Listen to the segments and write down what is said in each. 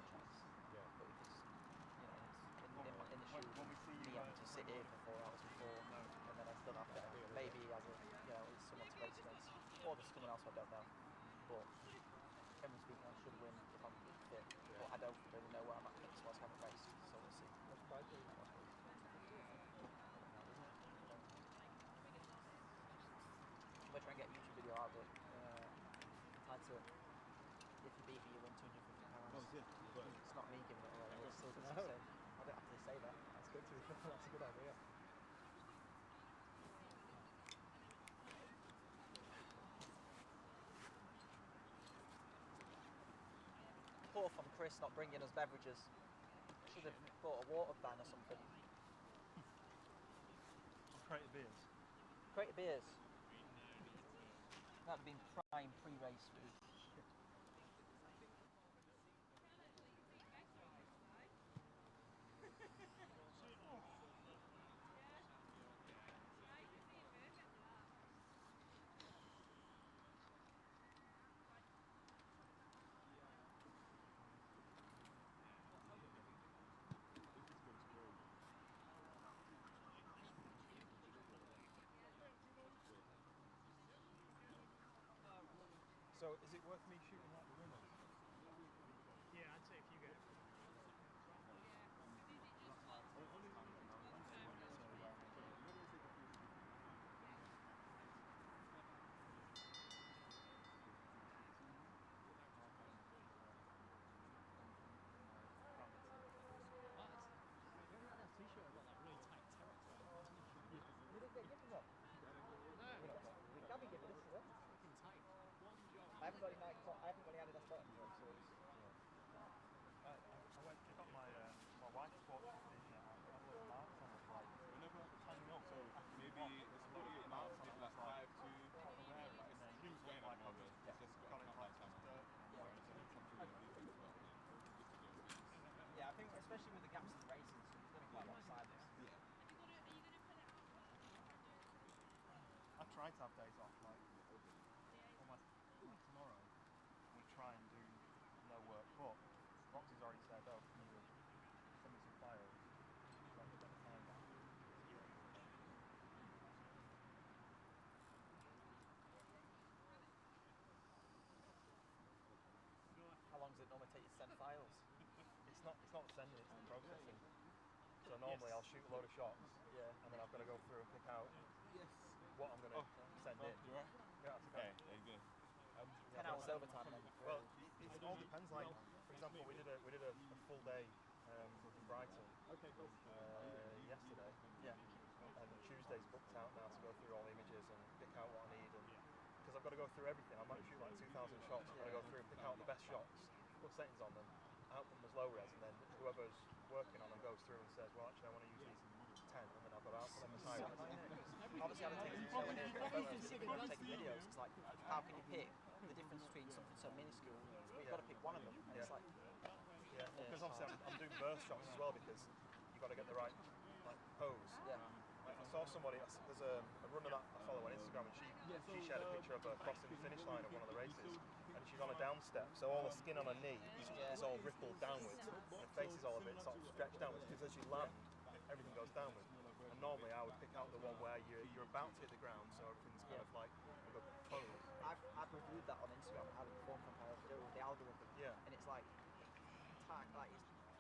no chance. Yeah. But if it's, you know, it's in the shoe, me having to sit here for 4 hours before, and then I still have to, maybe as a, you know, it's someone to race against, or there's someone else I don't know. But generally speaking, I should win if I'm fit. But I don't really know where I'm at fitness wise. I haven't raced, so we'll see. I'm going to try and get a YouTube video out of it, tied to it. If you beat me, you win £250. Oh, yeah. It's not me giving it away, it's still the same. I don't have to say that. That's good to be fair. That's a good idea. Poor from Chris not bringing us beverages. Should have bought a water ban or something. Crate of beers. Crate of beers. That'd have been prime pre-race food. So, is it worth me shooting like the winners? Yeah, I'd say if you get it. T-shirt I've got like really tight territory. You didn't get given one? No. Gabby gave me this, is it? Fucking tight. One job. I haven't got any Adidas bottom jobs, so it's... I went to pick up my wife's sports t-shirt. I had a little marks on it, like whenever hanging up. So maybe it's 48 marks on it, like 5 to wear it. It's Jim's wearing at the moment. It's just got a night time. Yeah, I think especially with the gaps in the races, it's going to be quite lopsided. Yeah. I try to have days off, like tomorrow. We try and do no work, but Roxy's already said, "Oh, can you send me some files?" So I'm going to find that. How long does it normally take you to send files? It's not the sending, it's the processing. So normally I'll shoot a load of shots, and then I've got to go through and pick out what I'm going to send in. Right? Yeah, that's okay. There you go. 10 hours overtime then? Well, it all depends. Like, for example, we did a full day in Brighton yesterday. Yeah. And Tuesday's booked out now to go through all the images and pick out what I need. And because I've got to go through everything, I might shoot like 2,000 shots. I've got to go through and pick out the best shots, put settings on them, output them as low res, and then whoever's working on them goes through and says, well, actually, I want to use these 10, and then I've got to output them as high res. Obviously, I've taken showing here photos, taking videos. It's like, how can you pick the difference between something so minuscule? But you've got to pick one of them, and it's like... Yeah, because obviously I'm doing burst shots as well, because you've got to get the right pose. Yeah. I saw somebody, there's a runner that I follow on Instagram, and she shared a picture of her crossing the finish line of one of the races, and she's on a down step, so all the skin on her knee is all rippled downwards, and her face is all a bit sort of stretched downwards, because as you land, everything goes downwards. And normally I would pick out the one where you're about to hit the ground, so everything's kind of like a good pose. I've reviewed that on Instagram, how the form comparator with the algorithm, and it's like it's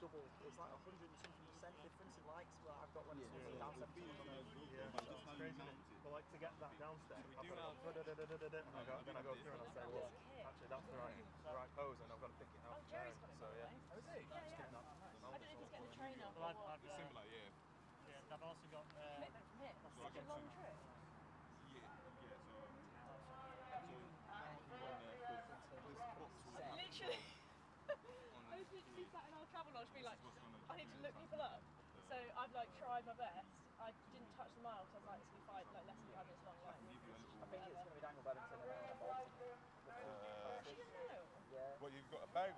double, it's like 100 and something % difference in likes. Well, I've got one down 17 on a... It's crazy, isn't it? But like to get that down step, I've got to go, then I go through and I say, well, actually that's the right pose, and I've got to pick it out. So yeah. Just getting that. I don't know if he's getting a trainer. It's similar, yeah. Yeah, I've also got... Commitment from here. That's such a long trip. Literally. I was literally sat in our travel lodge being like, I need to look people up. So I've like tried my best. I didn't touch the mile because I was like, it's going to be like less than 5 minutes long. Like, I think it's going to be Daniel Bedington and Bolton. Actually, no. Yeah. Well, you've got a bag.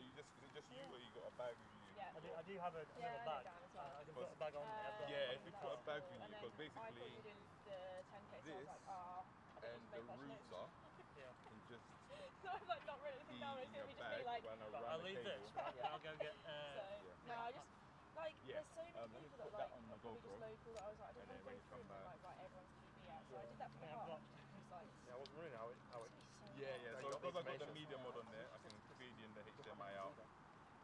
Is it just you, or you got a bag with you? Yeah. I do have a little bag. I can put a bag on there. Yeah, if you put a bag with you, because basically I thought you did the 10k, so I was like, I don't and the roots are Yeah. can just So I'm like, not really looking down, it's going to be just me like... I'll leave this, right? I'll go Yeah. There's so many Let me people put that that on my are probably just GoPro. local that I was like, I And don't then want when to you go come through and back. write everyone's PB out. So I did that for the Yeah, half. but- Just like, Yeah, I wasn't running how it. so Yeah, yeah. Yeah, So you got because the I've got the information. media mod on there, I can feed in the HDMI out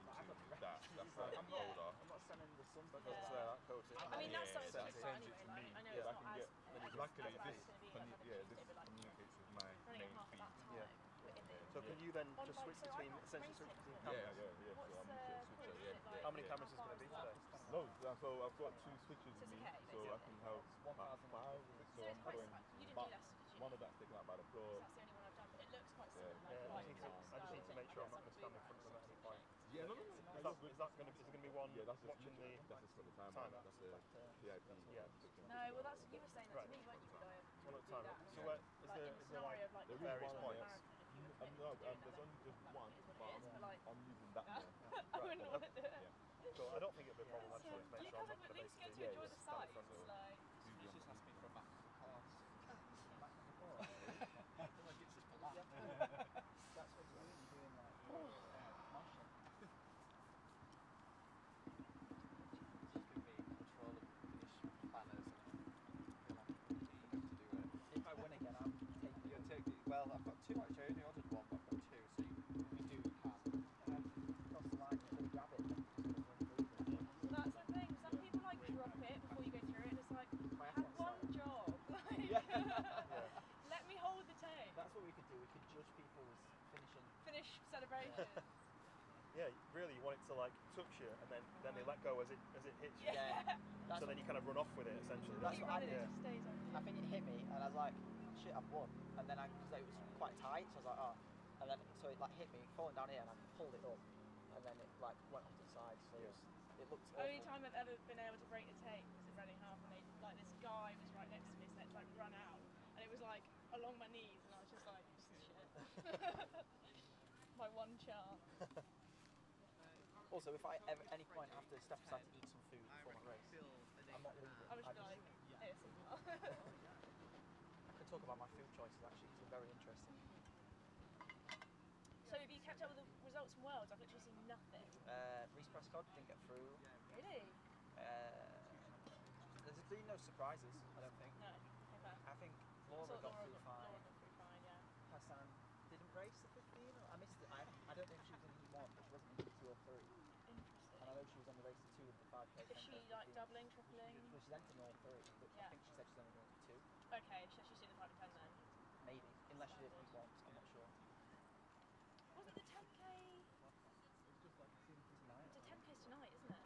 into that. That's like a Yeah. folder. I'm not sending the sun That to goes Yeah. to there, that code. I mean, that's Yeah, something that to think about sends it anyway. to Like, me. I know Yeah. it's I not can as, get. as Luckily, bad as this it's going to be like Monday, this Tuesday, but like communicates with my running main at half of feed. that time Yeah. in the So can you then on just like, switch so I between, can't essentially race switch it between as Yeah, cameras? yeah, yeah. What's So I'm the just point? switcher. Is Yeah. it like, How many yeah. cameras is going to be today? No, so I've got 2 switches So with it's me, okay, so I can have It's like 5. 1,050. So So I'm it's quite, going. you didn't do But that, did you? one of that's taken out by the club. That's the only one I've done, but it looks quite Yeah. similar. Like, Yeah, quite I just need to make sure I'm not going to stand in front of them at any point. Yeah, no, no, no. Is That's that good. going to be? Is it going to be one Yeah, that's just watching the? that's just got the time on timer. it. That's a PIP. Yeah. No, well, that's you were saying that Right. to me, weren't you? But One at a do time. that. So Yeah. is Like there in the is there scenario like of like There is various one on points? there. marathon, if you were No, committed to doing there's that, only then just that one, is what but it is. But like, I'm using that more. I wouldn't want to do it. Yeah. Cool. I don't think it'll be a problem. I just So want to make you sure I'm kind not of at going to least get to basically enjoy the stand in sights. front of them. Like, She's just asked me for a back course. oh, yeah. Back before. I feel like it's just a laugh. That's what you're doing like motion. She's giving me control of finish planners and I feel like I'm too eager to do it. If I win again, I'm taking you. Well, I've got 2 actually. I only ordered 1, but I've got 2. So if you do, you can. Cross the line, you've got to grab it and then you just got to run through it. Well, that's the thing. Some people like drop it before you go through it, and it's like, I had one job. Like, Yeah. let me hold the tape. That's what we could do. We could judge people's finishing. Finish celebrations. Yeah. Really, you want it to like touch you, and then they let go as it hits you. Yeah. That's So then you kind of run off with it essentially. That's You what I run it, did. it just stays on you. I think it hit me, and I was like, shit, I've won. And then because it was quite tight, so I was like, oh. And then so it like hit me, falling down here, and I pulled it up, and then it like went off to the side. So it looked awful. Only time I've ever been able to break the tape was at Reading Half, and like this guy was right next to me, so they had to like run out, and it was like along my knees, and I was just like, this is shit. My one chance. Also, if I ever any point have to step aside to eat some food before my race, I'm not leaving. I was I like, ASMR. could talk about my food choices actually, 'cause they're very interesting. So have you kept up with the results from Worlds? I've literally seen nothing. Reese Prescott didn't get through. Really? There's been no surprises, I don't think. No. Okay. I think I Laura thought got Laura through fine. Laura got through fine, yeah. Hassan didn't race the 15. I missed it. I don't know if she was in Heat 1, but she wasn't in Heat 2 or 3. Interesting. And I know she was only racing 2 of the 5K. Is she like doubling, tripling? Well, she's entered in all 3, but I Yeah. think she said she's only doing 2. Okay, so she's doing the 5 and 10 then. Maybe. Unless she did Heat 1, I'm not sure. Wasn't the 10k? Tonight? The 10k's tonight, isn't it?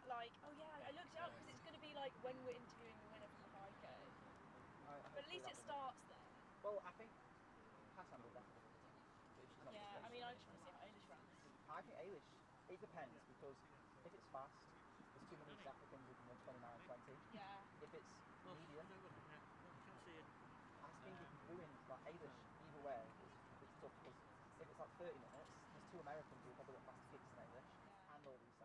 Like, oh yeah, I looked it up because it's going to be like when we're interviewing the winner from the 5k. But at least it starts there. Well, I think Hassan will definitely win it. But if she's not Yeah, I racing. mean, I just want to see how Eilish runs. I think Eilish, it depends because if it's fast, there's too many South Africans who can run 29:20. Yeah. If it's medium, Can't see it. I think it can ruin like Eilish either way. It's tough because if it's like 30 minutes, there's 2 Americans who have probably got faster kicks than Eilish, and all these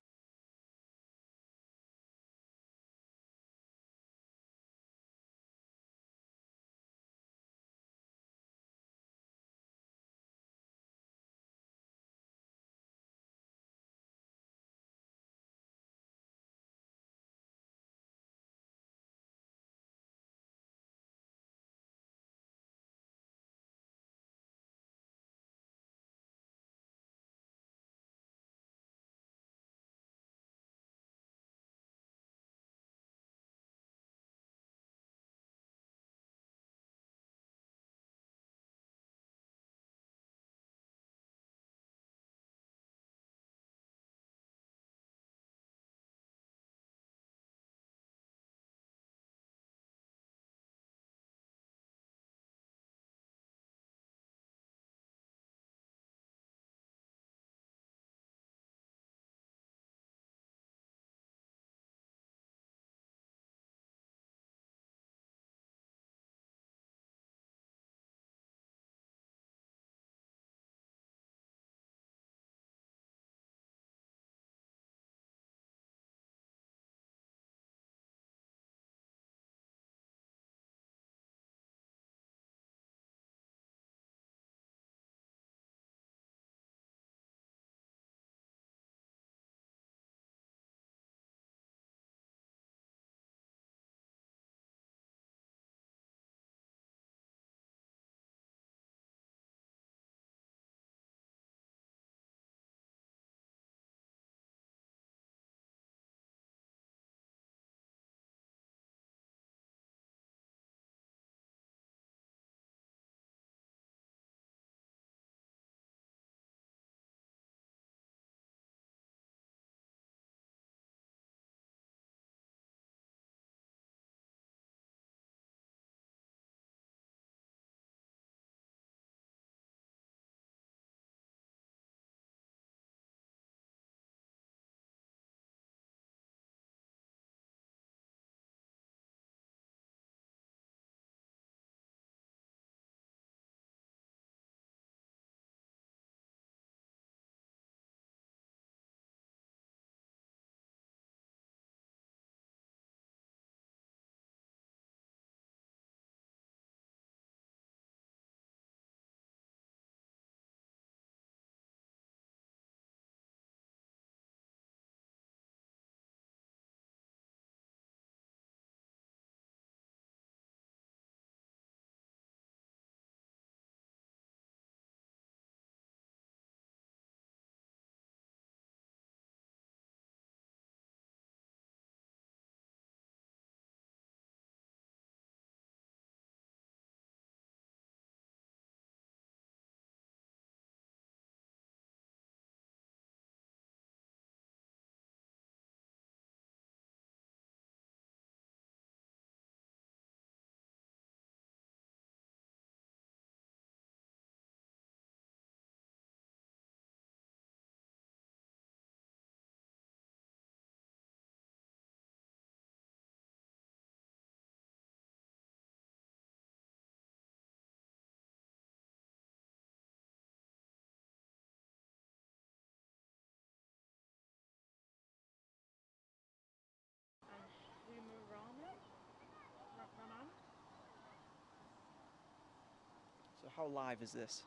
how live is this?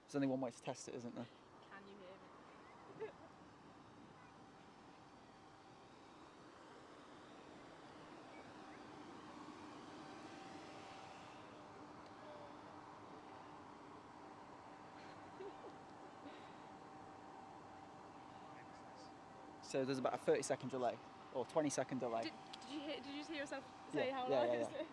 There's only one way to test it, isn't there? Can you hear me? So there's about a 30-second delay, or 20-second delay. Did you just hear yourself say how yeah, live yeah, is yeah. it?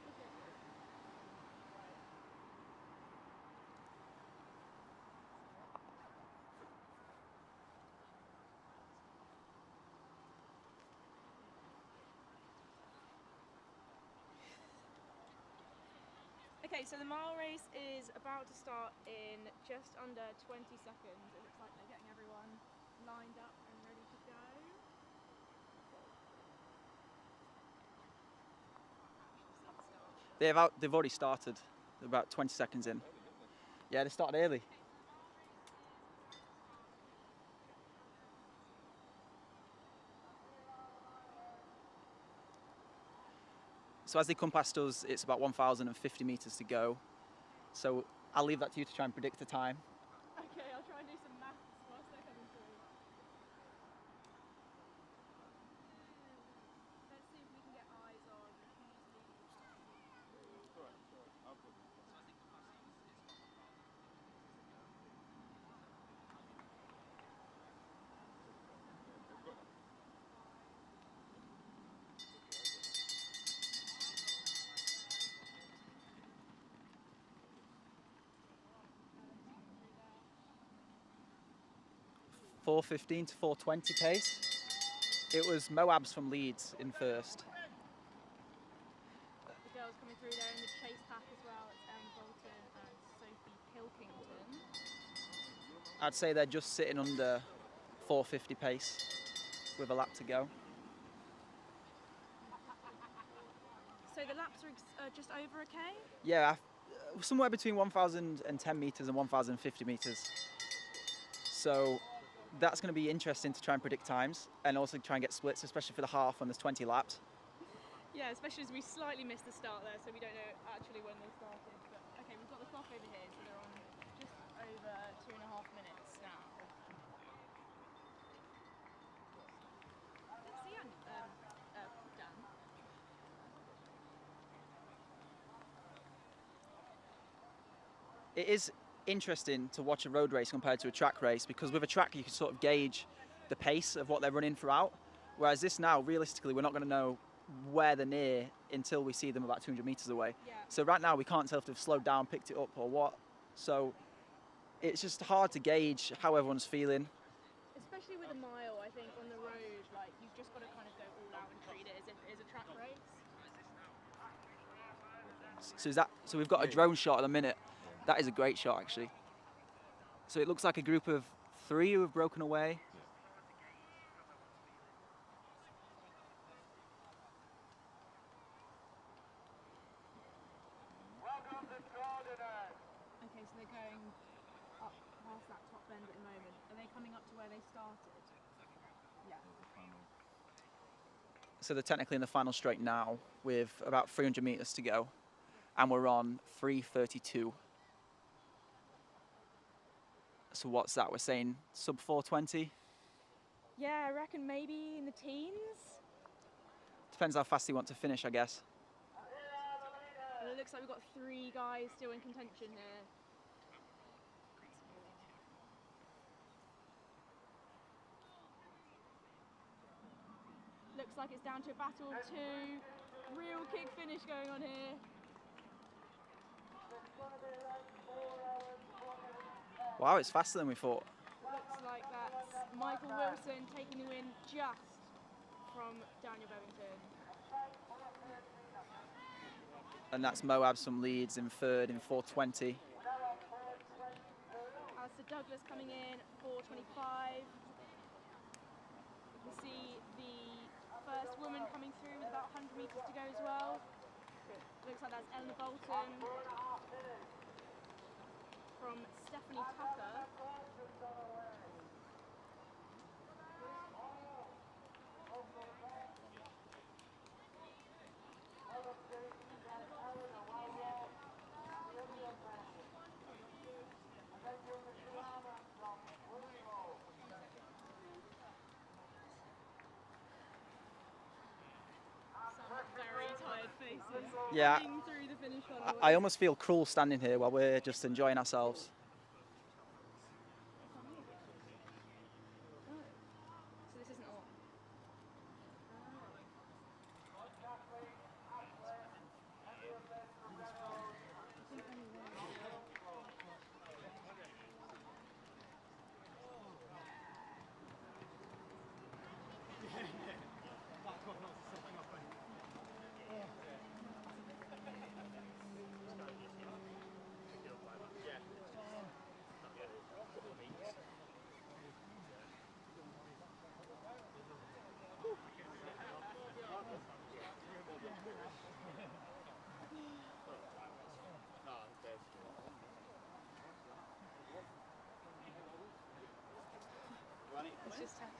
Okay, so the mile race is about to start in just under 20 seconds. It looks like they're getting everyone lined up and ready to go. They've already started. They're about 20 seconds in. Yeah, they started early. So as they come past us, it's about 1,050 meters to go. So I'll leave that to you to try and predict the time. Okay, I'll try and do some maths whilst they're coming through. Let's see if we can get eyes on who's leading. .415 to 420 pace. It was Moabs from Leeds in first. The girls coming through there in the chase pack as well. It's Em Bolton and Sophie Pilkington. I'd say they're just sitting under 450 pace with a lap to go. So the laps are just over okay? Yeah, somewhere between 1,010 meters and 1,050 meters. So that's going to be interesting to try and predict times and also try and get splits, especially for the half when there's 20 laps. Yeah, especially as we slightly missed the start there, so we don't know actually when they started. But okay, we've got the clock over here, so they're on just over 2.5 minutes now. Let's see, Dan. It is interesting to watch a road race compared to a track race, because with a track you can sort of gauge the pace of what they're running throughout, whereas this now, realistically, we're not going to know where they're near until we see them about 200 meters away. Yeah. So right now we can't tell if they've slowed down, picked it up or what. So it's just hard to gauge how everyone's feeling. Especially with a mile, I think, on the road, like, you've just got to kind of go all out and treat it as if it is a track race. So we've got a drone shot at the minute. That is a great shot, actually. So it looks like a group of 3 who have broken away. Okay, so they're going up past that top bend at the moment. Are they coming up to where they started? Yeah. So they're technically in the final straight now with about 300 meters to go. And we're on 3:32. So what's that? We're saying sub 420? Yeah, I reckon maybe in the teens. Depends how fast they want to finish, I guess. And it looks like we've got 3 guys still in contention here. Looks like it's down to a battle of 2. Real kick finish going on here. Wow, it's faster than we thought. Looks like that's Michael Wilson taking the win just from Daniel Bevington. And that's Moabs from Leeds in third in 420. Alistair Douglas coming in, 4:25. You can see the first woman coming through with about 100 meters to go as well. Looks like that's Eleanor Bolton from Stephanie Tucker. Yeah, running through the finish line. I almost feel cruel standing here while we're just enjoying ourselves. So this isn't all. It's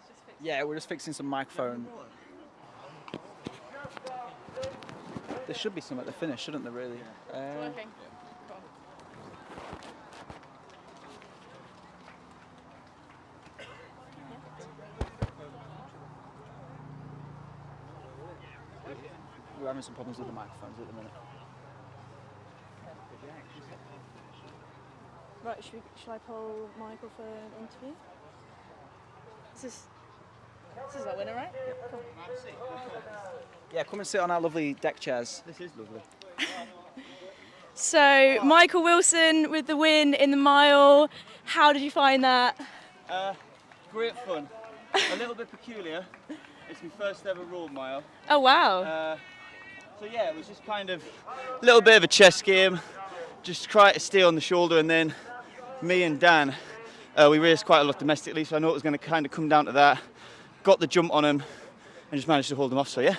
just fixed. Yeah, we're just fixing some microphone. There should be some at the finish, shouldn't there, really? Working. We're having some problems with the microphones at the minute. Right, should I poll Michael for an interview? This is our winner, right? Cool. Yeah, come and sit on our lovely deck chairs. This is lovely. So, Michael Wilson with the win in the mile. How did you find that? Great fun. A little bit peculiar. It's my first ever road mile. Oh, wow. So yeah, it was just kind of a little bit of a chess game. Just try to stay on the shoulder, and then me and Dan, we raced quite a lot domestically, so I know it was going to kind of come down to that. Got the jump on him and just managed to hold him off, so yeah.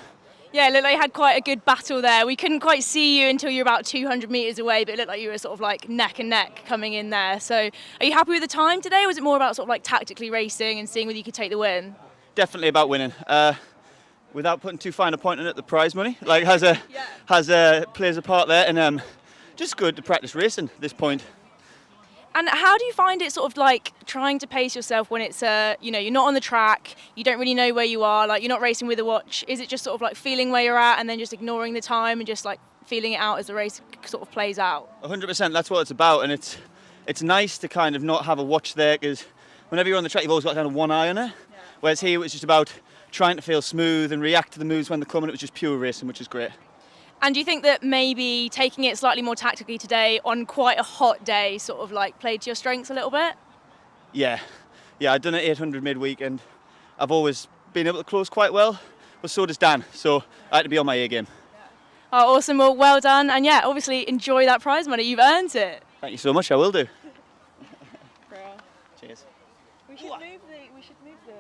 Yeah, it looked like you had quite a good battle there. We couldn't quite see you until you were about 200 metres away, but it looked like you were sort of like neck and neck coming in there. So are you happy with the time today, or was it more about sort of like tactically racing and seeing whether you could take the win? Definitely about winning. Without putting too fine a point on it, the prize money plays a part there, and just good to practice racing at this point. And how do you find it sort of like trying to pace yourself when it's, you're not on the track, you don't really know where you are, like you're not racing with a watch? Is it just sort of like feeling where you're at and then just ignoring the time and just like feeling it out as the race sort of plays out? 100%, that's what it's about, and it's nice to kind of not have a watch there, because whenever you're on the track you've always got kind of one eye on it, whereas here it's just about trying to feel smooth and react to the moves when they're coming. It was just pure racing, which is great. And do you think that maybe taking it slightly more tactically today on quite a hot day sort of like played to your strengths a little bit? Yeah, I'd done it 800 midweek and I've always been able to close quite well, but so does Dan, so I had to be on my A game. Oh, awesome, well done, and yeah, obviously enjoy that prize money, you've earned it. Thank you so much, I will do. Cheers. We should move the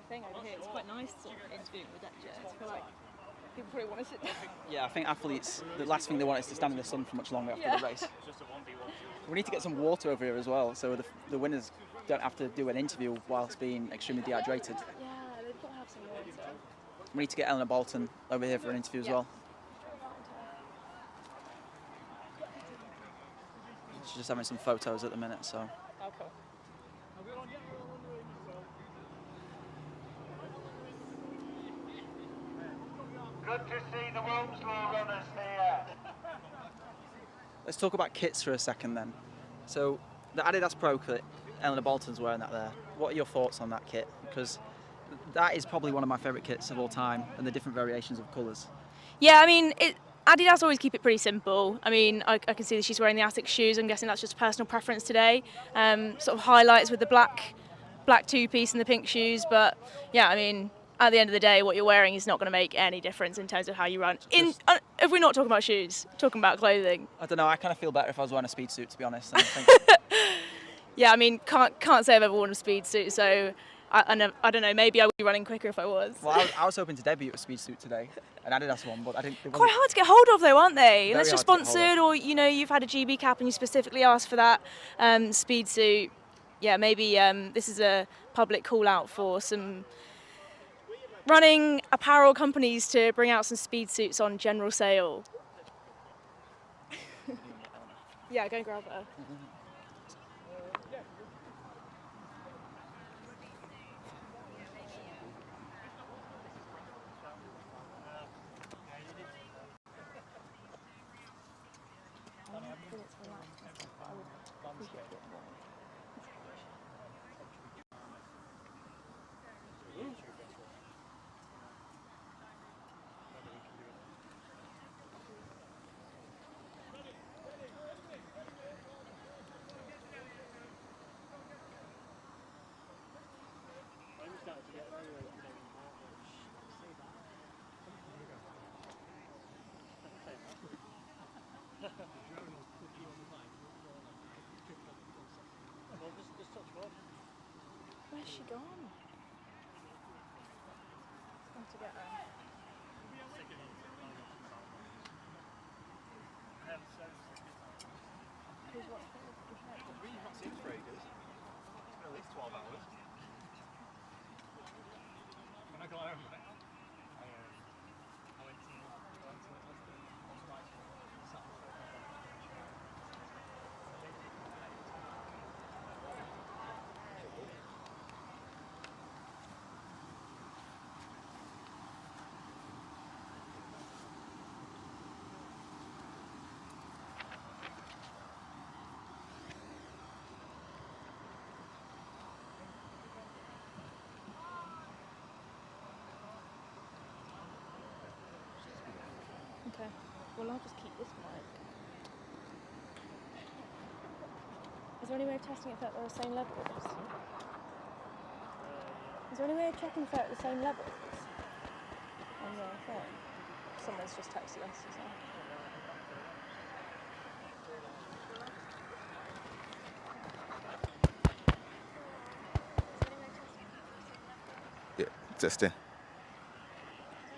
thing over here. It's quite nice sort of interviewing with deck chairs. I feel like people probably want to sit down. Yeah, I think athletes, the last thing they want is to stand in the sun for much longer after the race. We need to get some water over here as well, so the winners don't have to do an interview whilst being extremely dehydrated. Yeah, they've got to have some water. We need to get Eleanor Bolton over here for an interview as well. She's just having some photos at the minute, so. Oh, cool. Good to see the Wilmslow runners here. Let's talk about kits for a second then. So the Adidas Pro kit, Eleanor Bolton's wearing that there. What are your thoughts on that kit? Because that is probably one of my favourite kits of all time, and the different variations of colours. Yeah, I mean, Adidas always keep it pretty simple. I mean, I can see that she's wearing the Asics shoes. I'm guessing that's just a personal preference today. Sort of highlights with the black two-piece and the pink shoes. But yeah, I mean, at the end of the day, what you're wearing is not going to make any difference in terms of how you run. If we're not talking about shoes, talking about clothing. I don't know, I kind of feel better if I was wearing a speed suit, to be honest. And I think yeah, I mean, can't say I've ever worn a speed suit, so I don't know, maybe I would be running quicker if I was. Well, I was hoping to debut a speed suit today, an Adidas one, but I didn't. Quite hard to get hold of though, aren't they? Very Unless you're hard to get hold sponsored or, you've had a GB cap and you specifically asked for that speed suit. Yeah, maybe this is a public call out for some running apparel companies to bring out some speed suits on general sale. Yeah, go and grab her. Well, just touch wood. Where's she gone? Gone to get her. Who's what? We've not seen for ages. It's been at least 12 hours. When I got home, right, I went to Okay. Well, I'll just keep this mic. Is there any way of testing if they're at the same levels? Is there any way of checking if they're at the same levels on the phone? Someone's just texted us as well. Yeah, testing.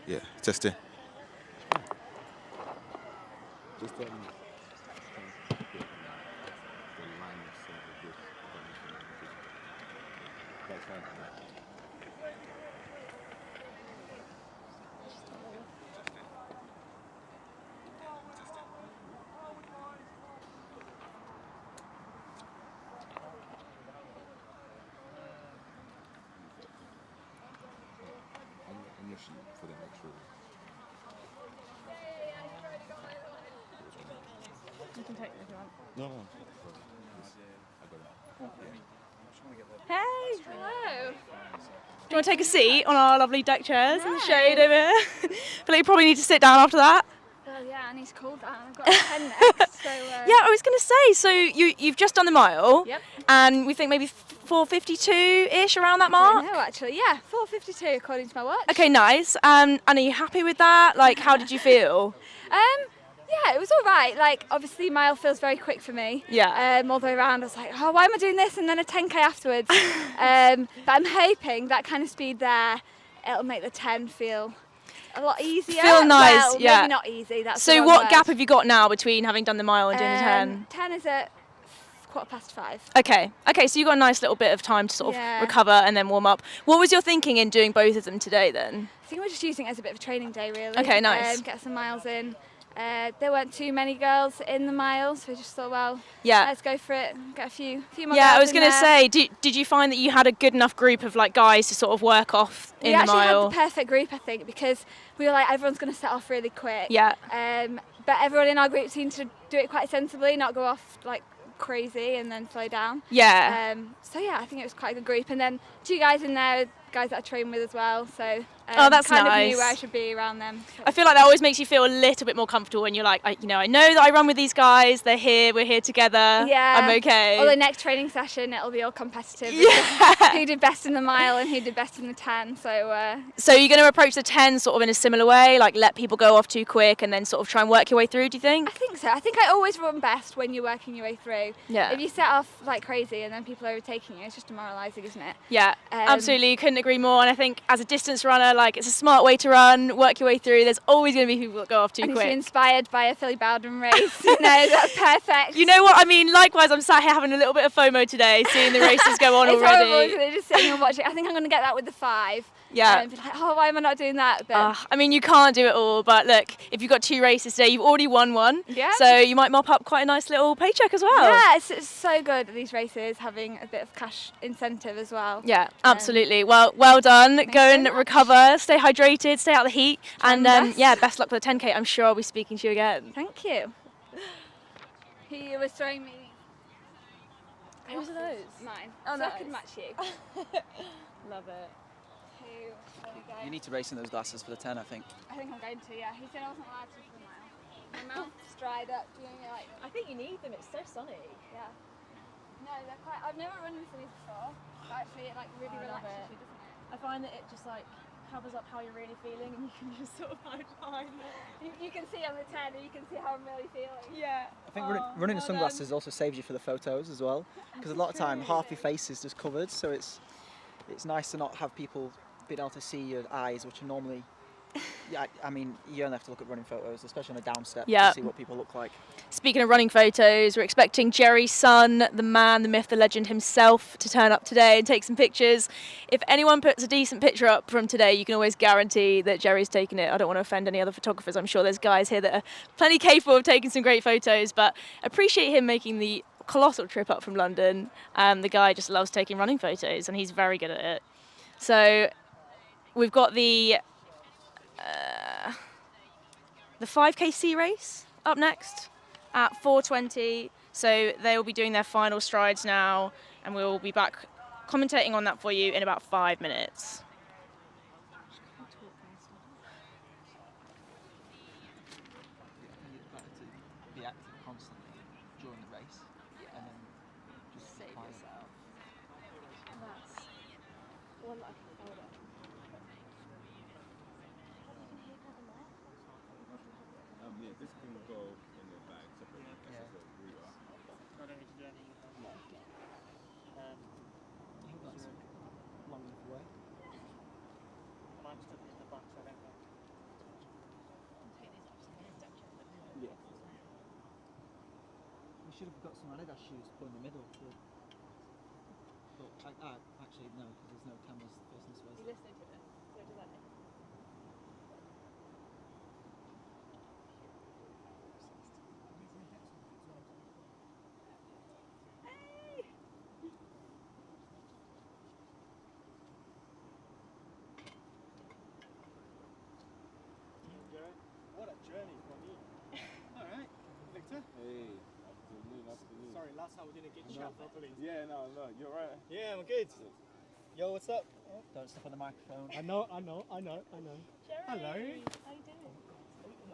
Yeah, testing. Just I'm rushing for the next room. You can take it if you want. No. Hey! Hello! Do you want to take a seat on our lovely deck chairs in the shade over here? I feel like you probably need to sit down after that. Well, yeah, I need to cool down. I've got a 10 next, so... Yeah, I was going to say, so you've just done the mile. Yep. And we think maybe 4:52-ish, around that mark? I know, actually, yeah, 4:52 according to my watch. Okay, nice. And are you happy with that? Like, how did you feel? Yeah, it was all right. Like, obviously, mile feels very quick for me. Yeah. All the way around, I was like, oh, why am I doing this? And then a 10k afterwards. But I'm hoping that kind of speed there, it'll make the 10 feel a lot easier. Feel nice, well, yeah. Maybe not easy. That's the So wrong what word. gap have you got now between having done the mile and doing the 10? 10 is at 5:15. Okay, so you got a nice little bit of time to sort of Yeah. recover and then warm up. What was your thinking in doing both of them today then? I think we're just using it as a bit of a training day, really. Okay, nice. Get some miles in. There weren't too many girls in the miles, so we just thought, well, Yeah. let's go for it. Get a few more Yeah, girls I was in going to there. say, did you find that you had a good enough group of like guys to sort of work off in We the actually mile? had the perfect group, I think, because we were like, everyone's going to set off really quick. Yeah. But everyone in our group seemed to do it quite sensibly, not go off like crazy and then slow down. Yeah. So yeah, I think it was quite a good group. And then 2 guys in there, guys that I train with as well. So Oh, that's kind of nice. knew where I should be around them. So I feel like that always makes you feel a little bit more comfortable when you're like, I know that I run with these guys, they're here, we're here together, yeah, I'm okay. Although next training session it'll be all competitive. Yeah. Who did best in the mile and who did best in the 10. So you're going to approach the 10 sort of in a similar way, like let people go off too quick and then sort of try and work your way through, do you think? I think so. I think I always run best when you're working your way through. Yeah. If you set off like crazy and then people are overtaking you, it's just demoralising, isn't it? Yeah, absolutely, couldn't agree more. And I think as a distance runner, like it's a smart way to run, work your way through. There's always going to be people that go off too And if quick. you're inspired by a Philly Bowden race, you know, that's perfect. You know what I mean? Likewise, I'm sat here having a little bit of FOMO today, seeing the races go on it's already. horrible, isn't it? Just sitting and watching. I think I'm going to get that with the 5. Yeah. And be like, oh, why am I not doing that? But I mean, you can't do it all, but look, if you've got 2 races today, you've already won one. Yeah. So you might mop up quite a nice little paycheck as well. yeah, it's so good at these races having a bit of cash incentive as well. Yeah, absolutely. Well done. Go you very and much. recover, stay hydrated, stay out of the heat, and my best. yeah, best luck for the 10K. I'm sure I'll be speaking to you again. Thank you. He was throwing me. Whose are those? Mine. Oh, so I nice. could match you. Love it. Who wanna go? You need to race in those glasses for the 10, I think. I think I'm going to, yeah. He said I wasn't allowed to for the mile. My mouth's dried up, do you know, like, I think you need them. It's so sunny. yeah. No, they're quite, I've never run into these before, but actually it like really I love relaxes it. you, doesn't it? I find that it just like covers up how you're really feeling, and you can just sort of hide behind it. You can see on the 10 and you can see how I'm really feeling. Yeah. I think running in sunglasses also saves you for the photos as well, because a lot of time half your face is just covered, so it's nice to not have people being able to see your eyes, which are normally. Yeah, I mean, you only have to look at running photos, especially on a downstep, to see what people look like. Speaking of running photos, we're expecting Jerry's son, the man, the myth, the legend himself, to turn up today and take some pictures. If anyone puts a decent picture up from today, you can always guarantee that Jerry's taken it. I don't want to offend any other photographers. I'm sure there's guys here that are plenty capable of taking some great photos, but appreciate him making the colossal trip up from London. The guy just loves taking running photos, and he's very good at it. So we've got the 5K C race up next at 4:20. So they will be doing their final strides now, and we'll be back commentating on that for you in about 5 minutes. Be active constantly during the race, and then just save yourself. That's one that I can follow up. Yeah, this can go in the bag separately. I don't need to do anything with that. I think that's long enough away. Mine's stuck in the box, I don't know. Yeah. We should have got some Adidas shoes to put in the middle. But actually, no, because there's no cameras facing this way. You listening to it? Go to that. What a journey for me. Alright, Victor. Hey, afternoon. Sorry, last time we didn't get chat properly. Yeah, no, you're right. Yeah, I'm good. Yo, what's up? Don't step on the microphone. I know. Jerry, Hello. how you doing?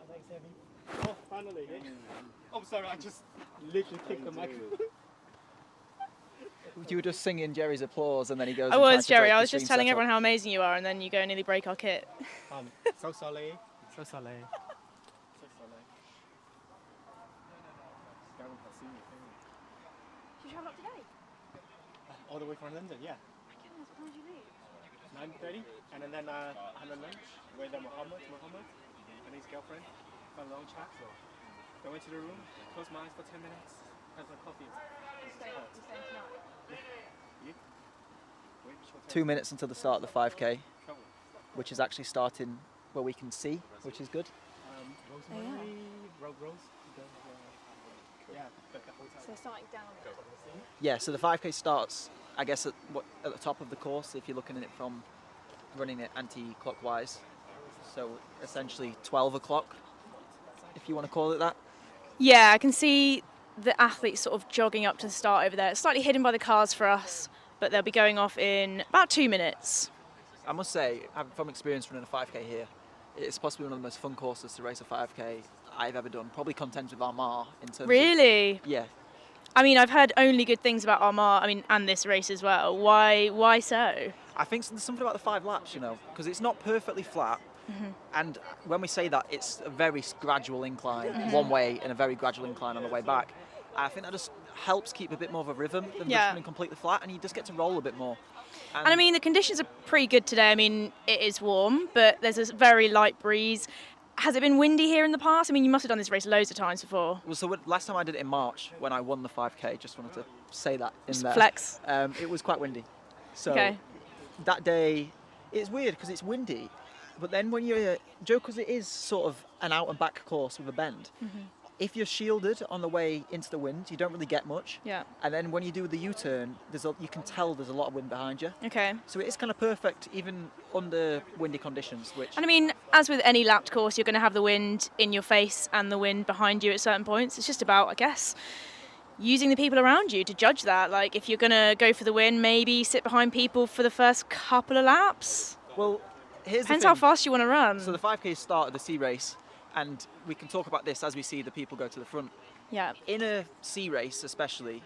Thanks, Evie. Oh, finally. I'm sorry, I just literally kicked the microphone. You were just singing Jerry's applause, and then he goes. I and was, tries to Jerry. break I the was just stream telling setup. everyone how amazing you are, and then you go and nearly break our kit. So sorry. So sorry. Did you travel up today? All the way from London, yeah. My goodness, when did you leave? 9:30, and then I had a lunch with Muhammad and his girlfriend. Had a long chat. So I went to the room, closed my eyes for 10 minutes, had some coffee. You staying tonight? You? 2 minutes until the start of the 5K, which is actually starting where we can see, which is good. Rosemary, Rose. Yeah, the hotel. So starting down. Yeah, so the 5K starts, I guess, at the top of the course if you're looking at it from running it anti-clockwise. So essentially 12 o'clock, if you want to call it that. Yeah, I can see the athletes sort of jogging up to the start over there. It's slightly hidden by the cars for us, but they'll be going off in about 2 minutes. I must say, from experience running a 5K here, it's possibly one of the most fun courses to race a 5K I've ever done. Probably contends with Armagh in terms Really? of... Yeah. I mean, I've heard only good things about Armagh, and this race as well. Why so? I think there's something about the 5 laps, because it's not perfectly flat. And when we say that, it's a very gradual incline one way and a very gradual incline on the way back. I think that just helps keep a bit more of a rhythm than just running completely flat, and you just get to roll a bit more. And I mean, the conditions are pretty good today. I mean, it is warm, but there's a very light breeze. Has it been windy here in the past? I mean, you must have done this race loads of times before. Well, so last time I did it in March, when I won the 5K, just wanted to say that in there. Flex. It was quite windy. So Okay. that day, it's weird because it's windy, but then when you're, Joe, because it is sort of an out and back course with a bend, if you're shielded on the way into the wind, you don't really get much. Yeah. And then when you do the U-turn, you can tell there's a lot of wind behind you. Okay. So it is kind of perfect even under windy conditions, which... And I mean, as with any lapped course, you're going to have the wind in your face and the wind behind you at certain points. It's just about, I guess, using the people around you to judge that. Like, if you're going to go for the win, maybe sit behind people for the first couple of laps. Well, here's Depends the how thing. fast you want to run. So the 5K started the C race, and we can talk about this as we see the people go to the front. Yeah. In a C race especially,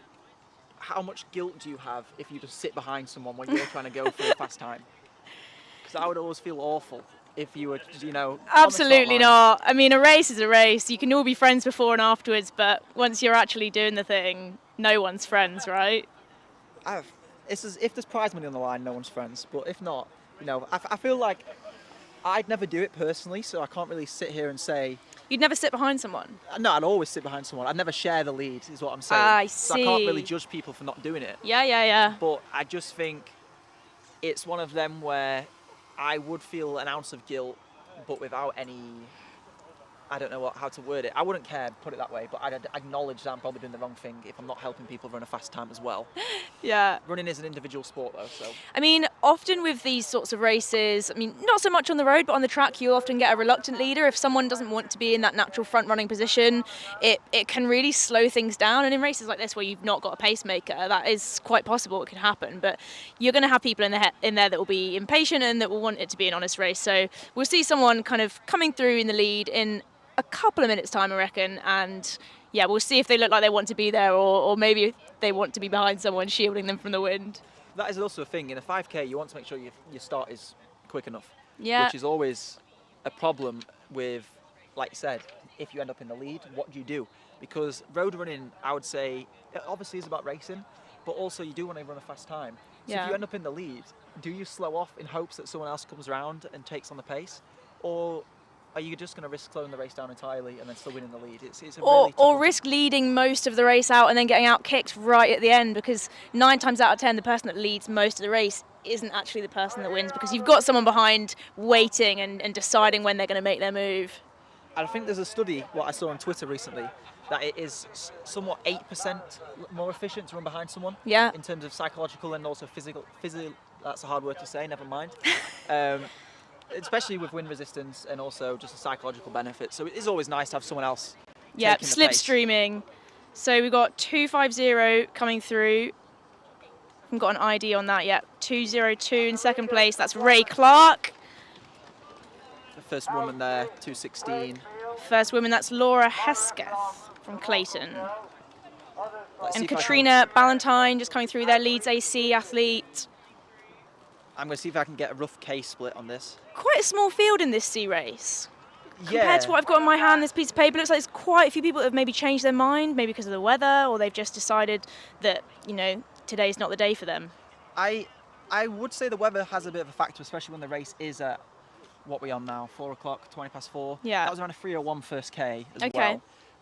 how much guilt do you have if you just sit behind someone when you're trying to go for a fast time? So I would always feel awful if you were, you know, Absolutely not. I mean, a race is a race. You can all be friends before and afterwards, but once you're actually doing the thing, no one's friends, right? It's as if there's prize money on the line, no one's friends. But if not, you know, I feel like I'd never do it personally, so I can't really sit here and say. You'd never sit behind someone? No, I'd always sit behind someone. I'd never share the lead, is what I'm saying. I So I see. can't really judge people for not doing it. Yeah. But I just think it's one of them where I would feel an ounce of guilt, but without any, I don't know how to word it. I wouldn't care, put it that way, but I'd acknowledge that I'm probably doing the wrong thing if I'm not helping people run a fast time as well. Yeah. Running is an individual sport though, so. I mean, often with these sorts of races, I mean, not so much on the road, but on the track, you often get a reluctant leader. If someone doesn't want to be in that natural front-running position, it can really slow things down. And in races like this where you've not got a pacemaker, that is quite possible. It can happen. But you're going to have people in there that will be impatient and that will want it to be an honest race. So we'll see someone kind of coming through in the lead in a couple of minutes' time, I reckon. And yeah, we'll see if they look like they want to be there or maybe if they want to be behind someone shielding them from the wind. That is also a thing. In a 5K, you want to make sure your start is quick enough. Yeah. Which is always a problem with, like you said, if you end up in the lead, what do you do? Because road running, I would say, it obviously is about racing, but also you do want to run a fast time. So if you end up in the lead, do you slow off in hopes that someone else comes around and takes on the pace? Or are you just going to risk slowing the race down entirely and then still winning the lead? It's a really tough or risk leading most of the race out and then getting out kicked right at the end, because 9 times out of 10 the person that leads most of the race isn't actually the person that wins, because you've got someone behind waiting and deciding when they're going to make their move. I think there's a study, what I saw on Twitter recently, that it is somewhat 8% more efficient to run behind someone. Yeah. In terms of psychological and also physical, that's a hard word to say, never mind. Especially with wind resistance and also just a psychological benefit. So it is always nice to have someone else. Yeah, taking the pace. slipstreaming. So we've got 250 coming through. Haven't got an ID on that yet. 202 in second place. That's Ray Clark. The first woman there, 216. First woman, that's Laura Hesketh from Clayton. Let's see And if I can- Katrina Ballantyne just coming through there, Leeds AC athlete. I'm going to see if I can get a rough K split on this. Quite a small field in this C race. Yeah. Compared to what I've got in my hand, this piece of paper looks like there's quite a few people that have maybe changed their mind, maybe because of the weather, or they've just decided that, you know, today's not the day for them. I would say the weather has a bit of a factor, especially when the race is at, what are we on now, 4 o'clock, 20 past 4. Yeah. That was around a 3:01 first K as Okay.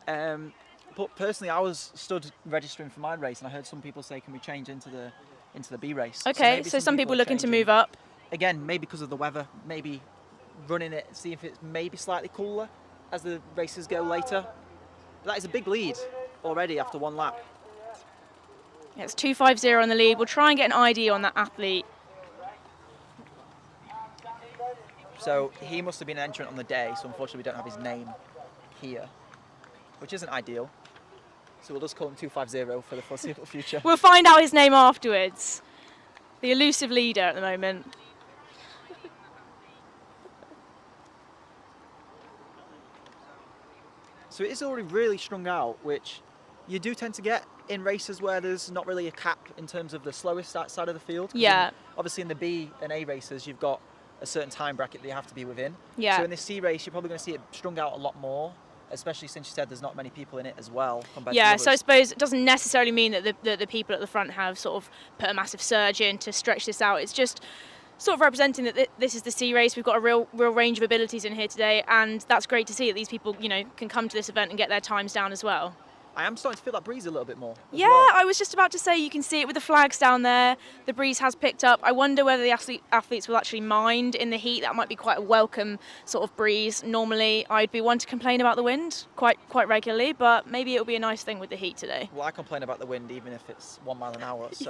well. But personally, I was stood registering for my race, and I heard some people say, can we change into the B race? Okay, maybe so some people are looking to changing. move up. Again, maybe because of the weather, maybe running it, see if it's maybe slightly cooler as the races go later. But that is a big lead already after one lap. Yeah, it's 250 on the lead. We'll try and get an ID on that athlete. So he must have been an entrant on the day, so unfortunately we don't have his name here, which isn't ideal. So we'll just call him 250 for the foreseeable future. We'll find out his name afterwards. The elusive leader at the moment. So it is already really strung out, which you do tend to get in races where there's not really a cap in terms of the slowest side of the field. 'Cause Yeah. Obviously in the B and A races, you've got a certain time bracket that you have to be within. Yeah. So in this C race, you're probably going to see it strung out a lot more, especially since you said there's not many people in it as well. Compared Yeah, to so I others. suppose it doesn't necessarily mean that the people at the front have sort of put a massive surge in to stretch this out. It's just sort of representing that this is the C race. We've got a real range of abilities in here today, and that's great to see that these people, you know, can come to this event and get their times down as well. I am starting to feel that breeze a little bit more. as Yeah, well. I was just about to say, you can see it with the flags down there. The breeze has picked up. I wonder whether the athletes will actually mind in the heat. That might be quite a welcome sort of breeze. Normally, I'd be one to complain about the wind quite regularly, but maybe it'll be a nice thing with the heat today. Well, I complain about the wind even if it's 1 mile an hour, so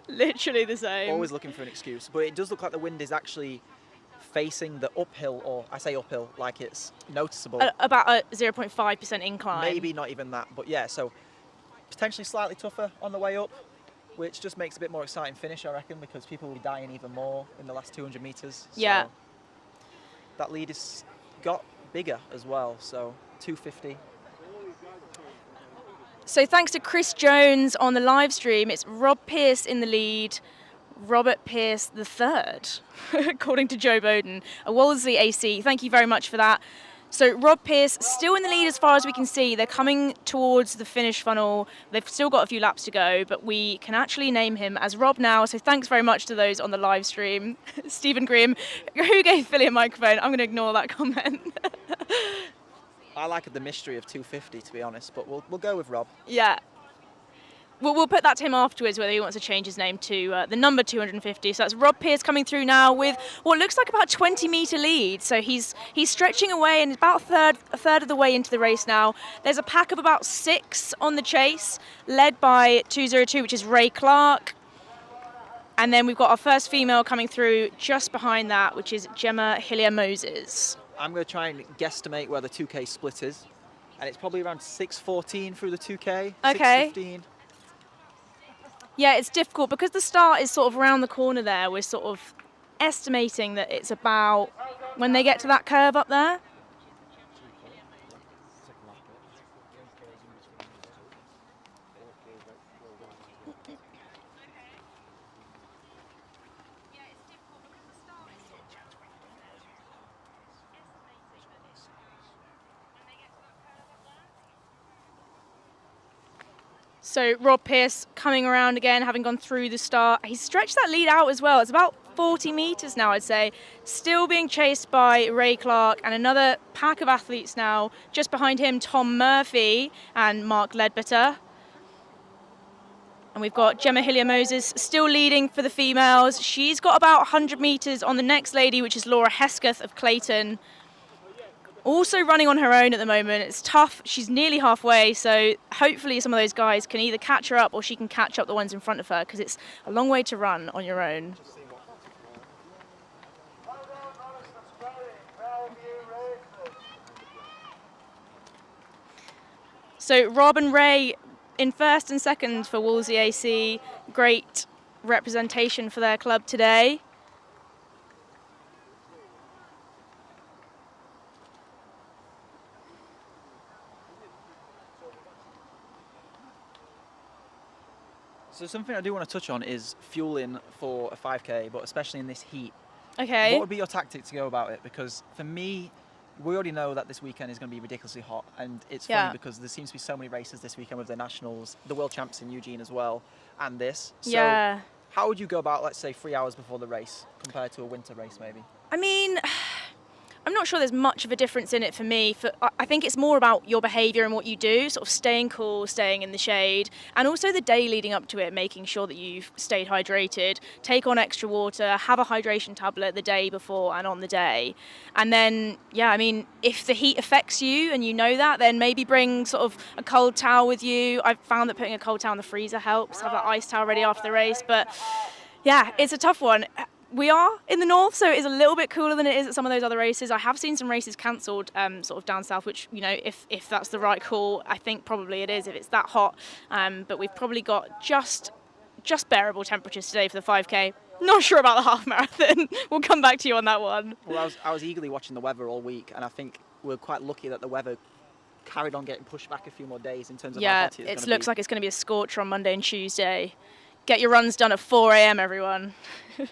Literally the same. always looking for an excuse. But it does look like the wind is actually facing the uphill, or I say uphill like it's noticeable. About a 0.5% incline. Maybe not even that, but yeah, so potentially slightly tougher on the way up, which just makes a bit more exciting finish, I reckon, because people will be dying even more in the last 200 metres. So Yeah. that lead has got bigger as well, so 250. So thanks to Chris Jones on the live stream, it's Rob Pearce in the lead Robert Pierce III, according to Joe Bowden, a Wolseley AC. Thank you very much for that. So Rob Pierce still in the lead as far as we can see. They're coming towards the finish funnel. They've still got a few laps to go, but we can actually name him as Rob now. So thanks very much to those on the live stream. Stephen Graham, who gave Philly a microphone? I'm going to ignore that comment. I like the mystery of 250, to be honest, but we'll go with Rob. Yeah. We'll put that to him afterwards, whether he wants to change his name to the number 250. So that's Rob Pierce coming through now with what looks like about 20-metre lead. So he's stretching away and about a third of the way into the race now. There's a pack of about 6 on the chase, led by 202, which is Ray Clark. And then we've got our first female coming through just behind that, which is Gemma Hillier-Moses. I'm going to try and guesstimate where the 2K split is. And it's probably around 6:14 through the 2K, Okay. 6:15. Yeah, it's difficult because the start is sort of around the corner there. We're sort of estimating that it's about when they get to that curve up there. So Rob Pierce coming around again, having gone through the start. He's stretched that lead out as well. It's about 40 metres now, I'd say. Still being chased by Ray Clark and another pack of athletes now. Just behind him, Tom Murphy and Mark Ledbetter. And we've got Gemma Hillier-Moses still leading for the females. She's got about 100 metres on the next lady, which is Laura Hesketh of Clayton. Also running on her own at the moment. It's tough. She's nearly halfway, so hopefully some of those guys can either catch her up or she can catch up the ones in front of her, because it's a long way to run on your own. So Rob and Ray in first and second for Wolseley AC. Great representation for their club today. So something I do want to touch on is fueling for a 5K, but especially in this heat. Okay. What would be your tactic to go about it? Because for me, we already know that this weekend is going to be ridiculously hot, and it's funny because there seems to be so many races this weekend with the nationals, the world champs in Eugene as well, and this. So how would you go about, let's say, 3 hours before the race compared to a winter race maybe? I mean, I'm not sure there's much of a difference in it for me. I think it's more about your behaviour and what you do, sort of staying cool, staying in the shade, and also the day leading up to it, making sure that you've stayed hydrated, take on extra water, have a hydration tablet the day before and on the day. And then, yeah, I mean, if the heat affects you and you know that, then maybe bring sort of a cold towel with you. I've found that putting a cold towel in the freezer helps, have that ice towel ready after the race. But yeah, it's a tough one. We are in the north, so it is a little bit cooler than it is at some of those other races. I have seen some races cancelled sort of down south, which, you know, if that's the right call, I think probably it is if it's that hot. But we've probably got just bearable temperatures today for the 5K. Not sure about the half marathon. We'll come back to you on that one. Well, I was eagerly watching the weather all week, and I think we're quite lucky that the weather carried on getting pushed back a few more days in terms of how hot it's going to be. It looks like it's going to be a scorcher on Monday and Tuesday. Get your runs done at 4 a.m, everyone. So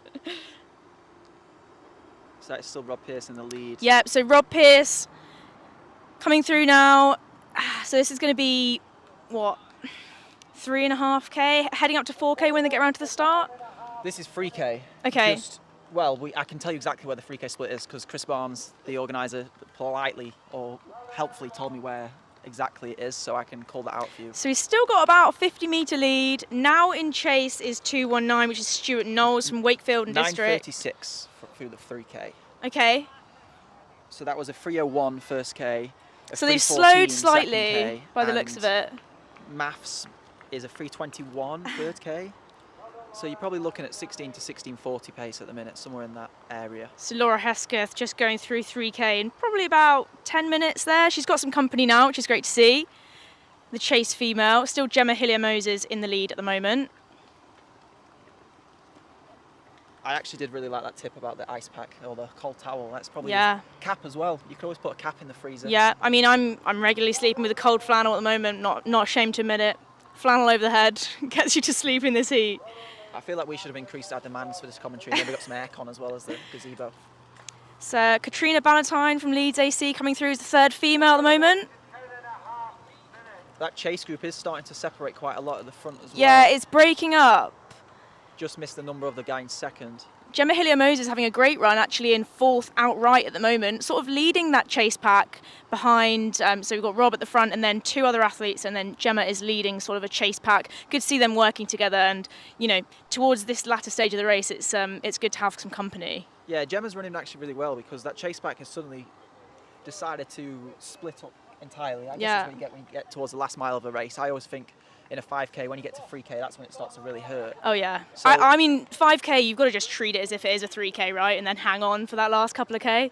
that's still Rob Pierce in the lead. Yep, so Rob Pierce coming through now. So this is going to be, what, 3.5K, heading up to 4K when they get around to the start? This is 3K. Okay. I can tell you exactly where the 3K split is because Chris Barnes, the organiser, politely or helpfully told me where exactly it is, so I can call that out for you. So he's still got about a 50-metre lead. Now in chase is 219, which is Stuart Knowles from Wakefield and District. 9:36 through the 3K. Okay. So that was a 3:01 first K. So they've slowed slightly by the looks of it. Maths is a 3:21 third K. So you're probably looking at 16 to 16:40 pace at the minute, somewhere in that area. So Laura Hesketh just going through 3K in probably about 10 minutes there. She's got some company now, which is great to see. The chase female, still Gemma Hillier-Moses in the lead at the moment. I actually did really like that tip about the ice pack or the cold towel. That's probably cap as well. You could always put a cap in the freezer. Yeah, I mean, I'm regularly sleeping with a cold flannel at the moment. Not ashamed to admit it. Flannel over the head gets you to sleep in this heat. I feel like we should have increased our demands for this commentary, and then we got some aircon as well as the gazebo. So Katrina Ballantyne from Leeds AC coming through as the third female at the moment. That chase group is starting to separate quite a lot at the front as well. Yeah, it's breaking up. Just missed the number of the guy in second. Gemma Hillier-Moses having a great run, actually in fourth outright at the moment, sort of leading that chase pack behind. So we've got Rob at the front and then two other athletes, and then Gemma is leading sort of a chase pack. Good to see them working together, and you know, towards this latter stage of the race, it's good to have some company. Yeah, Gemma's running actually really well because that chase pack has suddenly decided to split up entirely. I guess that's what you get when you get towards the last mile of a race. I always think in a 5K, when you get to 3K, that's when it starts to really hurt. Oh yeah. So, I mean, 5K, you've got to just treat it as if it is a 3K, right? And then hang on for that last couple of K.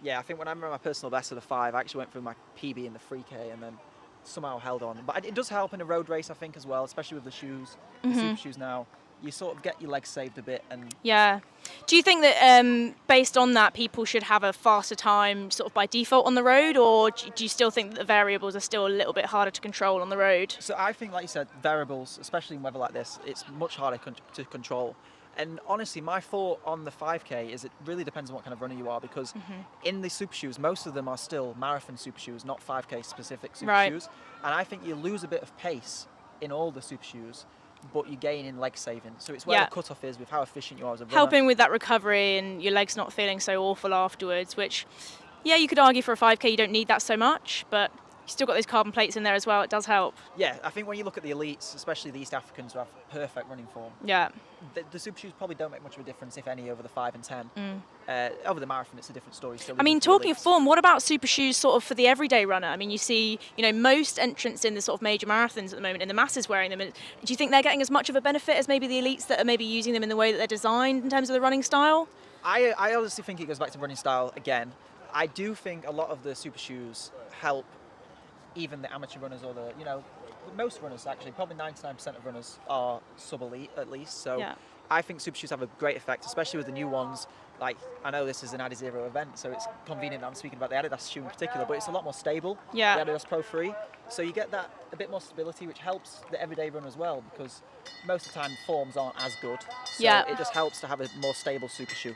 Yeah, I think when I remember my personal best of the 5, I actually went through my PB in the 3K and then somehow held on. But it does help in a road race, I think, as well, especially with the shoes, the super shoes now. You sort of get your legs saved a bit. And yeah. Do you think that based on that, people should have a faster time sort of by default on the road, or do you still think that the variables are still a little bit harder to control on the road? So I think, like you said, variables, especially in weather like this, it's much harder to control. And honestly, my thought on the 5K is it really depends on what kind of runner you are, because in the super shoes, most of them are still marathon super shoes, not 5K specific super shoes. And I think you lose a bit of pace in all the super shoes, but you gain in leg saving. So it's where the cutoff is with how efficient you are as a runner. Helping with that recovery and your legs not feeling so awful afterwards, which, yeah, you could argue for a 5K you don't need that so much, but you still got those carbon plates in there as well. It does help. Yeah, I think when you look at the elites, especially the East Africans who have perfect running form, the super shoes probably don't make much of a difference, if any, over the 5 and 10. Over the marathon, it's a different story. Still, I mean, talking of form, what about super shoes sort of for the everyday runner? I mean, you see, you know, most entrants in the sort of major marathons at the moment, in the masses wearing them. Do you think they're getting as much of a benefit as maybe the elites that are maybe using them in the way that they're designed in terms of the running style? I honestly think it goes back to running style again. I do think a lot of the super shoes help even the amateur runners, or the, you know, most runners actually, probably 99% of runners are sub-elite at least. So I think super shoes have a great effect, especially with the new ones. Like, I know this is an Adizero event, so it's convenient that I'm speaking about the Adidas shoe in particular, but it's a lot more stable, the Adidas Pro 3. So you get that a bit more stability, which helps the everyday runner as well, because most of the time forms aren't as good. So it just helps to have a more stable super shoe.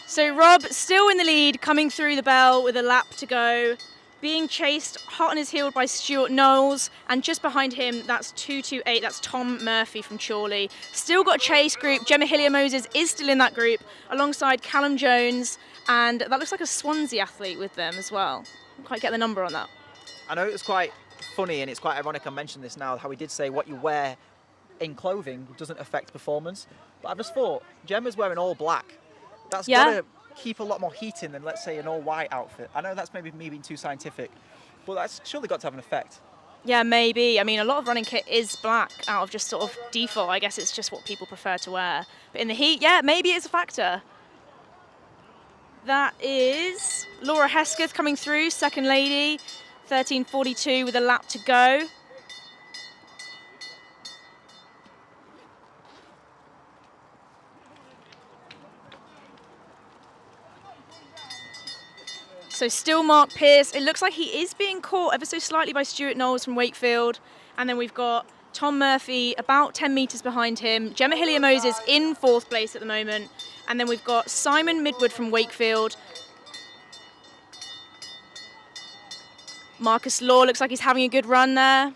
So Rob still in the lead, coming through the bell with a lap to go. Being chased hot on his heel by Stuart Knowles, and just behind him, that's 228, that's Tom Murphy from Chorley. Still got a chase group. Gemma Hillier-Moses is still in that group, alongside Callum Jones, and that looks like a Swansea athlete with them as well. Can't quite get the number on that. I know it was quite funny, and it's quite ironic I mentioned this now, how we did say what you wear in clothing doesn't affect performance, but I just thought, Gemma's wearing all black. That's got to keep a lot more heat in than, let's say, an all-white outfit. I know that's maybe me being too scientific, but that's surely got to have an effect. Yeah, maybe. I mean, a lot of running kit is black out of just sort of default. I guess it's just what people prefer to wear. But in the heat, yeah, maybe it's a factor. That is Laura Hesketh coming through, second lady, 13:42 with a lap to go. So still Mark Pearce. It looks like he is being caught ever so slightly by Stuart Knowles from Wakefield. And then we've got Tom Murphy about 10 metres behind him. Gemma Hillier-Moses in fourth place at the moment. And then we've got Simon Midwood from Wakefield. Marcus Law looks like he's having a good run there.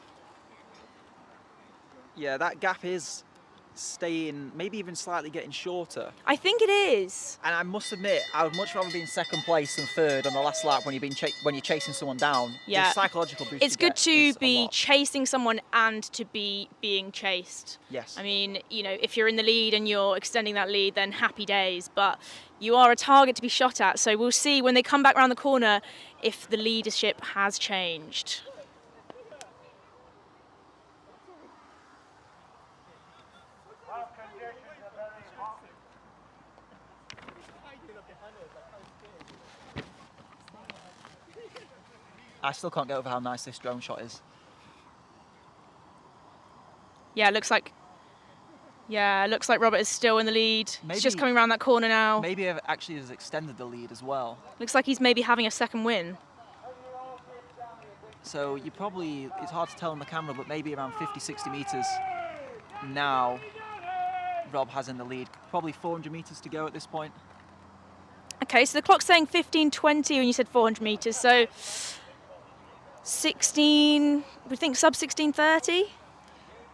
Yeah, that gap is staying, maybe even slightly getting shorter. I think it is. And I must admit, I would much rather be in second place than third on the last lap when you're chasing someone down. Yeah. The psychological boost it's good to be chasing someone and to be being chased. Yes. I mean, you know, if you're in the lead and you're extending that lead, then happy days. But you are a target to be shot at. So we'll see when they come back around the corner if the leadership has changed. I still can't get over how nice this drone shot is. Yeah, it looks like Robert is still in the lead. He's just coming around that corner now. Maybe it actually has extended the lead as well. Looks like he's maybe having a second win. So it's hard to tell on the camera, but maybe around 50, 60 metres now. Rob has in the lead. Probably 400 metres to go at this point. Okay, so the clock's saying 15:20 when you said 400 metres, so 16, we think sub 16:30?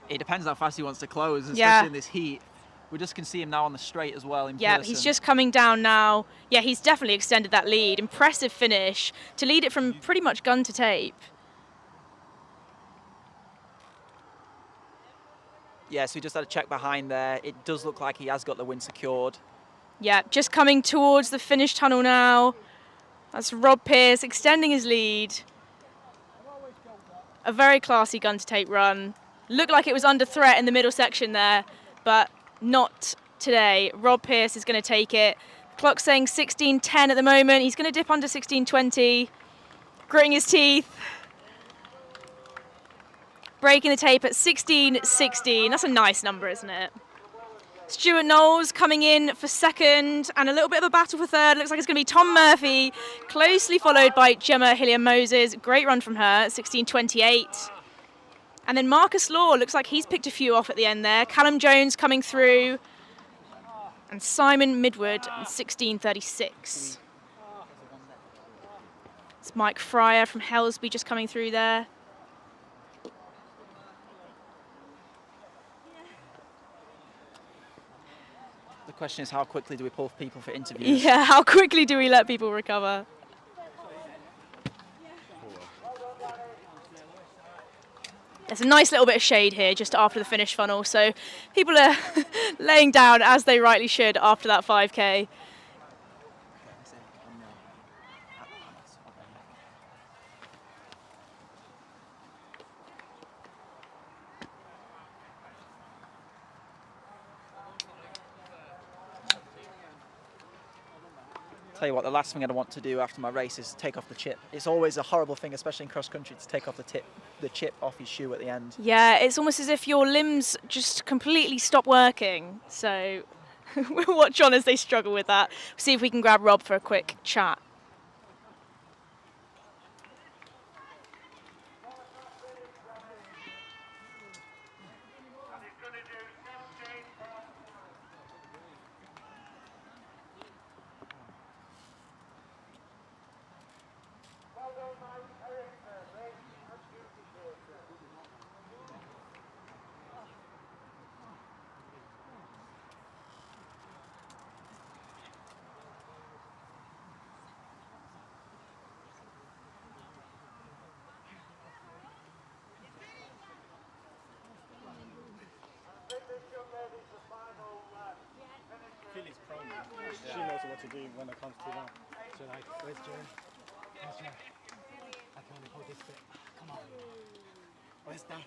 It depends how fast he wants to close, especially Yeah. in this heat. We just can see him now on the straight as well in Yeah, person. he's just coming down now. Yeah, he's definitely extended that lead. Impressive finish to lead it from pretty much gun to tape. Yeah, so we just had a check behind there. It does look like he has got the win secured. Yeah, just coming towards the finish tunnel now. That's Rob Pearce extending his lead. A very classy gun to tape run. Looked like it was under threat in the middle section there, but not today. Rob Pearce is going to take it. Clock's saying 16:10 at the moment. He's going to dip under 16:20. Gritting his teeth. Breaking the tape at 16:16. That's a nice number, isn't it? Stuart Knowles coming in for second, and a little bit of a battle for third. Looks like it's going to be Tom Murphy, closely followed by Gemma Hillier-Moses. Great run from her, 16:28. And then Marcus Law, looks like he's picked a few off at the end there. Callum Jones coming through, and Simon Midwood, 16:36. It's Mike Fryer from Helsby just coming through there. The question is, how quickly do we pull people for interviews? Yeah, how quickly do we let people recover? There's a nice little bit of shade here just after the finish funnel, so people are laying down as they rightly should after that 5K. Tell you what, the last thing I'd want to do after my race is take off the chip. It's always a horrible thing, especially in cross country, to take off the chip off your shoe at the end. Yeah, it's almost as if your limbs just completely stop working. So we'll watch on as they struggle with that. See if we can grab Rob for a quick chat. She knows what to do when it comes to that. So like, where's Jerry? Where's Jerry? I can only hold this bit. Come on. Where's Dan?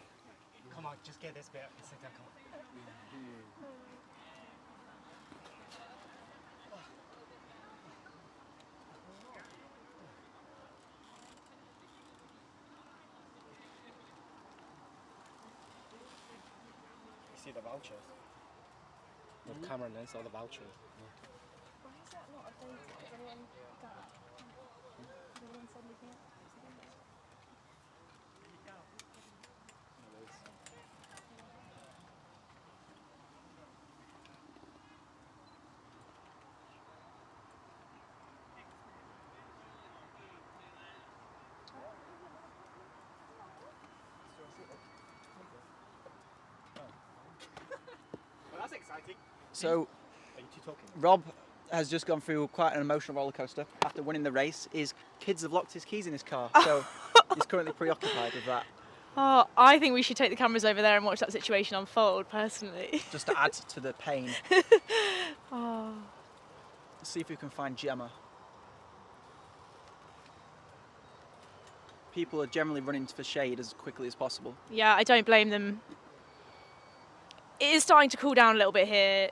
Come on, just get this bit. Sit down, come on. You see the vouchers? The camera lens or the voucher? Why is that not updated? Has anyone done it? Has anyone said anything else? Well, that's exciting. So, Are you two talking? Rob has just gone through quite an emotional roller coaster after winning the race. His kids have locked his keys in his car, so he's currently preoccupied with that. Oh, I think we should take the cameras over there and watch that situation unfold, personally. Just to add to the pain. Oh. Let's see if we can find Gemma. People are generally running for shade as quickly as possible. Yeah, I don't blame them. It is starting to cool down a little bit here,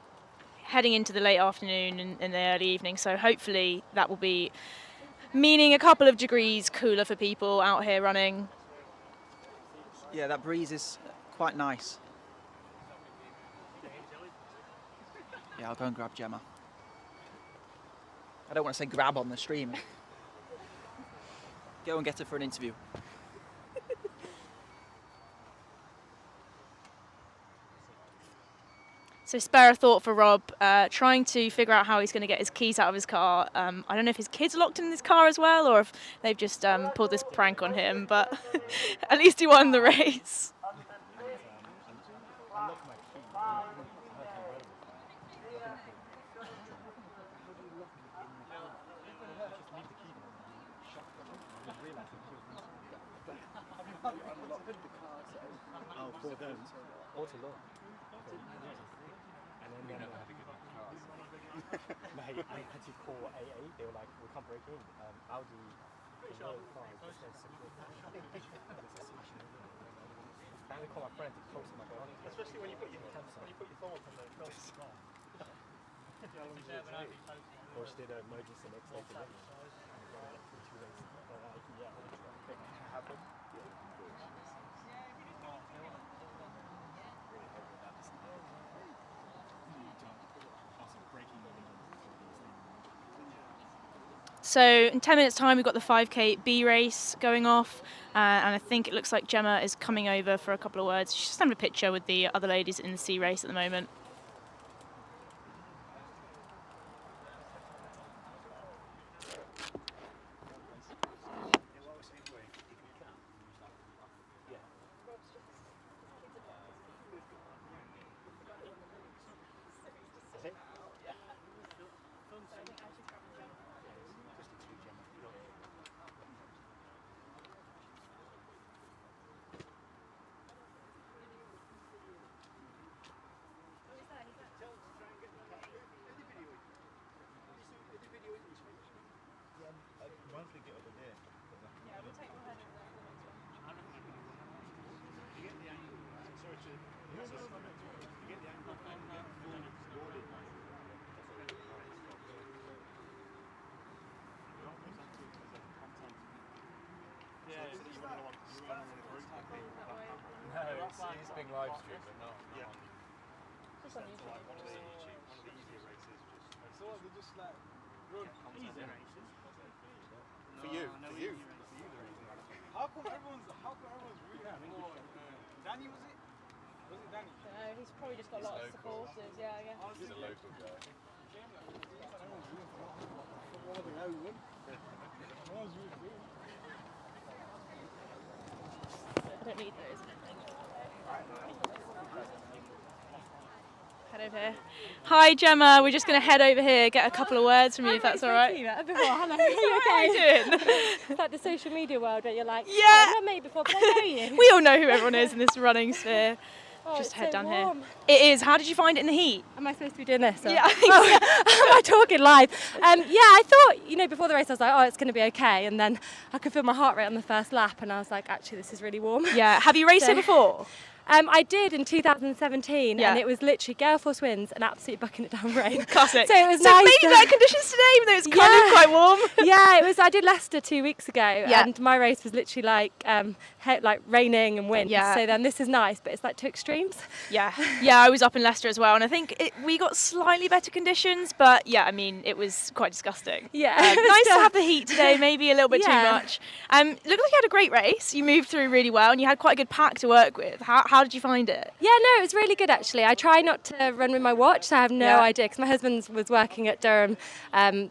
heading into the late afternoon and the early evening, so hopefully that will be meaning a couple of degrees cooler for people out here running. Yeah, that breeze is quite nice. Yeah, I'll go and grab Gemma. I don't want to say grab on the stream. Go and get her for an interview. So spare a thought for Rob, trying to figure out how he's going to get his keys out of his car. I don't know if his kids are locked in his car as well, or if they've just pulled this prank on him, but at least he won the race. Oh, for them. Or to look. And then mate, I had to call AA. They were like, we can't break in. Audi, then I call my friend to post my phone. Especially when you put your phone up on the phone. Or she did an emergency next day to live. Happened. So in 10 minutes time we've got the 5k B race going off, and I think it looks like Gemma is coming over for a couple of words. She's just having a picture with the other ladies in the C race at the moment. Once we get over there, Yeah, we'll take the head. no, it's being live streamed, but not. Yeah. Just on YouTube. One of the easier races. So they just like run easy races. For you. How come everyone's rooting for Danny, was it? Was it Danny? No, he's probably just got lots of supporters. Yeah, I guess. He's a local guy. I don't need those. Head over here. Hi Gemma, we're just going to head over here, get a couple of words from you if that's all right. Hello, are you How are you doing? It's like the social media world where you're like, Yeah. oh, I've not met you before, but I know you. We all know who everyone is in this running sphere. Oh, Just it's head so down warm. here. It is. How did you find it in the heat? Am I supposed to be doing this? Or? Yeah, I think so. Am I talking live? Yeah, I thought, before the race I was like, oh, it's going to be okay. And then I could feel my heart rate on the first lap and I was like, actually, this is really warm. Yeah. Have you raced here before? I did in 2017, Yeah. and it was literally gale force winds and absolutely bucking it down rain. Classic. So it was nice. maybe better conditions today, even though it's kind of quite warm. Yeah, it was. I did Leicester 2 weeks ago, Yeah. and my race was literally like raining and wind. Yeah. So then this is nice, but it's like two extremes. Yeah, I was up in Leicester as well, and I think we got slightly better conditions, but yeah, I mean, it was quite disgusting. Yeah. Nice to have the heat today, maybe a little bit Yeah. too much. Looked like you had a great race. You moved through really well, and you had quite a good pack to work with. How did you find it? Yeah, no, it was really good actually. I try not to run with my watch, so I have no idea, because my husband was working at Durham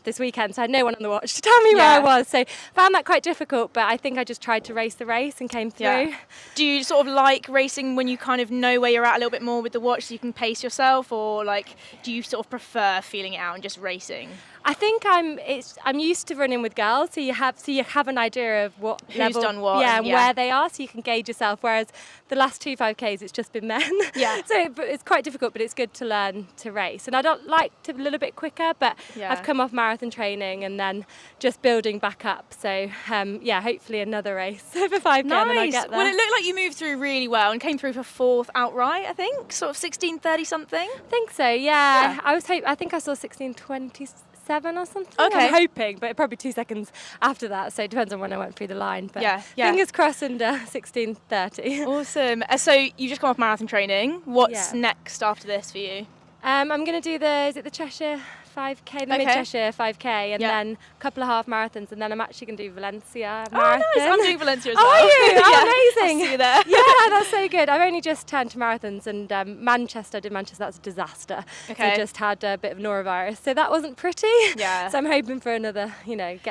this weekend, so I had no one on the watch to tell me where I was. So found that quite difficult, but I think I just tried to race the race and came through. Yeah. Do you sort of like racing when you kind of know where you're at a little bit more with the watch so you can pace yourself, or like do you sort of prefer feeling it out and just racing? I think I'm used to running with girls, so you have an idea of what Who's level, done what, and where they are, so you can gauge yourself. Whereas the last 2 5Ks, it's just been men. Yeah. So it's quite difficult, but it's good to learn to race. And I don't like to be a little bit quicker, but I've come off marathon training and then just building back up. So hopefully another race over 5K, and then I get there. Well, it looked like you moved through really well and came through for fourth outright. I think sort of 16:30 something. I think so. Yeah. I think I saw 16:27 or something. Okay. I'm hoping, but probably 2 seconds after that. So it depends on when I went through the line. But yeah. Fingers crossed under 16:30. Awesome. So you just come off marathon training. What's next after this for you? I'm going to do is it the Cheshire 5K, the Mid-Cheshire 5K, and then a couple of half marathons, and then I'm actually going to do Valencia marathon. Oh, nice. I'm doing Valencia as well. Are you? Oh, amazing. I'll see you there. Yeah, that's so good. I've only just turned to marathons, and Manchester, I did Manchester, that was a disaster. Okay. So I just had a bit of norovirus, so that wasn't pretty. Yeah. So I'm hoping for another,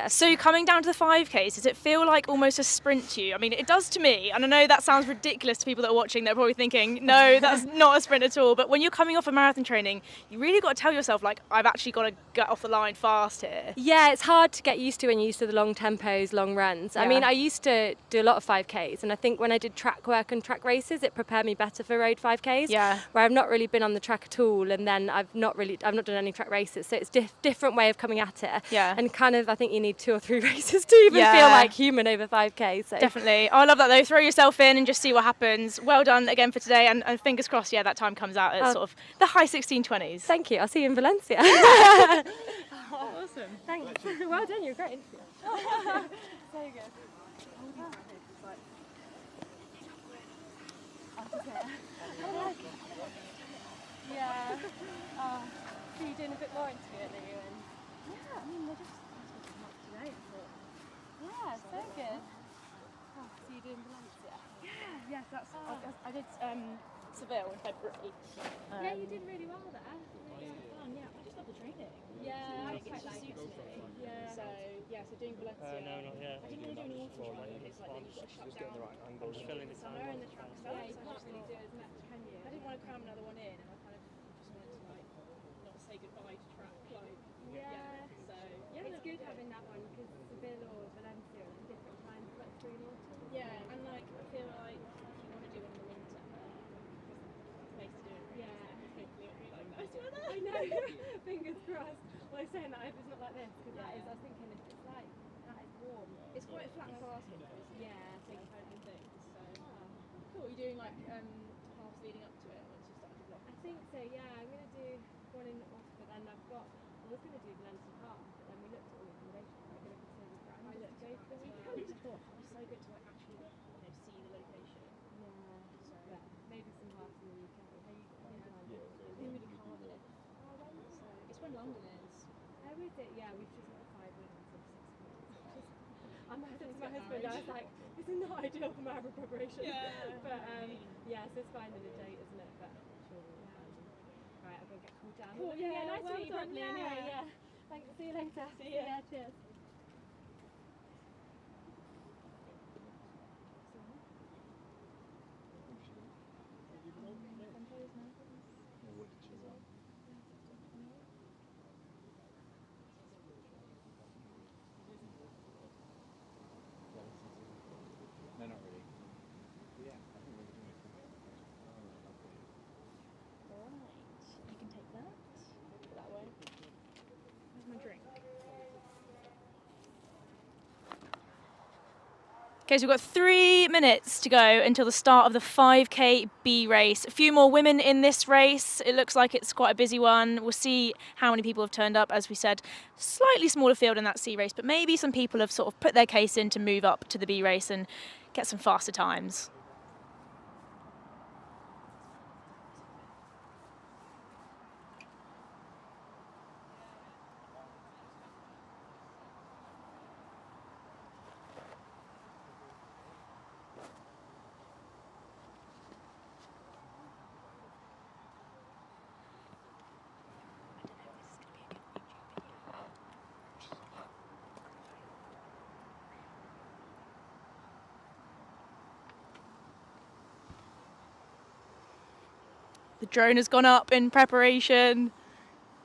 So coming down to the 5Ks, does it feel like almost a sprint to you? I mean, it does to me, and I know that sounds ridiculous to people that are watching. They're probably thinking, no, that's not a sprint at all. But when you're coming off a marathon training, you really got to tell yourself, like, I've actually got to get off the line fast here. Yeah, it's hard to get used to when you're used to the long tempos, long runs. I mean, I used to do a lot of 5Ks, and I think when I did track work and track races, it prepared me better for road 5Ks. Yeah. Where I've not really been on the track at all, and then I've not done any track races. So it's different way of coming at it. Yeah. And kind of, I think you need 2 or 3 races to even feel like human over 5K. So definitely. I love that though. Throw yourself in and just see what happens. Well done again for today, and fingers crossed. Yeah, that time comes out at sort of the high 16:20s. Thank you. I'll see you in Valencia. Awesome. Thanks. Well done. You're a great interview. So good. Yeah. So you're doing a bit more interview at you, and yeah, I mean they're just up to date, but yeah, so good. Oh, so you're doing Valencia? Yeah. Yes, that's. I did Seville in February. Yeah, you did really well there. Really fun. Yeah, I just love the training. Yeah, It just suits me. Yeah. So doing Valencia. No, not yet. I didn't want to do an awful training. It's like you've got to shut down. I'm just filling the Summer and the track stuff. Yeah, you can't really do as much, can you? I didn't want to cram another one in, and I kind of just wanted to like not say goodbye to track. Like, so It's good having that one because Seville or Valencia are at different times, like spring and autumn. yeah, and like I feel like if you want to do one in the winter, place to do it. Yeah. Hopefully it'll be like nice weather. I know. Fingers crossed. Well, I'm saying that I hope it's not like this because that is. I was thinking if it's like that is warm. It's quite flat and fast here, though, isn't it? Yeah, so Big open things. So cool. You're doing like halves leading up to it once you start to block. I think so. Yeah, I'm gonna do one in Oxford, and I was gonna do Valencia Park, but then we looked at all the accommodation. I'm gonna consider the brand. I looked go for the weekend. I thought it'd be so good to like actually see the location. Yeah. So But maybe some halves in the UK. really Cardiff. So it's when London is. How is it? Yeah, we've just got 5 weeks instead of 6 weeks. I said to my husband, I was like, this is not ideal for marathon preparation. Yeah. But yeah, so it's finding a date, isn't it? But sure. Right, I'm gonna get cooled down. Cool, Yeah, yeah, nice well to meet you done, properly yeah. anyway. Yeah. Thanks. See you later. See ya. Yeah, cheers. No, not really. Yeah, I think we're doing it. Right. You can take that. Put that away. Where's my drink? Okay, so we've got 3 minutes to go until the start of the 5K B race. A few more women in this race. It looks like it's quite a busy one. We'll see how many people have turned up. As we said, slightly smaller field in that C race, but maybe some people have sort of put their case in to move up to the B race and get some faster times. The drone has gone up in preparation.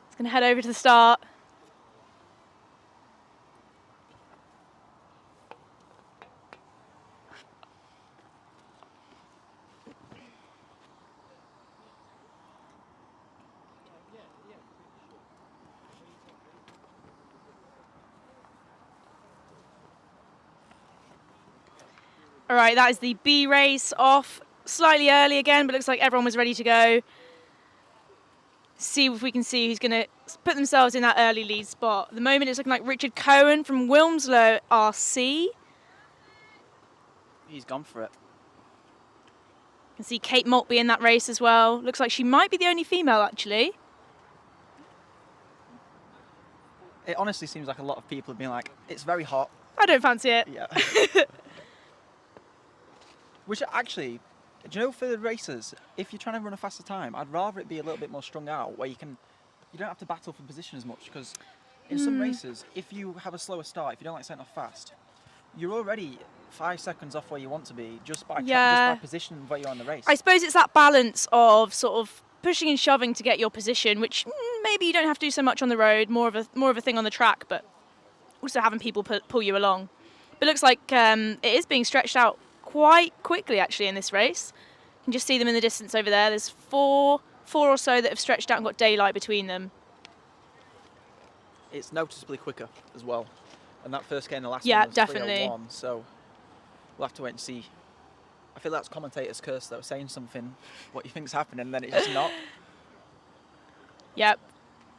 It's going to head over to the start. All right, that is the B race off. Slightly early again, but looks like everyone was ready to go. See if we can see who's going to put themselves in that early lead spot. At the moment, it's looking like Richard Cohen from Wilmslow RC. He's gone for it. You can see Kate Maltby in that race as well. Looks like she might be the only female, actually. it honestly seems like a lot of people have been like, it's very hot. I don't fancy it. Yeah. Which actually, do you know, for the racers, if you're trying to run a faster time, I'd rather it be a little bit more strung out, where you don't have to battle for position as much, because in some races, if you have a slower start, if you don't like setting off fast, you're already 5 seconds off where you want to be just by position where you're on the race. I suppose it's that balance of sort of pushing and shoving to get your position, which maybe you don't have to do so much on the road, more of a thing on the track, but also having people pull you along. But it looks like it is being stretched out quite quickly actually in this race. You can just see them in the distance over there. There's four or so that have stretched out and got daylight between them. It's noticeably quicker as well. And that first K in the last yeah, one was definitely. 3:01, so we'll have to wait and see. I feel that's commentator's curse though, saying something, what you think's happening, and then it's just not. Yep.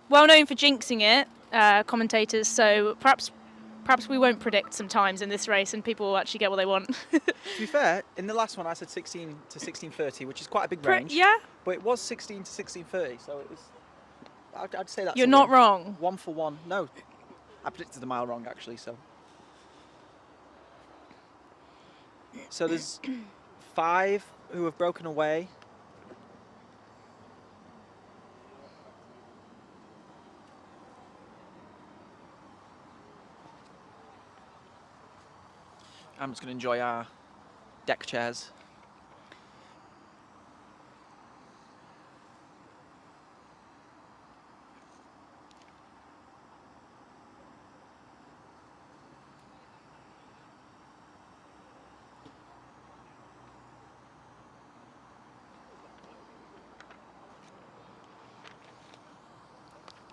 Well known for jinxing it, commentators, so perhaps we won't predict some times in this race and people will actually get what they want. To be fair, in the last one I said 16 to 16:30, which is quite a big range. Yeah. But it was 16 to 16:30, so it was. I'd say that's. You're not wrong. 1 for 1. No, I predicted the mile wrong actually. So there's 5 who have broken away. I'm just going to enjoy our deck chairs.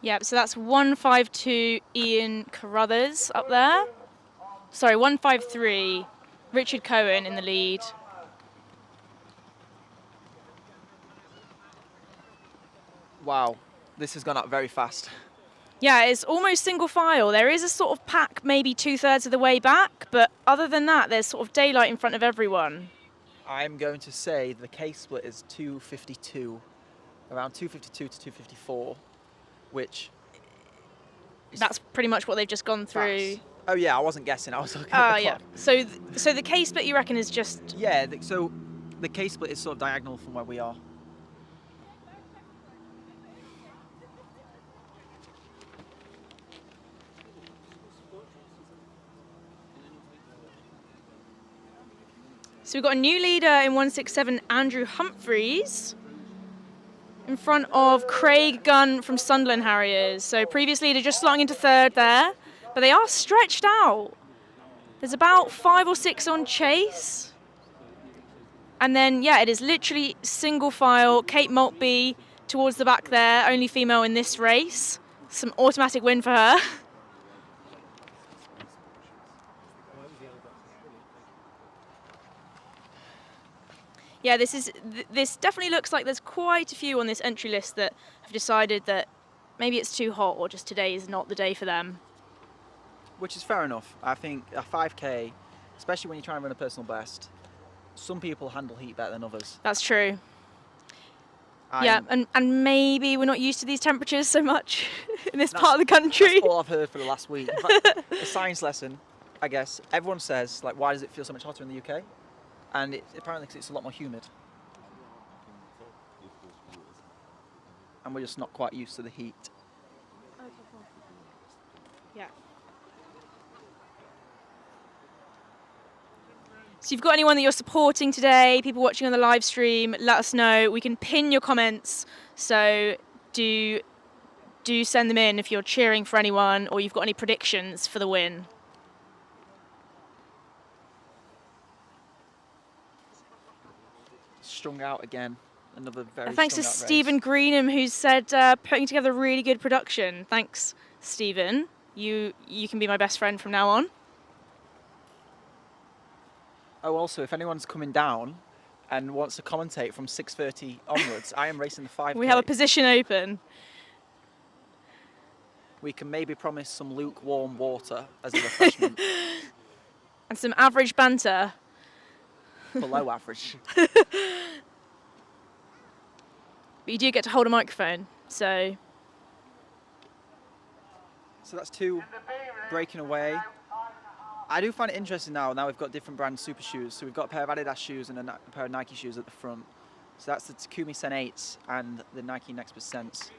Yep, so that's 152 Ian Carruthers up there. Sorry, 153 Richard Cohen in the lead. Wow, this has gone up very fast. Yeah, it's almost single file. There is a sort of pack maybe 2/3 of the way back, but other than that, there's sort of daylight in front of everyone. I'm going to say the K split is 2:52, around 2:52 to 2:54, which is that's pretty much what they've just gone through. fast. Oh yeah, I wasn't guessing. I was looking at the clock. So so the K split you reckon is just so the K split is sort of diagonal from where we are. So we've got a new leader in 167, Andrew Humphreys, in front of Craig Gunn from Sunderland Harriers. So previous leader just slotting into 3rd there, but they are stretched out. There's about 5 or 6 on Chase. And then, yeah, it is literally single file. Kate Maltby towards the back there, only female in this race. Some automatic win for her. Yeah, this definitely looks like there's quite a few on this entry list that have decided that maybe it's too hot or just today is not the day for them. Which is fair enough. I think a 5K, especially when you're trying to run a personal best, some people handle heat better than others. That's true. Yeah, and maybe we're not used to these temperatures so much in this part of the country. That's all I've heard for the last week. In fact, a science lesson, I guess. Everyone says, like, why does it feel so much hotter in the UK? And apparently because it's a lot more humid. And we're just not quite used to the heat. Okay, cool. Yeah. So you've got anyone that you're supporting today, people watching on the live stream, let us know. We can pin your comments, so do send them in if you're cheering for anyone or you've got any predictions for the win. Strung out again. Another very Thanks to strung out race. Stephen Greenham, who's said putting together a really good production. Thanks, Stephen. You can be my best friend from now on. Oh, also, if anyone's coming down and wants to commentate from 6:30 onwards, I am racing the 5K. We have a position open. We can maybe promise some lukewarm water as a refreshment. And some average banter. Below average. But you do get to hold a microphone, so So that's 2 breaking away. I do find it interesting now we've got different brand super shoes. So we've got a pair of Adidas shoes and a pair of Nike shoes at the front. So that's the Takumi Sen 8s and the Nike Next Percents,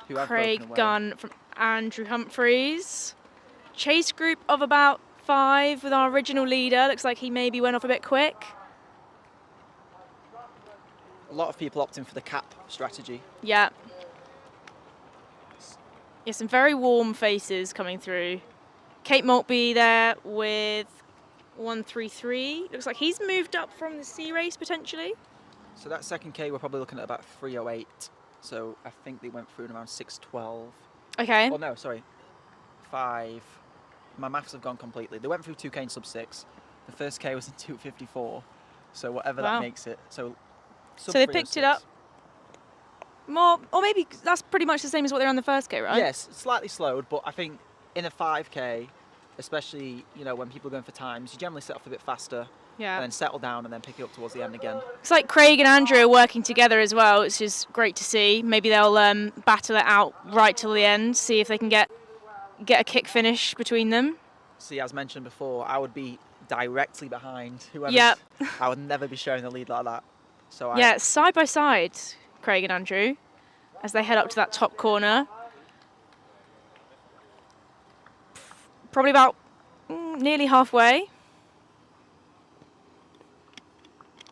who have Craig broken away. Gunn from Andrew Humphreys. Chase group of about 5 with our original leader. Looks like he maybe went off a bit quick. A lot of people opting for the cap strategy. Yeah. Yeah, some very warm faces coming through. Kate Maltby there with 133. Looks like he's moved up from the C race potentially. So that second K, we're probably looking at about 3:08. So I think they went through in around 6:12. Okay. Oh no, sorry, 5. My maths have gone completely. They went through 2K in sub 6. The first K was in 2:54. So whatever that makes it. So they picked it up. More, or maybe that's pretty much the same as what they're on the first K, right? Yes, slightly slowed, but I think in a 5K, especially when people are going for times, you generally set off a bit faster. Yeah. And then settle down and then pick it up towards the end again. It's like Craig and Andrew are working together as well, which is great to see. Maybe they'll battle it out right till the end, see if they can get a kick finish between them. See, as mentioned before, I would be directly behind whoever. Yep. I would never be sharing the lead like that. So yeah, side by side, Craig and Andrew, as they head up to that top corner. Probably about nearly halfway.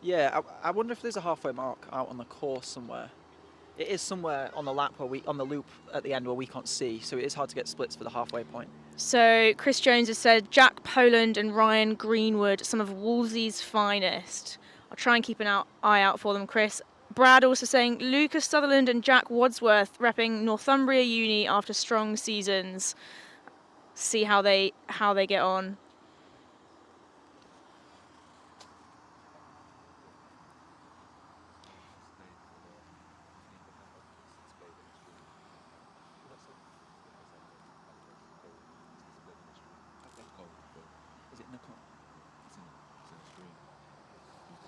Yeah, I wonder if there's a halfway mark out on the course somewhere. It is somewhere on the lap on the loop at the end where we can't see, so it is hard to get splits for the halfway point. So Chris Jones has said Jack Poland and Ryan Greenwood, some of Wolsey's finest. I'll try and keep an eye out for them, Chris. Brad also saying Lucas Sutherland and Jack Wadsworth repping Northumbria Uni after strong seasons. See how they get on.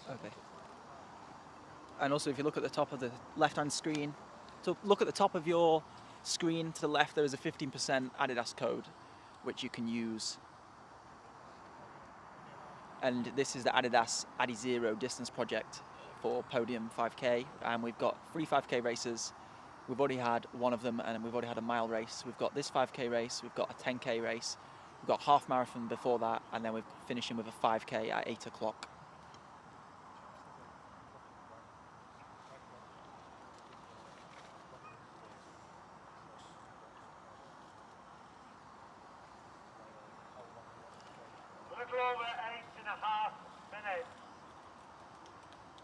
Okay. And also, if you look at the top of the left-hand screen, so look at the top of your screen to the left, there is a 15% Adidas code, which you can use. And this is the Adidas Adizero distance project for Podium 5K, and we've got 3 5K races. We've already had one of them, and we've already had a mile race. We've got this 5K race, we've got a 10K race, we've got half marathon before that, and then we're finishing with a 5K at 8 o'clock.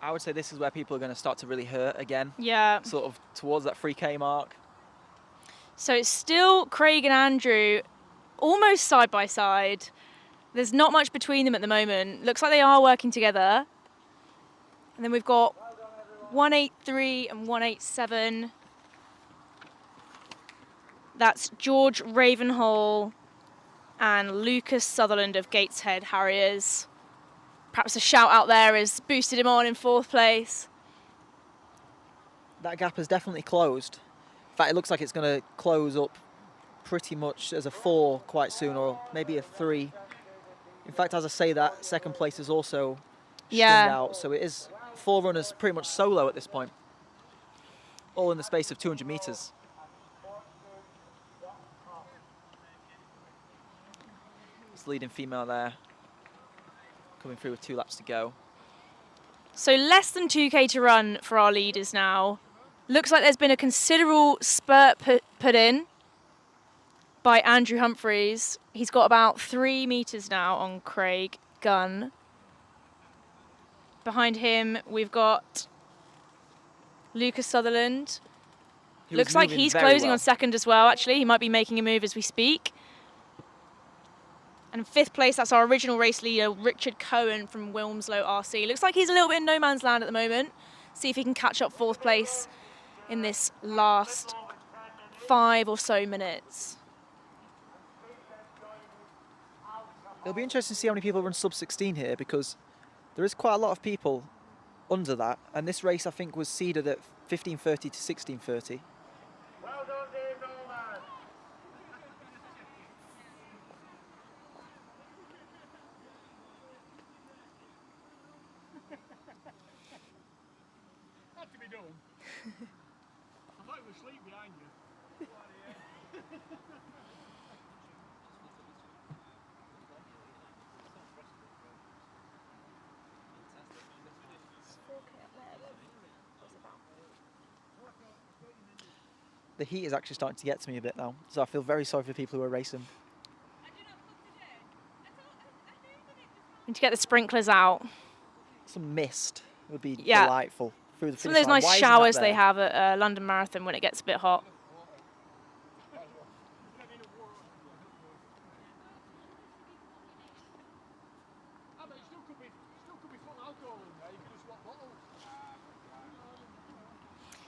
I would say this is where people are going to start to really hurt again. Yeah. Sort of towards that 3K mark. So it's still Craig and Andrew almost side by side. There's not much between them at the moment. Looks like they are working together. And then we've got 183 and 187. That's George Ravenhall and Lucas Sutherland of Gateshead Harriers. Perhaps a shout out there has boosted him on in 4th place. That gap has definitely closed. In fact, it looks like it's going to close up pretty much as a 4 quite soon, or maybe a 3. In fact, as I say that, 2nd place is also stringed out. So it is 4 runners pretty much solo at this point. All in the space of 200 metres. It's the leading female there, coming through with 2 laps to go. So less than 2K to run for our leaders now. Looks like there's been a considerable spurt put in by Andrew Humphreys. He's got about 3 metres now on Craig Gunn. Behind him, we've got Lucas Sutherland. Looks like he's closing on 2nd as well, actually. He might be making a move as we speak. And 5th place, that's our original race leader, Richard Cohen from Wilmslow RC. Looks like he's a little bit in no man's land at the moment. See if he can catch up 4th place in this last 5 or so minutes. It'll be interesting to see how many people run sub 16 here, because there is quite a lot of people under that. And this race, I think, was seeded at 15:30 to 16:30. you doing? I thought you were asleep behind you. The heat is actually starting to get to me a bit now, so I feel very sorry for people who are racing. Need to get the sprinklers out. Some mist would be Yeah. delightful through the Some of finish those line. nice Why isn't that showers they there? have at London Marathon when it gets a bit hot.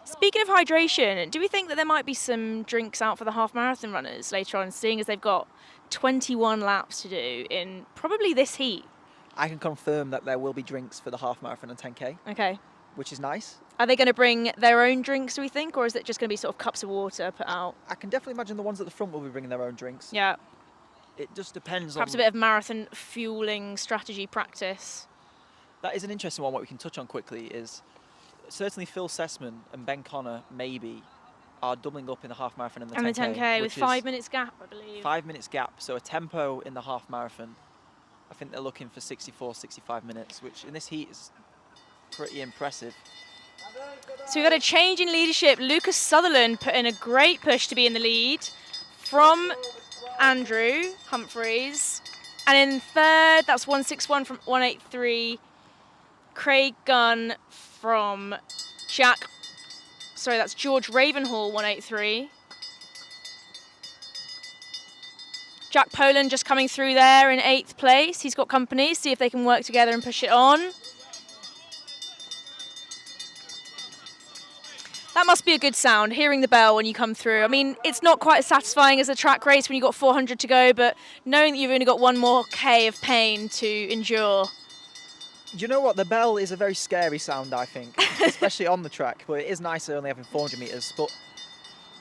Speaking of hydration, do we think that there might be some drinks out for the half marathon runners later on, seeing as they've got 21 laps to do in probably this heat? I can confirm that there will be drinks for the half marathon and 10K. Okay. Which is nice. Are they going to bring their own drinks, do we think, or is it just going to be sort of cups of water put out? I can definitely imagine the ones at the front will be bringing their own drinks. Yeah. It just depends Perhaps on... a bit of marathon fueling strategy practice. That is an interesting one. What we can touch on quickly is certainly Phil Sessman and Ben Connor maybe are doubling up in the half marathon and the 10K. And the 10K with 5 minutes gap, I believe. 5 minutes gap. So a tempo in the half marathon. I think they're looking for 64, 65 minutes, which in this heat is pretty impressive. So we've got a change in leadership. Lucas Sutherland put in a great push to be in the lead from Andrew Humphreys. And in third, that's 161 from 183. Craig Gunn from that's George Ravenhall, 183. Jack Poland just coming through there in 8th place. He's got company, see if they can work together and push it on. That must be a good sound, hearing the bell when you come through. I mean, it's not quite as satisfying as a track race when you've got 400 to go, but knowing that you've only got one more K of pain to endure. Do you know what? The bell is a very scary sound, I think, especially on the track, but it is nicer only having 400 metres. But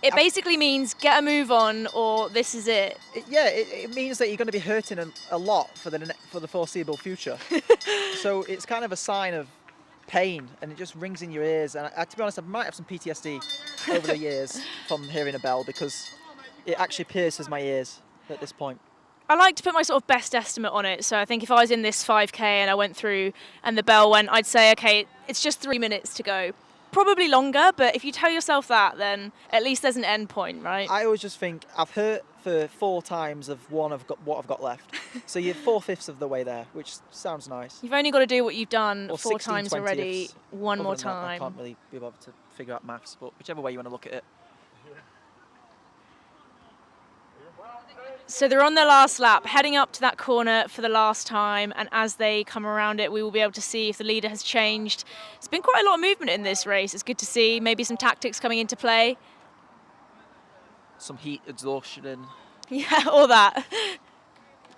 it basically means get a move on or this is it. It means that you're going to be hurting a lot for the foreseeable future. So it's kind of a sign of pain, and it just rings in your ears. And to be honest, I might have some PTSD over the years from hearing a bell because it actually pierces my ears at this point. I like to put my sort of best estimate on it. So I think if I was in this 5K and I went through and the bell went, I'd say, okay, it's just 3 minutes to go. Probably longer, but if you tell yourself that, then at least there's an end point, right? I always just think I've hurt for 4 times of what I've got left. So you're 4/5 of the way there, which sounds nice. You've only got to do what you've done Or 4 times already, 16/20ths. one more Other than that, I time. can't really be bothered to figure out maths, but whichever way you want to look at it. So they're on their last lap, heading up to that corner for the last time, and as they come around it, we will be able to see if the leader has changed. It's been quite a lot of movement in this race. It's good to see. Maybe some tactics coming into play. Some heat exhaustion. Yeah, all that.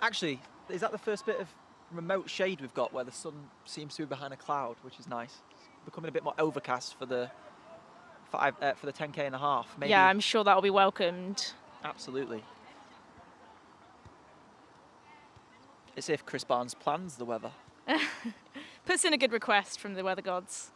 Actually, is that the first bit of remote shade we've got where the sun seems to be behind a cloud, which is nice? It's becoming a bit more overcast for the 10K and a half. Maybe. Yeah, I'm sure that will be welcomed. Absolutely. It's if Chris Barnes plans the weather. Puts in a good request from the weather gods.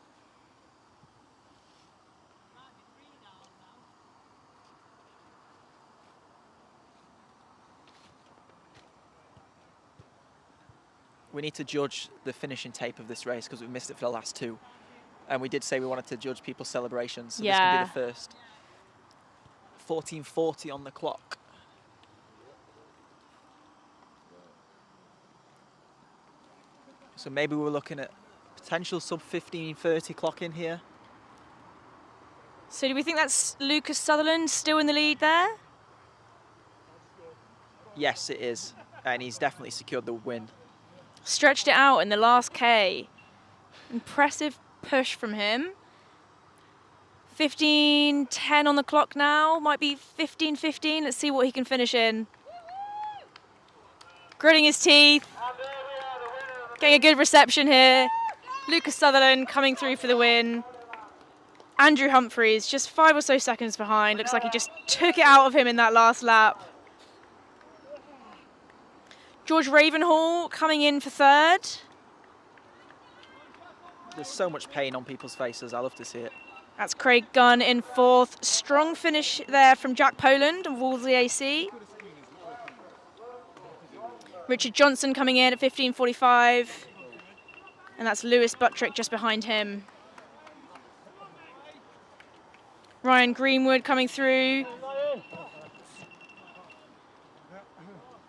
We need to judge the finishing tape of this race because we missed it for the last 2. And we did say we wanted to judge people's celebrations, so this can be the first. 14:40 on the clock. So maybe we're looking at potential sub 15:30 clock in here. So do we think that's Lucas Sutherland still in the lead there? Yes, it is. And he's definitely secured the win. Stretched it out in the last K. Impressive push from him. 15:10 on the clock now. Might be 15:15. Let's see what he can finish in. Gritting his teeth. Getting a good reception here. Lucas Sutherland coming through for the win. Andrew Humphreys just 5 or so seconds behind. Looks like he just took it out of him in that last lap. George Ravenhall coming in for 3rd. There's so much pain on people's faces. I love to see it. That's Craig Gunn in 4th. Strong finish there from Jack Poland of Wolseley AC. Richard Johnson coming in at 15:45. And that's Lewis Buttrick just behind him. Ryan Greenwood coming through.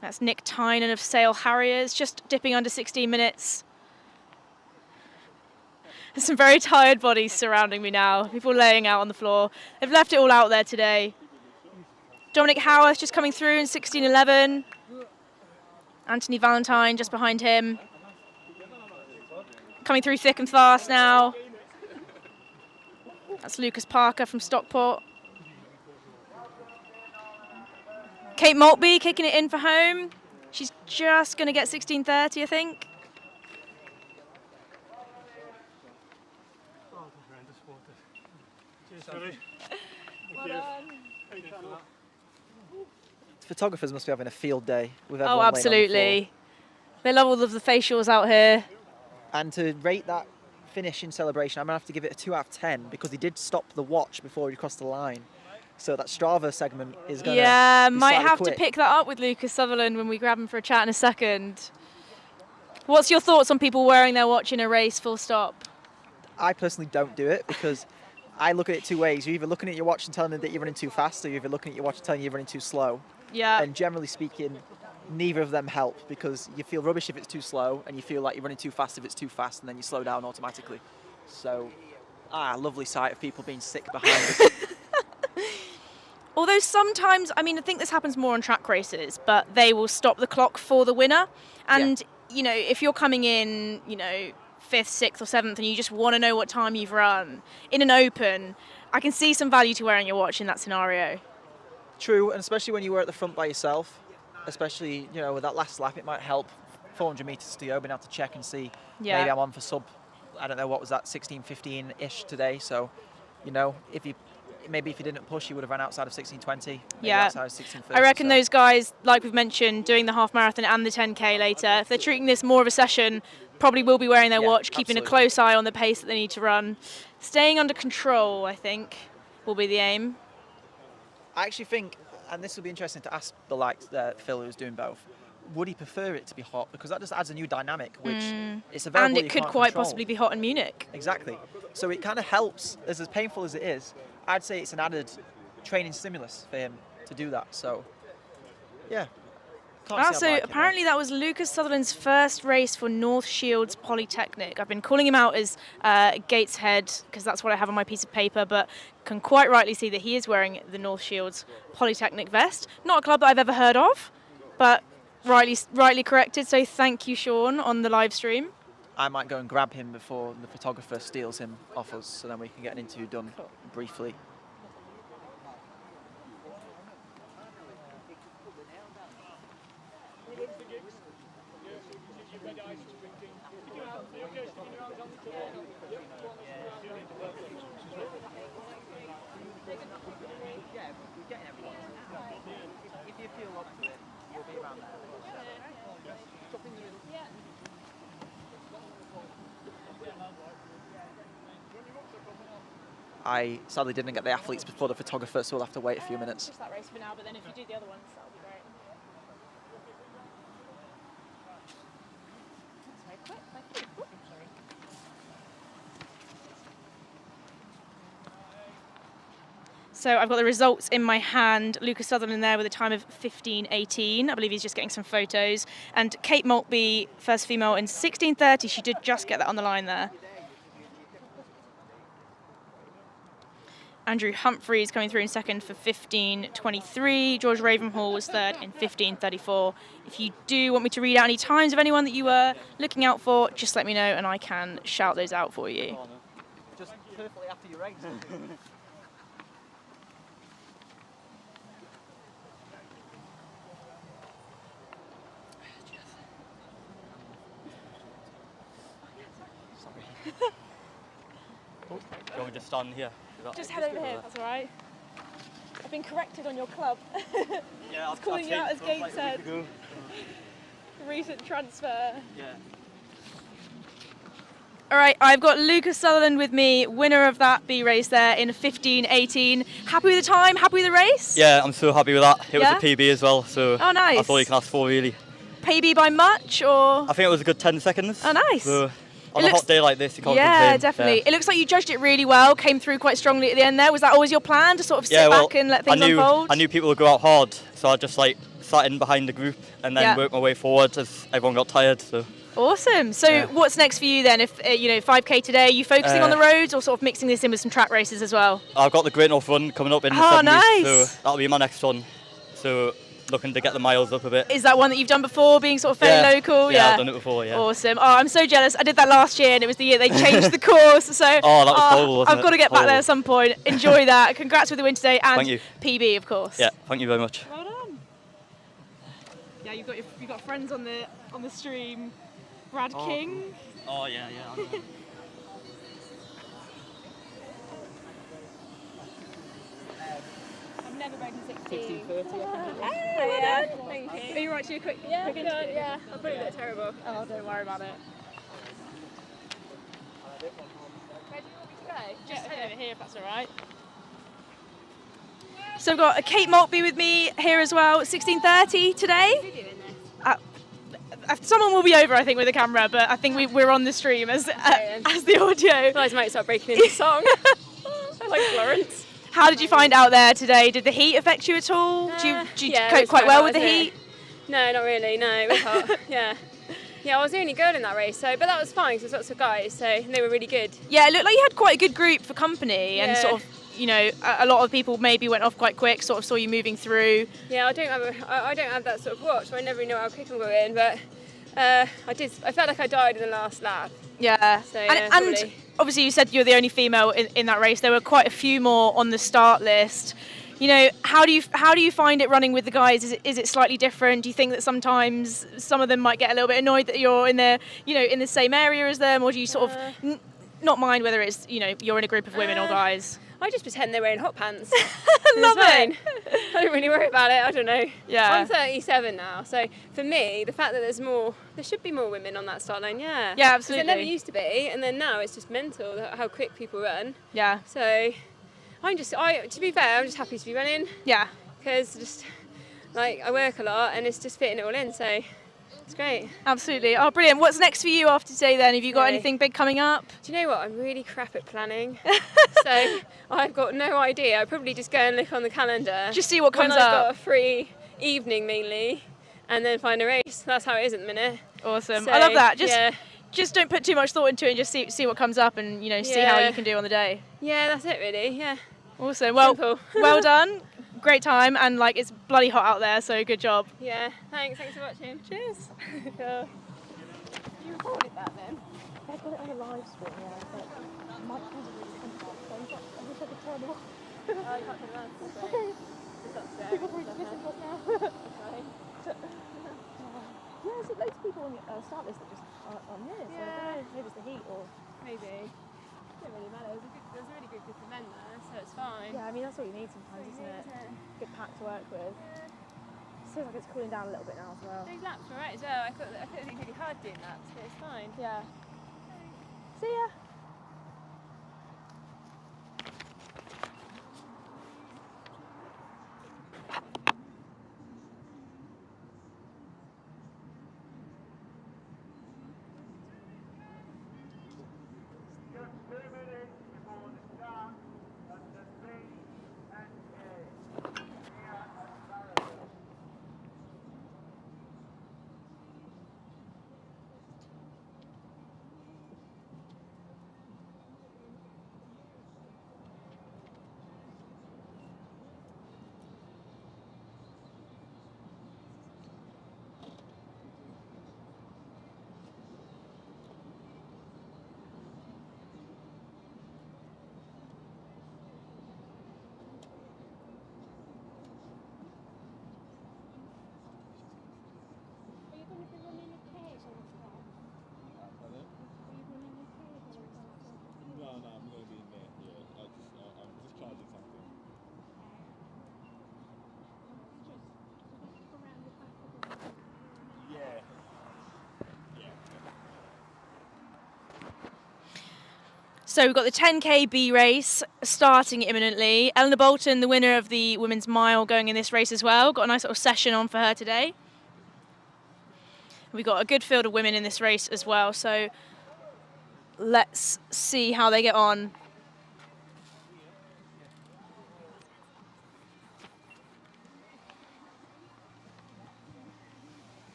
That's Nick Tynan of Sale Harriers, just dipping under 16 minutes. There's some very tired bodies surrounding me now. People laying out on the floor. They've left it all out there today. Dominic Howarth just coming through in 16:11. Anthony Valentine just behind him. Coming through thick and fast now. That's Lucas Parker from Stockport. Kate Maltby kicking it in for home. She's just going to get 16:30, I think. Photographers must be having a field day with everyone. Oh, laying on the absolutely. They love all of the facials out here. And to rate that finish in celebration, I'm going to have to give it a 2 out of 10 because he did stop the watch before he crossed the line. So that Strava segment is going to Yeah, be might slightly have quick. to pick that up with Lucas Sutherland when we grab him for a chat in a second. What's your thoughts on people wearing their watch in a race full stop? I personally don't do it because I look at it two ways. You're either looking at your watch and telling them that you're running too fast, or you're either looking at your watch and telling you you're running too slow. Yeah. And generally speaking, neither of them help because you feel rubbish if it's too slow and you feel like you're running too fast if it's too fast, and then you slow down automatically. So, lovely sight of people being sick behind us. Although sometimes, I mean, I think this happens more on track races, but they will stop the clock for the winner. And, you know, if you're coming in, you know, 5th, 6th or 7th and you just want to know what time you've run in an open, I can see some value to wearing your watch in that scenario. True, and especially when you were at the front by yourself, especially, you know, with that last lap, it might help 400 metres to go, being able to check and see maybe I'm on for sub, I don't know, what was that, 16:15-ish today. So, you know, maybe if you didn't push, you would have run outside of 16:20. Yeah, outside of 16:30, I reckon those guys, like we've mentioned, doing the half marathon and the 10K later, if they're treating this more of a session, probably will be wearing their watch, keeping a close eye on the pace that they need to run. Staying under control, I think, will be the aim. I actually think, and this will be interesting to ask the likes Phil, who's doing both, would he prefer it to be hot? Because that just adds a new dynamic, which it's a variable And it you could can't quite control. possibly be hot in Munich. Exactly. So it kind of helps, as painful as it is, I'd say it's an added training stimulus for him to do that. So, yeah. So apparently that was Lucas Sutherland's first race for North Shields Polytechnic. I've been calling him out as Gateshead because that's what I have on my piece of paper, but can quite rightly see that he is wearing the North Shields Polytechnic vest. Not a club that I've ever heard of, but rightly corrected. So thank you, Sean, on the live stream. I might go and grab him before the photographer steals him off us, so then we can get an interview done briefly. I sadly didn't get the athletes before the photographer, so we'll have to wait a few minutes. Just that race for now, but then if you do the other ones, that'll be great. That's very quick, thank you. Sorry. So I've got the results in my hand. Lucas Sutherland there with a time of 15:18. I believe he's just getting some photos. And Kate Maltby, first female, in 16:30. She did just get that on the line there. Andrew Humphreys coming through in second for 15:23. George Ravenhall was third in 15:34. If you do want me to read out any times of anyone that you were looking out for, just let me know and I can shout those out for you. Just perfectly after your race. Do you want me to stand here? Just head over here, that's all right. I've been corrected on your club. Yeah, it's calling you out as Gateshead. Recent transfer. Yeah. All right, I've got Lucas Sutherland with me, winner of that B race there in 15:18. Happy with the time? Happy with the race? Yeah, I'm so happy with that. It Yeah? was a PB as well, so Oh, nice. that's all you can ask for, really. PB by much, or? I think it was a good 10 seconds. Oh, nice. So on a hot day like this, you can't complain. Yeah, definitely. It looks like you judged it really well, came through quite strongly at the end there. Was that always your plan, to sort of sit back and let things unfold? I knew people would go out hard, so I just like sat in behind the group and then worked my way forward as everyone got tired. So. Awesome. So what's next for you then? If 5K today, are you focusing on the roads or sort of mixing this in with some track races as well? I've got the Great North Run coming up in the 7 nice. weeks, so that'll be my next one. So looking to get the miles up a bit. Is that one that you've done before, being sort of fairly local? Yeah, I've done it before, yeah. Awesome. Oh, I'm so jealous. I did that last year and it was the year they changed the course. So that was horrible, wasn't I've got to get back there at some point. Enjoy that. Congrats with the win today and thank you. PB, of course. Yeah, thank you very much. Well done. Yeah, you've got friends on the stream. Brad King. Oh yeah. I know. I've never broken 16. 16:30, I think it was. Thank you. Are you right to do a quick Yeah, interview? yeah. I probably look terrible. Oh, don't worry about it. Where do you want me to go? Just head over here if that's all right. So I've got Kate Maltby with me here as well. 16:30 today. Someone will be over, I think, with the camera, but I think we're on the stream as the audio. Guys might start breaking into song. Like Florence. How did you find out there today? Did the heat affect you at all? Do you cope quite well with the heat? No, not really. No, it was hot. Yeah, I was the only girl in that race, but that was fine because there's lots of guys, so they were really good. Yeah, it looked like you had quite a good group for company, and sort of, a lot of people maybe went off quite quick. Sort of saw you moving through. Yeah, I don't have that sort of watch, so I never really know how quick I'm going, but I felt like I died in the last lap. Yeah, so, and obviously you said you're the only female in that race. There were quite a few more on the start list. How do you find it running with the guys? Is it slightly different? Do you think that sometimes some of them might get a little bit annoyed that you're in in the same area as them, or do you sort of not mind whether it's you're in a group of women or guys? I just pretend they're wearing hot pants. Love it. I don't really worry about it. I don't know. Yeah. I'm 37 now, so for me, the fact that there should be more women on that start line. Yeah. Yeah, absolutely. It never used to be, and then now it's just mental how quick people run. Yeah. So to be fair, I'm just happy to be running. Yeah. Because I work a lot, and it's just fitting it all in. So. It's great. Absolutely. Oh, brilliant. What's next for you after today then? Have you got anything big coming up? Do you know what? I'm really crap at planning. So I've got no idea. I'll probably just go and look on the calendar. Just see what comes when I've up. got a free evening mainly, and then find a race. That's how it is at the minute. Awesome. So, I love that. Just don't put too much thought into it and just see what comes up and see how you can do on the day. Yeah, that's it really. Yeah. Awesome. Well, simple. Well done. Great time, and it's bloody hot out there, so good job. Yeah, thanks for watching. Cheers. Cool. You recorded that then? I got it on a live stream, but my camera really comes out, so I wish I could turn it off. I can't turn it on. People probably just listen to us now. Yeah, there's loads of people on the start list that just aren't on here, so I don't know, maybe it's the heat or... Maybe. It doesn't really matter. There's a really good group of men there, so it's fine. Yeah, I mean, that's what you need sometimes, isn't it? Good pack to work with. Seems like it's cooling down a little bit now as well. Those laps were right as well. I thought it was really hard doing laps, but it's fine. Yeah. See ya. So we've got the 10K B race starting imminently. Eleanor Bolton, the winner of the women's mile, going in this race as well. Got a nice little session on for her today. We've got a good field of women in this race as well, so let's see how they get on.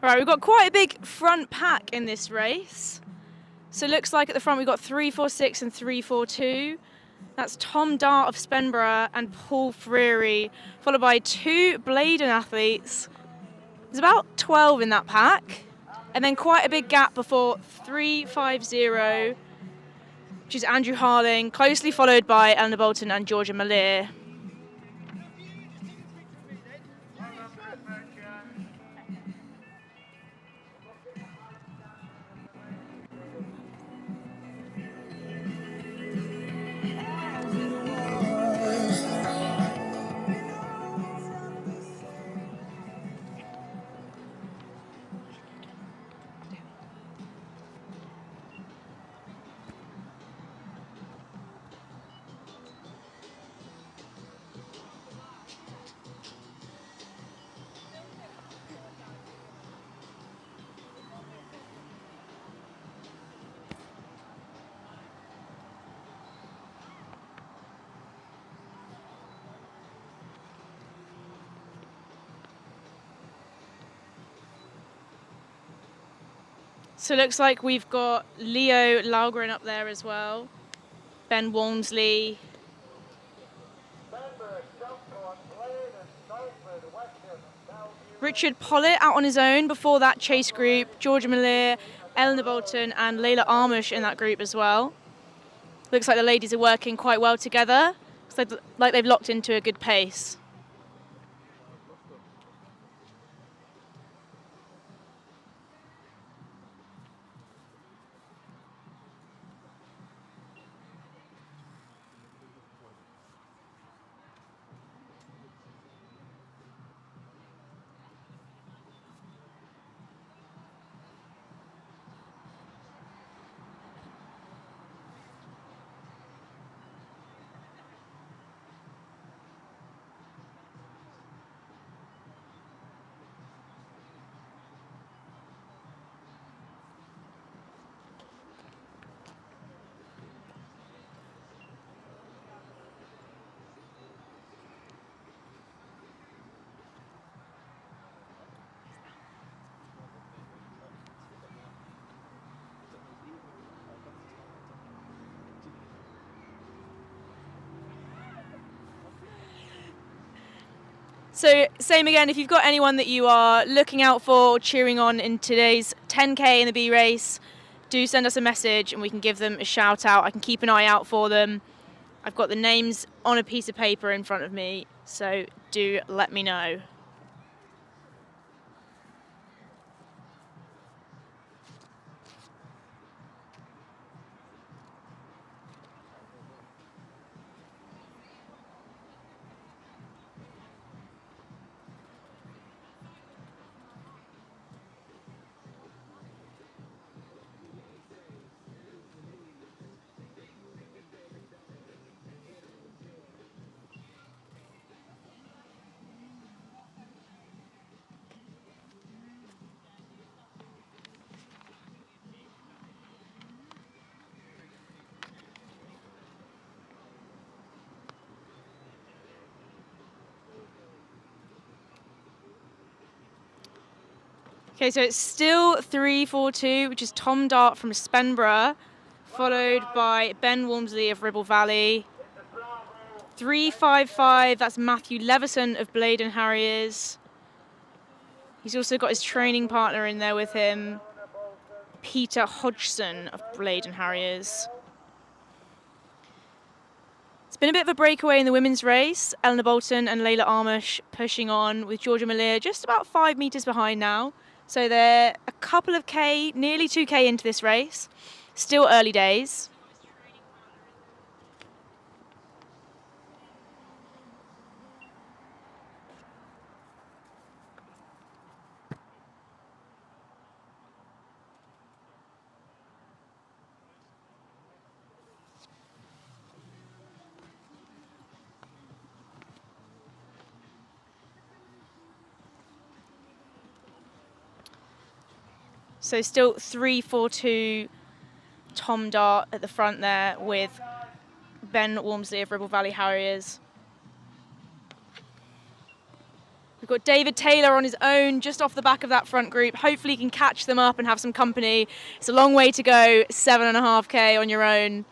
Right, we've got quite a big front pack in this race. So it looks like at the front we've got 346 and 342. That's Tom Dart of Spenborough and Paul Freary, followed by 2 Bladen athletes. There's about 12 in that pack. And then quite a big gap before 350, which is Andrew Harling, closely followed by Eleanor Bolton and Georgia Malir. So it looks like we've got Leo Laugren up there as well, Ben Walmsley. Richard Pollitt out on his own. Before that, Chase Group, Georgia Malir, Eleanor Bolton and Layla Armush in that group as well. Looks like the ladies are working quite well together. Looks like they've locked into a good pace. So same again, if you've got anyone that you are looking out for or cheering on in today's 10K in the B race, do send us a message and we can give them a shout out. I can keep an eye out for them. I've got the names on a piece of paper in front of me, so do let me know. Okay, so it's still 3-4-2, which is Tom Dart from Spenborough, followed by Ben Walmsley of Ribble Valley. 3-5-5, that's Matthew Levison of Bladen Harriers. He's also got his training partner in there with him, Peter Hodgson of Bladen Harriers. It's been a bit of a breakaway in the women's race. Eleanor Bolton and Layla Armish pushing on, with Georgia Malir just about 5 metres behind now. So they're a couple of K, nearly 2K into this race. Still early days. So still 3-4-2, Tom Dart at the front there with Ben Walmsley of Ribble Valley Harriers. We've got David Taylor on his own just off the back of that front group. Hopefully he can catch them up and have some company. It's a long way to go, 7.5K on your own.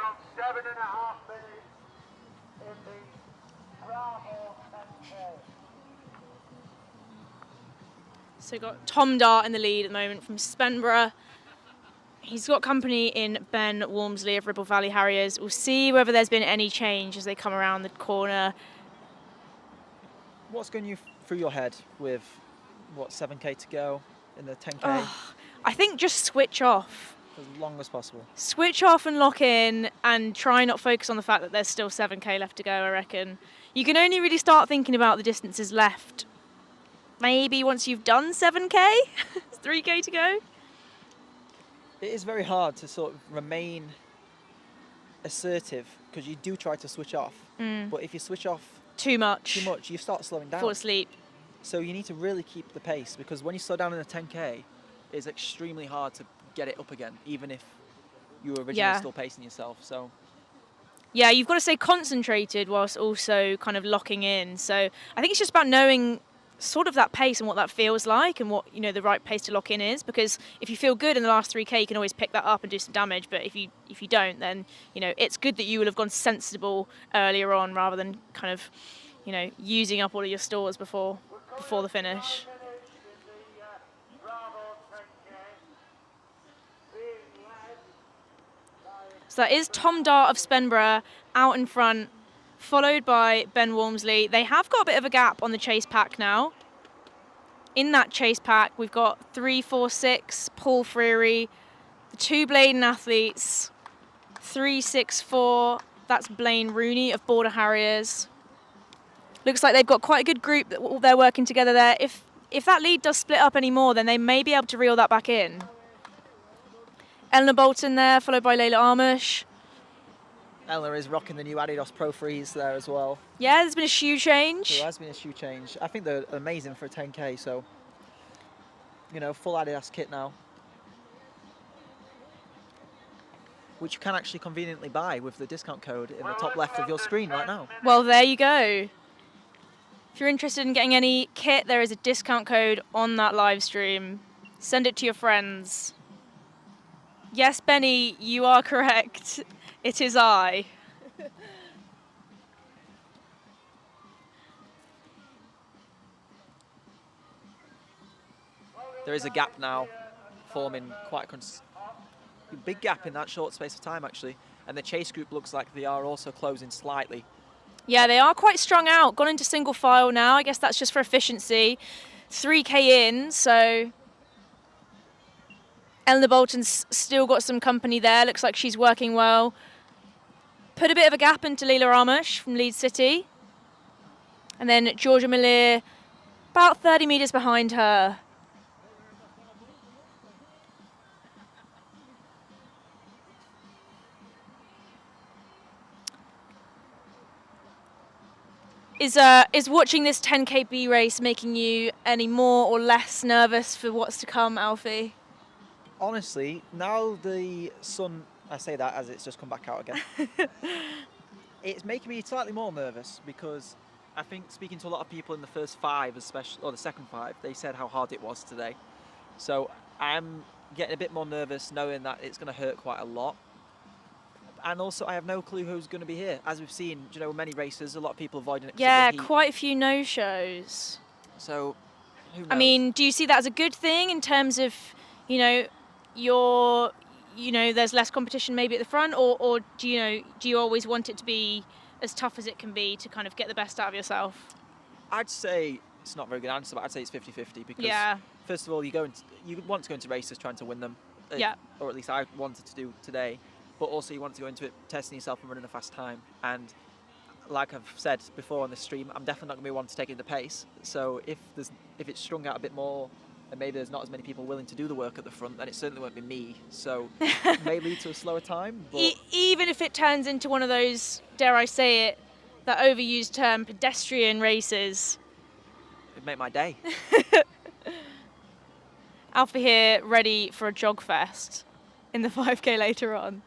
From 7.5 minutes in the Bravo 10K. So we've got Tom Dart in the lead at the moment from Spenborough. He's got company in Ben Walmsley of Ribble Valley Harriers. We'll see whether there's been any change as they come around the corner. What's going through your head with, 7K to go in the 10K? Oh, I think just switch off. As long as possible. Switch off and lock in and try not focus on the fact that there's still 7K left to go, I reckon. You can only really start thinking about the distances left maybe once you've done 7K, 3K to go. It is very hard to sort of remain assertive because you do try to switch off. But if you switch off too much, you start slowing down. Fall asleep. So you need to really keep the pace, because when you slow down in a 10K, it's extremely hard to get it up again, even if you were originally still pacing yourself. So yeah, you've got to stay concentrated whilst also kind of locking in. So I think it's just about knowing sort of that pace and what that feels like, and what, you know, the right pace to lock in is, because if you feel good in the last 3K, you can always pick that up and do some damage. But if you don't, then, you know, it's good that you will have gone sensible earlier on rather than kind of, you know, using up all of your stores before the finish. So that is Tom Dart of Spenborough out in front, followed by Ben Walmsley. They have got a bit of a gap on the chase pack now. In that chase pack, we've got 3-4-6, Paul Freary, the two Bladen athletes, 3-6-4, that's Blaine Rooney of Border Harriers. Looks like they've got quite a good group that they're working together there. If that lead does split up anymore, then they may be able to reel that back in. Eleanor Bolton there, followed by Layla Armish. Eleanor is rocking the new Adidas Pro Frees there as well. Yeah, there's been a shoe change. There has been a shoe change. I think they're amazing for a 10K, so, you know, full Adidas kit now. which you can actually conveniently buy with the discount code in the top left of your screen right now. Well, there you go. If you're interested in getting any kit, there is a discount code on that live stream. Send it to your friends. Yes, Benny, you are correct. It is I. There is a gap now forming quite a big gap in that short space of time, actually. And the chase group looks like they are also closing slightly. Yeah, they are quite strung out. Gone into single file now. I guess that's just for efficiency. 3K in, so Eleanor Bolton's still got some company there. Looks like she's working well. Put a bit of a gap into Leela Ramesh from Leeds City. And then Georgia Malir about 30 metres behind her. Is watching this 10K B race making you any more or less nervous for what's to come, Alfie? Honestly, now the sun, I say that as it's just come back out again, it's making me slightly more nervous because I think speaking to a lot of people in the first 5, especially, or the second 5, they said how hard it was today. So I'm getting a bit more nervous knowing that it's going to hurt quite a lot. And also, I have no clue who's going to be here. As we've seen, you know, many races, a lot of people avoiding it. Yeah, quite a few no-shows. So, who knows? I mean, do you see that as a good thing in terms of, you know, there's less competition maybe at the front, or do you always want it to be as tough as it can be to kind of get the best out of yourself? I'd say it's not a very good answer, but I'd say it's 50-50 because, first of all, you want to go into races trying to win them. Or at least I wanted to do today. But also you want to go into it testing yourself and running a fast time. And like I've said before on the stream, I'm definitely not going to be one to take the pace. So if it's strung out a bit more and maybe there's not as many people willing to do the work at the front, then it certainly won't be me. So it may lead to a slower time. But even if it turns into one of those, dare I say it, that overused term, pedestrian races. It'd make my day. Alfie here, ready for a jog fest in the 5K later on.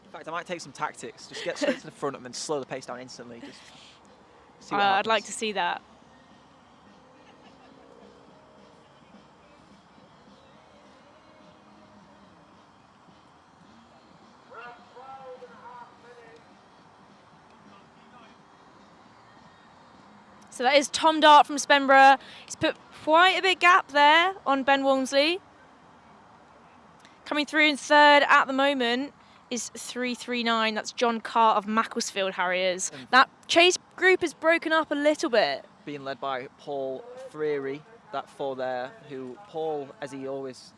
In fact, I might take some tactics. Just get straight to the front and then slow the pace down instantly. Just see what I'd like to see that. So that is Tom Dart from Spenborough. He's put quite a big gap there on Ben Walmsley. Coming through in third at the moment is 339. That's John Carr of Macclesfield Harriers. That chase group is broken up a little bit. Being led by Paul Freary, that 4 there, who Paul, as he always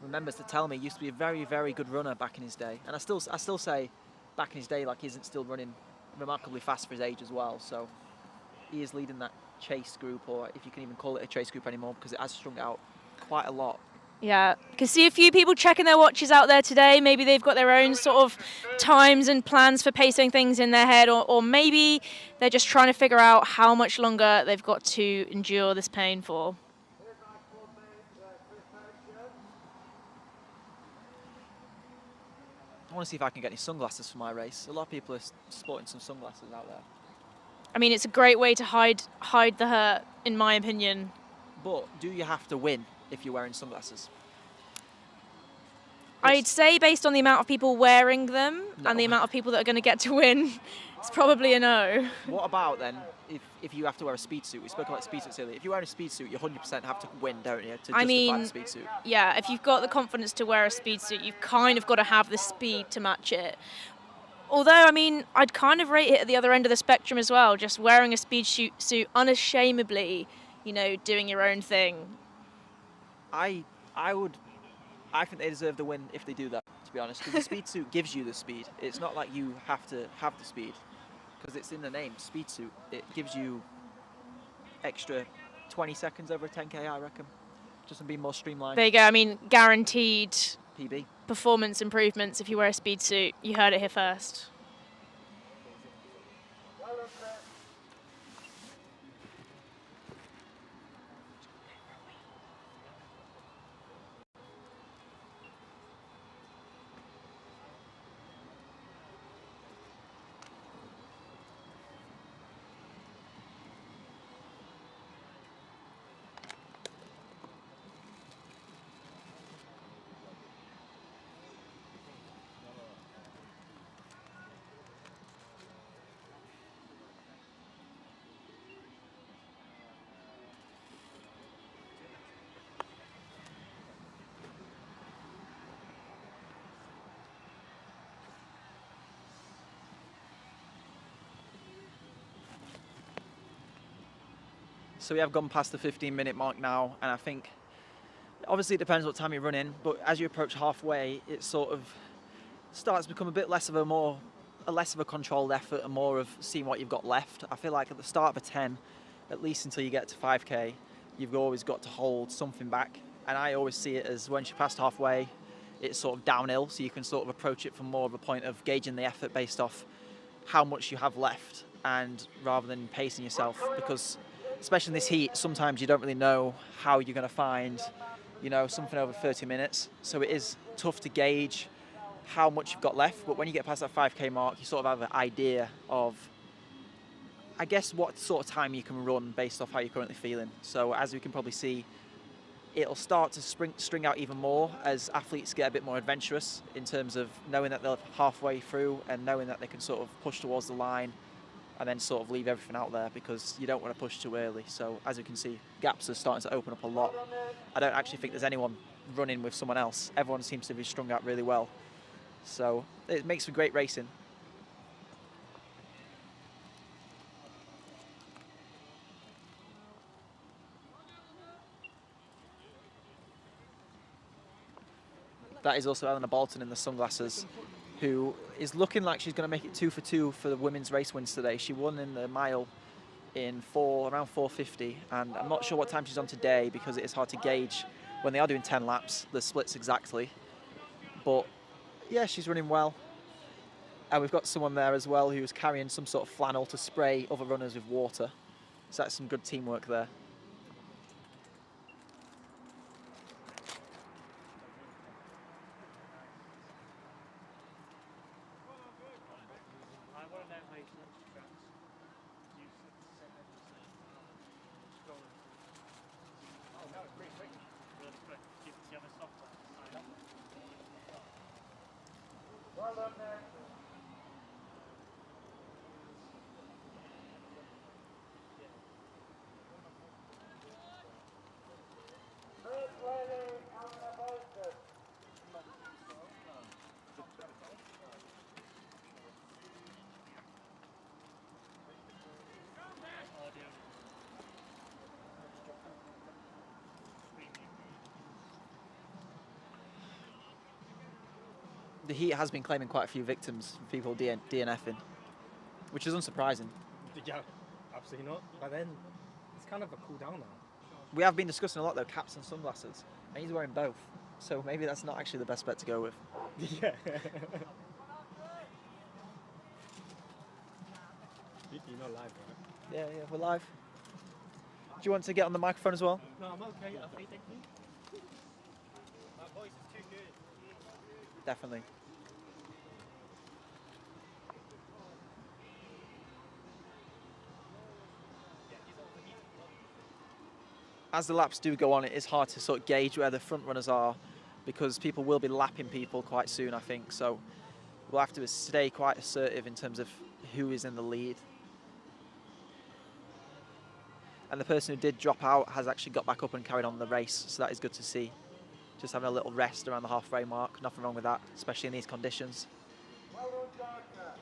remembers to tell me, used to be a very, very good runner back in his day. And I still say back in his day, like he isn't still running remarkably fast for his age as well. So he is leading that chase group, or if you can even call it a chase group anymore, because it has strung out quite a lot. Yeah, can see a few people checking their watches out there today. Maybe they've got their own sort of times and plans for pacing things in their head, or maybe they're just trying to figure out how much longer they've got to endure this pain for. I want to see if I can get any sunglasses for my race. A lot of people are sporting some sunglasses out there. I mean, it's a great way to hide the hurt, in my opinion. But do you have to win if you're wearing sunglasses? I'd say based on the amount of people wearing them and the amount of people that are going to get to win, it's probably a no. What about then if you have to wear a speed suit? We spoke about speed suits earlier. If you're wearing a speed suit, you 100% have to win, don't you, to justify the speed suit? Yeah, if you've got the confidence to wear a speed suit, you've kind of got to have the speed to match it. Although, I mean, I'd kind of rate it at the other end of the spectrum as well, just wearing a speed suit unashamedly, you know, doing your own thing. I think they deserve the win if they do that, to be honest, because the speed suit gives you the speed. It's not like you have to have the speed, because it's in the name, speed suit. It gives you extra 20 seconds over a 10K, I reckon, just to be more streamlined. There you go. I mean, guaranteed PB. Performance improvements if you wear a speed suit. You heard it here first. So we have gone past the 15-minute mark now, and I think obviously it depends what time you run in, but as you approach halfway, it sort of starts to become a bit less of a controlled effort and more of seeing what you've got left. I feel like at the start of a 10, at least until you get to 5k, you've always got to hold something back. And I always see it as once you're past halfway, it's sort of downhill, so you can sort of approach it from more of a point of gauging the effort based off how much you have left, and rather than pacing yourself, because especially in this heat, sometimes you don't really know how you're going to find, you know, something over 30 minutes. So it is tough to gauge how much you've got left, but when you get past that 5k mark, you sort of have an idea of, I guess, what sort of time you can run based off how you're currently feeling. So as we can probably see, it'll start to string out even more as athletes get a bit more adventurous in terms of knowing that they're halfway through and knowing that they can sort of push towards the line and then sort of leave everything out there, because you don't want to push too early. So as you can see, gaps are starting to open up a lot. I don't actually think there's anyone running with someone else. Everyone seems to be strung out really well. So it makes for great racing. That is also Eleanor Bolton in the sunglasses, who is looking like she's going to make it 2 for 2 for the women's race wins today. She won in the mile in around 4:50, and I'm not sure what time she's on today because it is hard to gauge when they are doing 10 laps, the splits exactly. But yeah, she's running well. And we've got someone there as well who's carrying some sort of flannel to spray other runners with water. So that's some good teamwork there. Well done there. First lady, Eleanor Bolton. The heat has been claiming quite a few victims, people DNFing, which is unsurprising. Yeah, absolutely not. But then it's kind of a cool down now. We have been discussing a lot though, caps and sunglasses, and he's wearing both. So maybe that's not actually the best bet to go with. Yeah. You're not live, right? Yeah, we're live. Do you want to get on the microphone as well? No, I'm okay. Okay, thank you. My voice is too good. Definitely. As the laps do go on, it is hard to sort of gauge where the front runners are, because people will be lapping people quite soon, I think. So we'll have to stay quite assertive in terms of who is in the lead. And the person who did drop out has actually got back up and carried on the race, so that is good to see. Just having a little rest around the halfway mark, nothing wrong with that, especially in these conditions. Well done, Gardner.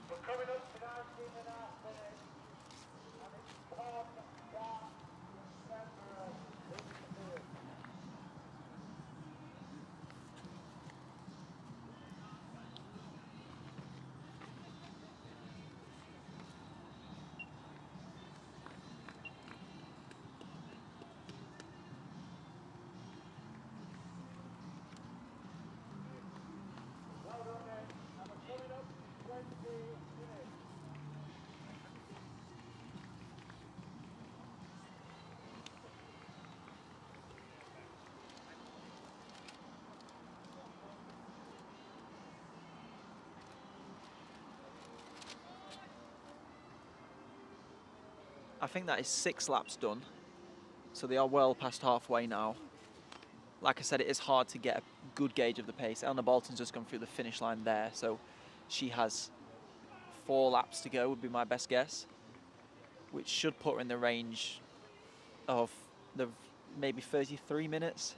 We're coming up to 19.5 minutes, and it's 1 gap separate leads the field. Well done, mate. And we're coming up 20 minutes. I think that is 6 laps done, so they are well past halfway now. Like I said, it is hard to get a good gauge of the pace. Eleanor Bolton's just gone through the finish line there, so she has 4 laps to go, would be my best guess, which should put her in the range of the maybe 33 minutes.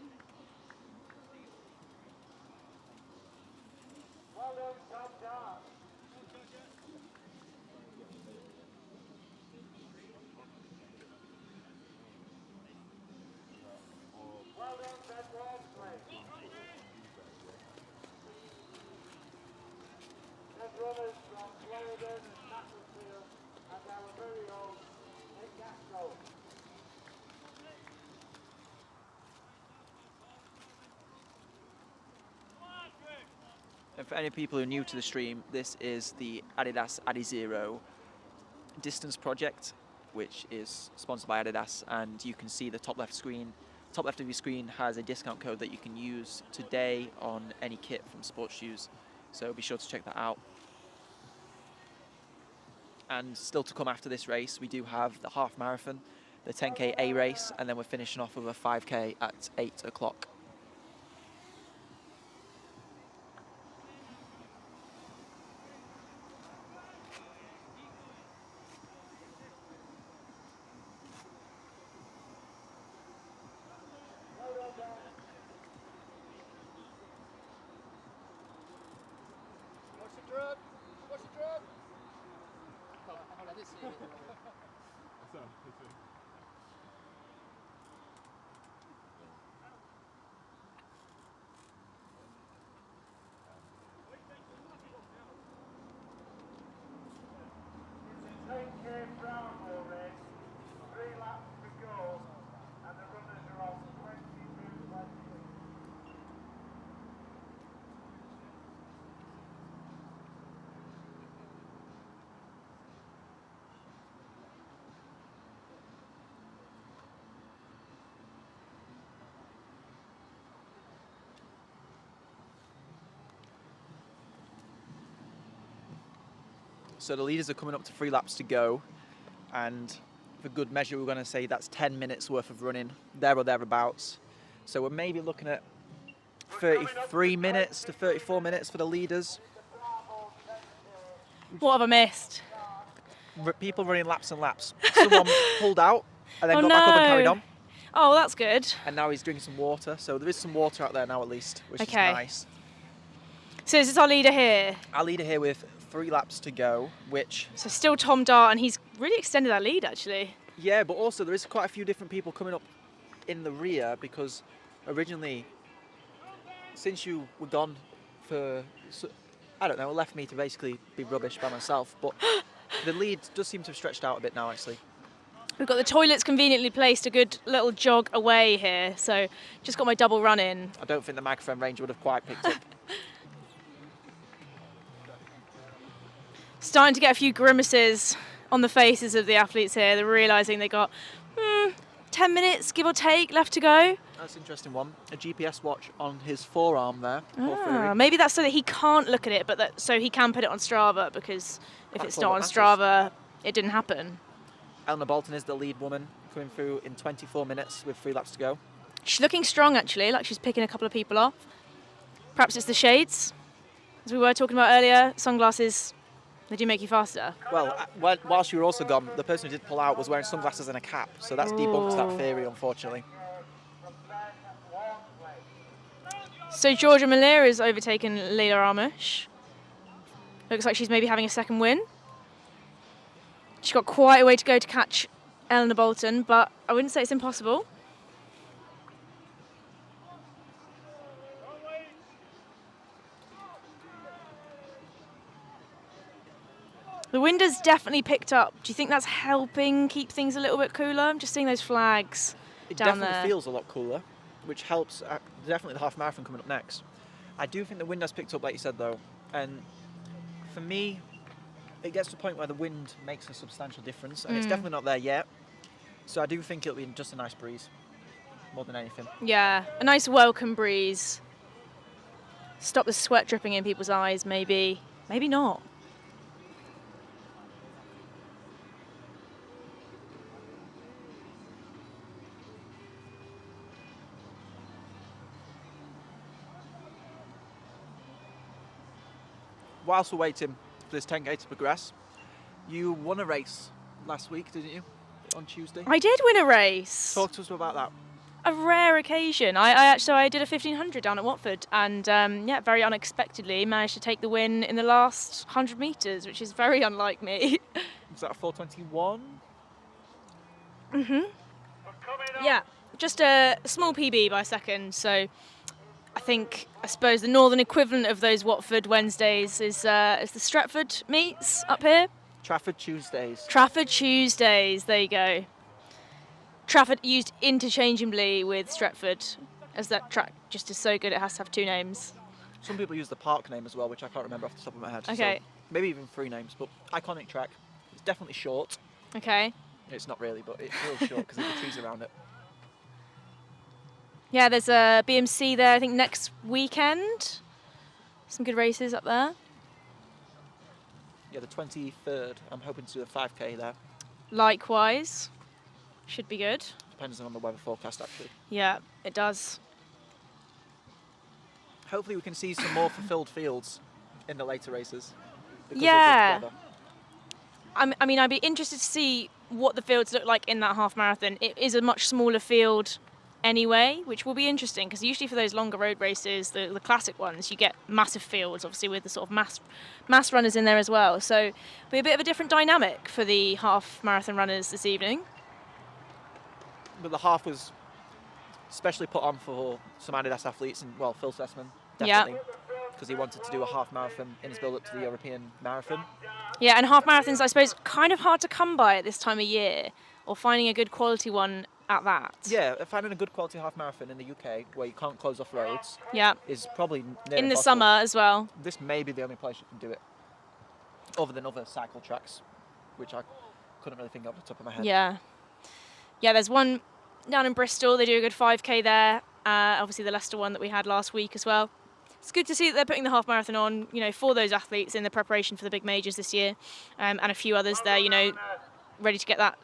Well done, Tom Dart. Well done, Ben Walmsley. There's runners from Florida and Macclesfield and our very own Nick Gasco. And for any people who are new to the stream, this is the Adidas Adizero distance project, which is sponsored by Adidas, and you can see the top left screen. Top left of your screen has a discount code that you can use today on any kit from Sports Shoes, so be sure to check that out. And still to come after this race, we do have the half marathon, the 10K A race, and then we're finishing off with a 5K at 8 o'clock. What's the drug? What's the drug? I did see it. It's a 10K Brownhill race, 3 laps to go, and the runners are on 22.20. So the leaders are coming up to 3 laps to go, and for good measure we're going to say that's 10 minutes worth of running, there or thereabouts. So we're maybe looking at 33 minutes to 34 minutes for the leaders. What have I missed? People running laps and laps. Someone pulled out and then Oh, got back up and no. carried on. Oh, that's good. And now he's drinking some water, so there is some water out there now at least, which Okay. is nice. So is this our leader here? Our leader here with 3 laps to go, which... So still Tom Dart, and he's really extended that lead, actually. Yeah, but also there is quite a few different people coming up in the rear, because originally, since you were gone for, I don't know, it left me to basically be rubbish by myself, but the lead does seem to have stretched out a bit now, actually. We've got the toilets conveniently placed a good little jog away here, so just got my double run in. I don't think the microphone range would have quite picked up. Starting to get a few grimaces on the faces of the athletes here. They're realising they got 10 minutes, give or take, left to go. That's an interesting one. A GPS watch on his forearm there. Paul Fury. Maybe that's so that he can't look at it, but that so he can put it on Strava, because if That's it's all not on that Strava, it didn't happen. Eleanor Bolton is the lead woman, coming through in 24 minutes with 3 laps to go. She's looking strong, actually, like she's picking a couple of people off. Perhaps it's the shades, as we were talking about earlier. Sunglasses, they do make you faster. Well, whilst you were also gone, the person who did pull out was wearing sunglasses and a cap, so that's debunked that theory, unfortunately. So Georgia Malera has overtaken Leila Armush. Looks like she's maybe having a second win. She's got quite a way to go to catch Eleanor Bolton, but I wouldn't say it's impossible. The wind has definitely picked up. Do you think that's helping keep things a little bit cooler? I'm just seeing those flags It down definitely there. feels a lot cooler, which helps. Definitely the half marathon coming up next. I do think the wind has picked up, like you said, though, and for me, it gets to a point where the wind makes a substantial difference, and it's definitely not there yet. So I do think it'll be just a nice breeze, more than anything. Yeah, a nice welcome breeze. Stop the sweat dripping in people's eyes, maybe. Maybe not. whilst we're waiting for this 10k to progress, you won a race last week, didn't you? On Tuesday. I did win a race. Talk to us about that. A rare occasion. I did a 1500 down at Watford, and yeah, very unexpectedly managed to take the win in the last 100 metres, which is very unlike me. Was that a 4:21? Yeah, just a small PB by a second. So I suppose the northern equivalent of those Watford Wednesdays is the Stretford meets up here. Trafford Tuesdays. Trafford Tuesdays. There you go. Trafford used interchangeably with Stretford, as that track just is so good it has to have two names. Some people use the park name as well, which I can't remember off the top of my head. Okay. So maybe even 3 names, but iconic track. It's definitely short. Okay. It's not really, but it feels short because of the trees around it. Yeah, there's a BMC there, I think, next weekend. Some good races up there. Yeah, the 23rd. I'm hoping to do a 5k there. Likewise. Should be good. Depends on the weather forecast, actually. Yeah, it does. Hopefully we can see some more fulfilled fields in the later races. Because Yeah. of this weather. I mean, I'd be interested to see what the fields look like in that half marathon. It is a much smaller field anyway, which will be interesting because usually for those longer road races, the classic ones, you get massive fields, obviously with the sort of mass runners in there as well. So it'll be a bit of a different dynamic for the half marathon runners this evening. But the half was especially put on for some Adidas athletes, and well, Phil Sessman, definitely, because he wanted to do a half marathon in his build-up to the European marathon. Yeah, and half marathons, I suppose, kind of hard to come by at this time of year, or finding a good quality one at that. Yeah, finding a good quality half marathon in the UK where you can't close off roads is probably near in the impossible. summer as well. This may be the only place you can do it, other than other cycle tracks, which I couldn't really think of off the top of my head. Yeah. Yeah, there's one down in Bristol. They do a good 5k there. Obviously the Leicester one that we had last week as well. It's good to see that they're putting the half marathon on, you know, for those athletes in the preparation for the big majors this year, and a few others there, you know, ready to get that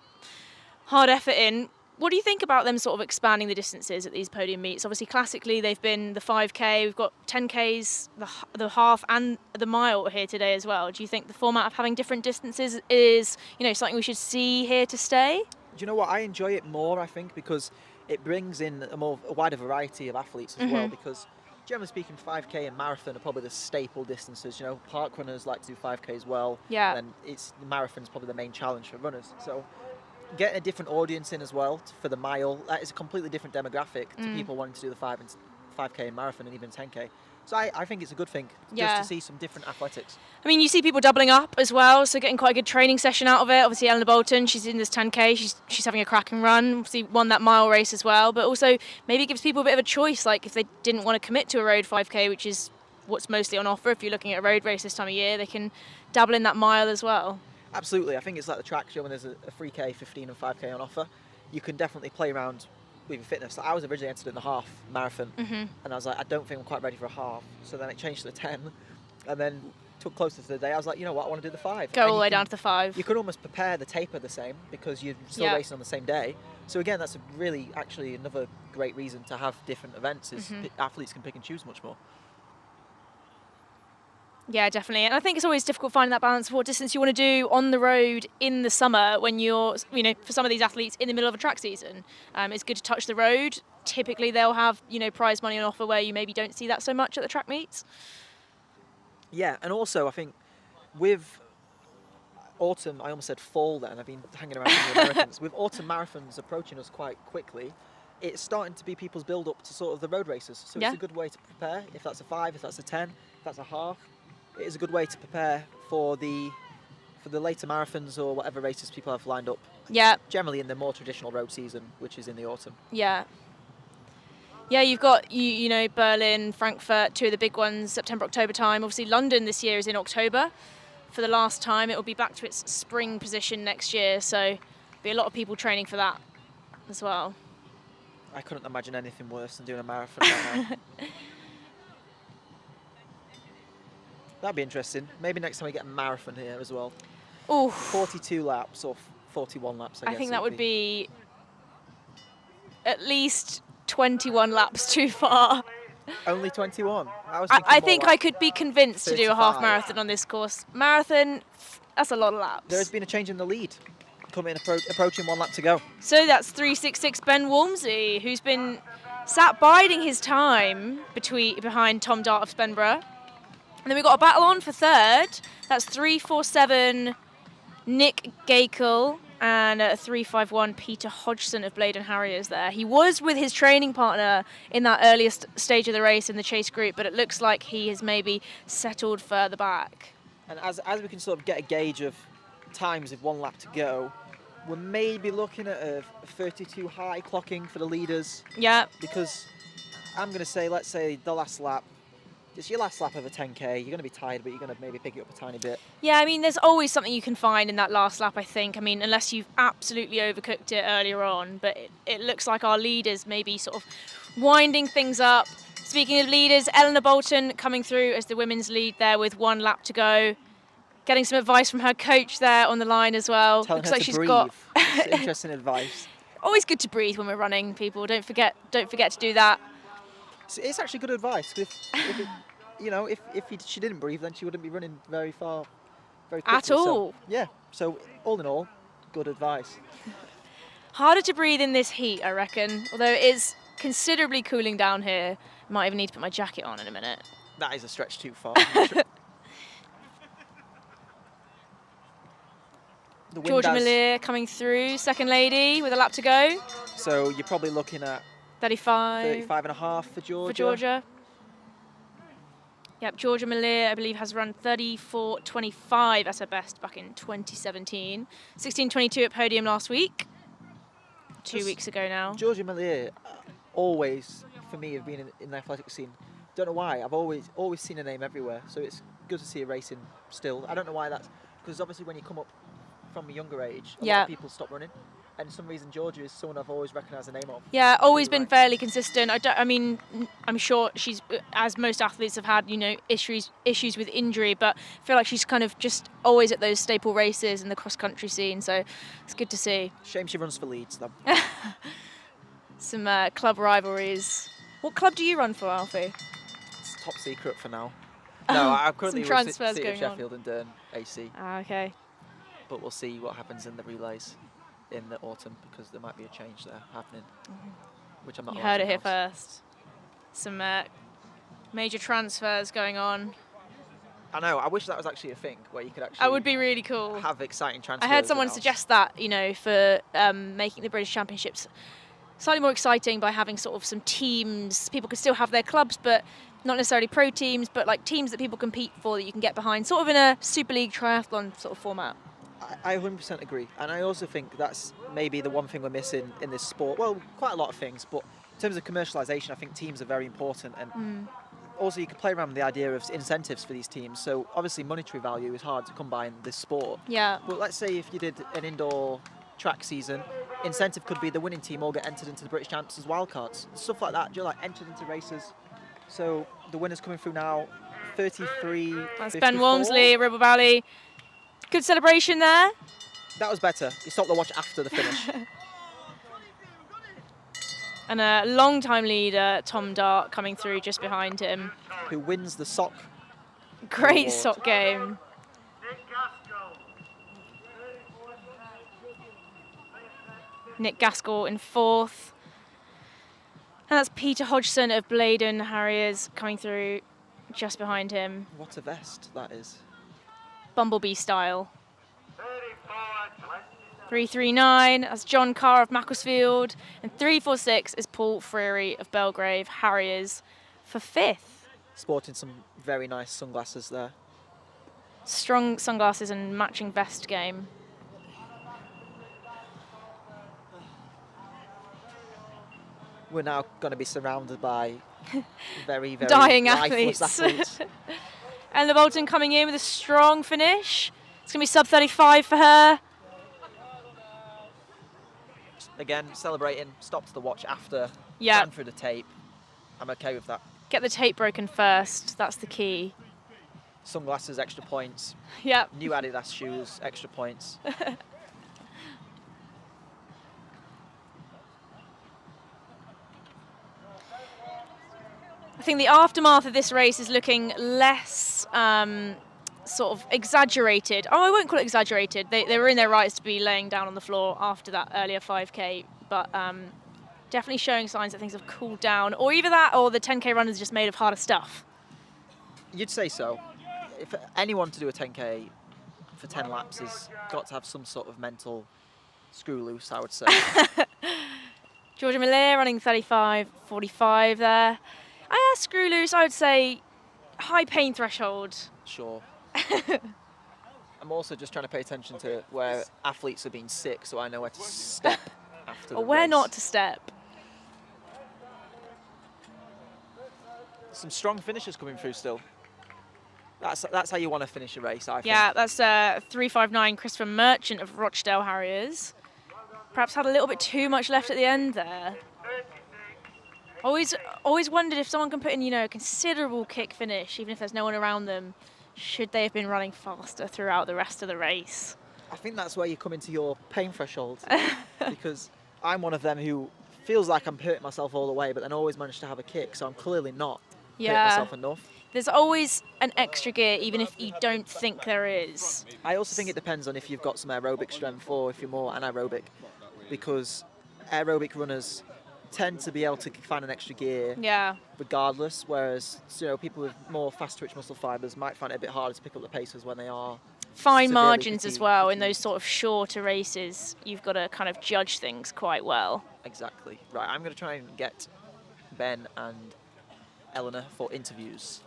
hard effort in. What do you think about them sort of expanding the distances at these podium meets? Obviously, classically, they've been the 5k. We've got 10ks, the half, and the mile here today as well. Do you think the format of having different distances is, you know, something we should see here to stay? Do you know what? I enjoy it more, I think, because it brings in a wider variety of athletes as well. Because generally speaking, 5k and marathon are probably the staple distances. You know, park runners like to do 5k as well. Yeah. And the marathon's probably the main challenge for runners. So getting a different audience in as well for the mile, that is a completely different demographic to people wanting to do the 5k and marathon and even 10k. So I think it's a good thing just to see some different athletics. I mean, you see people doubling up as well, so getting quite a good training session out of it. Obviously, Eleanor Bolton, she's in this 10k, she's having a cracking run. Obviously, won that mile race as well, but also maybe it gives people a bit of a choice. Like if they didn't want to commit to a road 5k, which is what's mostly on offer. If you're looking at a road race this time of year, they can dabble in that mile as well. Absolutely, I think it's like the track show when there's a 3k, 15 and 5k on offer. You can definitely play around with your fitness. I was originally entered in the half marathon and I was like, I don't think I'm quite ready for a half. So then it changed to the 10 and then took closer to the day. I was like, you know what, I want to do the 5. Go all the way down to the 5. You could almost prepare the taper the same because you're still racing on the same day. So again, that's actually another great reason to have different events is athletes can pick and choose much more. Yeah, definitely. And I think it's always difficult finding that balance for what distance you want to do on the road in the summer when you're, you know, for some of these athletes in the middle of a track season. It's good to touch the road. Typically they'll have, you know, prize money on offer where you maybe don't see that so much at the track meets. Yeah, and also I think with autumn, I almost said fall then, I've been hanging around with the Americans. With autumn marathons approaching us quite quickly, it's starting to be people's build up to sort of the road races. So it's a good way to prepare, if that's a 5, if that's a 10, if that's a half. It is a good way to prepare for the later marathons or whatever races people have lined up. Yeah. Generally in the more traditional road season, which is in the autumn. Yeah. Yeah, you've got, you know, Berlin, Frankfurt, 2 of the big ones, September, October time. Obviously, London this year is in October for the last time. It will be back to its spring position next year, so there'll be a lot of people training for that as well. I couldn't imagine anything worse than doing a marathon right now. That'd be interesting. Maybe next time we get a marathon here as well. Ooh. 42 laps or 41 laps, I guess. I think that would be at least 21 laps too far. Only 21. I think I could be convinced to do a half 35. marathon on this course. Marathon, that's a lot of laps. There has been a change in the lead. Approaching 1 lap to go. So that's 366 Ben Walmsley, who's been sat biding his time behind Tom Dart of Spenborough. And then we've got a battle on for third. That's 347 Nick Gakel and 351 Peter Hodgson of Bladen Harriers there. He was with his training partner in that earliest stage of the race in the chase group, but it looks like he has maybe settled further back. And as we can sort of get a gauge of times with 1 lap to go, we're maybe looking at a 32 high clocking for the leaders. Yeah. Because I'm going to say, let's say the last lap, it's your last lap of a 10K. You're going to be tired, but you're going to maybe pick it up a tiny bit. Yeah, I mean, there's always something you can find in that last lap, I think. I mean, unless you've absolutely overcooked it earlier on. But it looks like our leaders maybe sort of winding things up. Speaking of leaders, Eleanor Bolton coming through as the women's lead there with 1 lap to go. Getting some advice from her coach there on the line as well. Telling looks her like to she's breathe. got It's interesting advice. Always good to breathe when we're running, people. Don't forget to do that. It's actually good advice. If she didn't breathe, then she wouldn't be running very far, very quickly. At all. Yeah. So all in all, good advice. Harder to breathe in this heat, I reckon. Although it is considerably cooling down here. Might even need to put my jacket on in a minute. That is a stretch too far. Georgia Malier coming through, second lady with a lap to go. So you're probably looking at 35 and a half for Georgia. For Georgia. Yep, Georgia Malier, I believe, has run 34.25 as her best back in 2017. 16.22 at Podium last week. 2 weeks ago now. Georgia Malier always, for me, have been in the athletic scene. Don't know why. I've always seen her name everywhere. So it's good to see her racing still. I don't know why that's, because obviously when you come up from a younger age, a lot of people stop running. And for some reason, Georgia is someone I've always recognised the name of. Yeah, always been fairly consistent. I'm sure she's, as most athletes have had, issues with injury, but I feel like she's kind of just always at those staple races in the cross-country scene, so it's good to see. Shame she runs for Leeds, though. Some club rivalries. What club do you run for, Alfie? It's top secret for now. No, I'm currently some transfers with going Sheffield on. and Durham AC. Ah, okay. But we'll see what happens in the relays in the autumn, because there might be a change there happening, which I'm not. You heard it here first. Some major transfers going on. I know. I wish that was actually a thing where you could actually. That would be really cool. Have exciting transfers. I heard someone suggest that, for making the British Championships slightly more exciting by having sort of some teams. People could still have their clubs, but not necessarily pro teams, but like teams that people compete for that you can get behind, sort of in a Super League triathlon sort of format. I 100% agree, and I also think that's maybe the one thing we're missing in this sport. Well, quite a lot of things, but in terms of commercialisation, I think teams are very important, and also you can play around with the idea of incentives for these teams. So obviously monetary value is hard to come by in this sport. Yeah. But let's say if you did an indoor track season, incentive could be the winning team all get entered into the British Champs as wildcards, stuff like that. You're like entered into races. So the winners coming through now, 33. That's 54. Ben Walmsley, Ribble Valley. Good celebration there. That was better. You stopped the watch after the finish. And a long-time leader, Tom Dart, coming through just behind him. Who wins the sock? Great award. sock game. Nick Gaskell in fourth. And that's Peter Hodgson of Bladen Harriers coming through just behind him. What a vest that is. Bumblebee style. 339, that's John Carr of Macclesfield. And 346 is Paul Freary of Belgrave Harriers for fifth. Sporting some very nice sunglasses there. Strong sunglasses and matching vest game. We're now going to be surrounded by very, very dying lifeless athletes. And the Bolton coming in with a strong finish. It's going to be sub 35 for her. Again, celebrating, stopped the watch after, Yeah. ran through the tape. I'm okay with that. Get the tape broken first, that's the key. Sunglasses, extra points. Yep. New Adidas shoes, extra points. I think the aftermath of this race is looking less sort of exaggerated. Oh, I won't call it exaggerated. They were in their rights to be laying down on the floor after that earlier 5K, but definitely showing signs that things have cooled down. Or either that, or the 10K runners are just made of harder stuff. You'd say so. If anyone to do a 10K for 10 laps has got to have some sort of mental screw loose, I would say. Georgia Miller running 35.45 there. Screw loose, I would say high pain threshold. Sure. I'm also just trying to pay attention to where athletes are being sick, so I know where to step after the Or where race. not to step. Some strong finishers coming through still. That's how you want to finish a race, I think. Yeah, that's 3:59 Christopher Merchant of Rochdale Harriers. Perhaps had a little bit too much left at the end there. Always wondered if someone can put in, you know, a considerable kick finish, even if there's no one around them. Should they have been running faster throughout the rest of the race? I think that's where you come into your pain threshold, because I'm one of them who feels like I'm hurting myself all the way, but then always manage to have a kick, so I'm clearly not hurting myself enough. There's always an extra gear, even if you don't think there is. I also think it depends on if you've got some aerobic strength or if you're more anaerobic, because aerobic runners tend to be able to find an extra gear regardless, whereas people with more fast twitch muscle fibres might find it a bit harder to pick up the paces when they are fine margins as well in those sort of shorter races. You've got to kind of judge things quite well. Exactly. Right, I'm going to try and get Ben and Eleanor for interviews.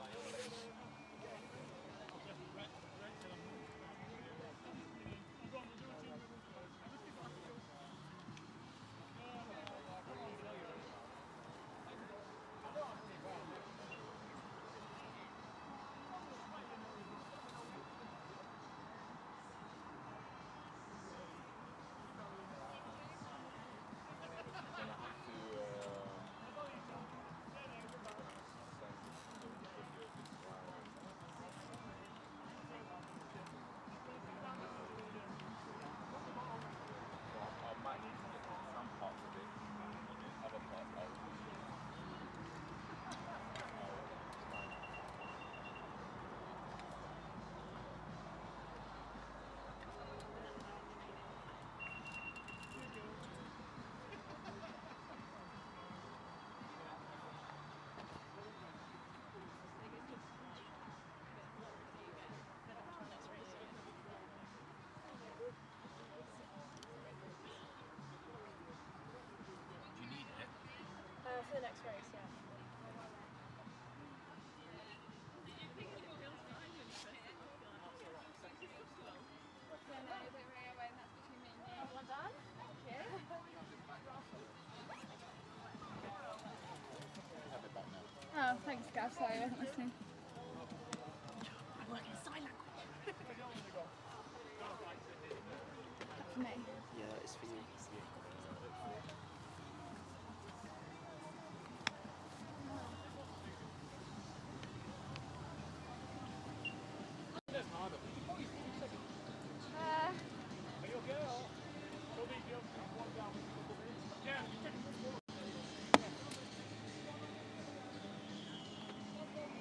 For the next race, yeah. Well done. Thank you. Oh, thanks, Gav. Sorry, I wasn't listening. I'm working sign language. For me? Yeah, it's for you.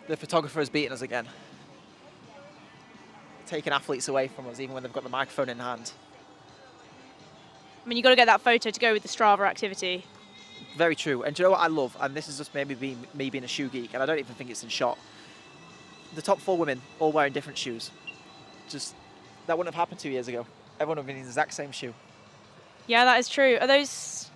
The photographer has beaten us again. Taking athletes away from us, even when they've got the microphone in hand. I mean, you've got to get that photo to go with the Strava activity. Very true. And do you know what I love? And this is just maybe me being a shoe geek, and I don't even think it's in shot. The top 4 women all wearing different shoes. Just, that wouldn't have happened 2 years ago. Everyone would have been in the exact same shoe. Yeah, that is true. Are those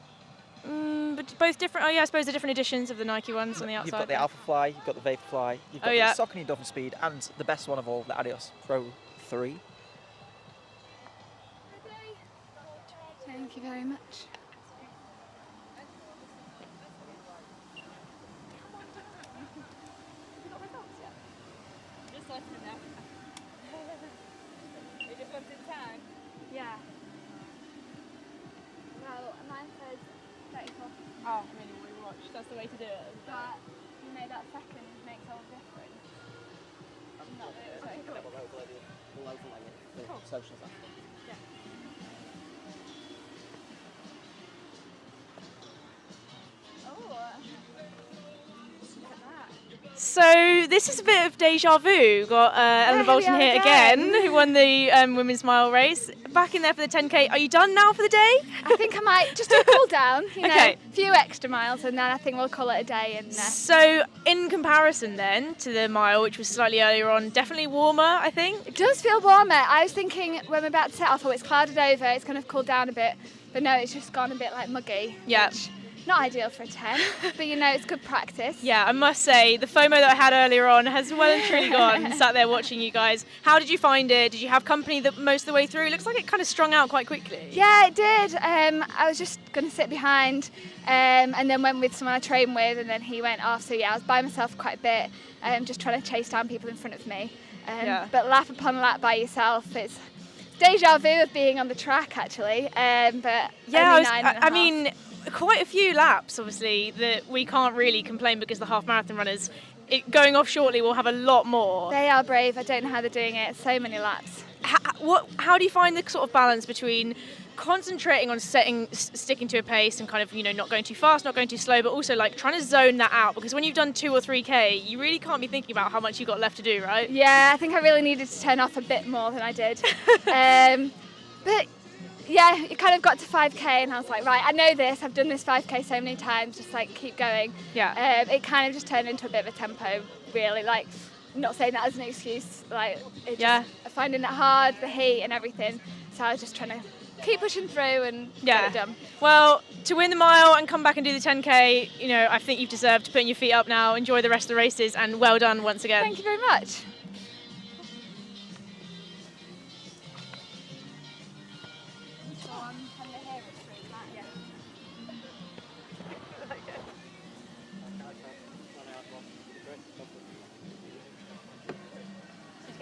but both different? Oh yeah, I suppose they're different editions of the Nike ones on the outside. You've got the Alpha Fly, you've got the Vapor Fly, you've got the Saucony Dolphin Speed, and the best one of all, the Adidas Pro 3. Thank you very much. Just letting him know. We just wanted time. Yeah. Well, mine says 34. Oh, really, we watched. That's the way to do it. But, that second makes all the difference. Not really. We'll overlay it for socials after. Yeah. Oh, look at that. So this is a bit of deja vu. Got Eleanor Bolton here again, who won the women's mile race. Back in there for the 10K. Are you done now for the day? I think I might just do a cool down, you know, Okay. a few extra miles, and then I think we'll call it a day. And So in comparison then to the mile, which was slightly earlier on, definitely warmer, I think? It does feel warmer. I was thinking when we're about to set off, it's clouded over, it's kind of cooled down a bit, but no, it's just gone a bit like muggy. Yeah. Which, not ideal for a 10, but you know, it's good practice. Yeah, I must say, the FOMO that I had earlier on has well and truly gone, sat there watching you guys. How did you find it? Did you have company most of the way through? It looks like it kind of strung out quite quickly. Yeah, it did. I was just going to sit behind and then went with someone I train with, and then he went off. So yeah, I was by myself quite a bit, just trying to chase down people in front of me. But lap upon lap by yourself, it's deja vu of being on the track actually. But yeah, I mean, quite a few laps, obviously, that we can't really complain because the half marathon runners, going off shortly, will have a lot more. They are brave. I don't know how they're doing it. So many laps. How do you find the sort of balance between concentrating on sticking to a pace and kind of, you know, not going too fast, not going too slow, but also like trying to zone that out? Because when you've done 2 or 3K, you really can't be thinking about how much you've got left to do, right? Yeah, I think I really needed to turn off a bit more than I did. But yeah, it kind of got to 5K and I was like, right, I know this, I've done this 5K so many times, just like keep going. Yeah. It kind of just turned into a bit of a tempo, really, like, not saying that as an excuse, like, finding it hard, the heat and everything, so I was just trying to keep pushing through and get it done. Well, to win the mile and come back and do the 10K, you know, I think you've deserved putting your feet up now, enjoy the rest of the races, and well done once again. Thank you very much.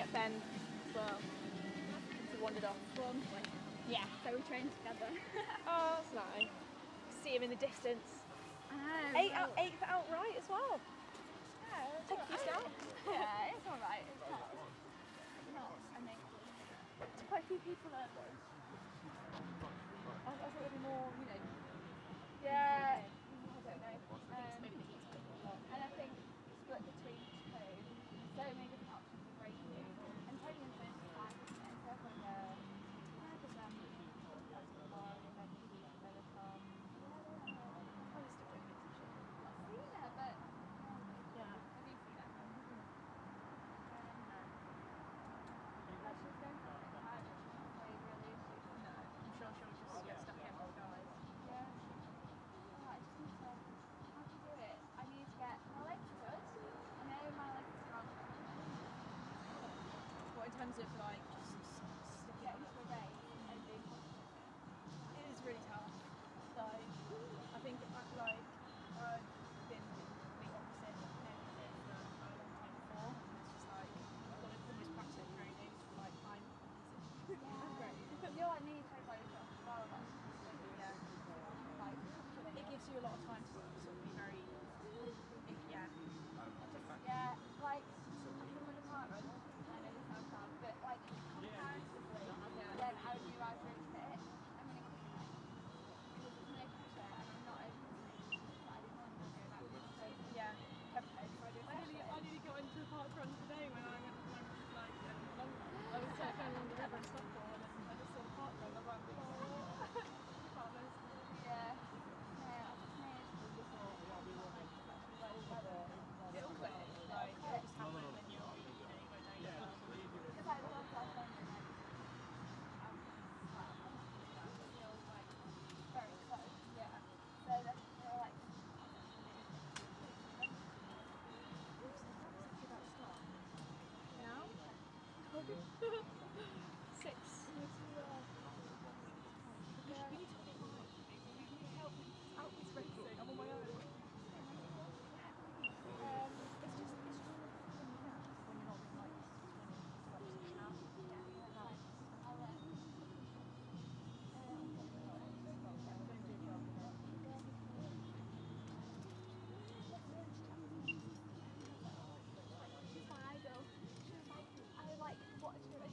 Ben as well. He wandered off. Yeah, so we trained together. Oh, that's nice. See him in the distance. Eighth outright as well. Yeah, Take a few steps. Yeah, it's alright. It's not amazing. There's quite a few people there though. I thought there'd be more, you know. Yeah, I don't know. And I think split between two, so many different options of racing. And podium's been 5, isn't it? So everyone knows. In terms of like just sticking into a race and being confident, it is really tough. Like, I think I've been the opposite of negative for a long time before. It's just like I've got to almost practice training. Like I'm great. You're like me, so by yourself as well. Yeah. Like it gives you a lot of time to sort of be very Yeah, like I can run a park run. I know this sounds bad, but like comparatively, then I would be rather really fit. I'm gonna keep like because there's no pressure and I'm not overtraining, but I didn't want to go back to so yeah. I nearly got into a park run today when I went like long run. I was going along the river in Stockport and I just saw the park run. I was like, oh, can't miss. Yeah. No, I just made before. It'll click. Like it'll just happen and then you go down. It's like the ones I've done and like feels like very close. Yeah. So they're like Now? 6. Out this racing. I'm on my own. she's my idol. She was like, I like watched her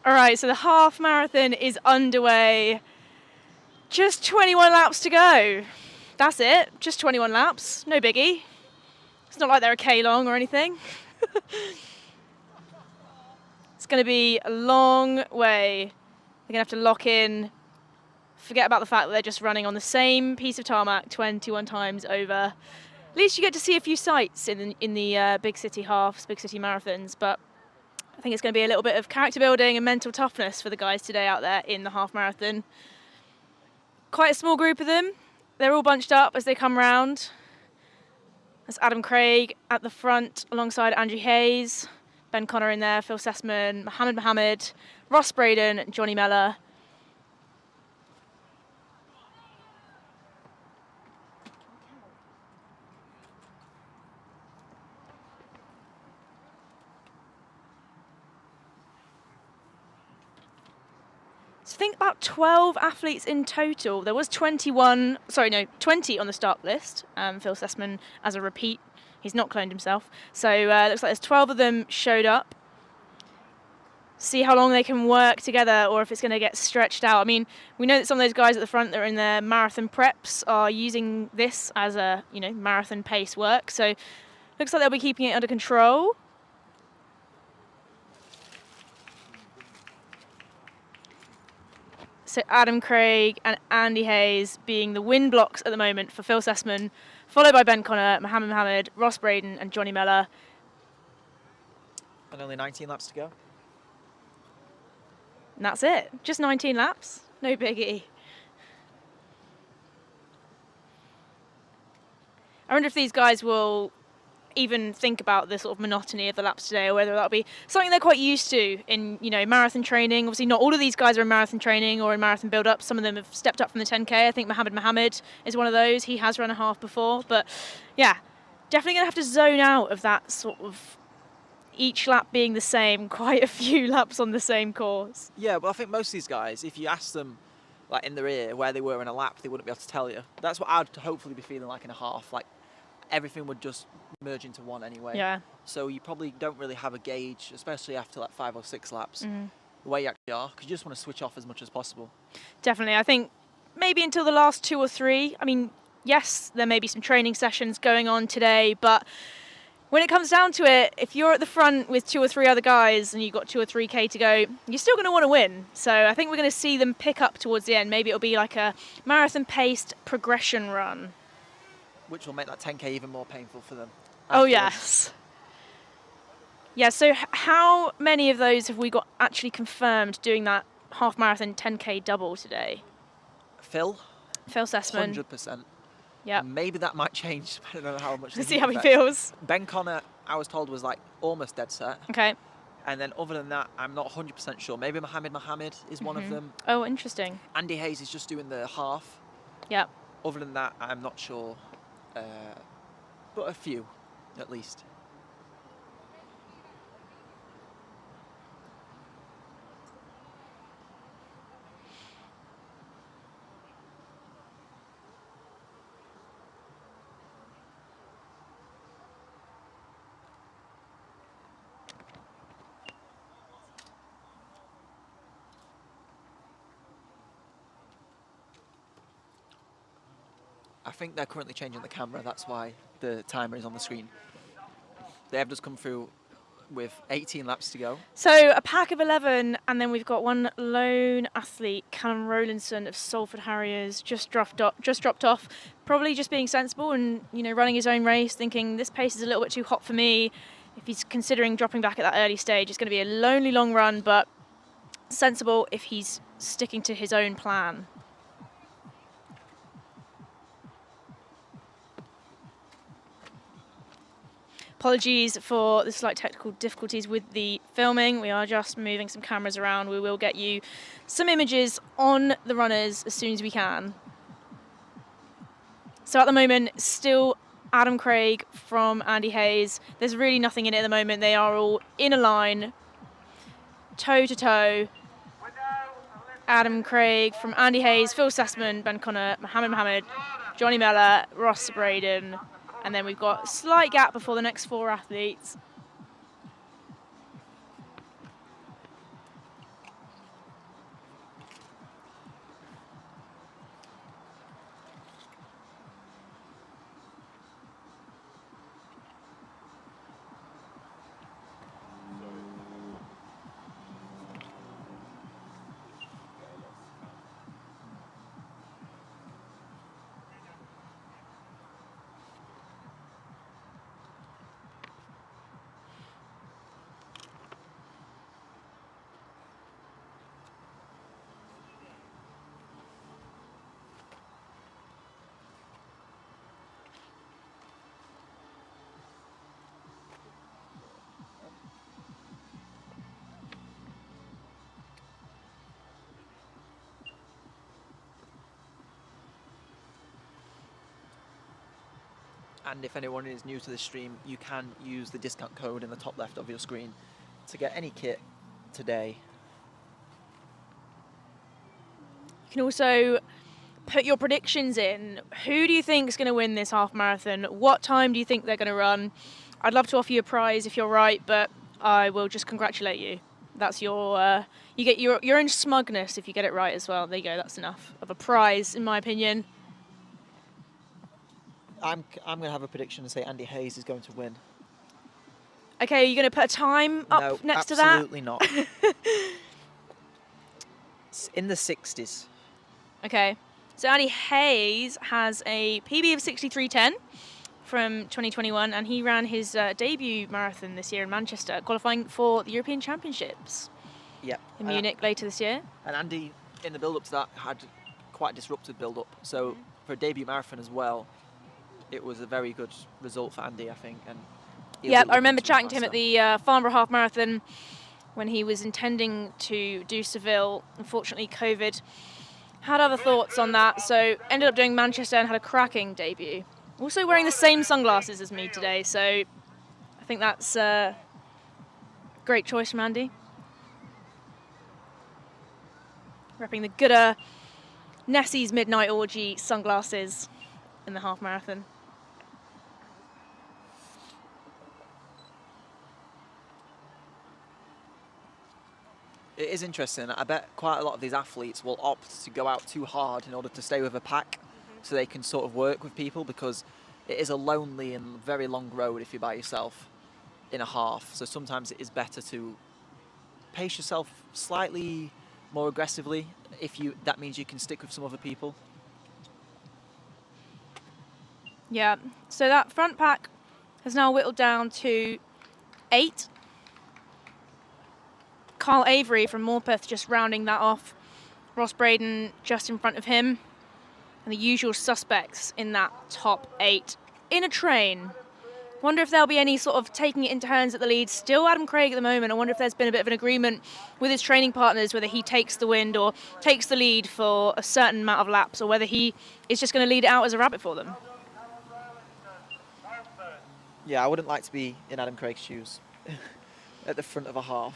All right, so the half marathon is underway. Just 21 laps to go. That's it, just 21 laps, no biggie. It's not like they're a K long or anything. It's going to be a long way. They're going to have to lock in, forget about the fact that they're just running on the same piece of tarmac 21 times over. At least you get to see a few sights in the big city halves, big city marathons, but I think it's going to be a little bit of character building and mental toughness for the guys today out there in the half marathon. Quite a small group of them. They're all bunched up as they come round. That's Adam Craig at the front alongside Andrew Hayes, Ben Connor in there, Phil Sessman, Mohammed, Ross Braden, Johnny Mellor. So I think about 12 athletes in total. There was 20 on the start list. Phil Sessman as a repeat. He's not cloned himself. So looks like there's 12 of them showed up. See how long they can work together or if it's going to get stretched out. I mean, we know that some of those guys at the front that are in their marathon preps are using this as a, marathon pace work. So looks like they'll be keeping it under control. So Adam Craig and Andy Hayes being the win blocks at the moment for Phil Sessman, followed by Ben Connor, Mohammed, Ross Braden and Johnny Mellor. And only 19 laps to go. And that's it. Just 19 laps. No biggie. I wonder if these guys will even think about the sort of monotony of the laps today, or whether that'll be something they're quite used to in, marathon training. Obviously, not all of these guys are in marathon training or in marathon build-up. Some of them have stepped up from the 10K. I think Mohammed is one of those. He has run a half before. But, yeah, definitely going to have to zone out of that sort of each lap being the same, quite a few laps on the same course. Yeah, well, I think most of these guys, if you ask them, like, in their ear where they were in a lap, they wouldn't be able to tell you. That's what I'd hopefully be feeling like in a half. Like, everything would just merge into one anyway. Yeah. So you probably don't really have a gauge, especially after like 5 or 6 laps, where you actually are, because you just want to switch off as much as possible. Definitely. I think maybe until the last 2 or 3. I mean, yes, there may be some training sessions going on today, but when it comes down to it, if you're at the front with 2 or 3 other guys and you've got 2 or 3K to go, you're still going to want to win. So I think we're going to see them pick up towards the end. Maybe it'll be like a marathon-paced progression run. Which will make that 10K even more painful for them. Oh, yes. Yeah, so how many of those have we got actually confirmed doing that half marathon 10K double today? Phil Sessman. 100%. Yeah. Maybe that might change depending on how much. Let's see how he feels. Ben Connor, I was told, was like almost dead set. Okay. And then other than that, I'm not 100% sure. Maybe Mohammed is one of them. Oh, interesting. Andy Hayes is just doing the half. Yeah. Other than that, I'm not sure. But a few, at least. I think they're currently changing the camera, that's why the timer is on the screen. They have just come through with 18 laps to go. So a pack of 11, and then we've got one lone athlete, Callum Rowlandson of Salford Harriers, just dropped off. Probably just being sensible and running his own race, thinking this pace is a little bit too hot for me. If he's considering dropping back at that early stage, it's going to be a lonely long run, but sensible if he's sticking to his own plan. Apologies for the slight technical difficulties with the filming. We are just moving some cameras around. We will get you some images on the runners as soon as we can. So at the moment, still Adam Craig from Andy Hayes. There's really nothing in it at the moment. They are all in a line, toe to toe. Adam Craig from Andy Hayes, Phil Sessman, Ben Connor, Mohammed, Johnny Mellor, Ross Braden. And then we've got a slight gap before the next 4 athletes. And if anyone is new to the stream, you can use the discount code in the top left of your screen to get any kit today. You can also put your predictions in. Who do you think is going to win this half marathon? What time do you think they're going to run? I'd love to offer you a prize if you're right, but I will just congratulate you. That's your, you get your own smugness if you get it right as well. There you go, that's enough of a prize, in my opinion. I'm going to have a prediction and say Andy Hayes is going to win. Okay, are you going to put a time up next to that? No, absolutely not. It's in the 60s. Okay, so Andy Hayes has a PB of 63.10 from 2021, and he ran his debut marathon this year in Manchester, qualifying for the European Championships. Yep. In Munich later this year. And Andy, in the build-up to that, had quite a disruptive build-up. So for a debut marathon as well, it was a very good result for Andy, I think. And yeah, I remember chatting to him at the Farnborough Half Marathon when he was intending to do Seville. Unfortunately, COVID had other thoughts on that, so ended up doing Manchester and had a cracking debut. Also wearing the same sunglasses as me today, so I think that's a great choice from Andy. Repping the Gooder Nessie's Midnight Orgy sunglasses in the half marathon. It is interesting. I bet quite a lot of these athletes will opt to go out too hard in order to stay with a pack, so they can sort of work with people, because it is a lonely and very long road if you're by yourself in a half. So sometimes it is better to pace yourself slightly more aggressively if that means you can stick with some other people. Yeah, so that front pack has now whittled down to 8. Carl Avery from Morpeth just rounding that off. Ross Braden just in front of him. And the usual suspects in that top 8 in a train. Wonder if there'll be any sort of taking it into hands at the lead. Still Adam Craig at the moment. I wonder if there's been a bit of an agreement with his training partners, whether he takes the wind or takes the lead for a certain amount of laps, or whether he is just going to lead it out as a rabbit for them. Yeah, I wouldn't like to be in Adam Craig's shoes at the front of a half.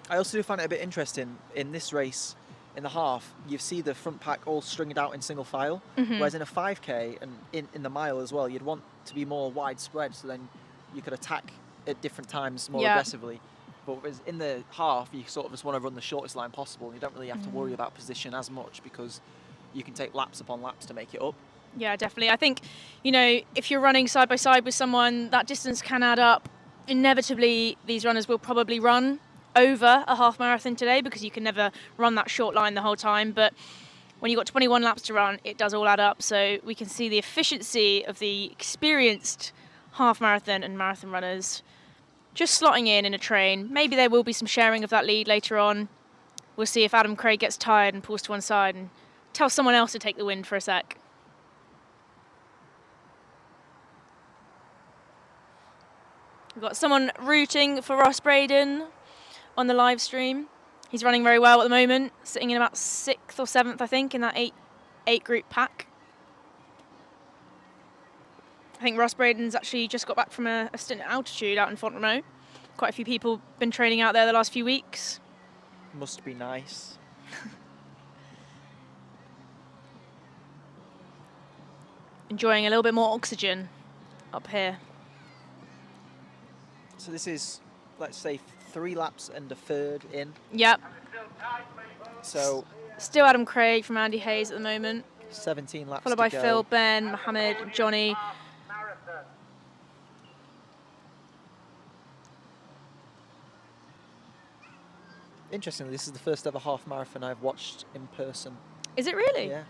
I also do find it a bit interesting in this race, in the half, you see the front pack all stringed out in single file, whereas in a 5K and in the mile as well, you'd want to be more widespread, so then you could attack at different times more aggressively. But in the half, you sort of just want to run the shortest line possible. You don't really have to worry about position as much, because you can take laps upon laps to make it up. Yeah, definitely. I think, you know, if you're running side by side with someone, that distance can add up. Inevitably, these runners will probably run over a half marathon today, because you can never run that short line the whole time. But when you've got 21 laps to run, it does all add up. So we can see the efficiency of the experienced half marathon and marathon runners just slotting in a train. Maybe there will be some sharing of that lead later on. We'll see if Adam Craig gets tired and pulls to one side and tells someone else to take the wind for a sec. We've got someone rooting for Ross Braden on the live stream. He's running very well at the moment, sitting in about 6th or 7th, I think, in that 8 group pack. I think Ross Braden's actually just got back from a stint at altitude out in Font-Romeu. Quite a few people been training out there the last few weeks. Must be nice. Enjoying a little bit more oxygen up here. So this is, let's say, 3 laps and a third in. Yep. So still Adam Craig from Andy Hayes at the moment. 17 laps followed to by go. Phil, Ben, Mohammed, Johnny. Interestingly, this is the first ever half marathon I've watched in person. Is it really? Yeah.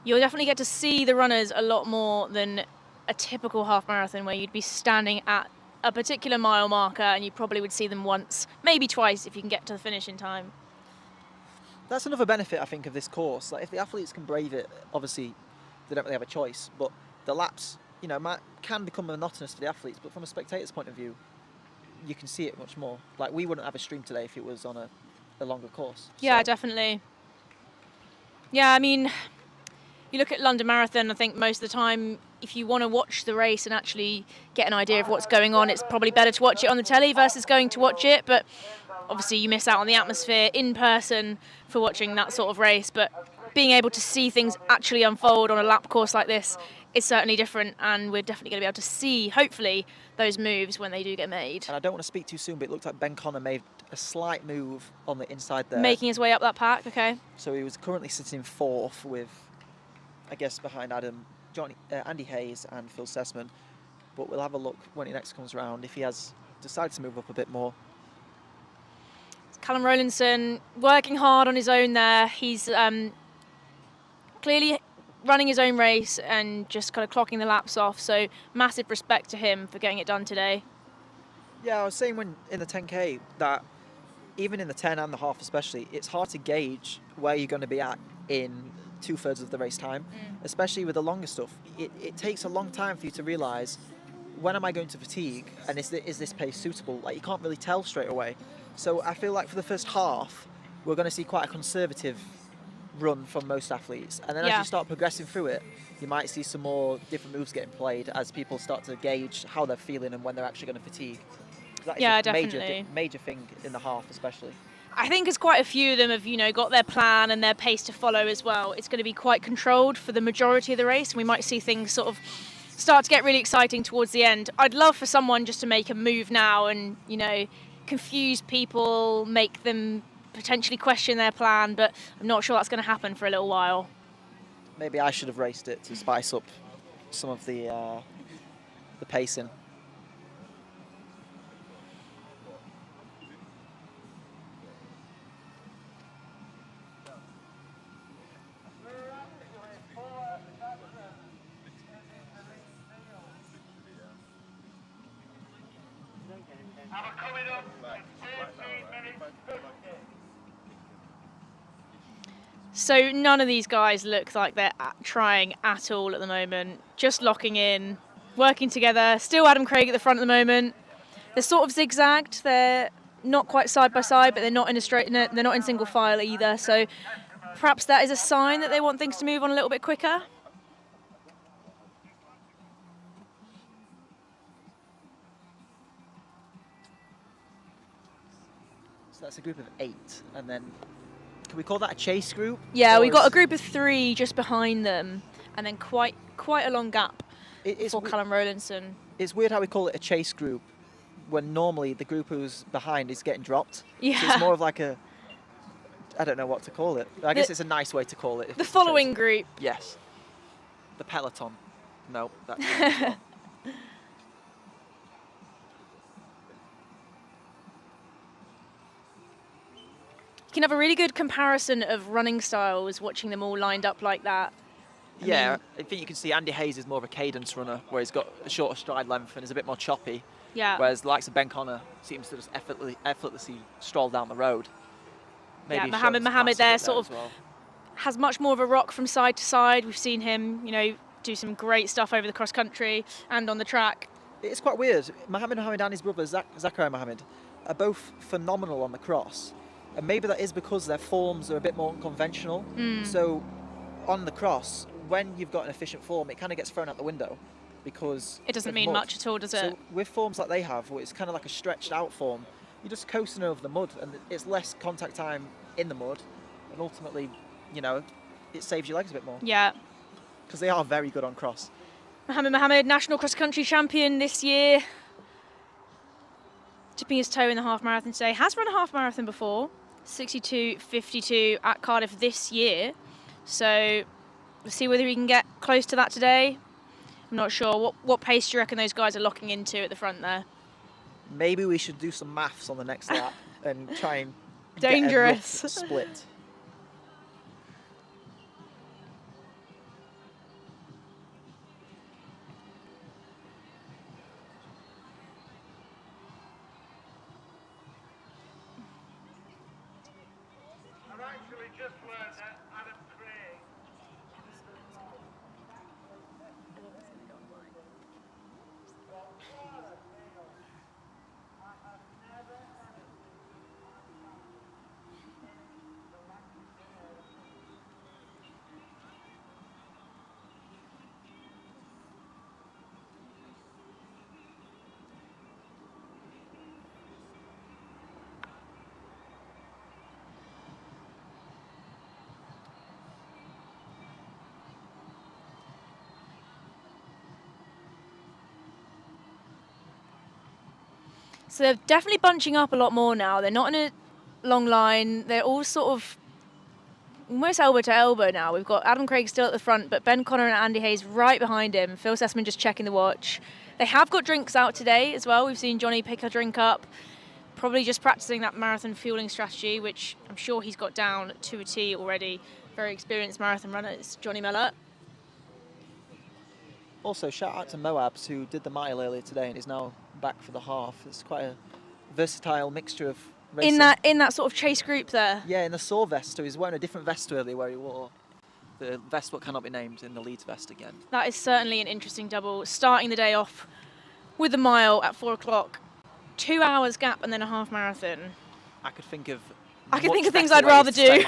You'll definitely get to see the runners a lot more than a typical half marathon, where you'd be standing at a particular mile marker and you probably would see them once, maybe twice, if you can get to the finish in time. That's another benefit, I think, of this course. Like, if the athletes can brave it, obviously they don't really have a choice. But the laps, you know, can become monotonous for the athletes. But from a spectator's point of view, you can see it much more. Like, we wouldn't have a stream today if it was on a longer course. Yeah, So. definitely. Yeah, I mean, you look at London Marathon, I think most of the time, if you want to watch the race and actually get an idea of what's going on, it's probably better to watch it on the telly versus going to watch it. But obviously you miss out on the atmosphere in person for watching that sort of race. But being able to see things actually unfold on a lap course like this is certainly different, and we're definitely going to be able to see, hopefully, those moves when they do get made. And I don't want to speak too soon, but it looked like Ben Connor made a slight move on the inside there. Making his way up that pack, okay. So he was currently sitting 4th with, I guess, behind Andy Hayes and Phil Sessman. But we'll have a look when he next comes around if he has decided to move up a bit more. Callum Rowlandson working hard on his own there. He's clearly running his own race and just kind of clocking the laps off. So massive respect to him for getting it done today. Yeah, I was saying when in the 10K that even in the 10 and the half especially, it's hard to gauge where you're going to be at in 2/3 of the race time, especially with the longer stuff. It takes a long time for you to realise, when am I going to fatigue, and is this pace suitable? Like, you can't really tell straight away. So I feel like for the first half, we're going to see quite a conservative run from most athletes, and then as you start progressing through it, you might see some more different moves getting played as people start to gauge how they're feeling and when they're actually going to fatigue. That is a definitely. major thing in the half, especially. I think as quite a few of them have, got their plan and their pace to follow as well, it's going to be quite controlled for the majority of the race, and we might see things sort of start to get really exciting towards the end. I'd love for someone just to make a move now and, confuse people, make them potentially question their plan, but I'm not sure that's going to happen for a little while. Maybe I should have raced it to spice up some of the pacing. So none of these guys look like they're trying at all at the moment. Just locking in, working together. Still Adam Craig at the front at the moment. They're sort of zigzagged. They're not quite side by side, but they're not in a straight. They're not in single file either. So perhaps that is a sign that they want things to move on a little bit quicker. So that's a group of 8, and then can we call that a chase group? Yeah, we've got a group of 3 just behind them, and then quite a long gap for Callum Rowlandson. It's weird how we call it a chase group when normally the group who's behind is getting dropped. Yeah. So it's more of like a, I don't know what to call it. I guess it's a nice way to call it. The following group. Yes. The peloton. No, that's You can have a really good comparison of running styles watching them all lined up like that. I think you can see Andy Hayes is more of a cadence runner, where he's got a shorter stride length and is a bit more choppy. Yeah. Whereas the likes of Ben Connor seems to just effortlessly stroll down the road. Maybe Mohammed there sort of has much more of a rock from side to side. We've seen him, do some great stuff over the cross country and on the track. It's quite weird. Mohammed and his brother Zakaria Mohammed are both phenomenal on the cross. And maybe that is because their forms are a bit more unconventional. So on the cross, when you've got an efficient form, it kind of gets thrown out the window because it doesn't mean much at all, does it? So with forms like they have, where it's kind of like a stretched out form, you're just coasting over the mud, and it's less contact time in the mud, and ultimately, it saves your legs a bit more. Yeah. Because they are very good on cross. Mohammed, national cross-country champion this year. Dipping his toe in the half marathon today. Has run a half marathon before. 62.52 at Cardiff this year. So we'll see whether he can get close to that today. I'm not sure. What pace do you reckon those guys are locking into at the front there? Maybe we should do some maths on the next lap and try and dangerous get a rough split. actually just learned that Adam Craig. So they're definitely bunching up a lot more now. They're not in a long line. They're all sort of almost elbow to elbow now. We've got Adam Craig still at the front, but Ben Connor and Andy Hayes right behind him. Phil Sessman just checking the watch. They have got drinks out today as well. We've seen Johnny pick a drink up, probably just practicing that marathon fueling strategy, which I'm sure he's got down to a T already. Very experienced marathon runner is Johnny Mellor. Also, shout out to Moabs, who did the mile earlier today and is now back for the half. It's quite a versatile mixture of racing. In that sort of chase group there. Yeah, in the Saw vest. So he's wearing a different vest earlier where he wore the vest what cannot be named in the Leeds vest again. That is certainly an interesting double. Starting the day off with the mile at 4 o'clock, 2 hours gap and then a half marathon. I could think of things I'd rather do.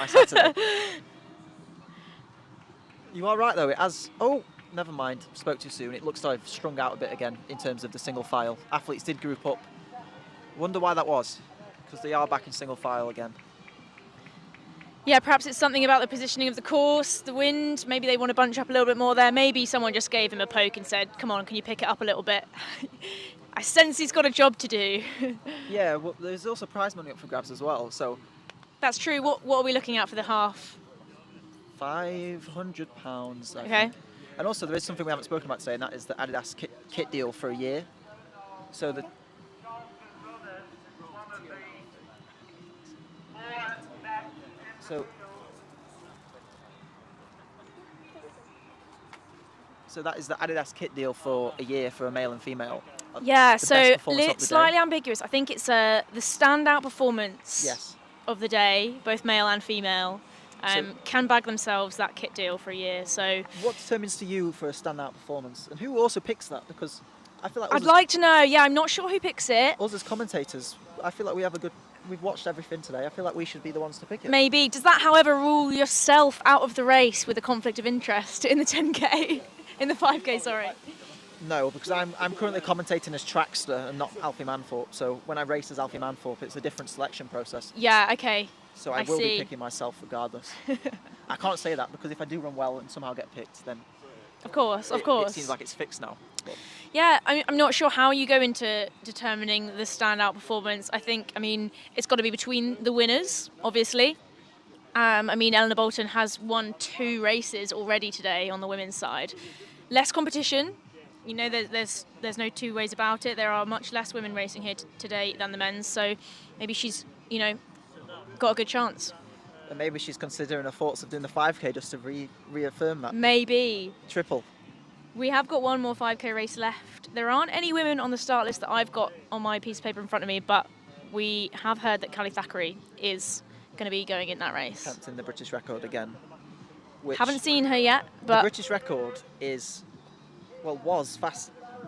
You are right though. It has. Oh, never mind. Spoke too soon. It looks like I've strung out a bit again in terms of the single file. Athletes did group up. Wonder why that was, because they are back in single file again. Yeah, perhaps it's something about the positioning of the course, the wind. Maybe they want to bunch up a little bit more there. Maybe someone just gave him a poke and said, "Come on, can you pick it up a little bit?" I sense he's got a job to do. Yeah, well, there's also prize money up for grabs as well. So that's true. What are we looking at for the half? £500. Okay. And also there is something we haven't spoken about today, and that is the Adidas kit deal for a year. So the So that is the Adidas kit deal for a year for a male and female. Yeah, so slightly ambiguous. I think it's the standout performance of the day, both male and female, can bag themselves that kit deal for a year. So what determines to you for a standout performance, and who also picks that? Because I feel like I'd like to know. Yeah, I'm not sure who picks it. Us as commentators, I feel like we've watched everything today. I feel like we should be the ones to pick it. Maybe. Does that, however, rule yourself out of the race with a conflict of interest in the 10K? In the 5K, sorry. No, because I'm currently commentating as Trackster and not Alfie Manthorpe. So when I race as Alfie Manthorpe, it's a different selection process. Yeah, okay. So I will be picking myself regardless. I can't say that because if I do run well and somehow get picked, then of course. It seems like it's fixed now. But yeah, I'm not sure how you go into determining the standout performance. I mean, it's got to be between the winners, obviously. I mean, Eleanor Bolton has won 2 races already today on the women's side. Less competition, you know, there's no two ways about it. There are much less women racing here today than the men's, so maybe she's, you know, got a good chance. And maybe she's considering her thoughts of doing the 5K just to reaffirm that. Maybe. Triple. We have got one more 5K race left. There aren't any women on the start list that I've got on my piece of paper in front of me, but we have heard that Callie Thackeray is going to be going in that race. Attempting the British record again. Haven't seen her yet, but the British record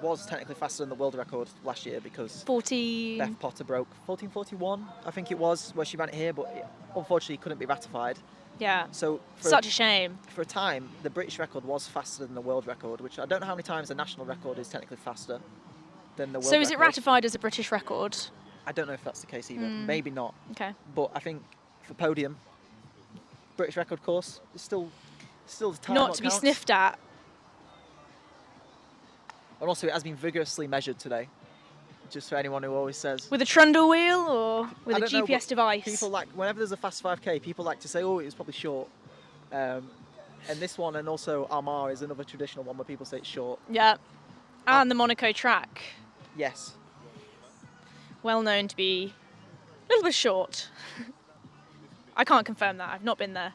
was technically faster than the world record last year because Beth Potter broke 14:41, I think it was, where she ran it here, but it unfortunately couldn't be ratified. Yeah. So such a shame. For a time, the British record was faster than the world record, which I don't know how many times the national record is technically faster than the world record. So is it ratified as a British record? I don't know if that's the case either. Maybe not. Okay. But I think for podium, British record course is still the time. Not to be sniffed at. And also, it has been vigorously measured today. Just for anyone who always says. With a trundle wheel or with a GPS device? People like, whenever there's a fast 5K, people like to say, oh, it was probably short. And this one, and also Armagh is another traditional one where people say it's short. Yeah. And the Monaco track. Yes. Well known to be a little bit short. I can't confirm that. I've not been there.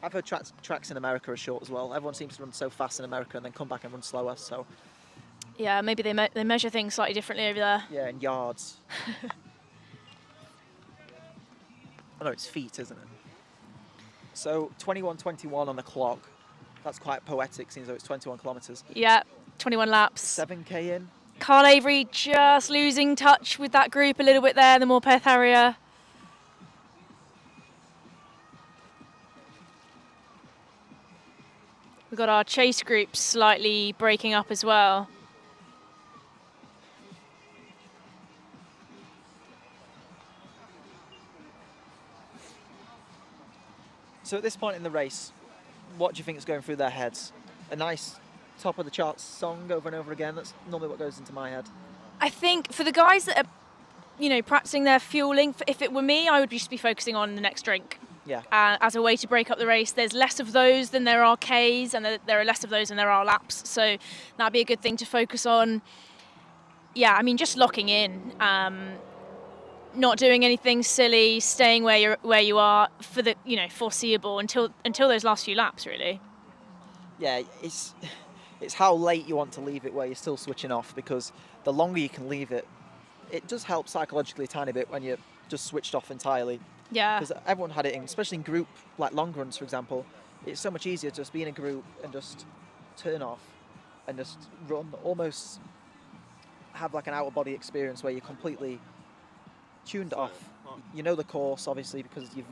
I've heard tracks in America are short as well. Everyone seems to run so fast in America and then come back and run slower. So. Yeah, maybe they measure things slightly differently over there. Yeah, in yards. Oh no, it's feet, isn't it? So 21:21 on the clock. That's quite poetic, seems though it's 21 kilometres. Yeah, 21 laps. 7k in. Carl Avery just losing touch with that group a little bit there, the Morpeth area. We've got our chase group slightly breaking up as well. So at this point in the race, what do you think is going through their heads? A nice top of the charts song over and over again? That's normally what goes into my head. I think for the guys that are, practicing their fueling, if it were me, I would just be focusing on the next drink. Yeah. As a way to break up the race. There's less of those than there are Ks, and there are less of those than there are laps. So that'd be a good thing to focus on. Yeah, I mean, just locking in, not doing anything silly, staying where you are for the foreseeable until those last few laps, really. Yeah, it's how late you want to leave it where you're still switching off, because the longer you can leave it, it does help psychologically a tiny bit when you're just switched off entirely. Yeah. Because everyone had it in, especially in group, like long runs, for example. It's so much easier to just be in a group and just turn off and just run, almost have like an out-of-body experience where you're completely tuned off. You know the course, obviously, because you've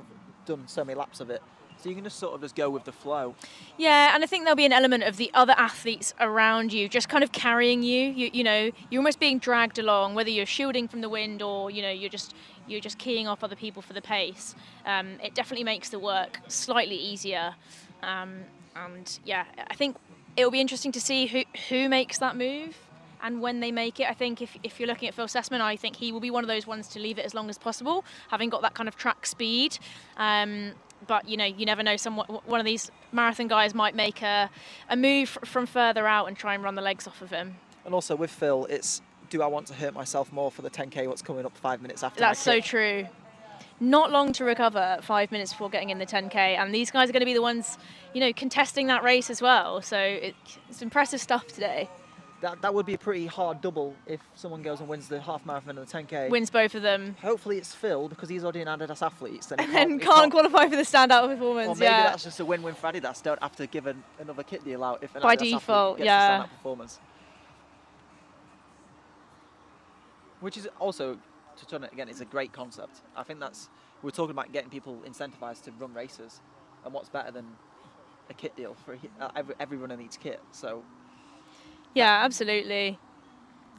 done so many laps of it. So you can just sort of just go with the flow. Yeah, and I think there'll be an element of the other athletes around you just kind of carrying you. You're almost being dragged along, whether you're shielding from the wind or you're just keying off other people for the pace. It definitely makes the work slightly easier. And yeah, I think it'll be interesting to see who makes that move and when they make it. I think if you're looking at Phil Sessman, I think he will be one of those ones to leave it as long as possible, having got that kind of track speed. But you never know. One of these marathon guys might make a move from further out and try and run the legs off of him. And also with Phil, it's, do I want to hurt myself more for the 10k what's coming up 5 minutes after? That's so true. Not long to recover, 5 minutes before getting in the 10k, and these guys are going to be the ones contesting that race as well. So it's impressive stuff today. That would be a pretty hard double if someone goes and wins the half marathon and the 10k. Wins both of them. Hopefully it's Phil, because he's already an Adidas athlete. And can't qualify for the standout performance. Or maybe that's just a win-win for Adidas. Don't have to give another kit deal out if an by Adidas default, athlete gets the standout performance. Which is also, to turn it again, it's a great concept. I think we're talking about getting people incentivized to run races, and what's better than a kit deal for every runner needs kit. So. Yeah, absolutely.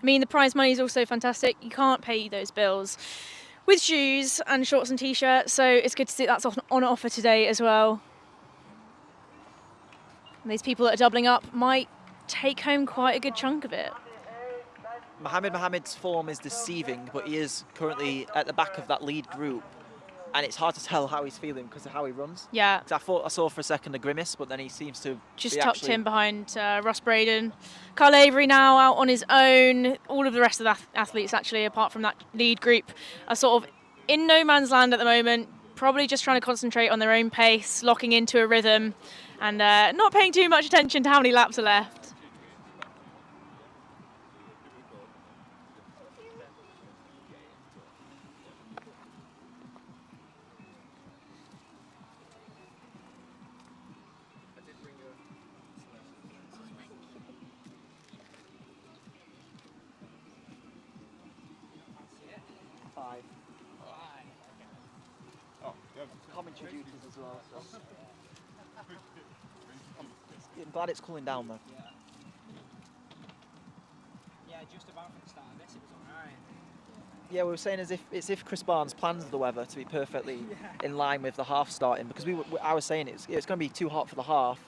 I mean, the prize money is also fantastic. You can't pay those bills with shoes and shorts and t-shirts, so it's good to see that's on offer today as well. And these people that are doubling up might take home quite a good chunk of it. Mohamed's form is deceiving, but he is currently at the back of that lead group, and it's hard to tell how he's feeling because of how he runs. Yeah. I thought I saw for a second a grimace, but then he seems to just tucked in behind Ross Braden. Carl Avery now out on his own. All of the rest of the athletes, actually, apart from that lead group, are sort of in no man's land at the moment, probably just trying to concentrate on their own pace, locking into a rhythm, and not paying too much attention to how many laps are left. Commentary duties as well. So. I'm glad it's cooling down though. Yeah, just about from the start of this, it was alright. Yeah, we were saying as if Chris Barnes plans the weather to be perfectly in line with the half starting, because I was saying it's going to be too hot for the half.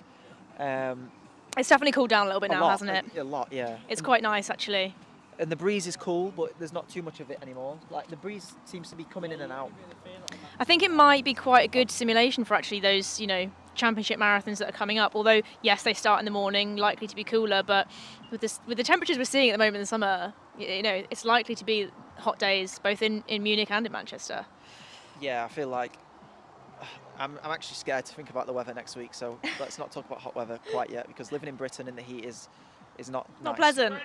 It's definitely cooled down a little bit now, hasn't it? A lot, yeah. It's quite nice actually. And the breeze is cool, but there's not too much of it anymore. Like the breeze seems to be coming in and out. I think it might be quite a good simulation for actually those, championship marathons that are coming up. Although, yes, they start in the morning, likely to be cooler, but with the temperatures we're seeing at the moment in the summer, it's likely to be hot days both in Munich and in Manchester. Yeah, I feel like I'm actually scared to think about the weather next week. So let's not talk about hot weather quite yet, because living in Britain in the heat is is not Not nice. pleasant.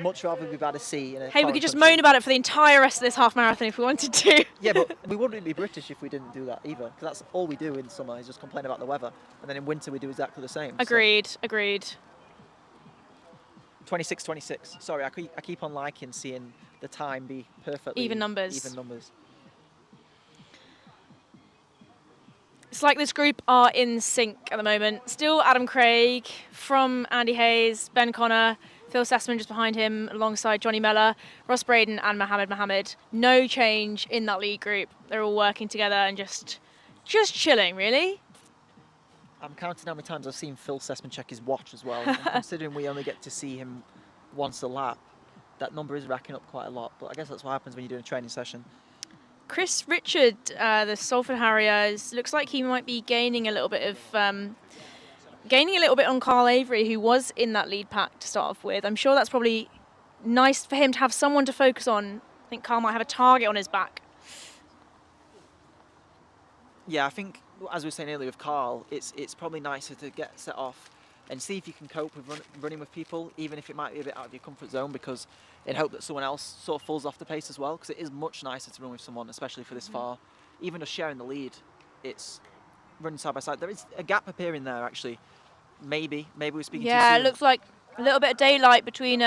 Much rather be bad a C in a Hey, we foreign could just country. moan about it for the entire rest of this half marathon if we wanted to. Yeah, but we wouldn't be British if we didn't do that either, because that's all we do in summer is just complain about the weather, and then in winter we do exactly the same. Agreed, agreed. 26-26. Sorry, I keep on liking seeing the time be perfectly Even numbers. Even numbers. It's like this group are in sync at the moment. Still Adam Craig from Andy Hayes, Ben Connor, Phil Sessman just behind him alongside Johnny Mellor, Ross Braden and Mohammed. No change in that lead group. They're all working together and just chilling, really. I'm counting how many times I've seen Phil Sessman check his watch as well. And considering we only get to see him once a lap, that number is racking up quite a lot. But I guess that's what happens when you're doing a training session. Chris Richard, the Salford Harrier, looks like he might be gaining a little bit on Carl Avery, who was in that lead pack to start off with. I'm sure that's probably nice for him to have someone to focus on. I think Carl might have a target on his back. Yeah, I think, as we were saying earlier with Carl, it's probably nicer to get set off and see if you can cope with running with people, even if it might be a bit out of your comfort zone, because in hope that someone else sort of falls off the pace as well, because it is much nicer to run with someone, especially for this far. Even just sharing the lead, it's running side by side. There is a gap appearing there, actually. Maybe we're speaking too soon. Yeah, it looks like a little bit of daylight between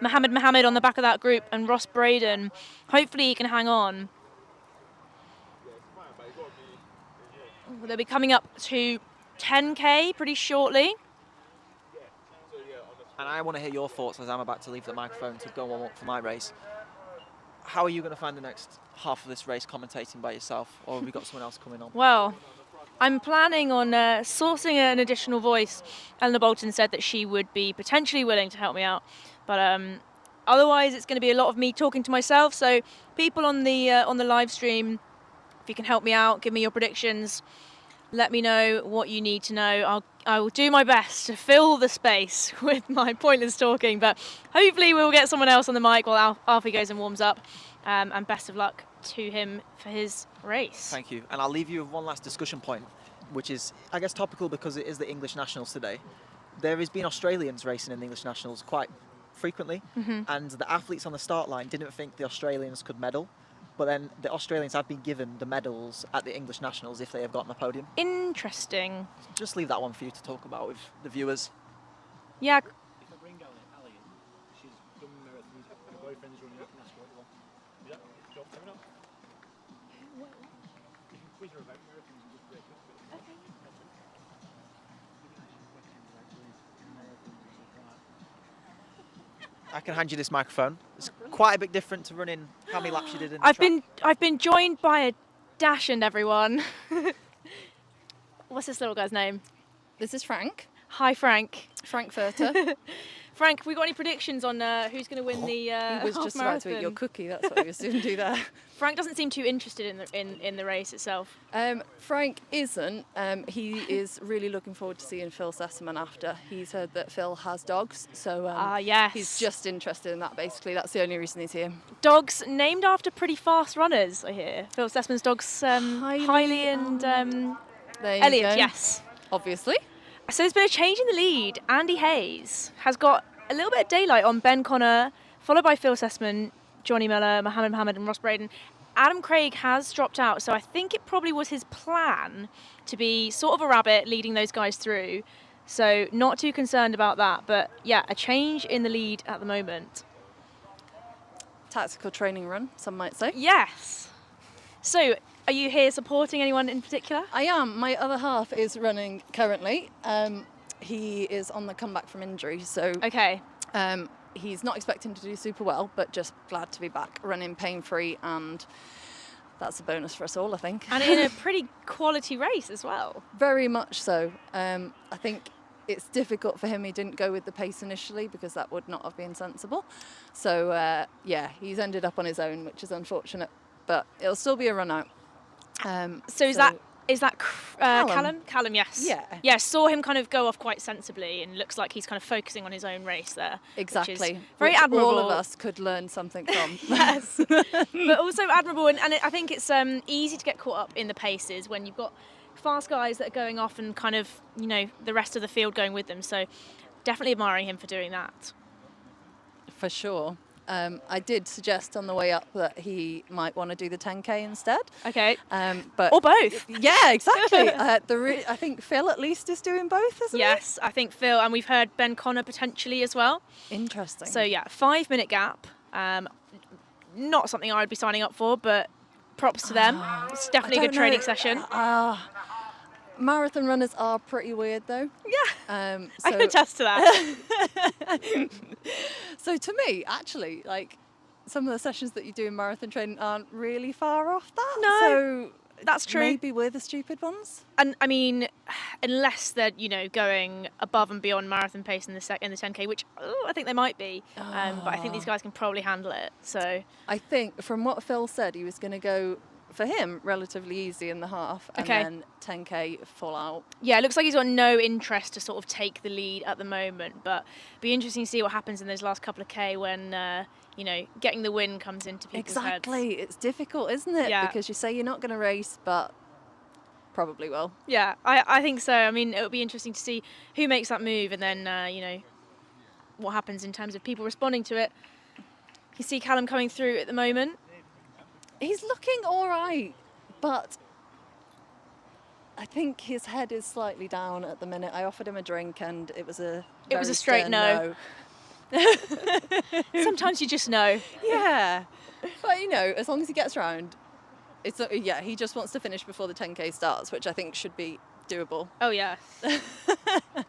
Mohammed on the back of that group and Ross Braden. Hopefully he can hang on. They'll be coming up to 10K pretty shortly. And I want to hear your thoughts as I'm about to leave the microphone to go warm up for my race. How are you going to find the next half of this race commentating by yourself, or have we got someone else coming on? Well, I'm planning on sourcing an additional voice. Eleanor Bolton said that she would be potentially willing to help me out, but otherwise it's going to be a lot of me talking to myself. So people on the live stream, if you can help me out, give me your predictions. Let me know what you need to know. I will do my best to fill the space with my pointless talking, but hopefully we'll get someone else on the mic while Alfie goes and warms up. And best of luck to him for his race. Thank you. And I'll leave you with one last discussion point, which is, I guess, topical because it is the English Nationals today. There has been Australians racing in the English Nationals quite frequently, and the athletes on the start line didn't think the Australians could medal. But then the Australians have been given the medals at the English Nationals if they have gotten a podium. Interesting. Just leave that one for you to talk about with the viewers. Yeah. If I bring Ali in, she's done marathons, her boyfriend's running, I can ask her what you want. Yeah, do you want to come up? You can quiz her about marathons and just break up a bit. Okay. I can hand you this microphone. It's quite a bit different to running how many laps you did in the I've been joined by a dashing everyone. What's this little guy's name? This is Frank. Hi, Frank. Frankfurter. Frank, we got any predictions on who's going to win the He was half just marathon? about to eat your cookie. That's what he was doing do there. Frank doesn't seem too interested in the race itself. Frank isn't. He is really looking forward to seeing Phil Sessman after. He's heard that Phil has dogs, so yes. he's just interested in that, basically. That's the only reason he's here. Dogs named after pretty fast runners, I hear. Phil Sessman's dogs, Hailey and Elliot, yes. Obviously. So there's been a change in the lead. Andy Hayes has got a little bit of daylight on Ben Connor, followed by Phil Sessman, Johnny Mellor, Mohammed and Ross Braden. Adam Craig has dropped out, so I think it probably was his plan to be sort of a rabbit leading those guys through. So not too concerned about that, but yeah, a change in the lead at the moment. Tactical training run, some might say. Yes. So are you here supporting anyone in particular? I am. My other half is running currently. He is on the comeback from injury, so okay. He's not expecting to do super well, but just glad to be back running pain-free, and that's a bonus for us all, I think. And in a pretty quality race as well. Very much so. I think it's difficult for him. He didn't go with the pace initially because that would not have been sensible. So, yeah, he's ended up on his own, which is unfortunate, but it'll still be a run out. So is that Callum? Callum, yes. Yeah. Yeah, saw him kind of go off quite sensibly and looks like he's kind of focusing on his own race there. Exactly. Very admirable. All of us could learn something from. Yes. But also admirable. And I think it's easy to get caught up in the paces when you've got fast guys that are going off and kind of, the rest of the field going with them. So definitely admiring him for doing that. For sure. I did suggest on the way up that he might want to do the 10K instead. Okay. But or both. Yeah, exactly. I think Phil at least is doing both, isn't he? Yes, I think Phil, and we've heard Ben Connor potentially as well. Interesting. So yeah, 5-minute gap. Not something I would be signing up for, but props to them. It's definitely a good training session. Marathon runners are pretty weird, though. Yeah, I can attest to that. So to me, actually, like, some of the sessions that you do in marathon training aren't really far off that. No, so that's true. Maybe we're the stupid ones. And I mean, unless they're, you know, going above and beyond marathon pace in the 10K, which I think they might be. But I think these guys can probably handle it. So I think from what Phil said, he was going to go, for him, relatively easy in the half, and then 10K full out. Yeah, it looks like he's got no interest to sort of take the lead at the moment, but it'll be interesting to see what happens in those last couple of K when, you know, getting the win comes into people's heads. Exactly. It's difficult, isn't it? Yeah. Because you say you're not going to race, but probably will. Yeah, I think so. I mean, it'll be interesting to see who makes that move and then, you know, what happens in terms of people responding to it. You see Callum coming through at the moment. He's looking all right, but I think his head is slightly down at the minute. I offered him a drink and it was a straight no. Sometimes you just know. Yeah, but you know, as long as he gets round, it's he just wants to finish before the 10K starts, which I think should be doable. Oh yeah.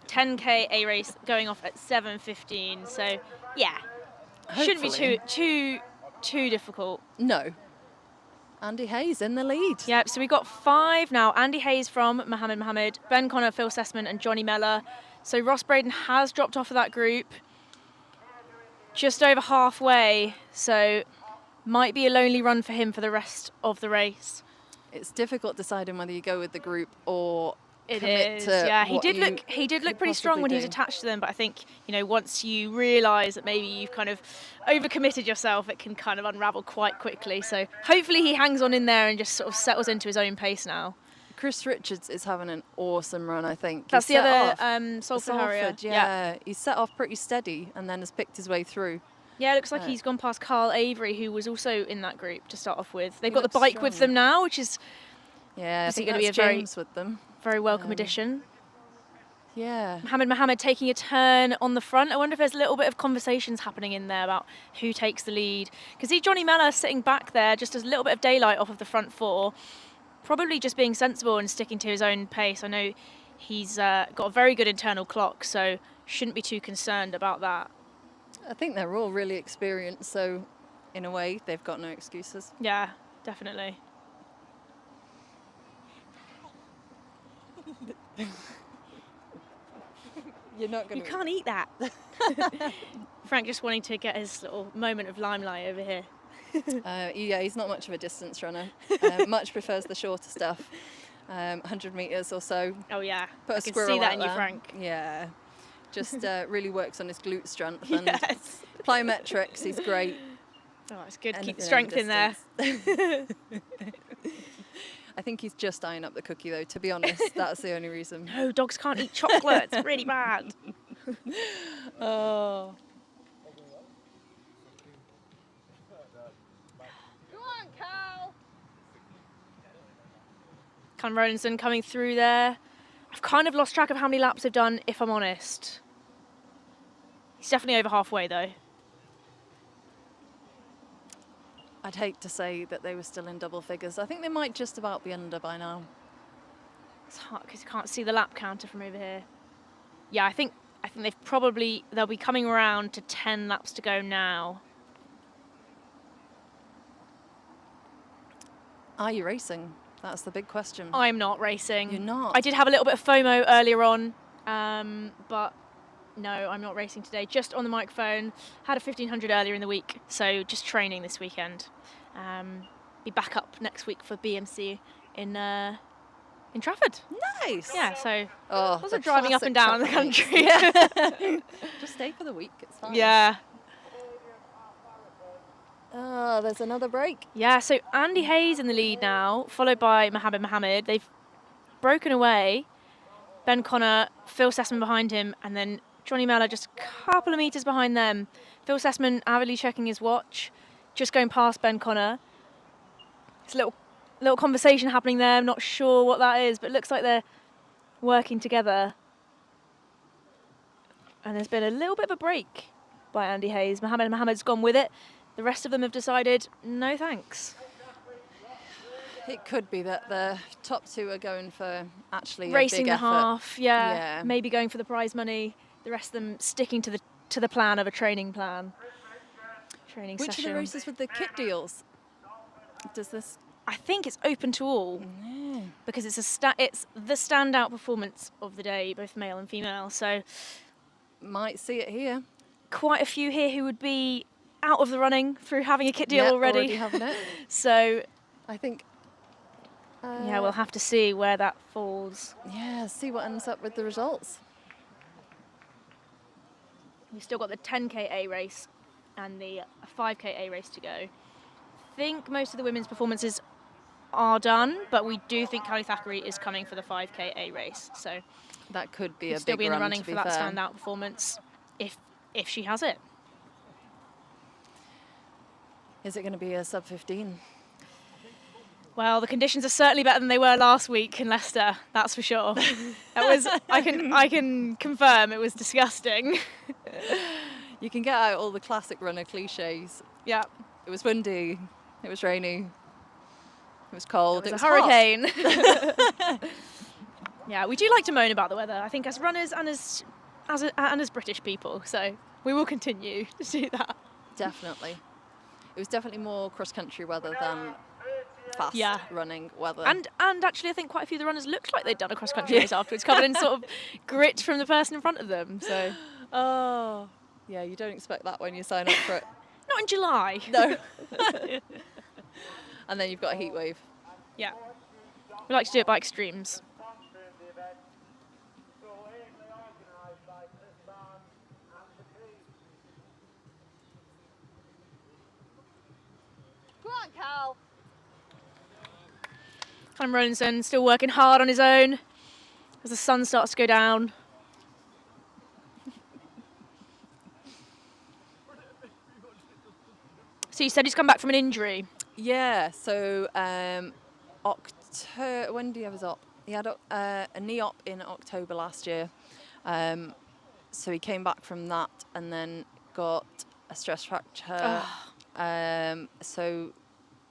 10K A race going off at 7:15, so yeah, shouldn't be too difficult. No. Andy Hayes in the lead. Yep, so we've got 5 now. Andy Hayes from Mohammed, Ben Connor, Phil Sessman and Johnny Mellor. So Ross Braden has dropped off of that group. Just over halfway, so might be a lonely run for him for the rest of the race. It's difficult deciding whether you go with the group or It commit is, to yeah. He what did you look pretty strong when he was attached to them, but I think, you know, once you realise that maybe you've kind of overcommitted yourself, it can kind of unravel quite quickly. So hopefully he hangs on in there and just sort of settles into his own pace now. Chris Richards is having an awesome run, I think. That's the other Salford Harrier. Yeah, he's set off pretty steady and then has picked his way through. Yeah, it looks like he's gone past Carl Avery, who was also in that group to start off with. They've He got the looks bike strong. with them now, which is I think going to be a James with them. very welcome addition. Yeah. Mohammed taking a turn on the front. I wonder if there's a little bit of conversations happening in there about who takes the lead. Because see Johnny Mellor sitting back there, just as a little bit of daylight off of the front 4. Probably just being sensible and sticking to his own pace. I know he's got a very good internal clock, so shouldn't be too concerned about that. I think they're all really experienced, so in a way, they've got no excuses. Yeah, definitely. You're not going to... You can't eat that. Frank just wanting to get his little moment of limelight over here. Yeah, he's not much of a distance runner. Much prefers the shorter stuff, 100 metres or so. Oh yeah, Put a I can squirrel see that out in you, there. Frank. Yeah, just really works on his glute strength Yes. and plyometrics. He's great. Oh, it's good. Keep the Anything strength over in there. I think he's just eyeing up the cookie, though, to be honest. That's the only reason. No, dogs can't eat chocolate. It's really bad. Oh. Callum Rowlandson coming through there. I've kind of lost track of how many laps they've done, if I'm honest. He's definitely over halfway, though. I'd hate to say that they were still in double figures. I think they might just about be under by now. It's hard because you can't see the lap counter from over here. Yeah, I think they'll be coming around to 10 laps to go now. Are you racing? That's the big question. I'm not racing. You're not? I did have a little bit of FOMO earlier on, but no, I'm not racing today. Just on the microphone. Had a 1500 earlier in the week, so just training this weekend. Be back up next week for BMC in Trafford. Nice. Yeah, so Oh, also the driving up and down the classic country. Yeah. Just stay for the week. It's fine. Yeah. Oh, there's another break. Yeah, so Andy Hayes in the lead now, followed by Mohammed. They've broken away. Ben Connor, Phil Sessman behind him, and then Johnny Mellor just a couple of metres behind them. Phil Sessman avidly checking his watch, just going past Ben Connor. There's a little conversation happening there. I'm not sure what that is, but it looks like they're working together. And there's been a little bit of a break by Andy Hayes. Mohammed's gone with it. The rest of them have decided, no thanks. It could be that the top two are going for actually racing a big the effort. half, yeah. Maybe going for the prize money. The rest of them sticking to the plan of a training plan. Which Session. are the races with the kit deals? Does this? I think it's open to all because it's it's the standout performance of the day, both male and female. So might see it here. Quite a few here who would be out of the running through having a kit deal already having it. So I think. Yeah, we'll have to see where that falls. Yeah, see what ends up with the results. We've still got the 10K A race and the 5K A race to go. I think most of the women's performances are done, but we do think Callie Thackeray is coming for the 5K A race. So that could be a big still be in the run, running to for be that fair. standout performance if she has it. Is it going to be a sub 15? Well, the conditions are certainly better than they were last week in Leicester, that's for sure. I can confirm it was disgusting. You can get out all the classic runner cliches. Yeah. It was windy, it was rainy, it was cold, it was a hurricane. Yeah, we do like to moan about the weather, I think, as runners and as British people, so we will continue to do that. Definitely. It was definitely more cross-country weather than fast running weather. And actually I think quite a few of the runners looked like they'd done a cross-country race afterwards, covered in sort of grit from the person in front of them. So, oh, yeah, you don't expect that when you sign up for it. Not in July. No. And then you've got a heat wave. Yeah. We like to do it by extremes. Come on, Cal. Callum Rowlandson still working hard on his own as the sun starts to go down. So you said he's come back from an injury. Yeah, so when did he have his op? He had a knee op in October last year. So he came back from that and then got a stress fracture. So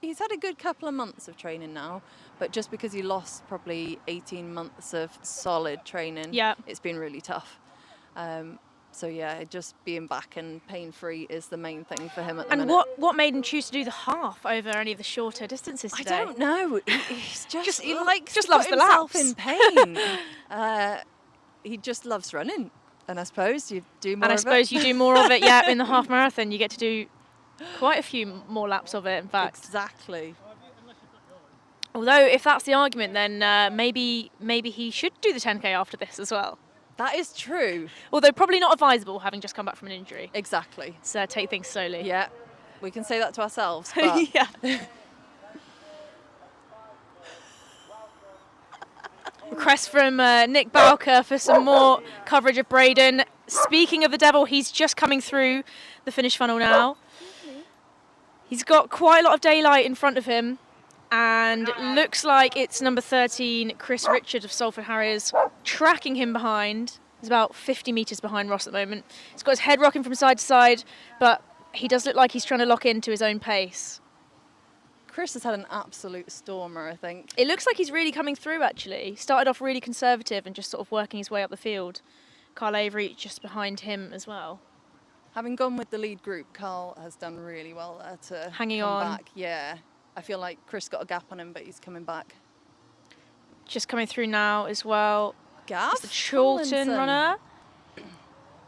he's had a good couple of months of training now, but just because he lost probably 18 months of solid training, it's been really tough. So yeah, just being back and pain-free is the main thing for him at the minute. And what made him choose to do the half over any of the shorter distances today? I don't know. He's he likes just to loves put the himself laps. in pain. He just loves running, and I suppose you do more. And I suppose you do more of it. Yeah, in the half marathon, you get to do quite a few more laps of it. In fact, exactly. Although, if that's the argument, then maybe he should do the 10K after this as well. That is true. Although probably not advisable, having just come back from an injury. Exactly. So take things slowly. Yeah, we can say that to ourselves. But yeah. Request from Nick Bowker for some more coverage of Braden. Speaking of the devil, he's just coming through the finish funnel now. He's got quite a lot of daylight in front of him. And looks like it's number 13, Chris Richard of Salford Harriers, tracking him behind. He's about 50 metres behind Ross at the moment. He's got his head rocking from side to side, but he does look like he's trying to lock into his own pace. Chris has had an absolute stormer, I think. It looks like he's really coming through, actually. He started off really conservative and just sort of working his way up the field. Carl Avery just behind him as well. Having gone with the lead group, Carl has done really well there to hanging come on. back. Yeah. I feel like Chris got a gap on him, but he's coming back. Just coming through now as well. Gav? It's the Chorlton Tomlinson. runner.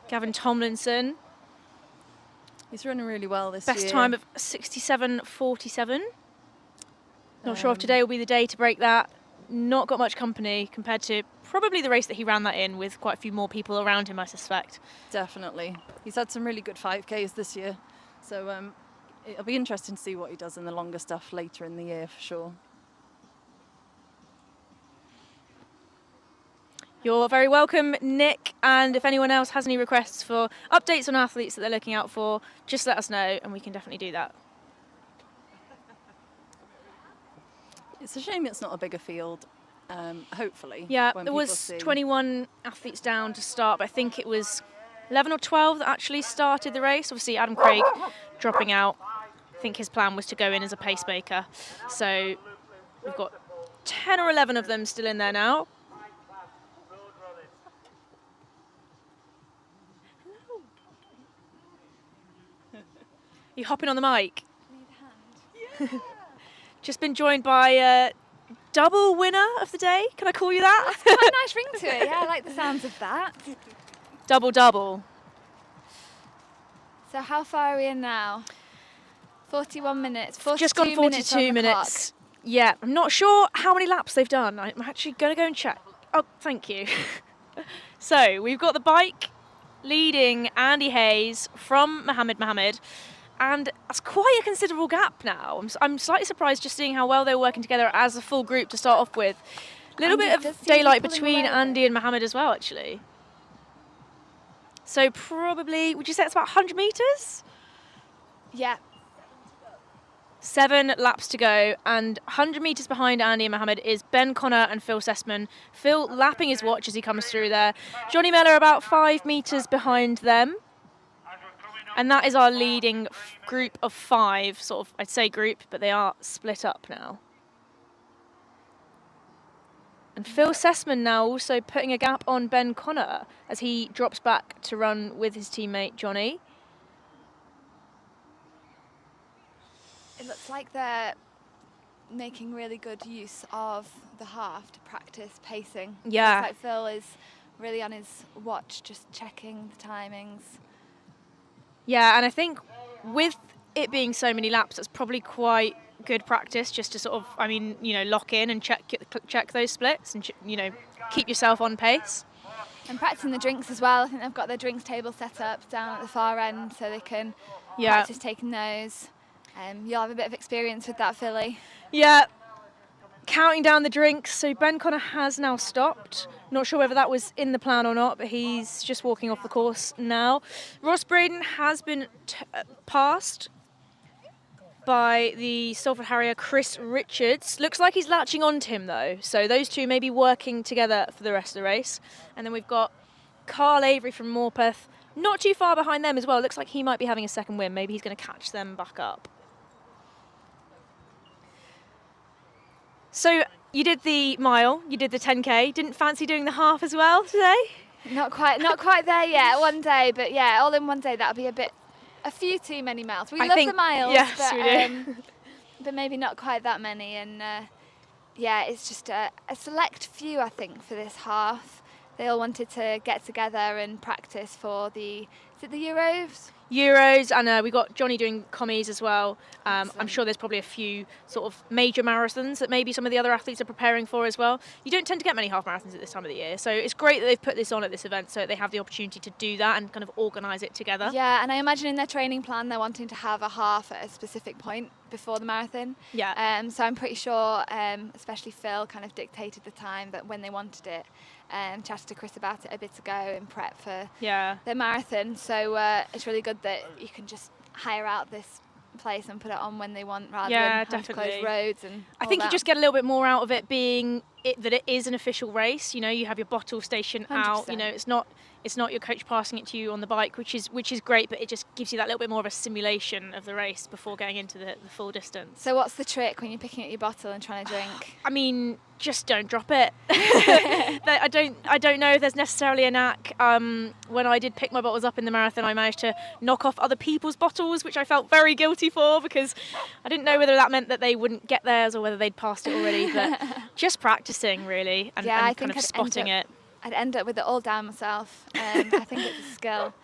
Gavin Tomlinson. He's running really well this year. Best time of 67.47. Not sure if today will be the day to break that. Not got much company compared to probably the race that he ran that in with quite a few more people around him, I suspect. Definitely. He's had some really good 5Ks this year. So it'll be interesting to see what he does in the longer stuff later in the year for sure. You're very welcome, Nick. And if anyone else has any requests for updates on athletes that they're looking out for, just let us know and we can definitely do that. It's a shame it's not a bigger field, hopefully. Yeah, when there people was see. 21 athletes down to start, but I think it was 11 or 12 that actually started the race. Obviously, Adam Craig dropping out. I think his plan was to go in as a pacemaker. So we've got 10 or 11 of them still in there now. You hopping on the mic? Need a hand. Just been joined by double winner of the day. Can I call you that? That's quite a nice ring to it. Yeah, I like the sounds of that. Double. So how far are we in now? 41 minutes. 42 Just gone 42 minutes. Yeah, I'm not sure how many laps they've done. I'm actually going to go and check. Oh, thank you. So we've got the bike leading Andy Hayes from Mohammed. And that's quite a considerable gap now. I'm slightly surprised just seeing how well they were working together as a full group to start off with. A little bit of daylight between Andy and Mohammed as well, actually. So probably, would you say it's about 100 metres? Yeah. 7 laps to go, and 100 metres behind Andy and Mohammed is Ben Connor and Phil Sessman. Phil lapping his watch as he comes through there. Johnny Mellor about 5 metres behind them. And that is our leading group of 5, sort of, I'd say group, but they are split up now. And Phil Sessman now also putting a gap on Ben Connor as he drops back to run with his teammate Johnny. It looks like they're making really good use of the half to practice pacing. Yeah. It looks like Phil is really on his watch, just checking the timings. Yeah, and I think with it being so many laps, that's probably quite good practice just to sort of, lock in and check those splits and, keep yourself on pace. And practicing the drinks as well. I think they've got their drinks table set up down at the far end so they can practice taking those. You'll have a bit of experience with that, Philly. Yeah, counting down the drinks. So Ben Connor has now stopped. Not sure whether that was in the plan or not, but he's just walking off the course now. Ross Braden has been passed by the Salford Harrier Chris Richards. Looks like he's latching on to him though. So those two may be working together for the rest of the race. And then we've got Carl Avery from Morpeth, not too far behind them as well. Looks like he might be having a second win. Maybe he's going to catch them back up. So you did the mile, you did the 10K. Didn't fancy doing the half as well today? Not quite there yet. One day, but yeah, all in one day. That'll be a few too many miles. We love the miles, yes, but, we do. but maybe not quite that many. And yeah, it's just a select few, I think, for this half. They all wanted to get together and practice for the Euros? Euros, and we got Johnny doing commies as well. I'm sure there's probably a few sort of major marathons that maybe some of the other athletes are preparing for as well. You don't tend to get many half marathons at this time of the year, so it's great that they've put this on at this event so that they have the opportunity to do that and kind of organise it together. Yeah, and I imagine in their training plan they're wanting to have a half at a specific point before the marathon. Yeah. So I'm pretty sure, especially Phil kind of dictated the time that when they wanted it. Chatted to Chris about it a bit ago in prep for the marathon. So it's really good that you can just hire out this place and put it on when they want rather than have to close roads. And I think you just get a little bit more out of it being that it is an official race. You know, you have your bottle station 100%. out. You know, it's not your coach passing it to you on the bike, which is great, but it just gives you that little bit more of a simulation of the race before getting into the full distance. So what's the trick when you're picking up your bottle and trying to drink? I mean, just don't drop it. I don't know if there's necessarily a knack. When I did pick my bottles up in the marathon, I managed to knock off other people's bottles, which I felt very guilty for because I didn't know whether that meant that they wouldn't get theirs or whether they'd passed it already. But just practicing really and kind of spotting it. I'd end up with it all down myself. I think it's a skill.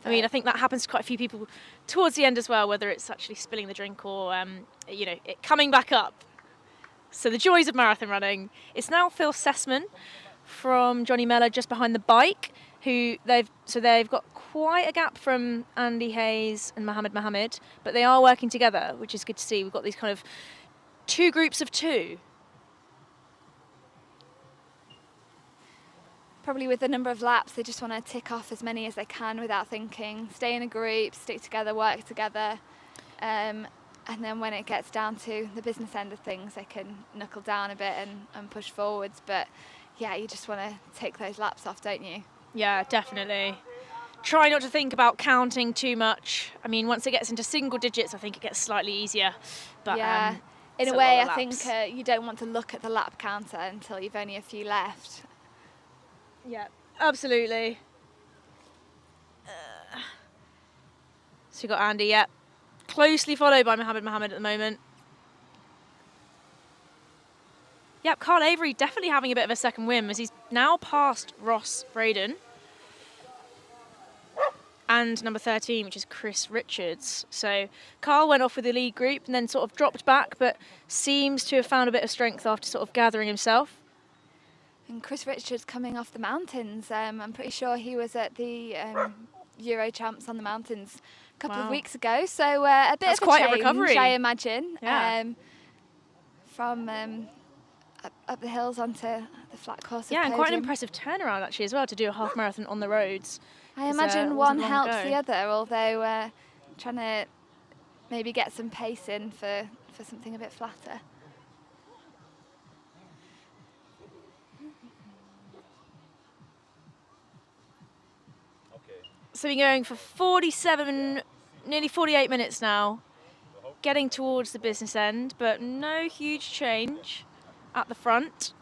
I mean, I think that happens to quite a few people towards the end as well, whether it's actually spilling the drink or, it coming back up. So the joys of marathon running. It's now Phil Sessman from Johnny Mellor just behind the bike, who they've got quite a gap from Andy Hayes and Mohammed, but they are working together, which is good to see. We've got these kind of two groups of two. probably with the number of laps, they just want to tick off as many as they can without thinking, stay in a group, stick together, work together. And then when it gets down to the business end of things, they can knuckle down a bit and push forwards. But yeah, you just want to take those laps off, don't you? Yeah, definitely. Try not to think about counting too much. I mean, once it gets into single digits, I think it gets slightly easier. But yeah, in a way, I think you don't want to look at the lap counter until you've only a few left. Yeah, absolutely. So you've got Andy, yeah. Closely followed by Mohammed at the moment. Yep, Carl Avery definitely having a bit of a second win as he's now passed Ross Braden. And number 13, which is Chris Richards. So Carl went off with the lead group and then sort of dropped back, but seems to have found a bit of strength after sort of gathering himself. And Chris Richards coming off the mountains. I'm pretty sure he was at the Euro Champs on the mountains a couple of weeks ago. So a bit That's of a quite change, a recovery, I imagine. Yeah. From up the hills onto the flat course. Yeah, of and Podium. quite an impressive turnaround actually as well to do a half marathon on the roads. I imagine one helps the other, although trying to maybe get some pace in for something a bit flatter. So we're going for 47, nearly 48 minutes now, getting towards the business end, but no huge change at the front.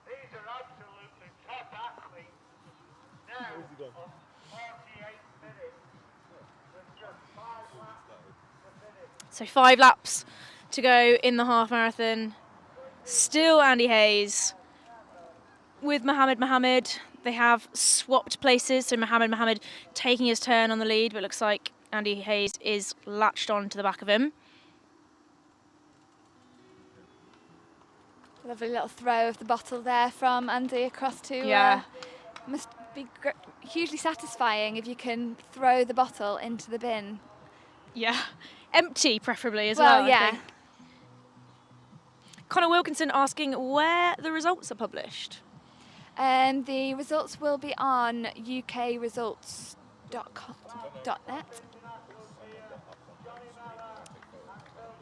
These are absolutely top athletes. Now, on 48 minutes, with just 5 laps to finish. So 5 laps to go in the half marathon. Still Andy Hayes with Mohammed. They have swapped places, so Mohammed taking his turn on the lead, but it looks like Andy Hayes is latched on to the back of him. Lovely little throw of the bottle there from Andy across to... Yeah. Must be hugely satisfying if you can throw the bottle into the bin. Yeah, empty preferably as well, yeah. I think. Connor Wilkinson asking where the results are published. The results will be on ukresults.net.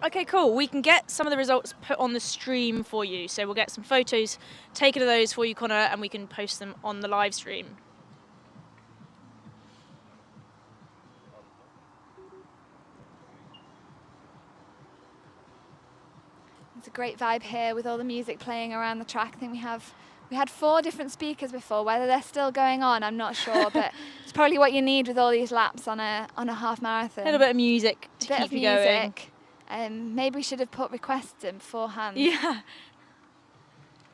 Okay, cool. We can get some of the results put on the stream for you. So we'll get some photos taken of those for you, Connor, and we can post them on the live stream. It's a great vibe here with all the music playing around the track. I think we had 4 different speakers before. Whether they're still going on, I'm not sure, but it's probably what you need with all these laps on a half marathon. A little bit of music to keep you going. Maybe we should have put requests in beforehand. Yeah.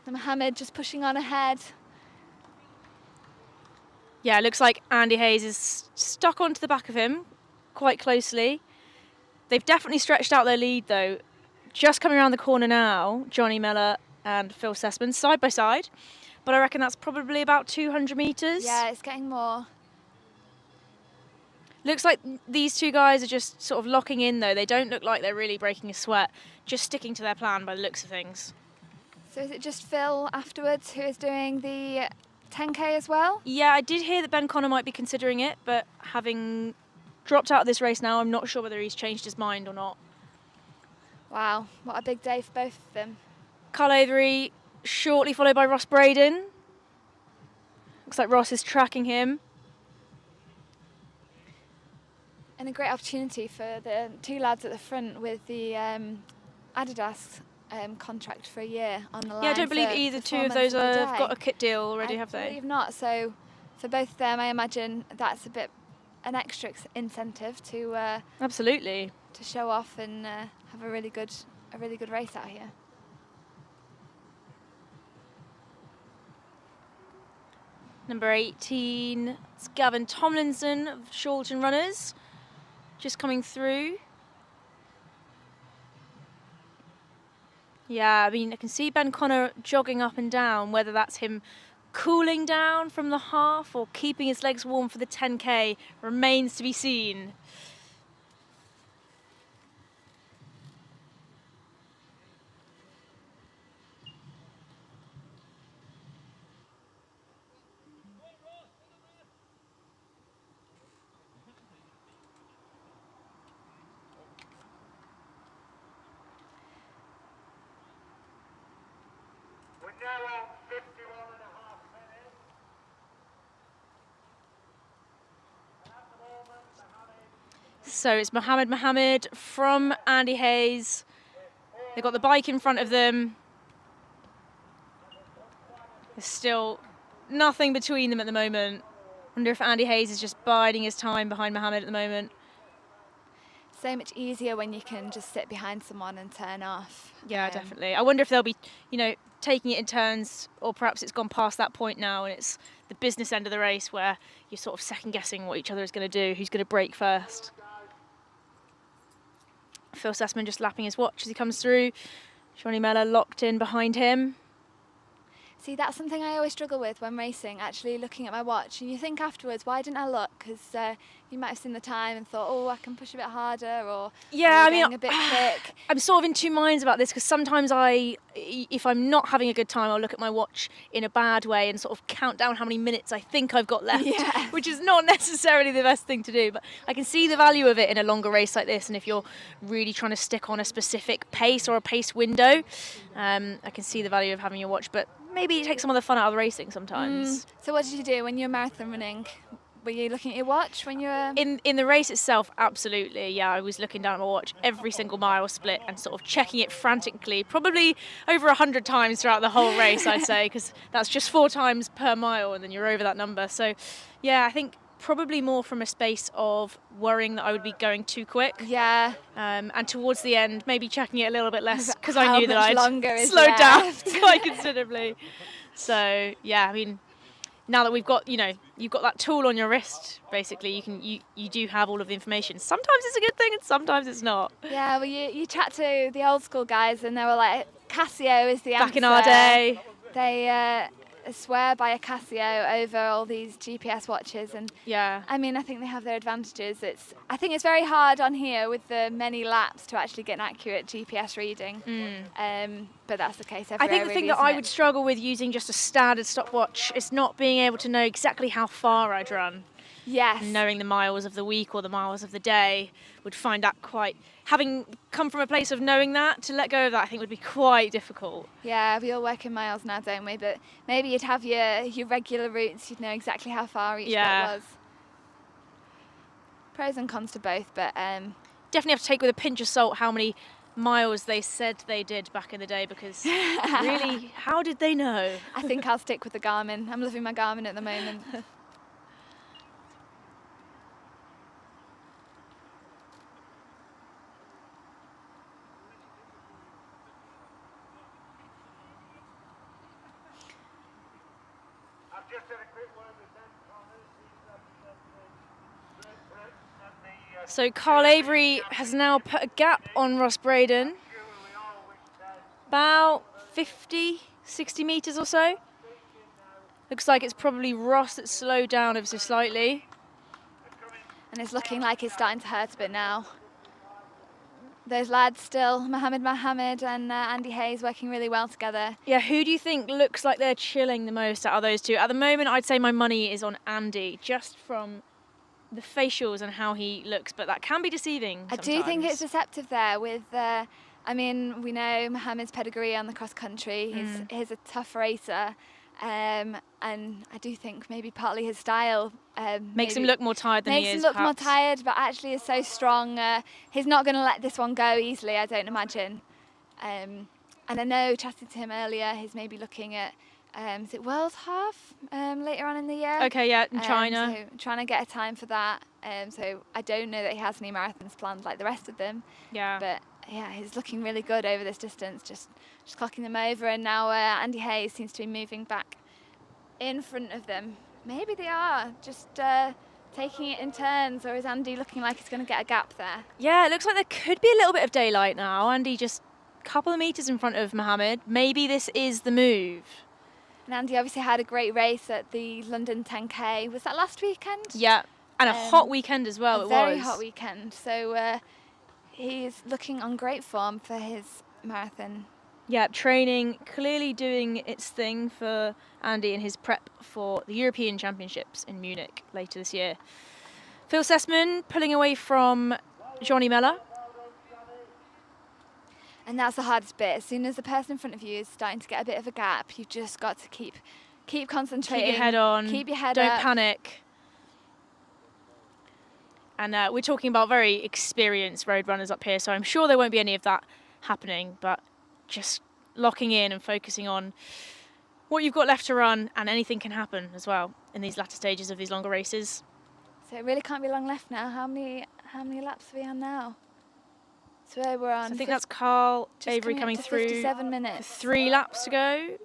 And Mohammed just pushing on ahead. Yeah, it looks like Andy Hayes is stuck onto the back of him quite closely. They've definitely stretched out their lead though. Just coming around the corner now, Johnny Miller and Phil Sessman side by side. But I reckon that's probably about 200 metres. Yeah, it's getting more. Looks like these two guys are just sort of locking in though. They don't look like they're really breaking a sweat, just sticking to their plan by the looks of things. So is it just Phil afterwards who is doing the 10K as well? Yeah, I did hear that Ben Connor might be considering it, but having dropped out of this race now, I'm not sure whether he's changed his mind or not. Wow, what a big day for both of them. Carl Avery shortly followed by Ross Braden. Looks like Ross is tracking him. And a great opportunity for the 2 lads at the front with the Adidas contract for a year on the line. Yeah, I don't believe either 2 of those have got a kit deal already, have they? I believe not. So for both of them, I imagine that's a bit an extra incentive to absolutely to show off and have a really good race out here. Number 18, it's Gavin Tomlinson of Shorten Runners, just coming through. Yeah, I mean, I can see Ben Connor jogging up and down, whether that's him cooling down from the half or keeping his legs warm for the 10K remains to be seen. We're now on 51 and a half minutes. And at the moment, So it's Mohammed from Andy Hayes. They've got the bike in front of them. There's still nothing between them at the moment. Wonder if Andy Hayes is just biding his time behind Mohammed at the moment. So much easier when you can just sit behind someone and turn off. Yeah, definitely. I wonder if they'll be, you know, taking it in turns, or perhaps it's gone past that point now and it's the business end of the race where you're sort of second guessing what each other is going to do, who's going to break first. Phil Sussman just lapping his watch as he comes through. Johnny Mellor locked in behind him. See, that's something I always struggle with when racing, actually looking at my watch. And you think afterwards, why didn't I look? Because you might have seen the time and thought, oh, I can push a bit harder, or yeah, I mean, a bit quick. I'm sort of in two minds about this because sometimes if I'm not having a good time, I'll look at my watch in a bad way and sort of count down how many minutes I think I've got left, which is not necessarily the best thing to do. But I can see the value of it in a longer race like this, and if you're really trying to stick on a specific pace or a pace window, I can see the value of having your watch. But maybe you take some of the fun out of the racing sometimes. So what did you do when you were marathon running? Were you looking at your watch when you were... In the race itself, absolutely, yeah. I was looking down at my watch every single mile split and sort of checking it frantically, probably over 100 times throughout the whole race, I'd say, because that's just 4 times per mile and then you're over that number. So, yeah, I think probably more from a space of worrying that I would be going too quick. Yeah. And towards the end, maybe checking it a little bit less because I knew that I'd slowed down quite considerably. So, yeah, I mean, now that we've got, you've got that tool on your wrist, basically, you do have all of the information. Sometimes it's a good thing and sometimes it's not. Yeah, well, you chat to the old school guys and they were like, Casio is the answer. Back in our day. They swear by a Casio over all these GPS watches, and yeah, I mean, I think they have their advantages. I think it's very hard on here with the many laps to actually get an accurate GPS reading. But that's the case everywhere. I think the thing that I would struggle with using just a standard stopwatch is not being able to know exactly how far I'd run. Yes. Knowing the miles of the week or the miles of the day, would find that quite, having come from a place of knowing that, to let go of that I think would be quite difficult. Yeah, we all work in miles now, don't we? But maybe you'd have your regular routes, you'd know exactly how far each bit was. Pros and cons to both, but definitely have to take with a pinch of salt how many miles they said they did back in the day, because really, how did they know? I think I'll stick with the Garmin. I'm loving my Garmin at the moment. So Carl Avery has now put a gap on Ross Braden, about 50, 60 metres or so. Looks like it's probably Ross that's slowed down ever so slightly. And it's looking like it's starting to hurt a bit now. Those lads still, Mohammed and Andy Hayes, working really well together. Yeah, who do you think looks like they're chilling the most out of those two? At the moment, I'd say my money is on Andy, just from the facials and how he looks, but that can be deceiving sometimes. I do think it's deceptive there with, I mean, we know Mohammed's pedigree on the cross country. He's a tough racer. And I do think maybe partly his style makes him look more tired than he is. Makes him look more tired, but actually is so strong. He's not going to let this one go easily, I don't imagine. And I know, chatting to him earlier, he's maybe looking at, is it World Half later on in the year? Okay, yeah, in China. So trying to get a time for that. So I don't know that he has any marathons planned like the rest of them. Yeah. But yeah, he's looking really good over this distance, just clocking them over. And now Andy Hayes seems to be moving back in front of them. Maybe they are just taking it in turns, or is Andy looking like he's going to get a gap there? Yeah, it looks like there could be a little bit of daylight now. Andy just a couple of metres in front of Mohammed. Maybe this is the move. And Andy obviously had a great race at the London 10K. Was that last weekend? Yeah, and a hot weekend as well. A very hot weekend. So he's looking on great form for his marathon. Yeah, training clearly doing its thing for Andy in his prep for the European Championships in Munich later this year. Phil Sessman pulling away from Johnny Mellor. And that's the hardest bit. As soon as the person in front of you is starting to get a bit of a gap, you've just got to keep concentrating. Keep your head on. Keep your head up. Don't panic. And we're talking about very experienced road runners up here, so I'm sure there won't be any of that happening, but just locking in and focusing on what you've got left to run, and anything can happen as well in these latter stages of these longer races. So it really can't be long left now. How many laps are we on now? So we're on. So I think that's Carl Avery coming through. 57 minutes. 3 laps to go.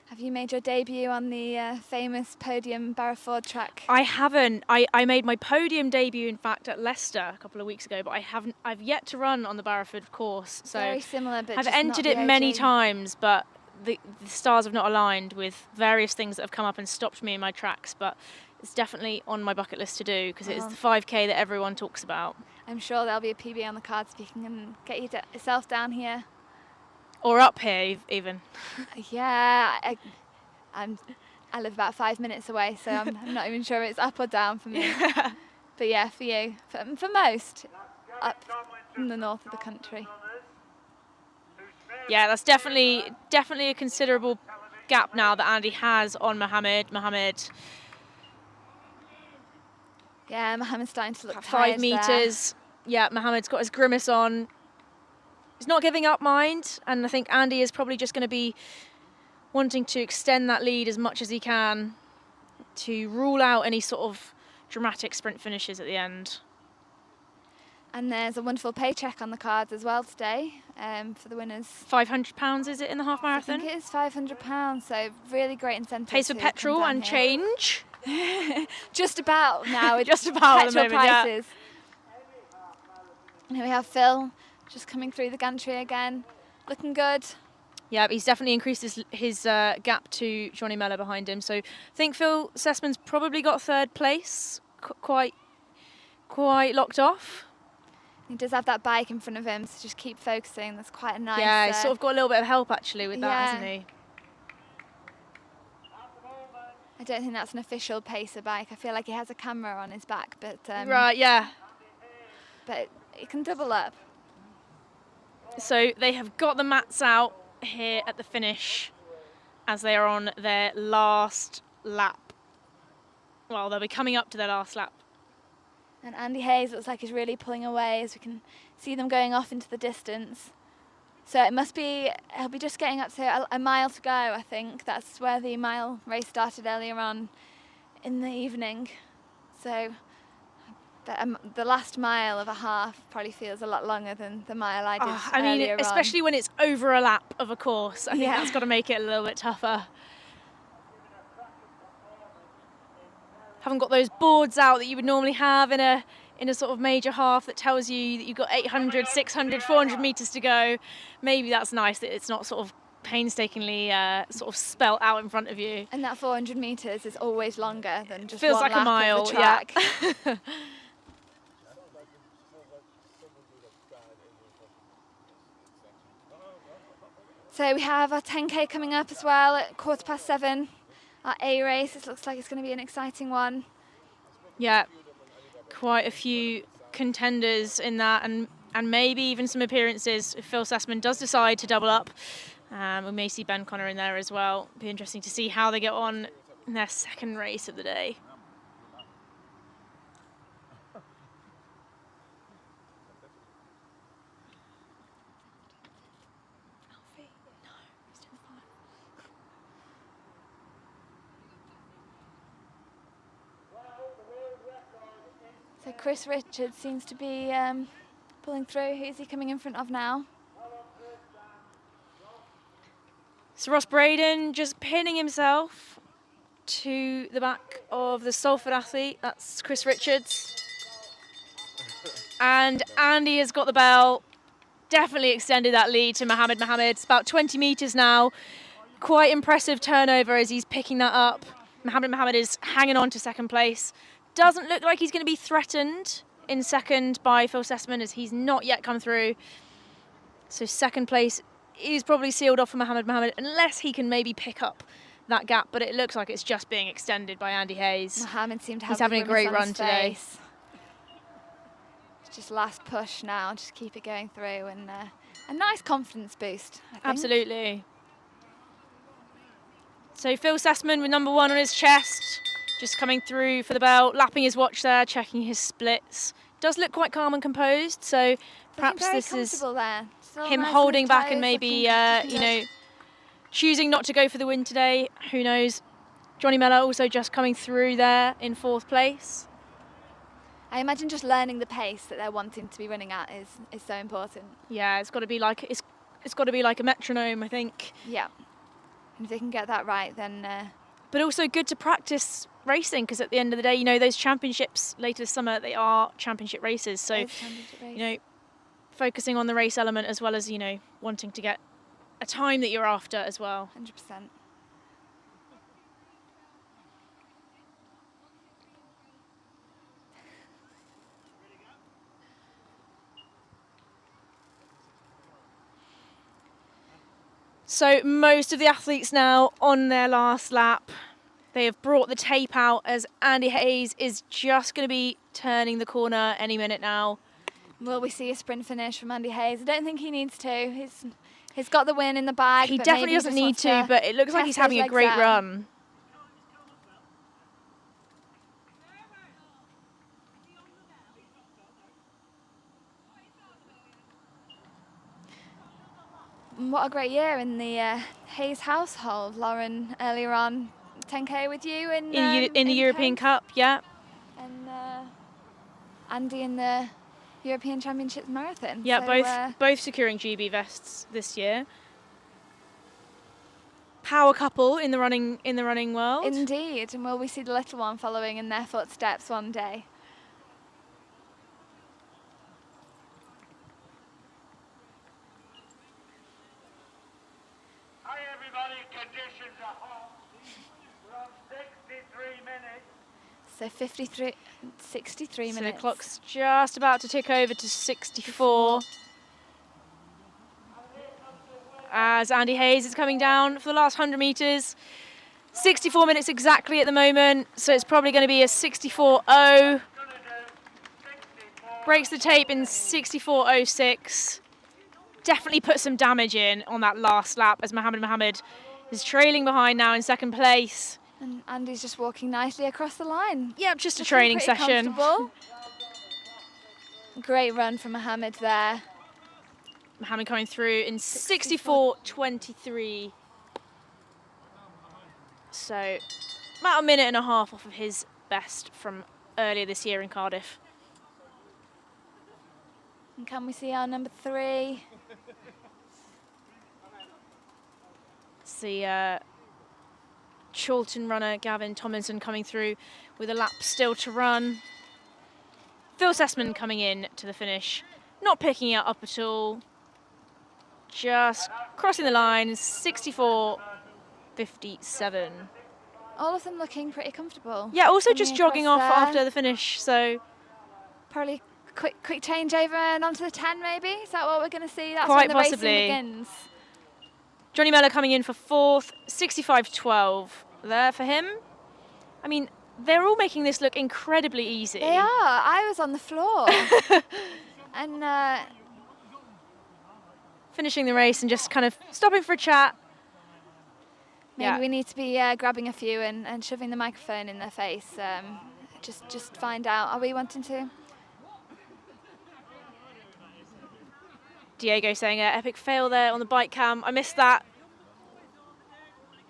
Have you made your debut on the famous Podium BARROWFORD track? I haven't. I made my podium debut, in fact, at Leicester a couple of weeks ago, but I've yet to run on the Barrowford course. So very similar, but I've just entered not it the many OG. times, but the stars have not aligned with various things that have come up and stopped me in my tracks. But it's definitely on my bucket list to do, because it is the 5K that everyone talks about. I'm sure there'll be a PB on the cards if you can get yourself down here. Or up here, even. Yeah, I live about 5 minutes away, so I'm not even sure it's up or down for me. But yeah, for you, for most, up in the north of the country. Yeah, that's definitely a considerable gap now that Andy has on Mohammed. Yeah, Mohammed's starting to look 5 metres. Yeah, Mohammed's got his grimace on. He's not giving up, mind, and I think Andy is probably just going to be wanting to extend that lead as much as he can to rule out any sort of dramatic sprint finishes at the end. And there's a wonderful paycheck on the cards as well today for the winners. £500 is it in the half marathon? I think it is £500, so really great incentive. Pays for petrol and here. change. Just about now. With just about at the petrol moment, prices. And here we have Phil just coming through the gantry again, looking good. Yeah, he's definitely increased his gap to Johnny Mellor behind him. So I think Phil Sessman's probably got 3rd place, quite locked off. He does have that bike in front of him, so just keep focusing. That's quite a nice... Yeah, he's sort of got a little bit of help actually with that, hasn't he? I don't think that's an official pacer bike. I feel like he has a camera on his back, but... right, yeah. But it can double up. So they have got the mats out here at the finish as they are on their last lap. Well, they'll be coming up to their last lap. And Andy Hayes looks like he's really pulling away as we can see them going off into the distance. So it must be, he'll be just getting up to a mile to go, I think. That's where the mile race started earlier on in the evening. So the last mile of a half probably feels a lot longer than the mile I did earlier on. Especially when it's over a lap of a course. I think that's got to make it a little bit tougher. Haven't got those boards out that you would normally have in a sort of major half that tells you that you've got 800, 600, 400 metres to go. Maybe that's nice that it's not sort of painstakingly sort of spelt out in front of you. And that 400 metres is always longer than just feels one like lap a mile, of the track. Yeah. So we have our 10K coming up as well at 7:15. Our A race, it looks like it's going to be an exciting one. Yeah, quite a few contenders in that, and maybe even some appearances if Phil Sessman does decide to double up. We may see Ben Connor in there as well. Be interesting to see how they get on in their 2nd race of the day. So Chris Richards seems to be pulling through. Who's he coming in front of now? So Ross Braden just pinning himself to the back of the Salford athlete. That's Chris Richards. And Andy has got the bell. Definitely extended that lead to Mohammed Mohammed. It's about 20 metres now. Quite impressive turnover as he's picking that up. Mohammed Mohammed is hanging on to second place. Doesn't look like he's going to be threatened in second by Phil Sessman as he's not yet come through. So second place is probably sealed off for Mohammed Mohammed unless he can maybe pick up that gap. But it looks like it's just being extended by Andy Hayes. Mohammed seemed to have He's having a great run today. Just last push now, just keep it going through, and a nice confidence boost, I think. Absolutely. So Phil Sessman with number 1 on his chest, just coming through for the bell, lapping his watch there, checking his splits. Does look quite calm and composed, so perhaps this is him holding back and maybe, you know, choosing not to go for the win today. Who knows? Johnny Mellor also just coming through there in 4th place. I imagine just learning the pace that they're wanting to be running at is so important. Yeah, it's got to be like it's got to be like a metronome, I think. Yeah, and if they can get that right, then. But also good to practice racing because at the end of the day, you know, those championships later this summer, they are championship races. So, you know, focusing on the race element as well as, you know, wanting to get a time that you're after as well. 100%. So most of the athletes now on their last lap. They have brought the tape out as Andy Hayes is just going to be turning the corner any minute now. Will we see a sprint finish from Andy Hayes? I don't think he needs to. He's got the win in the bag. He definitely doesn't need to, but it looks like he's having a great run. What a great year in the Hayes household. Lauren, earlier on, 10K with you in the European Cup, yeah. And Andy in the European Championships Marathon. Yeah, so, both securing GB vests this year. Power couple in the running world. Indeed, and will we see the little one following in their footsteps one day? Hi everybody, conditions are hot. We're on 63 minutes. So 63 minutes. So the clock's just about to tick over to 64. As Andy Hayes is coming down for the last 100 metres. 64 minutes exactly at the moment, so it's probably going to be a 64.0. Breaks the tape in 64.06. Definitely put some damage in on that last lap as Mohammed Mohammed is trailing behind now in second place. And Andy's just walking nicely across the line. Yep, just a training session. Great run from Mohammed there. Mohammed coming through in 64.23. So about a minute and a half off of his best from earlier this year in Cardiff. And can we see our number 3? It's the Chorlton runner Gavin Tomlinson coming through with a lap still to run. Phil Sessman coming in to the finish, not picking it up at all. Just crossing the line, 64.57. All of them looking pretty comfortable. Yeah, also just jogging off after the finish, so probably quick changeover and onto the 10 maybe? Is that what we're going to see? That's quite when the possibly. racing begins. Johnny Mellor coming in for 4th, 65.12 there for him. I mean, they're all making this look incredibly easy. They are. I was on the floor. And finishing the race and just kind of stopping for a chat. Maybe we need to be grabbing a few and shoving the microphone in their face. Just find out. Are we wanting to? Diego saying epic fail there on the bike cam. I missed that.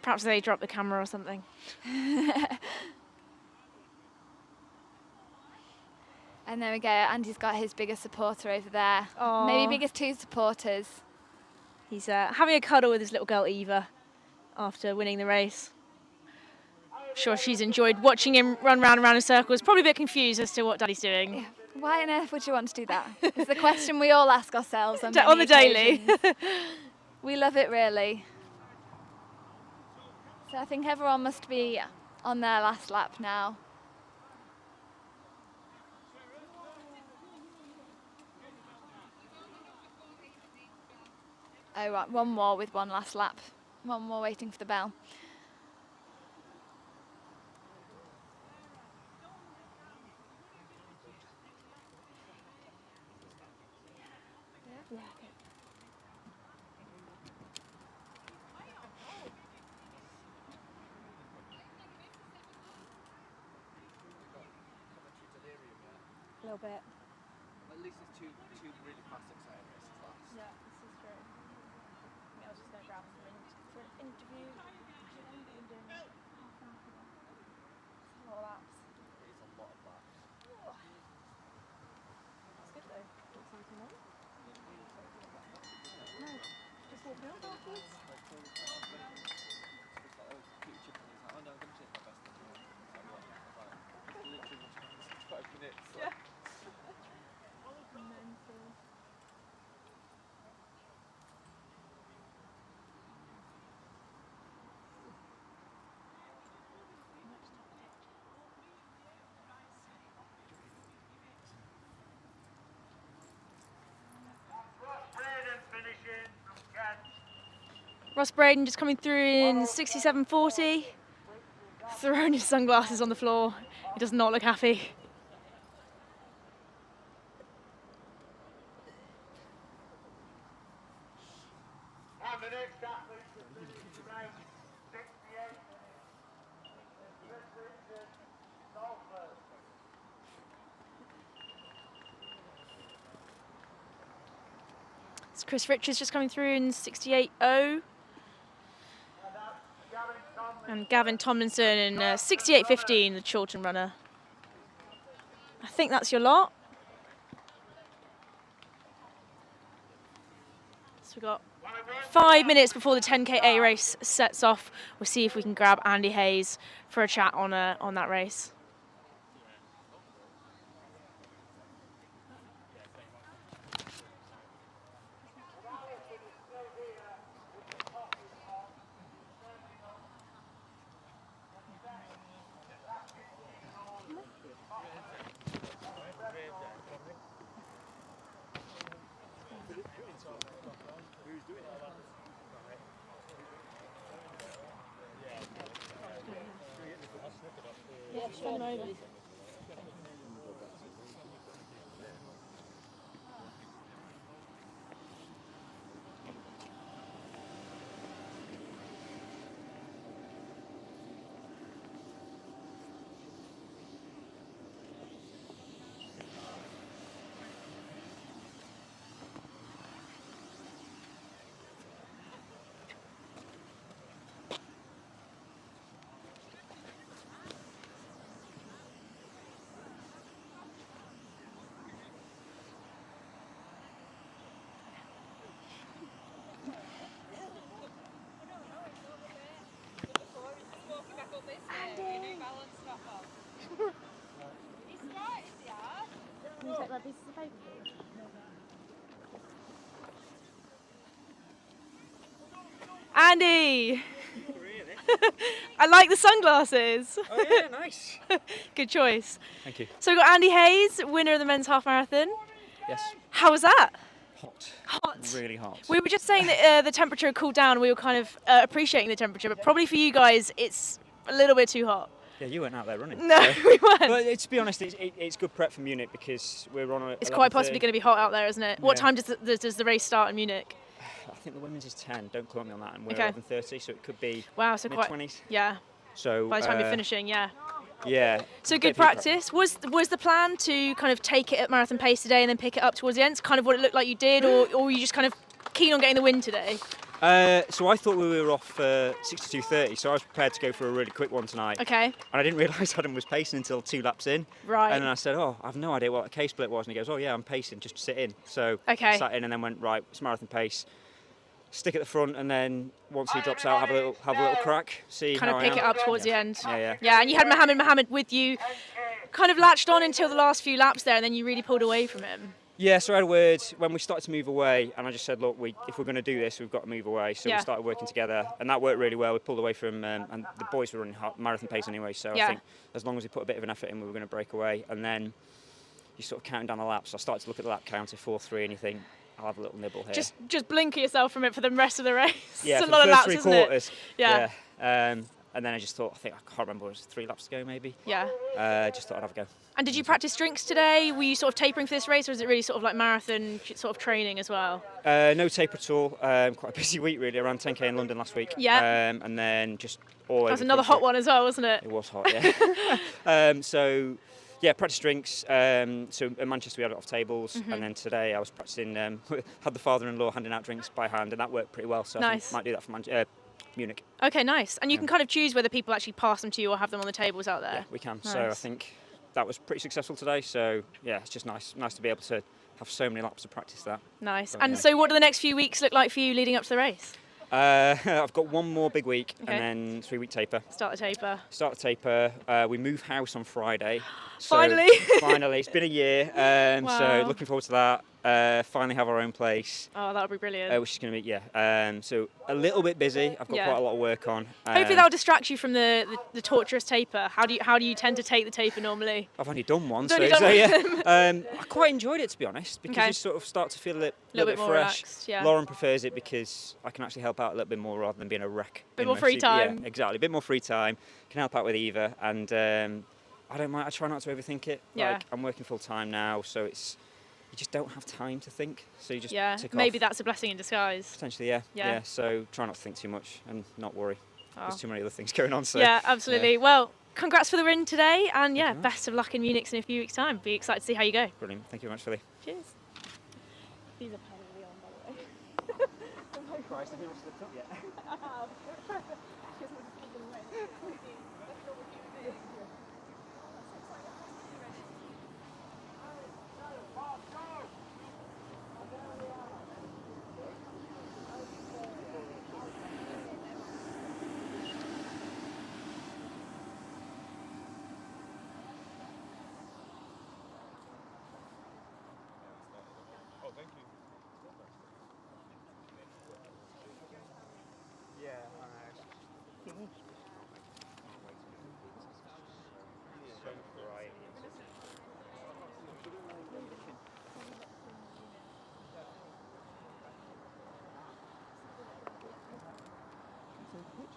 Perhaps they dropped the camera or something. And there we go. Andy's got his biggest supporter over there. Aww. Maybe biggest 2 supporters. He's having a cuddle with his little girl Eva after winning the race. sure she's enjoyed watching him run round and round in circles. Probably a bit confused as to what Daddy's doing. Yeah. Why on earth would you want to do that? It's the question we all ask ourselves on the daily. We love it, really. So I think everyone must be on their last lap now. Oh, right, one more with one last lap. One more waiting for the bell. Yeah. A little bit. At least it's two really fast, exciting races last. Yeah, this is true. I was just going to grab some for an interview. Been doing half an hour. It's a lot of laps. It is a lot of laps. That's good though. Looks like you know. No, just walking up afterwards. Yeah. Ross Braden just coming through in 67.40. Throwing his sunglasses on the floor. He does not look happy. And the next athlete to finish the race, 68 minutes. It's Chris Richards just coming through in 68.0. And Gavin Tomlinson in 68.15, the Chorlton runner. I think that's your lot. So we've got 5 minutes before the 10K A race sets off. We'll see if we can grab Andy Hayes for a chat on that race. Yeah, send him over. Can you take that piece of paper, please? Andy! I like the sunglasses. Oh yeah, nice. Good choice. Thank you. So we've got Andy Hayes, winner of the men's half marathon. Yes. How was that? Hot. Hot. Really hot. We were just saying that the temperature had cooled down. We were kind of appreciating the temperature, but probably for you guys, it's a little bit too hot. Yeah, you weren't out there running. No, we weren't. But to be honest, it's good prep for Munich because we're on a. It's quite possibly going to be hot out there, isn't it? What time does the race start in Munich? I think the women's is 10. Don't quote me on that. And we're Okay. 11:30, so it could be So mid-20s. Yeah. So by the time you're finishing, yeah. Yeah. So good practice. Was the plan to kind of take it at marathon pace today and then pick it up towards the end? It's kind of what it looked like you did, or were you just kind of keen on getting the win today? So I thought we were off 62.30, so I was prepared to go for a really quick one tonight. Okay. And I didn't realise Adam was pacing until 2 laps in. Right. And then I said, oh, I've no idea what a K split was. And he goes, oh yeah, I'm pacing, just sit in. So Okay. sat in and then went, right, it's marathon pace. stick at the front, and then once he drops out, have a little crack. See kind how of I pick am. it up towards the end. Yeah. And you had Mohammed with you, kind of latched on until the last few laps there, and then you really pulled away from him. Yeah, so I had a word when we started to move away, and I just said, look, if we're going to do this, we've got to move away. So we started working together, and that worked really well. We pulled away from, and the boys were running marathon pace anyway, so I think as long as we put a bit of an effort in, we were going to break away. And then you sort of counting down the laps. So I started to look at the lap counter, 4:3, and you think, I'll have a little nibble here. Just blink at yourself from it for the rest of the race. Yeah, it's for a lot the of first laps, three quarters. isn't it? Yeah. And then I just thought, I can't remember, it was 3 laps to go maybe. Yeah. Just thought I'd have a go. And did you practice drinks today? Were you sort of tapering for this race, or was it really sort of like marathon sort of training as well? No taper at all. Quite a busy week really. I ran 10k in London last week. Yeah. And then just all over. That was another hot one as well, wasn't it? It was hot, yeah. So, yeah, practice drinks. So in Manchester we had it off tables, and then today I was practicing. Had the father-in-law handing out drinks by hand, and that worked pretty well. So I think I might do that for Munich. Okay, nice. And you can kind of choose whether people actually pass them to you or have them on the tables out there. Yeah, we can. Nice. So I think that was pretty successful today. So yeah, it's just nice to be able to have so many laps to practice that. Nice. But, and so what do the next few weeks look like for you leading up to the race? I've got one more big week, Okay. and then 3-week taper. Start the taper. We move house on Friday. Finally. Finally, it's been a year. Wow. So looking forward to that. Finally have our own place. Oh, that'll be brilliant. Which is going to be, so a little bit busy. I've got quite a lot of work on. Hopefully that'll distract you from the torturous taper. How do you tend to take the taper normally? I've only done one, so yeah. I quite enjoyed it, to be honest, because you sort of start to feel a little bit more fresh. relaxed, yeah. Lauren prefers it because I can actually help out a little bit more rather than being a wreck. Bit more free time. Yeah, exactly. A bit more free time. Can help out with Eva, and I don't mind. I try not to overthink it. Yeah. Like, I'm working full time now, so you just don't have time to think. So you just tick maybe off. that's a blessing in disguise. Potentially, yeah. So try not to think too much and not worry. Oh. There's too many other things going on. So yeah, absolutely. Yeah. Well, congrats for the win today, and best of luck in Munich in a few weeks' time. Be excited to see how you go. Brilliant. Thank you very much, Philly. Cheers. These are probably on, by the way. Oh Christ, have you not slipped up yet?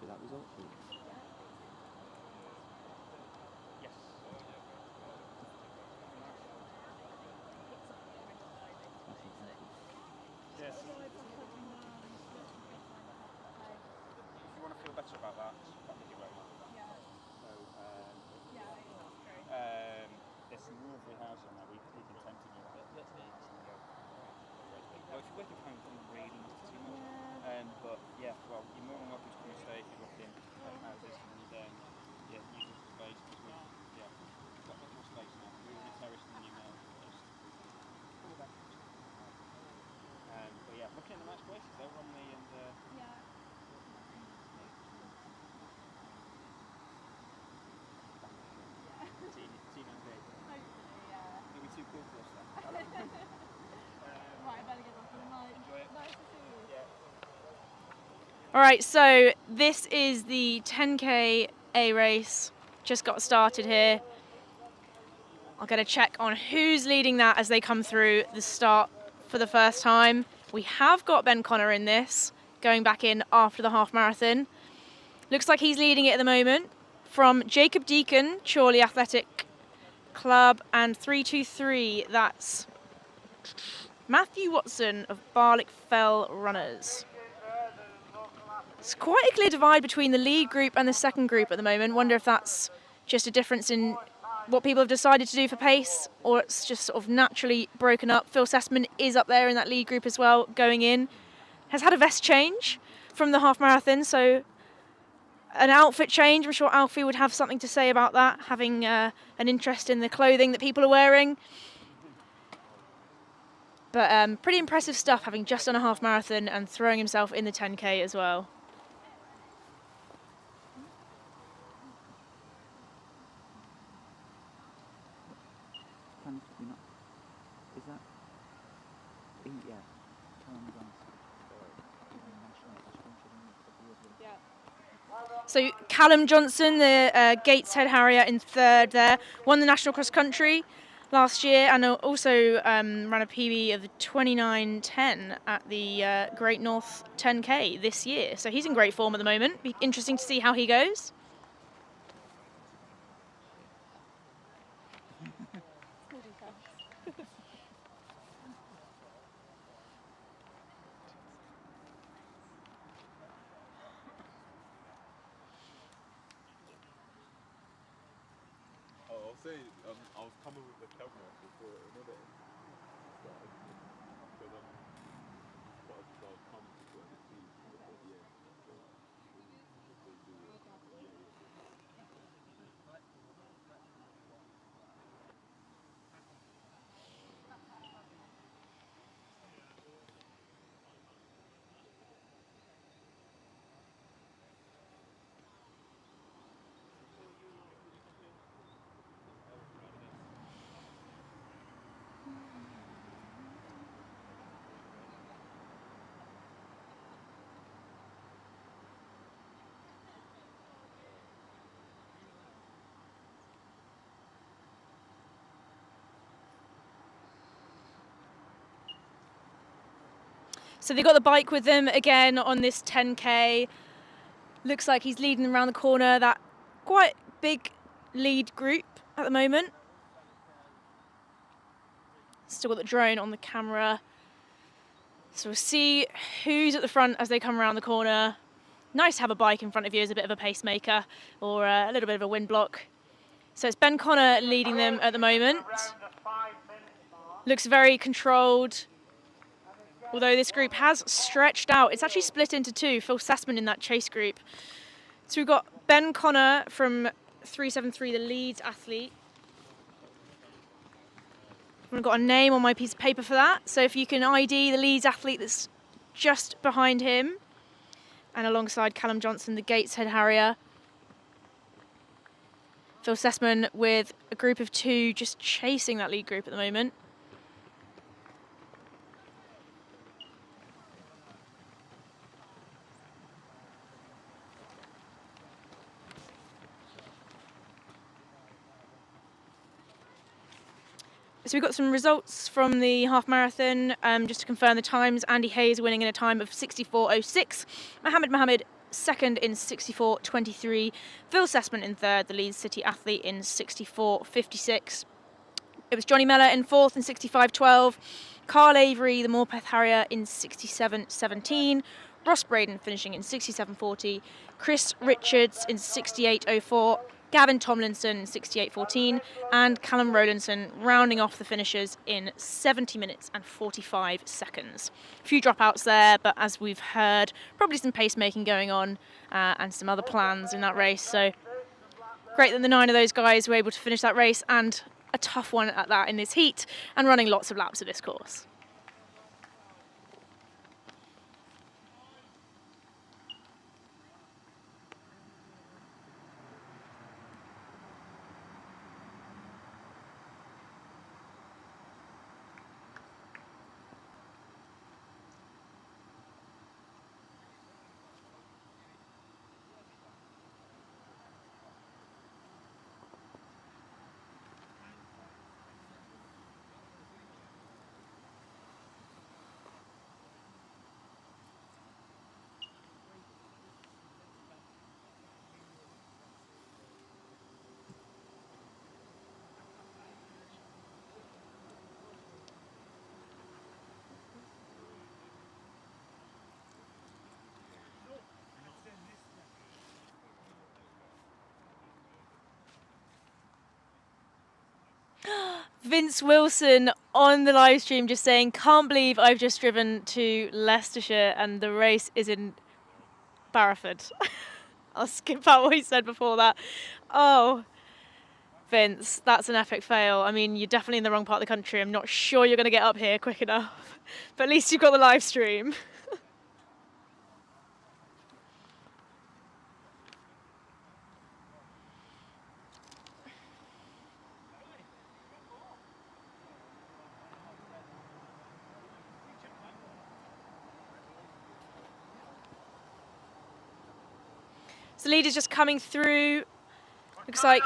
That result for you. Yes. Yes. If you want to feel better about that, that would be great. So, there's some lovely house on there. We can tempt you. Well, if you're working from home, it doesn't really matter too much. But yeah, well, you're more than welcome to come and stay if you're looking at houses and use the space because we've got much more space now. We're on a terrace in the new now. But yeah, looking at the nice places though, Romney and Tina and Dave. It'll be too cool for us then. Right, I better get off for the night. Enjoy it. Nice to see you. Yeah. All right, so this is the 10k A race. Just got started here. I'll get a check on who's leading that as they come through the start for the first time. We have got Ben Connor in this, going back in after the half marathon. Looks like he's leading it at the moment. From Jacob Deacon, Chorley Athletic Club, and 323, that's Matthew Watson of Barlick Fell Runners. It's quite a clear divide between the lead group and the second group at the moment. Wonder if that's just a difference in what people have decided to do for pace, or it's just sort of naturally broken up. Phil Sessman is up there in that lead group as well, going in. Has had a vest change from the half marathon, so an outfit change. I'm sure Alfie would have something to say about that, having an interest in the clothing that people are wearing. But pretty impressive stuff, having just done a half marathon and throwing himself in the 10K as well. Is that? Yeah. So Callum Johnson, the Gateshead Harrier, in third there, won the national cross country last year and also ran a PB of 29:10 at the Great North 10K this year. So he's in great form at the moment. Be interesting to see how he goes. I'll say I was coming with the camera before another started, because I'll come before the team, but yeah, so they do it. So they've got the bike with them again on this 10K. Looks like he's leading them around the corner, that quite big lead group at the moment. Still got the drone on the camera. So we'll see who's at the front as they come around the corner. Nice to have a bike in front of you as a bit of a pacemaker or a little bit of a wind block. So it's Ben Connor leading them at the moment. Looks very controlled. Although this group has stretched out. It's actually split into two. Phil Sassman in that chase group. So we've got Ben Connor from 373, the Leeds athlete. I've got a name on my piece of paper for that. So if you can ID the Leeds athlete that's just behind him, and alongside Callum Johnson, the Gateshead Harrier. Phil Sassman with a group of two just chasing that lead group at the moment. So we've got some results from the half marathon. Just to confirm the times, Andy Hayes winning in a time of 64:06. Mohammed second in 64:23. Phil Sassman in third, the Leeds City athlete, in 64:56. It was Johnny Mellor in fourth in 65:12. Carl Avery, the Morpeth Harrier, in 67:17. Ross Braden finishing in 67:40. Chris Richards in 68:04. Gavin Tomlinson in 68:14, and Callum Rowlandson rounding off the finishers in 70 minutes and 45 seconds. A few dropouts there, but as we've heard, probably some pacemaking going on and some other plans in that race. So great that the 9 of those guys were able to finish that race, and a tough one at that in this heat, and running lots of laps of this course. Vince Wilson on the live stream just saying, can't believe I've just driven to Leicestershire and the race is in Barrowford. I'll skip out what he said before that. Oh, Vince, that's an epic fail. I mean, you're definitely in the wrong part of the country. I'm not sure you're going to get up here quick enough. But at least you've got the live stream. So the lead is just coming through. Looks like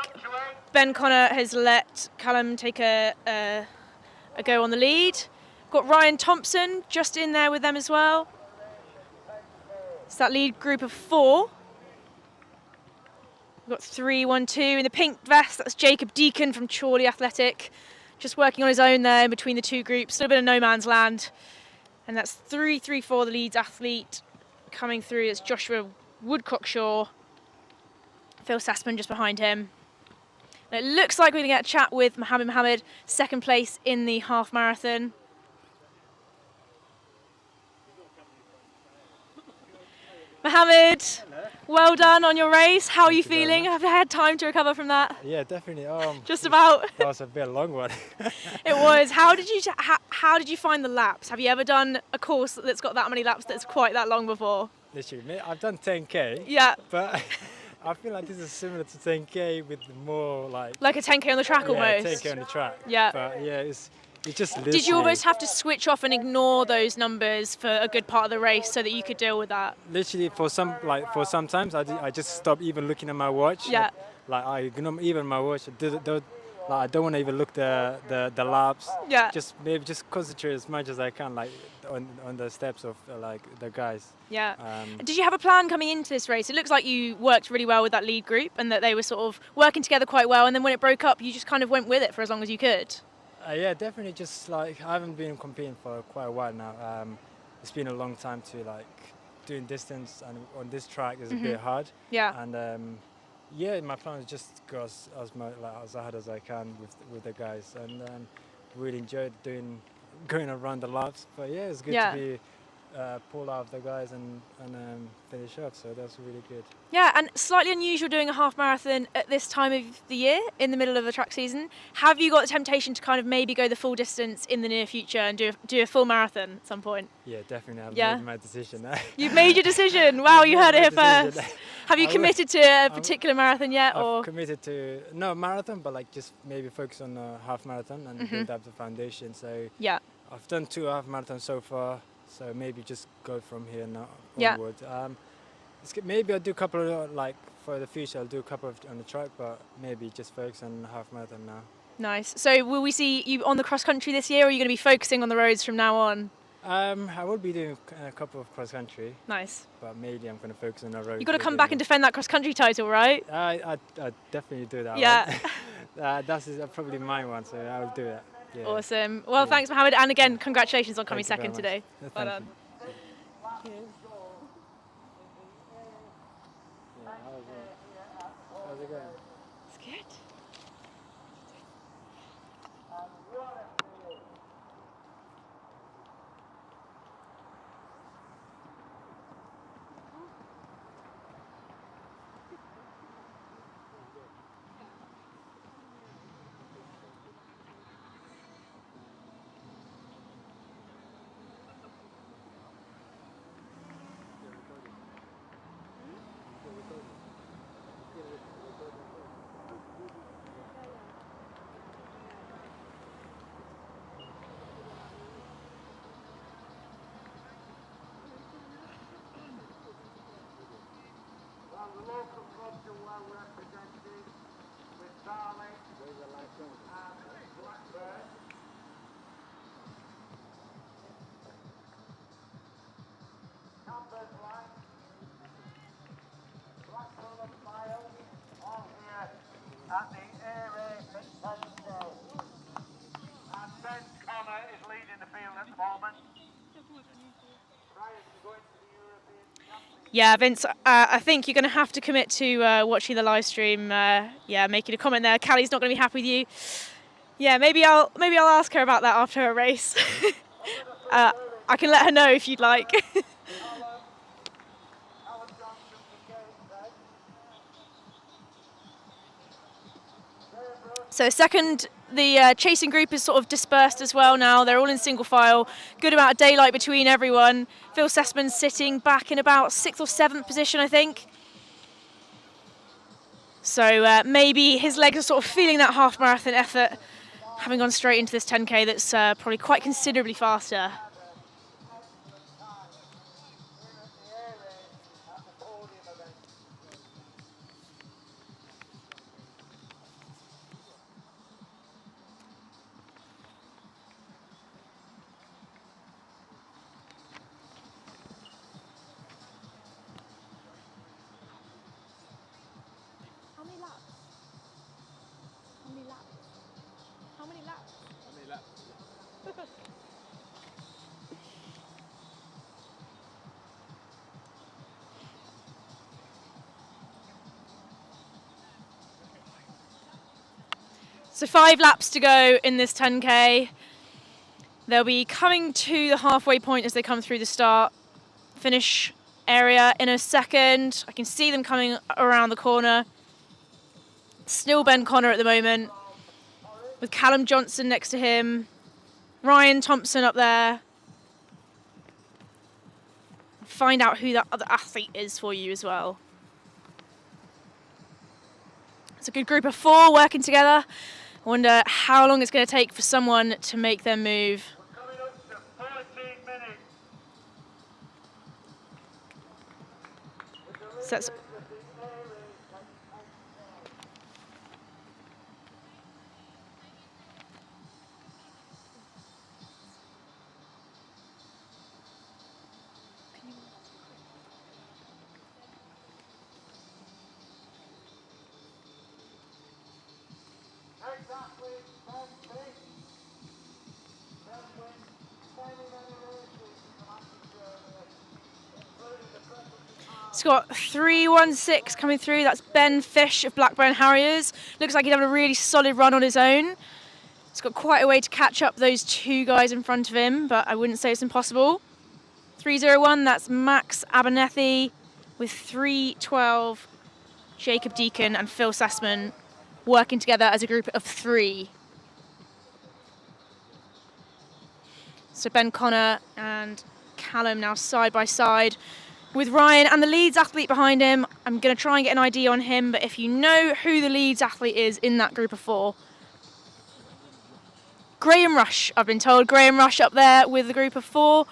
Ben Connor has let Callum take a go on the lead. Got Ryan Thompson just in there with them as well. It's that lead group of 4. We've got 3, 1, 2 in the pink vest. That's Jacob Deacon from Chorley Athletic. Just working on his own there in between the 2 groups. A little bit of no man's land. And that's 3, 3, 4, the leads athlete coming through. It's Joshua Woodcockshaw. Phil Sassman just behind him. And it looks like we're going to get a chat with Mohammed, 2nd place in the half marathon. Mohammed, well done on your race. How are you feeling? Have you had time to recover from that? Yeah, definitely. Just about. That was a bit long one. It was. How did you find the laps? Have you ever done a course that's got that many laps that's quite that long before? Literally, I've done 10K. Yeah. But I feel like this is similar to 10K with more like a 10K on the track almost. 10K on the track. Yeah. But yeah, it's just. Did you almost have to switch off and ignore those numbers for a good part of the race so that you could deal with that? Literally, for sometimes I just stop even looking at my watch. Yeah. Like I ignore even my watch. I don't want to even look the laps. Yeah. Maybe just concentrate as much as I can, like on the steps of like the guys. Yeah. Did you have a plan coming into this race? It looks like you worked really well with that lead group and that they were sort of working together quite well. And then when it broke up, you just kind of went with it for as long as you could. Yeah, definitely. Just like I haven't been competing for quite a while now. It's been a long time to like doing distance, and on this track is a bit hard. Yeah. And yeah, my plan is just go as hard as I can with the guys, and really enjoyed going around the laps. But yeah, it's good to be pull out the guys and finish up. So that's really good. Yeah, and slightly unusual doing a half marathon at this time of the year, in the middle of the track season. Have you got the temptation to kind of maybe go the full distance in the near future and do a full marathon at some point? Yeah, definitely. I've made my decision. You've made your decision. Wow, you heard it here first. Have you committed to a particular marathon yet? I've committed to no marathon, but like just maybe focus on a half marathon and build up the foundation. So yeah, I've done 2 half marathons so far. So maybe just go from here now onward. Maybe I'll do a couple of, like, for the future, I'll do a couple of on the track, but maybe just focus on half marathon now. Nice. So will we see you on the cross country this year, or are you going to be focusing on the roads from now on? I will be doing a couple of cross country. Nice. But maybe I'm going to focus on the road. You've got to come back and defend that cross country title, right? I definitely do that. Yeah. That's probably my one, so I'll do that. Yeah. Awesome. Well, thanks, Mohammed, and again, congratulations on coming second today. Well done. How's it going? It's good. The local clubs are well represented with Barley and Blackburn. Campers Line, Blackpool and Miles, all here at the air race at Penstow. And Ben Connor is leading the field at the moment. Prior to going to the European Championship. Yeah, Vince, I think you're going to have to commit to watching the live stream. Making a comment there. Callie's not going to be happy with you. Yeah, maybe I'll ask her about that after her race. I can let her know if you'd like. So second, the chasing group is sort of dispersed as well now. They're all in single file. Good amount of daylight between everyone. Phil Sessman's sitting back in about 6th or 7th position, I think. So maybe his legs are sort of feeling that half marathon effort, having gone straight into this 10K that's probably quite considerably faster. How many laps? How many laps? How many laps? How many laps? So 5 laps to go in this 10K. They'll be coming to the halfway point as they come through the finish area in a second. I can see them coming around the corner. Still Ben Connor at the moment, with Callum Johnson next to him. Ryan Thompson up there. Find out who that other athlete is for you as well. It's a good group of 4 working together. I wonder how long it's going to take for someone to make their move. Coming up to 14 minutes. So that's Exactly 10 feet. Then win many races in the Lancashire area, including the present It's got 3:16 coming through. That's Ben Fish of Blackburn Harriers. Looks like he's having a really solid run on his own. He's got quite a way to catch up those 2 guys in front of him, but I wouldn't say it's impossible. 3:01, that's Max Abernethy with 3:12. Jacob Deacon and Phil Sessman working together as a group of 3. So Ben Connor and Callum now side by side with Ryan and the Leeds athlete behind him. I'm going to try and get an ID on him, but if you know who the Leeds athlete is in that group of 4. Graham Rush, I've been told. Graham Rush up there with the group of 4.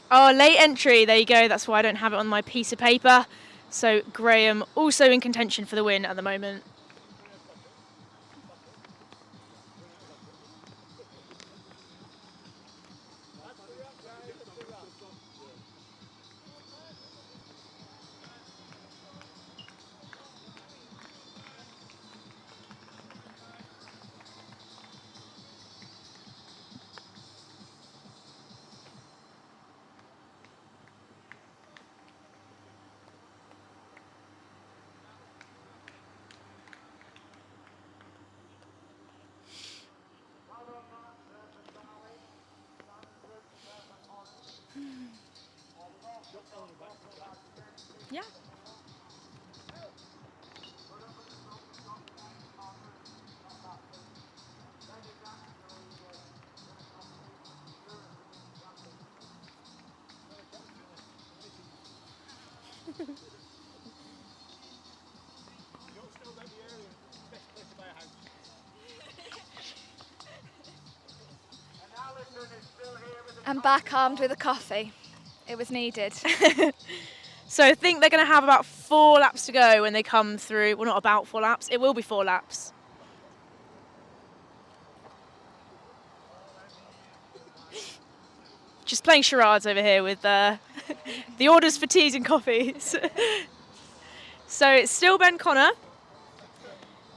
Oh, late entry. There you go. That's why I don't have it on my piece of paper. So Graham also in contention for the win at the moment. Yeah. I'm back armed with a coffee. It was needed. So I think they're going to have about 4 laps to go when they come through. Well, not about 4 laps. It will be 4 laps. Just playing charades over here with the orders for teas and coffees. So it's still Ben Connor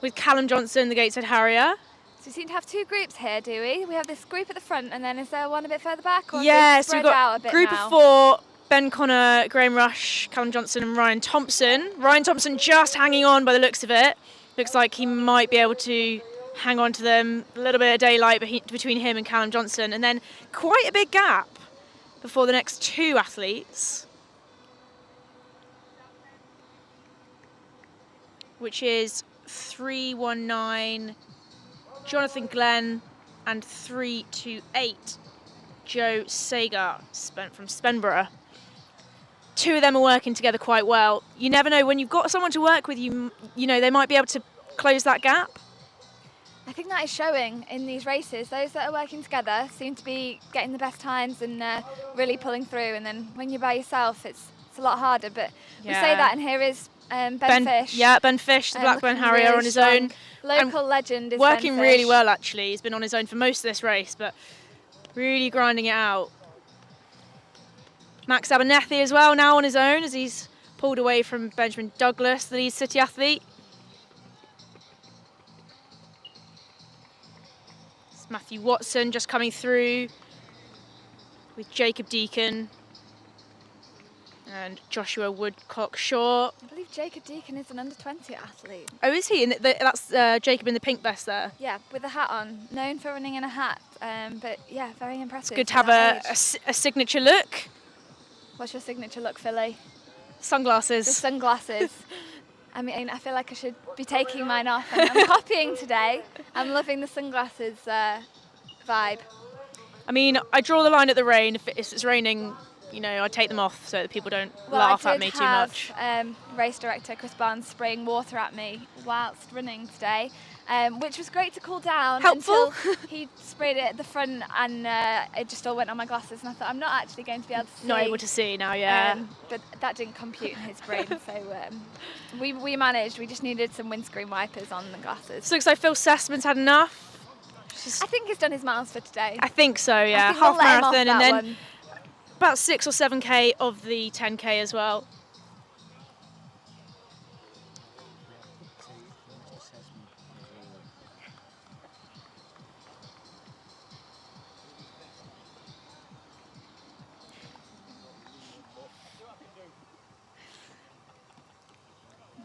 with Callum Johnson, the Gateshead Harrier. So we seem to have 2 groups here, do we? We have this group at the front, and then is there one a bit further back? Or Yeah, so spread we've out a got bit group now? of 4, Ben Connor, Graham Rush, Callum Johnson and Ryan Thompson. Ryan Thompson just hanging on by the looks of it. Looks like he might be able to hang on to them. A little bit of daylight between him and Callum Johnson. And then quite a big gap before the next 2 athletes, which is 3:19 Jonathan Glenn, and 3:28 Joe Sager from Spenborough. Two of them are working together quite well. You never know, when you've got someone to work with, you know, they might be able to close that gap. I think that is showing in these races. Those that are working together seem to be getting the best times and really pulling through. And then when you're by yourself, it's a lot harder. But we say that, and here is Ben Fish. Yeah, Ben Fish, the Blackburn Harrier, really on his strong. own. Local legend is working Ben really Fish. well, actually. He's been on his own for most of this race, but really grinding it out. Max Abernethy as well, now on his own, as he's pulled away from Benjamin Douglas, the Leeds City athlete. It's Matthew Watson just coming through with Jacob Deacon and Joshua Woodcock-Shaw. I believe Jacob Deacon is an under-20 athlete. Oh, is he? And that's Jacob in the pink vest there. Yeah, with a hat on. Known for running in a hat, but yeah, very impressive. It's good to have a signature look. What's your signature look, Philly? Sunglasses. The sunglasses. I mean, I feel like I should be taking mine off. And I'm copying today. I'm loving the sunglasses vibe. I mean, I draw the line at the rain. If it's raining, you know, I take them off so that people don't laugh at me too much. Race director Chris Barnes spraying water at me whilst running today, which was great to cool down. Helpful. Until he sprayed it at the front, and it just all went on my glasses, and I thought, I'm not actually going to be able to see. Not able to see now, yeah. But that didn't compute in his brain, so we managed. We just needed some windscreen wipers on the glasses. So looks like Phil Sessman's had enough. I think he's done his miles for today. I think so, yeah. Half marathon, and then about 6 or 7k of the 10k as well.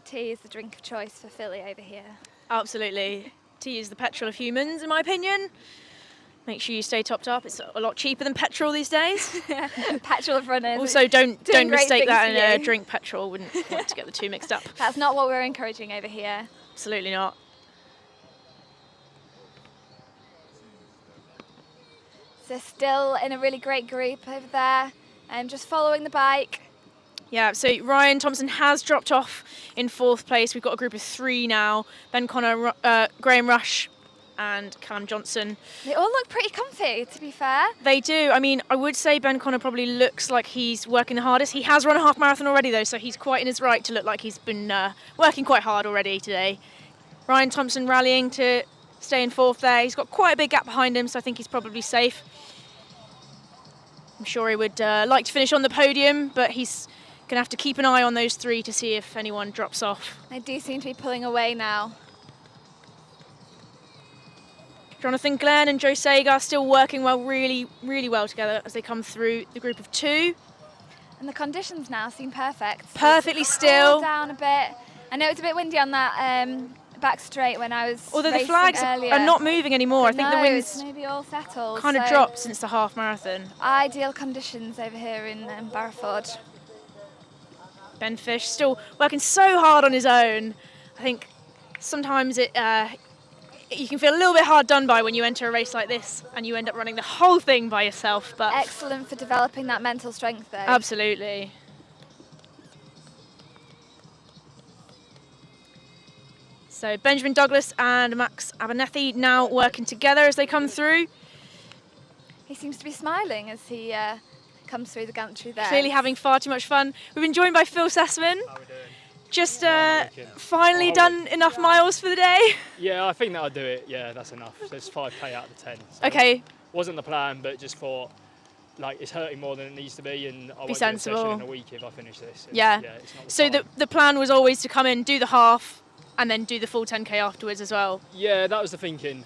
Tea is the drink of choice for Philly over here. Absolutely. Tea is the petrol of humans, in my opinion. Make sure you stay topped up. It's a lot cheaper than petrol these days. Petrol of runners. Also, don't mistake that and drink petrol. Wouldn't want to get the two mixed up. That's not what we're encouraging over here. Absolutely not. So still in a really great group over there, and just following the bike. Yeah, so Ryan Thompson has dropped off in 4th place. We've got a group of 3 now. Ben Connor, Graham Rush and Callum Johnson. They all look pretty comfy, to be fair. They do. I mean, I would say Ben Connor probably looks like he's working the hardest. He has run a half marathon already, though, so he's quite in his right to look like he's been working quite hard already today. Ryan Thompson rallying to stay in 4th there. He's got quite a big gap behind him, so I think he's probably safe. I'm sure he would like to finish on the podium, but he's going to have to keep an eye on those 3 to see if anyone drops off. They do seem to be pulling away now. Jonathan Glenn and Joe Sager still working well, really, really well together as they come through the group of 2. And the conditions now seem perfect. Perfectly still. Cool down a bit. I know it's a bit windy on that back straight when I was Although the racing flags earlier. are not moving anymore. I think the wind's maybe all settled. kind of dropped since the half marathon. Ideal conditions over here in BARROWFORD. Ben Fish still working so hard on his own. I think sometimes you can feel a little bit hard done by when you enter a race like this and you end up running the whole thing by yourself. But excellent for developing that mental strength, though. Absolutely. So Benjamin Douglas and Max Abernethy now working together as they come through. He seems to be smiling as he comes through the gantry there. Clearly having far too much fun. We've been joined by Phil Sessman. How are we doing? Just finally done enough miles for the day. Yeah, I think that'll do it. Yeah, that's enough. So it's 5k out of the 10. So okay. Wasn't the plan, but just thought, like, it's hurting more than it needs to be, and I won't sensible. do a session in a week if I finish this. Yeah. It's not so the plan was always to come in, do the half, and then do the full 10k afterwards as well. Yeah, that was the thinking.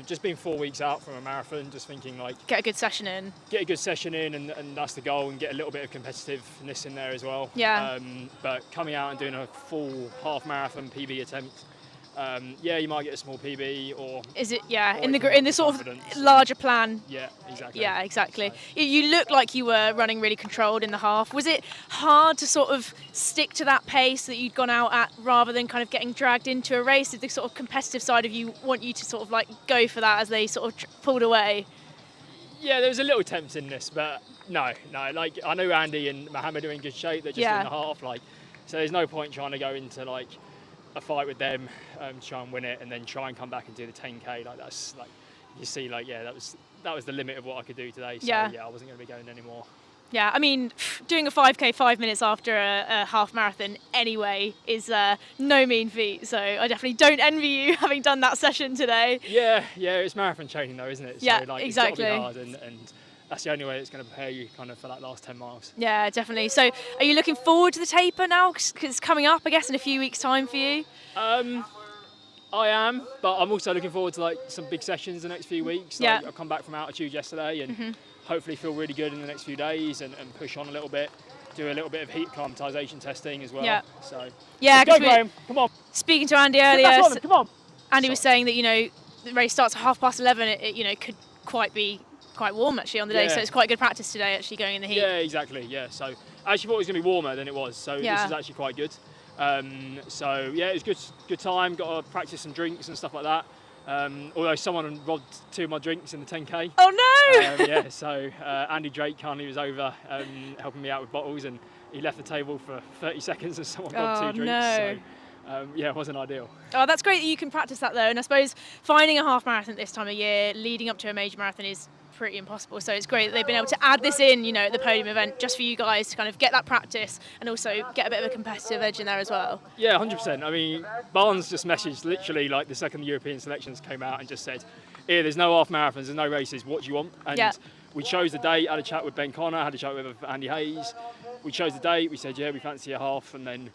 Just being 4 weeks out from a marathon, just thinking like get a good session in. Get a good session in, and that's the goal, and get a little bit of competitiveness in there as well. Yeah. But coming out and doing a full half marathon PB attempt Yeah, you might get a small PB, or is it? or Yeah, in it can the knock sort your of confidence. larger plan. Yeah, exactly. Yeah, exactly. You look like you were running really controlled in the half. Was it hard to sort of stick to that pace that you'd gone out at, rather than kind of getting dragged into a race? Did the sort of competitive side of you want you to sort of like go for that as they sort of pulled away? Yeah, there was a little temptingness, but no. Like, I know Andy and Mohammed are in good shape. They're just in the half, like, so there's no point trying to go into like a fight with them, to try and win it, and then try and come back and do the 10K. Like, that's like, you see, like, yeah, that was the limit of what I could do today. So yeah, I wasn't going to be going anymore. Yeah, I mean, doing a 5K 5 minutes after a half marathon anyway is no mean feat. So I definitely don't envy you having done that session today. Yeah, it's marathon training though, isn't it? So, yeah, like, exactly. It's got to be hard, and that's the only way it's going to prepare you kind of for that last 10 miles. Yeah, definitely. So are you looking forward to the taper now? Because it's coming up, I guess, in a few weeks' time for you. I am, but I'm also looking forward to like some big sessions the next few weeks. Like, I've come back from altitude yesterday and hopefully feel really good in the next few days and push on a little bit, do a little bit of heat acclimatization testing as well. Yeah. So yeah, let's go, Graham. Come on. Speaking to Andy earlier, come on. Andy was saying that, you know, the race starts at 11:30. It you know, could be quite warm actually on the day, so it's quite good practice today actually going in the heat. Yeah, exactly. Yeah, so I actually thought it was going to be warmer than it was, so this is actually quite good. So yeah, it was good time. Got to practice some drinks and stuff like that. Although someone robbed 2 of my drinks in the 10K. Oh no! Yeah, so Andy Drake kindly was over helping me out with bottles, and he left the table for 30 seconds and someone robbed 2 drinks. No. So yeah, it wasn't ideal. Oh, that's great that you can practice that though, and I suppose finding a half marathon at this time of year, leading up to a major marathon, is pretty impossible. So it's great that they've been able to add this in, you know, at the podium event, just for you guys to kind of get that practice and also get a bit of a competitive edge in there as well. Yeah, 100%. I mean, Barnes just messaged literally like the second the European selections came out and just said, here, there's no half marathons, there's no races, what do you want? And we chose the date, had a chat with Ben Connor, had a chat with Andy Hayes. We chose the date, we said, yeah, we fancy a half, and then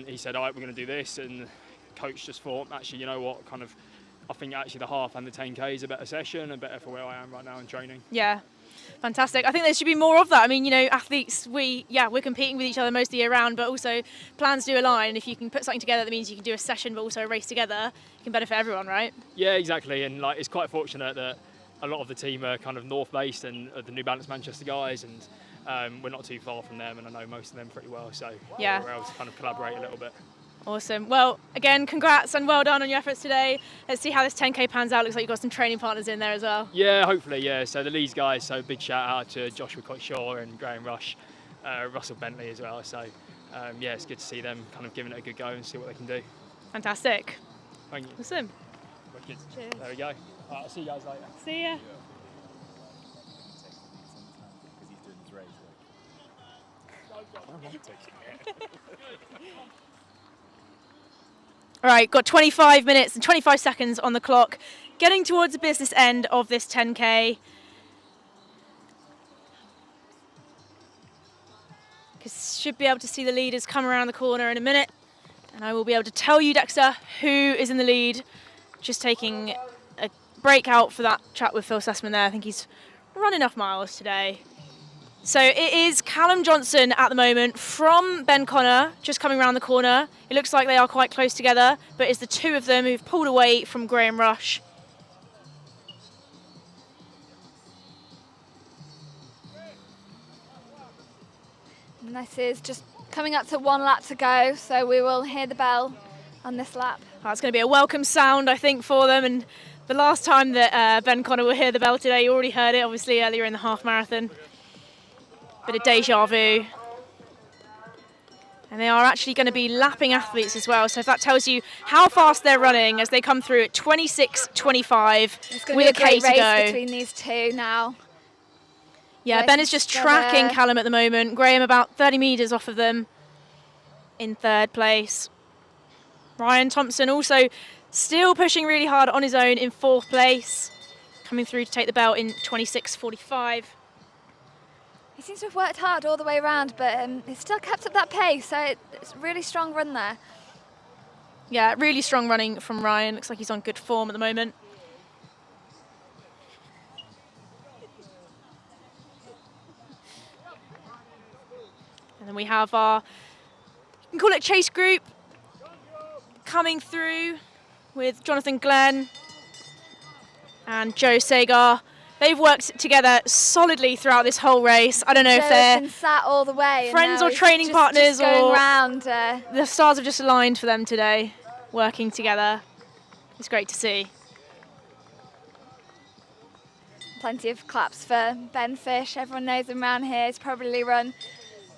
he said, all right, we're going to do this, and coach just thought, actually, you know what, I think actually the half and the 10K is a better session and better for where I am right now in training. Yeah, fantastic. I think there should be more of that. I mean, you know, athletes, we're competing with each other most of the year round, but also plans do align. And if you can put something together that means you can do a session but also a race together, it can benefit everyone, right? Yeah, exactly. And like, it's quite fortunate that a lot of the team are kind of north-based and are the New Balance Manchester guys, and we're not too far from them, and I know most of them pretty well, so we're able to kind of collaborate a little bit. Awesome. Well, again, congrats and well done on your efforts today. Let's see how this 10K pans out. Looks like you've got some training partners in there as well. Yeah, hopefully, yeah. So the Leeds guys, so big shout out to Joshua Cotshaw and Graham Rush, Russell Bentley as well. So yeah, it's good to see them kind of giving it a good go and see what they can do. Fantastic. Thank you. Awesome. Wicked. Cheers. There we go. All right, I'll see you guys later. See ya. All right, got 25 minutes and 25 seconds on the clock, getting towards the business end of this 10K. Because should be able to see the leaders come around the corner in a minute, and I will be able to tell you, Dexter, who is in the lead. Just taking a break out for that chat with Phil Sussman there. I think he's run enough miles today. So it is Callum Johnson at the moment from Ben Connor, just coming around the corner. It looks like they are quite close together, but it's the two of them who've pulled away from Graham Rush. And this is just coming up to 1 lap to go, so we will hear the bell on this lap. That's going to be a welcome sound, I think, for them. And the last time that Ben Connor will hear the bell today, you already heard it, obviously, earlier in the half marathon. Bit of deja vu. And they are actually going to be lapping athletes as well, so if that tells you how fast they're running as they come through at 26.25 with a K to go. Race between these two now. Yeah, Ben is just tracking Callum at the moment. Graham about 30 metres off of them in third place. Ryan Thompson also still pushing really hard on his own in fourth place, coming through to take the belt in 26.45. He seems to have worked hard all the way around, but he's still kept up that pace, so it's a really strong run there. Yeah, really strong running from Ryan. Looks like he's on good form at the moment. And then we have our, you can call it chase group, coming through with Jonathan Glenn and Joe Sagar. They've worked together solidly throughout this whole race. I don't know if they're been sat all the way, friends or training partners, going or round, the stars have just aligned for them today, working together. It's great to see. Plenty of claps for Ben Fish. Everyone knows him around here. He's probably run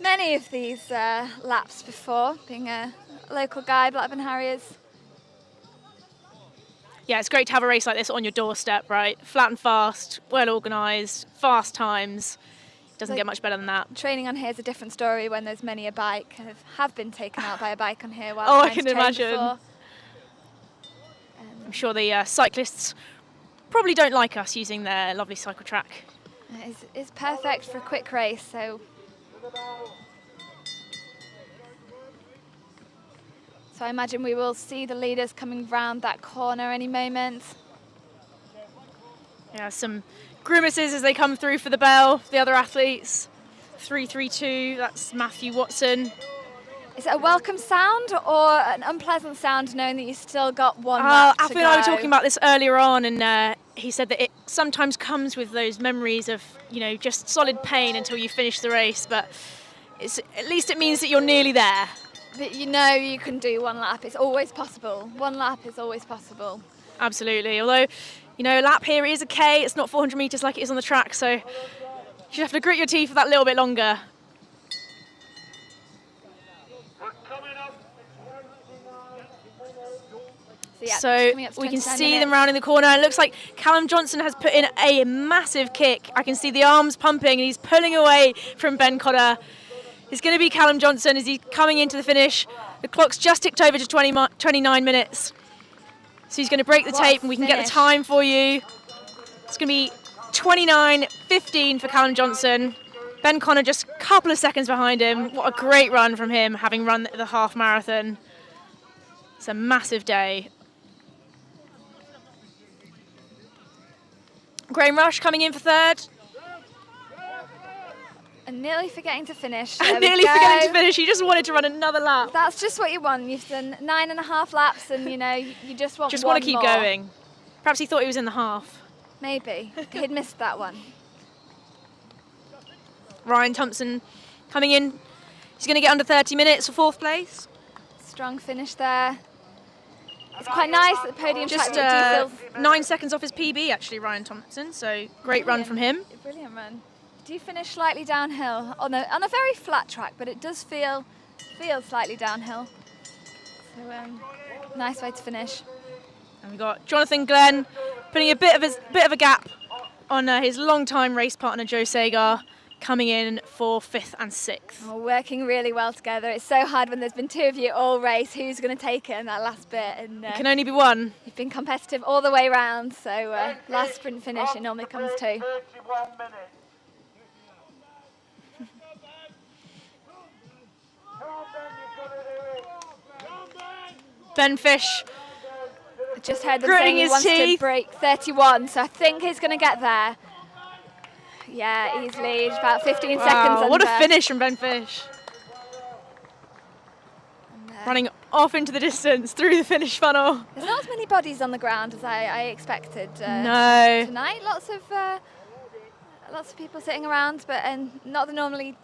many of these laps before, being a local guy, Blackburn Harriers. Yeah, it's great to have a race like this on your doorstep, right? Flat and fast, well organised, fast times. Doesn't get much better than that. Training on here is a different story when there's many a bike have been taken out by a bike on here. While Oh, I trying to can train imagine. before. I'm sure the cyclists probably don't like us using their lovely cycle track. It's perfect for a quick race, so I imagine we will see the leaders coming round that corner any moment. Yeah, some grimaces as they come through for the bell. The other athletes, 3-3-2, that's Matthew Watson. Is it a welcome sound or an unpleasant sound knowing that you still got one lap to Alfie go? and I were talking about this earlier on, and he said that it sometimes comes with those memories of, you know, just solid pain until you finish the race, but at least it means that you're nearly there. But you know you can do one lap. It's always possible. One lap is always possible. Absolutely. Although, you know, a lap here is a K. It's not 400 metres like it is on the track, so you should have to grit your teeth for that little bit longer. So we can see them rounding the corner. It looks like Callum Johnson has put in a massive kick. I can see the arms pumping, and he's pulling away from Ben Cotter. It's going to be Callum Johnson as he's coming into the finish. The clock's just ticked over to 29 minutes. So he's going to break the tape and we can get the time for you. It's going to be 29:15 for Callum Johnson. Ben Cotter just a couple of seconds behind him. What a great run from him, having run the half marathon. It's a massive day. Graham Rush coming in for third. And nearly forgetting to finish. Nearly forgetting to finish. He just wanted to run another lap. That's just what you want. You've done 9.5 laps, and you know you just want. Just one want to keep more. going. Perhaps he thought he was in the half. Maybe he'd missed that one. Ryan Thompson coming in. He's going to get under 30 minutes for fourth place. Strong finish there. It's quite nice at the podium. Just track. 9 seconds off his PB, actually, Ryan Thompson. So great run from him. Brilliant run. Do you finish slightly downhill on a very flat track, but it does feel slightly downhill. So nice way to finish. And we've got Jonathan Glenn putting a bit of a gap on his long-time race partner Joe Sagar, coming in for 5th and 6th. Oh, working really well together. It's so hard when there's been two of you all race. Who's going to take it in that last bit? And it can only be one. You've been competitive all the way round, so last sprint finish it normally comes two. Ben Fish. I just heard them saying he wants to break 31, so I think he's going to get there. Yeah, easily. He's about 15 seconds under. What a finish from Ben Fish. Running off into the distance through the finish funnel. There's not as many bodies on the ground as I expected no. tonight. Lots of people sitting around, but not the normally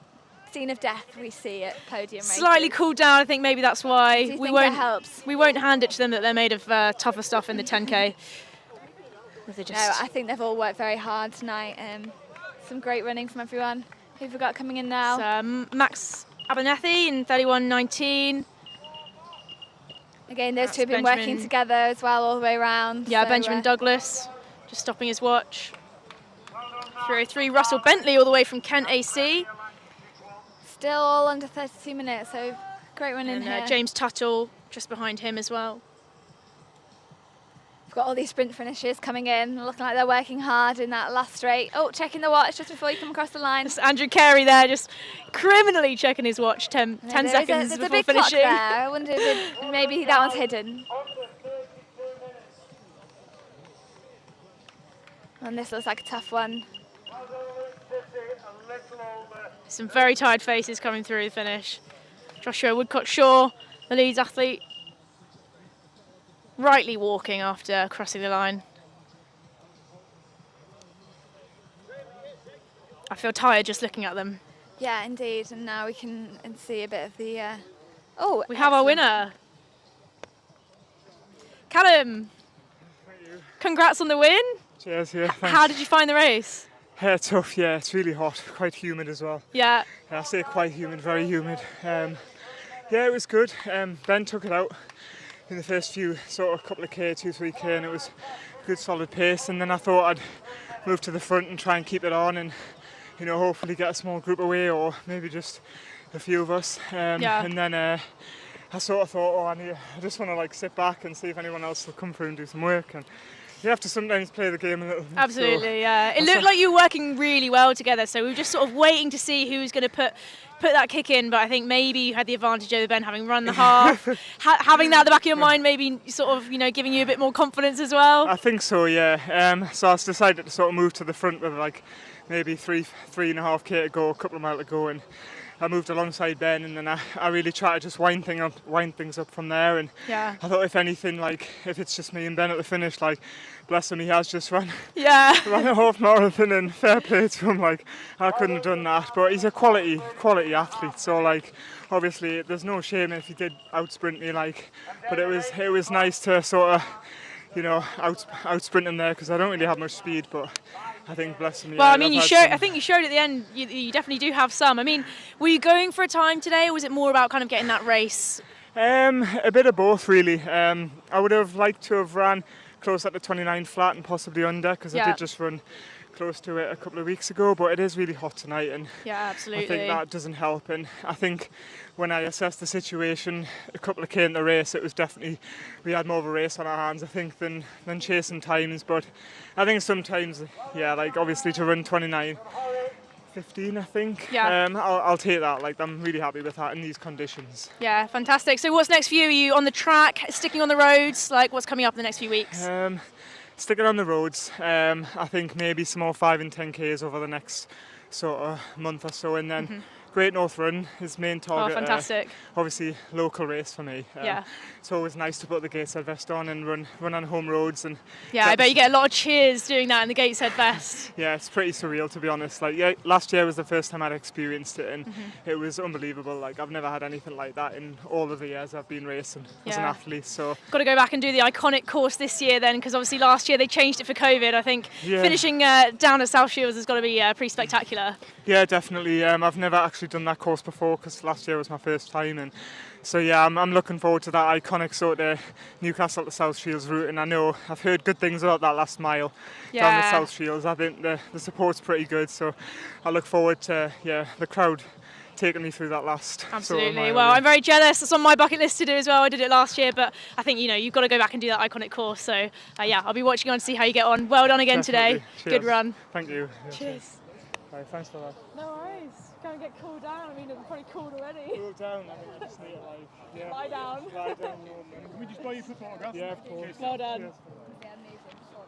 scene of death we see at podium races. Slightly cooled down, I think maybe that's why. Do you think that helps? We won't hand it to them that they're made of tougher stuff in the 10K. No, I think they've all worked very hard tonight. Some great running from everyone. Who've we got coming in now? Max Abernethy in 31:19. Again, those two have been working together as well all the way around. Yeah, so, Benjamin Douglas just stopping his watch. 3:03, Russell Bentley all the way from Kent AC. Still all under 32 minutes, so great run in here. James Tuttle just behind him as well. We've got all these sprint finishers coming in, looking like they're working hard in that last straight. Oh, checking the watch just before you come across the line. It's Andrew Carey there, just criminally checking his watch 10 seconds there's before a big finishing. Clock there. I wonder if maybe that one's hidden. And this looks like a tough one. Some very tired faces coming through the finish. Joshua Woodcock-Shaw, the Leeds athlete. rightly walking after crossing the line. I feel tired just looking at them. Yeah, indeed. And now we can see a bit of the... we have our winner. Callum, congrats on the win. Cheers, yeah. Thanks. How did you find the race? Tough, yeah. It's really hot, quite humid as well. Yeah. I say quite humid, very humid. Yeah, it was good. Ben took it out in the first few, sort of couple of K, 2-3K, and it was a good solid pace. And then I thought I'd move to the front and try and keep it on and, you know, hopefully get a small group away or maybe just a few of us. And then I sort of thought, I just want to like sit back and see if anyone else will come through and do some work. And you have to sometimes play the game a little bit. Absolutely, yeah. It looked like you were working really well together, so we were just sort of waiting to see who was going to put that kick in, but I think maybe you had the advantage over Ben having run the half. Having that at the back of your mind, maybe sort of, you know, giving you a bit more confidence as well. I think so, yeah. So I decided to sort of move to the front with like maybe 3.5K to go, a couple of miles to go, and I moved alongside Ben, and then I really tried to just wind things up from there. And yeah. I thought if anything, like if it's just me and Ben at the finish, like bless him, he has just run a half marathon, and fair play to him. Like I couldn't have done that, but he's a quality athlete. So like obviously there's no shame if he did outsprint me, like. But it was nice to sort of, you know, outsprint him there because I don't really have much speed, but. I think, bless him. Well, I mean, I think you showed at the end. You definitely do have some. I mean, were you going for a time today, or was it more about kind of getting that race? A bit of both, really. I would have liked to have ran close at the 29 flat and possibly under, because I did just run close to it a couple of weeks ago. But it is really hot tonight, and yeah, absolutely. I think that doesn't help. And I think when I assessed the situation a couple of K in the race, it was definitely we had more of a race on our hands, I think, than chasing times. But I think sometimes, yeah, like obviously to run 29.15, I think. Yeah. I'll take that. Like I'm really happy with that in these conditions. Yeah, fantastic. So what's next for you? Are you on the track, sticking on the roads? Like what's coming up in the next few weeks? Sticking on the roads. I think maybe some more 5 and 10Ks over the next sort of month or so, and then. Great North Run is main target. Oh, fantastic. Obviously, local race for me. Yeah. It's always nice to put the Gateshead vest on and run on home roads. And yeah, I bet you get a lot of cheers doing that in the Gateshead vest. Yeah, it's pretty surreal, to be honest. Like, yeah, last year was the first time I'd experienced it, and it was unbelievable. Like, I've never had anything like that in all of the years I've been racing as an athlete. So got to go back and do the iconic course this year then, because obviously last year they changed it for COVID. I think finishing down at South Shields has got to be pretty spectacular. Yeah, definitely. I've never actually done that course before because last year was my first time, and so yeah, I'm looking forward to that iconic sort of Newcastle to South Shields route. And I know I've heard good things about that last mile down the South Shields. I think the support's pretty good, so I look forward to the crowd taking me through that last. Absolutely. Well, I'm very jealous. It's on my bucket list to do as well. I did it last year, but I think you've got to go back and do that iconic course. So yeah, I'll be watching on to see how you get on. Well done again today. Cheers. Good run. Thank you. Cheers. Right, thanks for that. No worries. Go and get cooled down. I mean, it's probably cooled already. Cool down. I mean, I just need it lie down. Lie down. Can we just buy you for photographs? Yeah, of course. Well done. Cheers. They're amazing before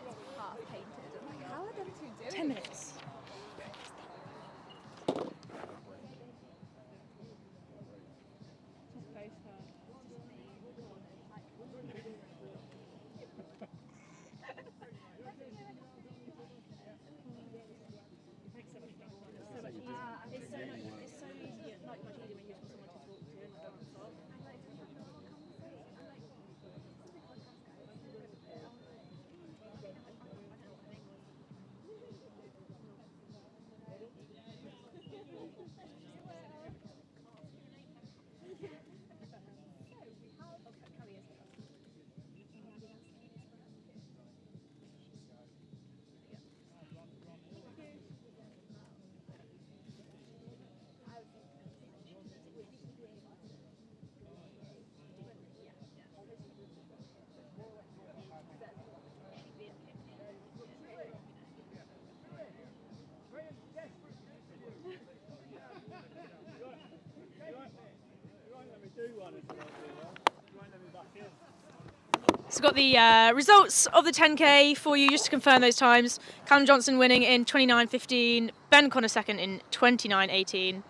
it's half painted. I'm like, how are them two doing 10 minutes. So got the results of the 10K for you, just to confirm those times. Callum Johnson winning in 29.15, Ben Connor second in 29.18.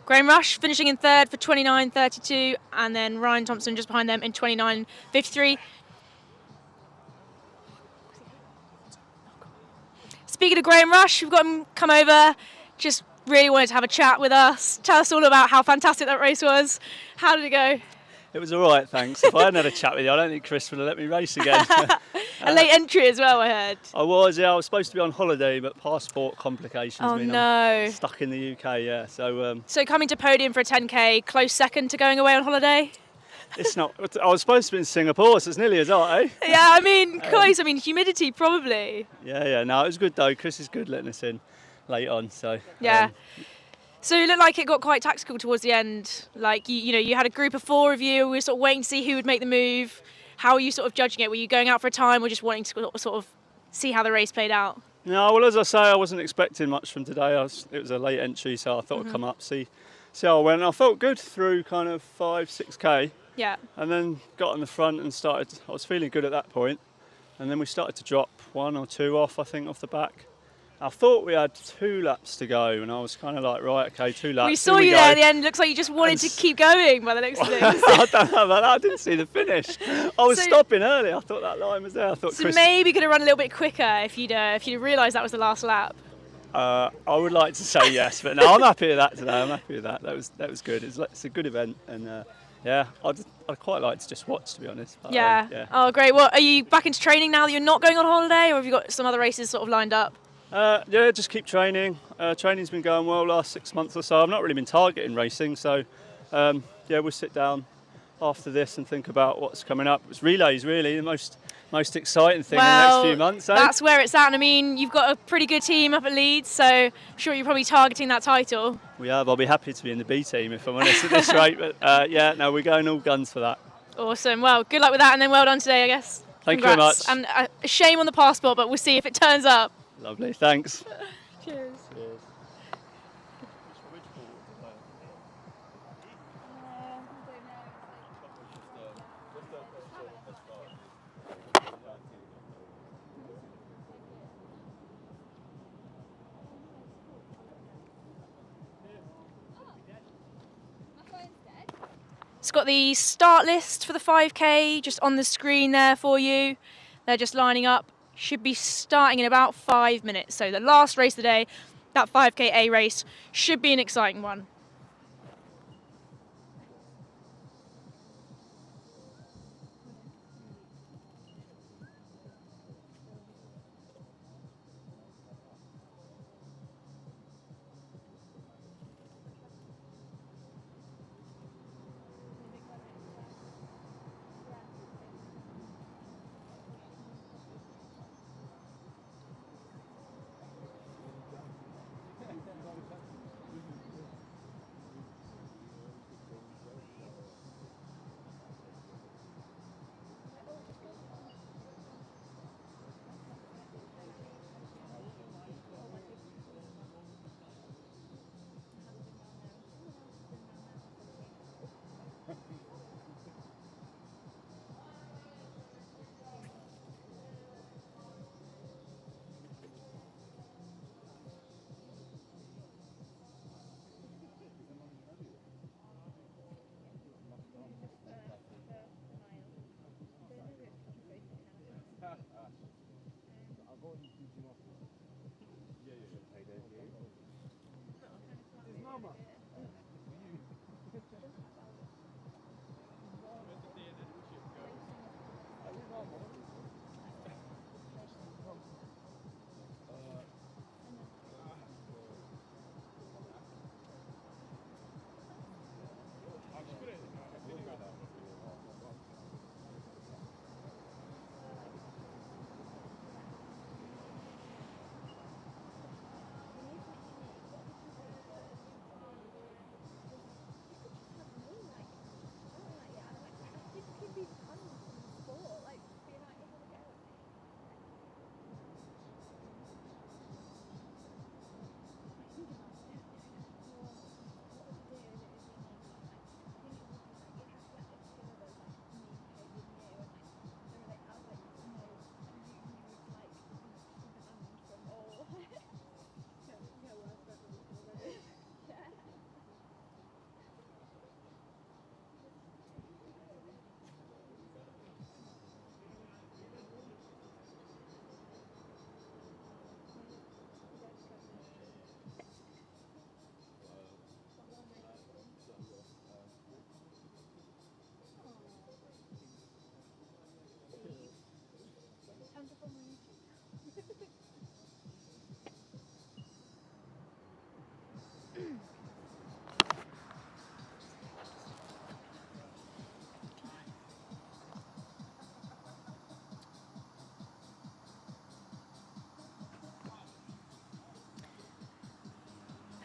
Graham Rush finishing in third for 29.32, and then Ryan Thompson just behind them in 29.53. speaking of Graham Rush, we've got him come over. Just really wanted to have a chat with us. Tell us all about how fantastic that race was. How did it go? It was all right, thanks. If I hadn't had a chat with you, I don't think Chris would have let me race again. A late entry as well, I heard. I was, yeah. I was supposed to be on holiday, but passport complications mean I'm no. stuck in the UK, yeah. So coming to Podium for a 10K, close second to going away on holiday? It's not. I was supposed to be in Singapore, so it's nearly as hot, eh? Yeah, I mean, close. I mean, humidity probably. Yeah. No, it was good though. Chris is good letting us in late on, so. Yeah. So it looked like it got quite tactical towards the end. Like, you had a group of 4 of you. We were sort of waiting to see who would make the move. How were you sort of judging it? Were you going out for a time or just wanting to sort of see how the race played out? No, well, as I say, I wasn't expecting much from today. It was a late entry, so I thought I'd come up, see how I went. I felt good through kind of 5-6K. Yeah. And then got on the front and I was feeling good at that point. And then we started to drop 1 or 2 off, I think, off the back. I thought we had 2 laps to go, and I was kind of like, right, okay, 2 laps. We saw you there at the end. Looks like you just wanted to keep going by the looks of things. I don't know about that. I didn't see the finish. I was stopping early. I thought that line was there. I thought so Chris... maybe could have run a little bit quicker if you'd realised that was the last lap. I would like to say yes, but no, I'm happy with that today. I'm happy with that. That was good. It's a good event, and yeah, I'd quite like to just watch, to be honest. But, yeah. Oh, great. Well, are you back into training now that you're not going on holiday, or have you got some other races sort of lined up? Yeah, just keep training. Training's been going well last 6 months or so. I've not really been targeting racing, so yeah, we'll sit down after this and think about what's coming up. It's relays, really, the most exciting thing in the next few months. That's where it's at. I mean, you've got a pretty good team up at Leeds, so I'm sure you're probably targeting that title. We have. I'll be happy to be in the B team if I'm honest at this rate. But yeah, no, we're going all guns for that. Awesome. Well, good luck with that, and then well done today, I guess. Thank you very much. And a shame on the passport, but we'll see if it turns up. Lovely. Thanks. Cheers. Cheers. It's got the start list for the 5K just on the screen there for you. They're just lining up. Should be starting in about 5 minutes. So the last race of the day, that 5K A race, should be an exciting one.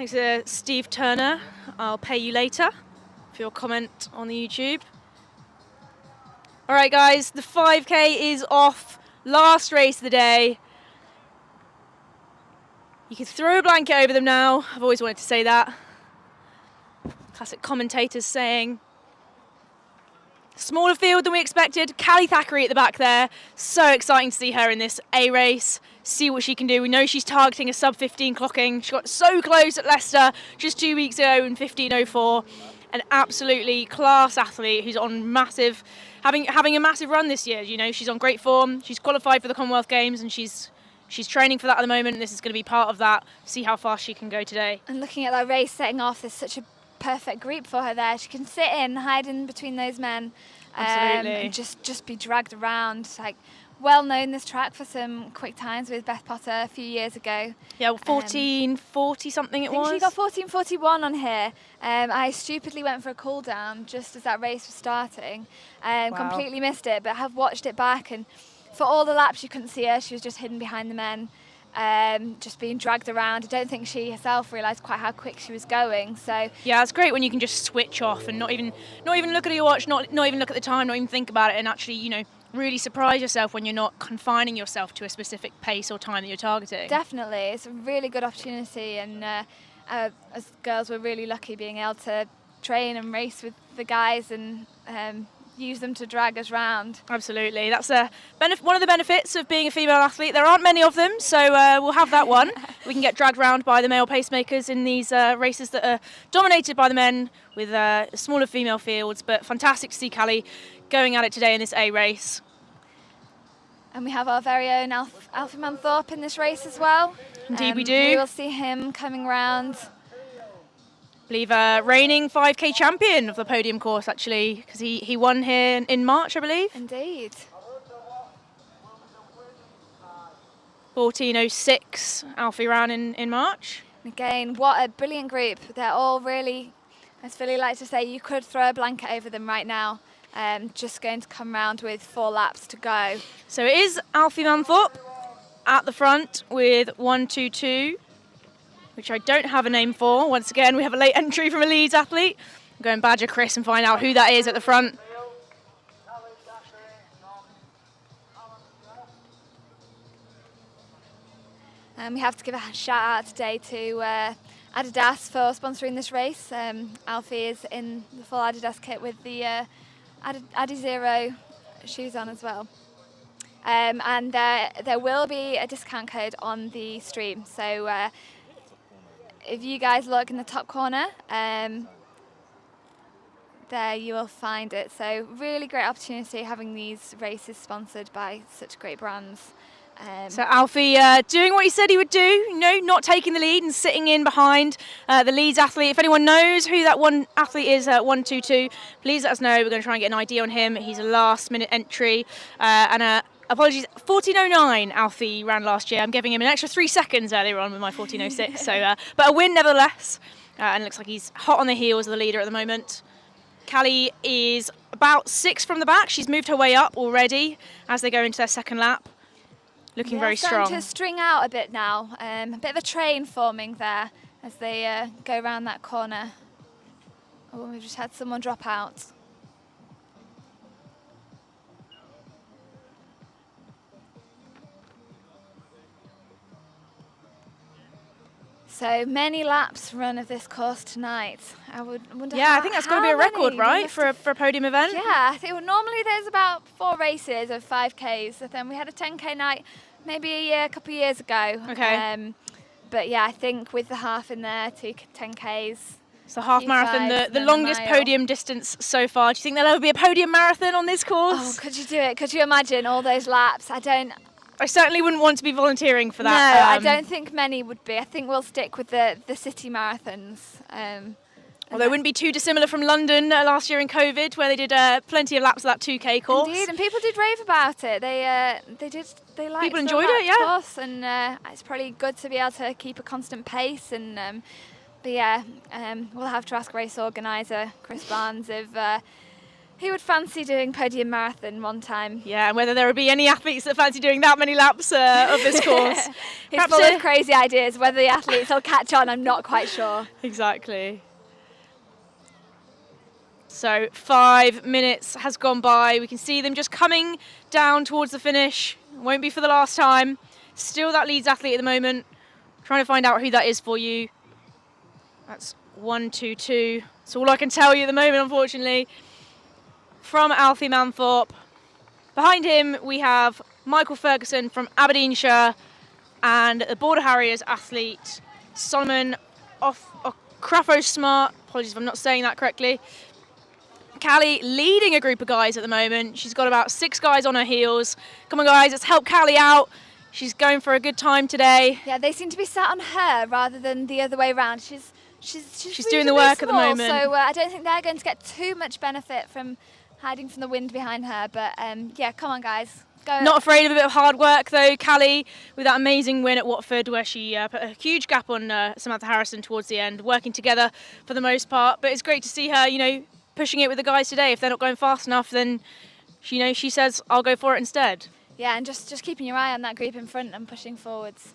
Thanks to Steve Turner. I'll pay you later for your comment on the YouTube. All right, guys, the 5K is off. Last race of the day. You can throw a blanket over them now. I've always wanted to say that. Classic commentators saying. Smaller field than we expected. Callie Thackeray at the back there. So exciting to see her in this A race. See what she can do. We know she's targeting a sub 15 clocking. She got so close at Leicester just 2 weeks ago in 15:04. An absolutely class athlete who's on massive, having a massive run this year. You know, she's on great form. She's qualified for the Commonwealth Games and she's training for that at the moment. And this is going to be part of that. See how fast she can go today. And looking at that race setting off, there's such a perfect group for her there. She can sit in, hide in between those men, and just be dragged around. Like, well known this track for some quick times with Beth Potter a few years ago. Yeah, 14:40 something it was. I think she got 14:41 on here. I stupidly went for a cool down just as that race was starting. Completely missed it, but have watched it back, and for all the laps you couldn't see her. She was just hidden behind the men. Just being dragged around. I don't think she herself realised quite how quick she was going. So yeah, it's great when you can just switch off and not even look at your watch, not even look at the time, not even think about it, and actually, you know, really surprise yourself when you're not confining yourself to a specific pace or time that you're targeting. Definitely, it's a really good opportunity, and as girls, we're really lucky being able to train and race with the guys and use them to drag us round. Absolutely, that's one of the benefits of being a female athlete. There aren't many of them, so we'll have that one. We can get dragged round by the male pacemakers in these races that are dominated by the men with smaller female fields, but fantastic to see Callie going at it today in this A race. And we have our very own Alfie Manthorpe in this race as well. Indeed we do. We will see him coming round. I believe reigning 5K champion of the podium course, actually, because he won here in March, I believe. Indeed. 14:06 Alfie ran in March. Again, what a brilliant group. They're all really, as Philly likes to say, you could throw a blanket over them right now. Just going to come round with 4 laps to go. So it is Alfie Manthorpe at the front with 122. Which I don't have a name for. Once again, we have a late entry from a Leeds athlete. I'll go and badger Chris and find out who that is at the front. We have to give a shout out today to Adidas for sponsoring this race. Alfie is in the full Adidas kit with the Adizero shoes on as well. And there will be a discount code on the stream. So if you guys look in the top corner, there you will find it. So really great opportunity having these races sponsored by such great brands. So Alfie doing what he said he would do, you know, not taking the lead and sitting in behind the Leeds athlete. If anyone knows who that one athlete is at 122, please let us know. We're going to try and get an idea on him. He's a last minute entry and apologies, 14:09 Alfie ran last year. I'm giving him an extra 3 seconds earlier on with my 14:06. So, but a win nevertheless. And it looks like he's hot on the heels of the leader at the moment. Callie is about 6 from the back. She's moved her way up already as they go into their second lap. Looking very strong. Starting to string out a bit now. A bit of a train forming there as they go around that corner. Oh, we've just had someone drop out. So many laps run of this course tonight. I wonder. Yeah, I think that's got to be a record, right, for a podium event? Yeah, I think normally there's about 4 races of 5Ks. And then we had a 10K night maybe a couple of years ago. Okay. But yeah, I think with the half in there, 2 10Ks. It's the half marathon, the longest podium distance so far. Do you think there'll ever be a podium marathon on this course? Oh, could you do it? Could you imagine all those laps? I certainly wouldn't want to be volunteering for that. No, I don't think many would be. I think we'll stick with the city marathons. Although it wouldn't be too dissimilar from London last year in COVID, where they did plenty of laps of that 2K course. Indeed, and people did rave about it. They liked people enjoyed it, yeah. Course, and it's probably good to be able to keep a constant pace. And but yeah, we'll have to ask race organiser Chris Barnes if Who would fancy doing podium marathon one time? Yeah, and whether there would be any athletes that fancy doing that many laps of this course. He's full of crazy ideas. Whether the athletes will catch on, I'm not quite sure. Exactly. So 5 minutes has gone by. We can see them just coming down towards the finish. Won't be for the last time. Still that Leeds athlete at the moment. Trying to find out who that is for you. That's 1-2-2. That's all I can tell you at the moment, unfortunately. From Alfie Manthorpe. Behind him we have Michael Ferguson from Aberdeenshire and the Border Harriers athlete Solomon Okrafo-Smart. Apologies if I'm not saying that correctly. Callie leading a group of guys at the moment. She's got about 6 guys on her heels. Come on guys, let's help Callie out. She's going for a good time today. Yeah, they seem to be sat on her rather than the other way around. She's doing the work at the moment. So I don't think they're going to get too much benefit from hiding from the wind behind her. But yeah, come on guys. Go. Not afraid of a bit of hard work though, Callie, with that amazing win at Watford where she put a huge gap on Samantha Harrison towards the end, working together for the most part. But it's great to see her, you know, pushing it with the guys today. If they're not going fast enough, then she says, I'll go for it instead. Yeah, and just keeping your eye on that group in front and pushing forwards.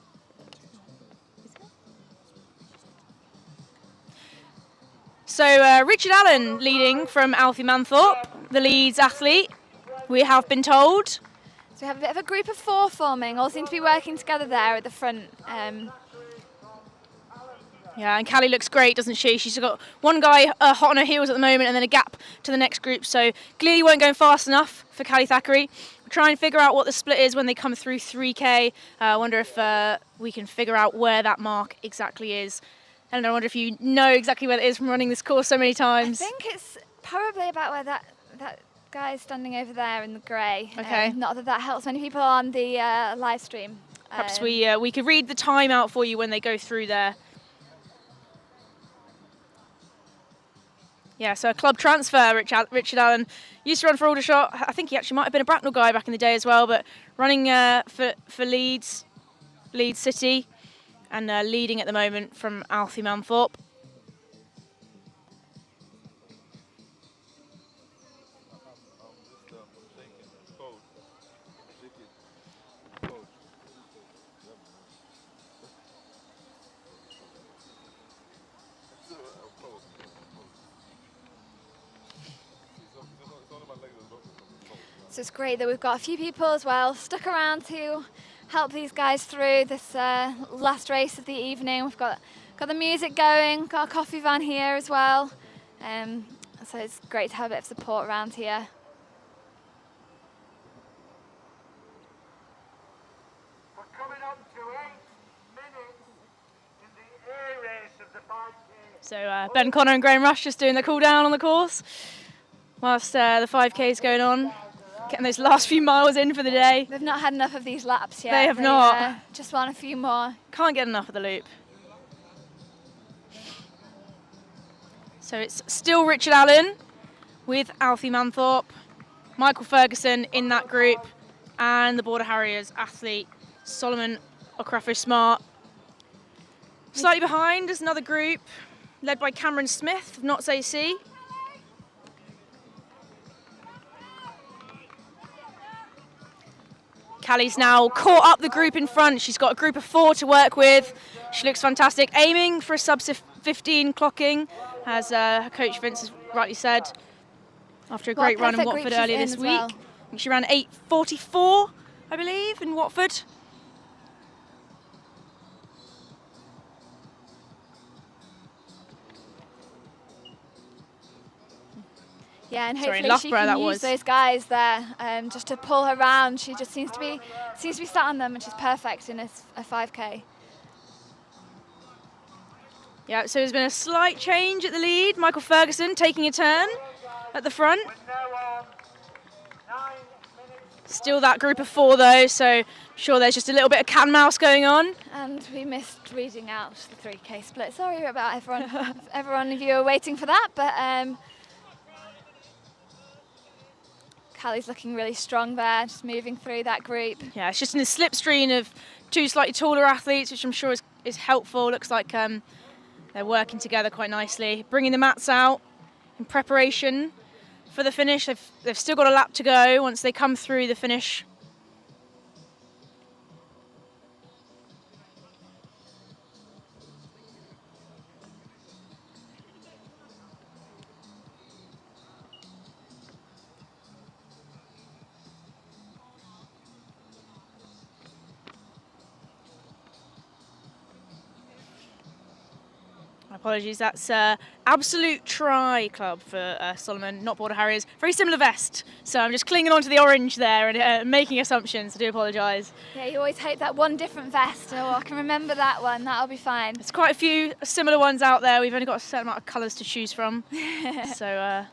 So Richard Allen leading from Alfie Manthorpe, the Leeds athlete, we have been told. So we have a bit of a group of 4 forming, all seem to be working together there at the front. Yeah, and Callie looks great, doesn't she? She's got one guy hot on her heels at the moment and then a gap to the next group. So clearly weren't going fast enough for Callie Thackeray. We'll try and figure out what the split is when they come through 3K. I wonder if we can figure out where that mark exactly is. And I wonder if you know exactly where it is from running this course so many times. I think it's probably about where that guy is standing over there in the grey. Okay. Not that helps many people on the live stream. Perhaps we could read the time out for you when they go through there. Yeah, so a club transfer, Richard Allen. Used to run for Aldershot. I think he actually might have been a Bracknell guy back in the day as well, but running for Leeds City and leading at the moment from Alfie Manthorpe. So it's great that we've got a few people as well stuck around to help these guys through this last race of the evening. We've got the music going, got a coffee van here as well. So it's great to have a bit of support around here. We're coming up to 8 minutes in the A race of the 5K. So Ben Connor and Graham Rush just doing the cool down on the course whilst the 5K is going on. Getting those last few miles in for the day. They've not had enough of these laps yet. They have not. Just want a few more. Can't get enough of the loop. So it's still Richard Allen with Alfie Manthorpe, Michael Ferguson in that group, and the Border Harriers athlete Solomon Okrafo-Smart. Slightly behind is another group led by Cameron Smith of Notts AC. Callie's now caught up the group in front. She's got a group of 4 to work with. She looks fantastic, aiming for a sub-15 clocking, as her coach Vince has rightly said, after a great run in Watford earlier this week. I think she ran 8:44, I believe, in Watford. Yeah, and hopefully she can use those guys there just to pull her around. She just seems to be sat on them, which is perfect in a 5K. Yeah, so there's been a slight change at the lead. Michael Ferguson taking a turn at the front. Still that group of 4 though, so I'm sure there's just a little bit of cat and mouse going on. And we missed reading out the 3K split. Sorry about everyone. Everyone of you are waiting for that, but Callie's looking really strong there, just moving through that group. Yeah, it's just in the slipstream of 2 slightly taller athletes, which I'm sure is helpful. Looks like they're working together quite nicely. Bringing the mats out in preparation for the finish. They've still got a lap to go once they come through the finish. Apologies, that's Absolute Tri Club for Solomon, not Border Harriers. Very similar vest, so I'm just clinging on to the orange there and making assumptions. I do apologise. Yeah, you always hope that one different vest. Oh, I can remember that one. That'll be fine. There's quite a few similar ones out there. We've only got a certain amount of colours to choose from. So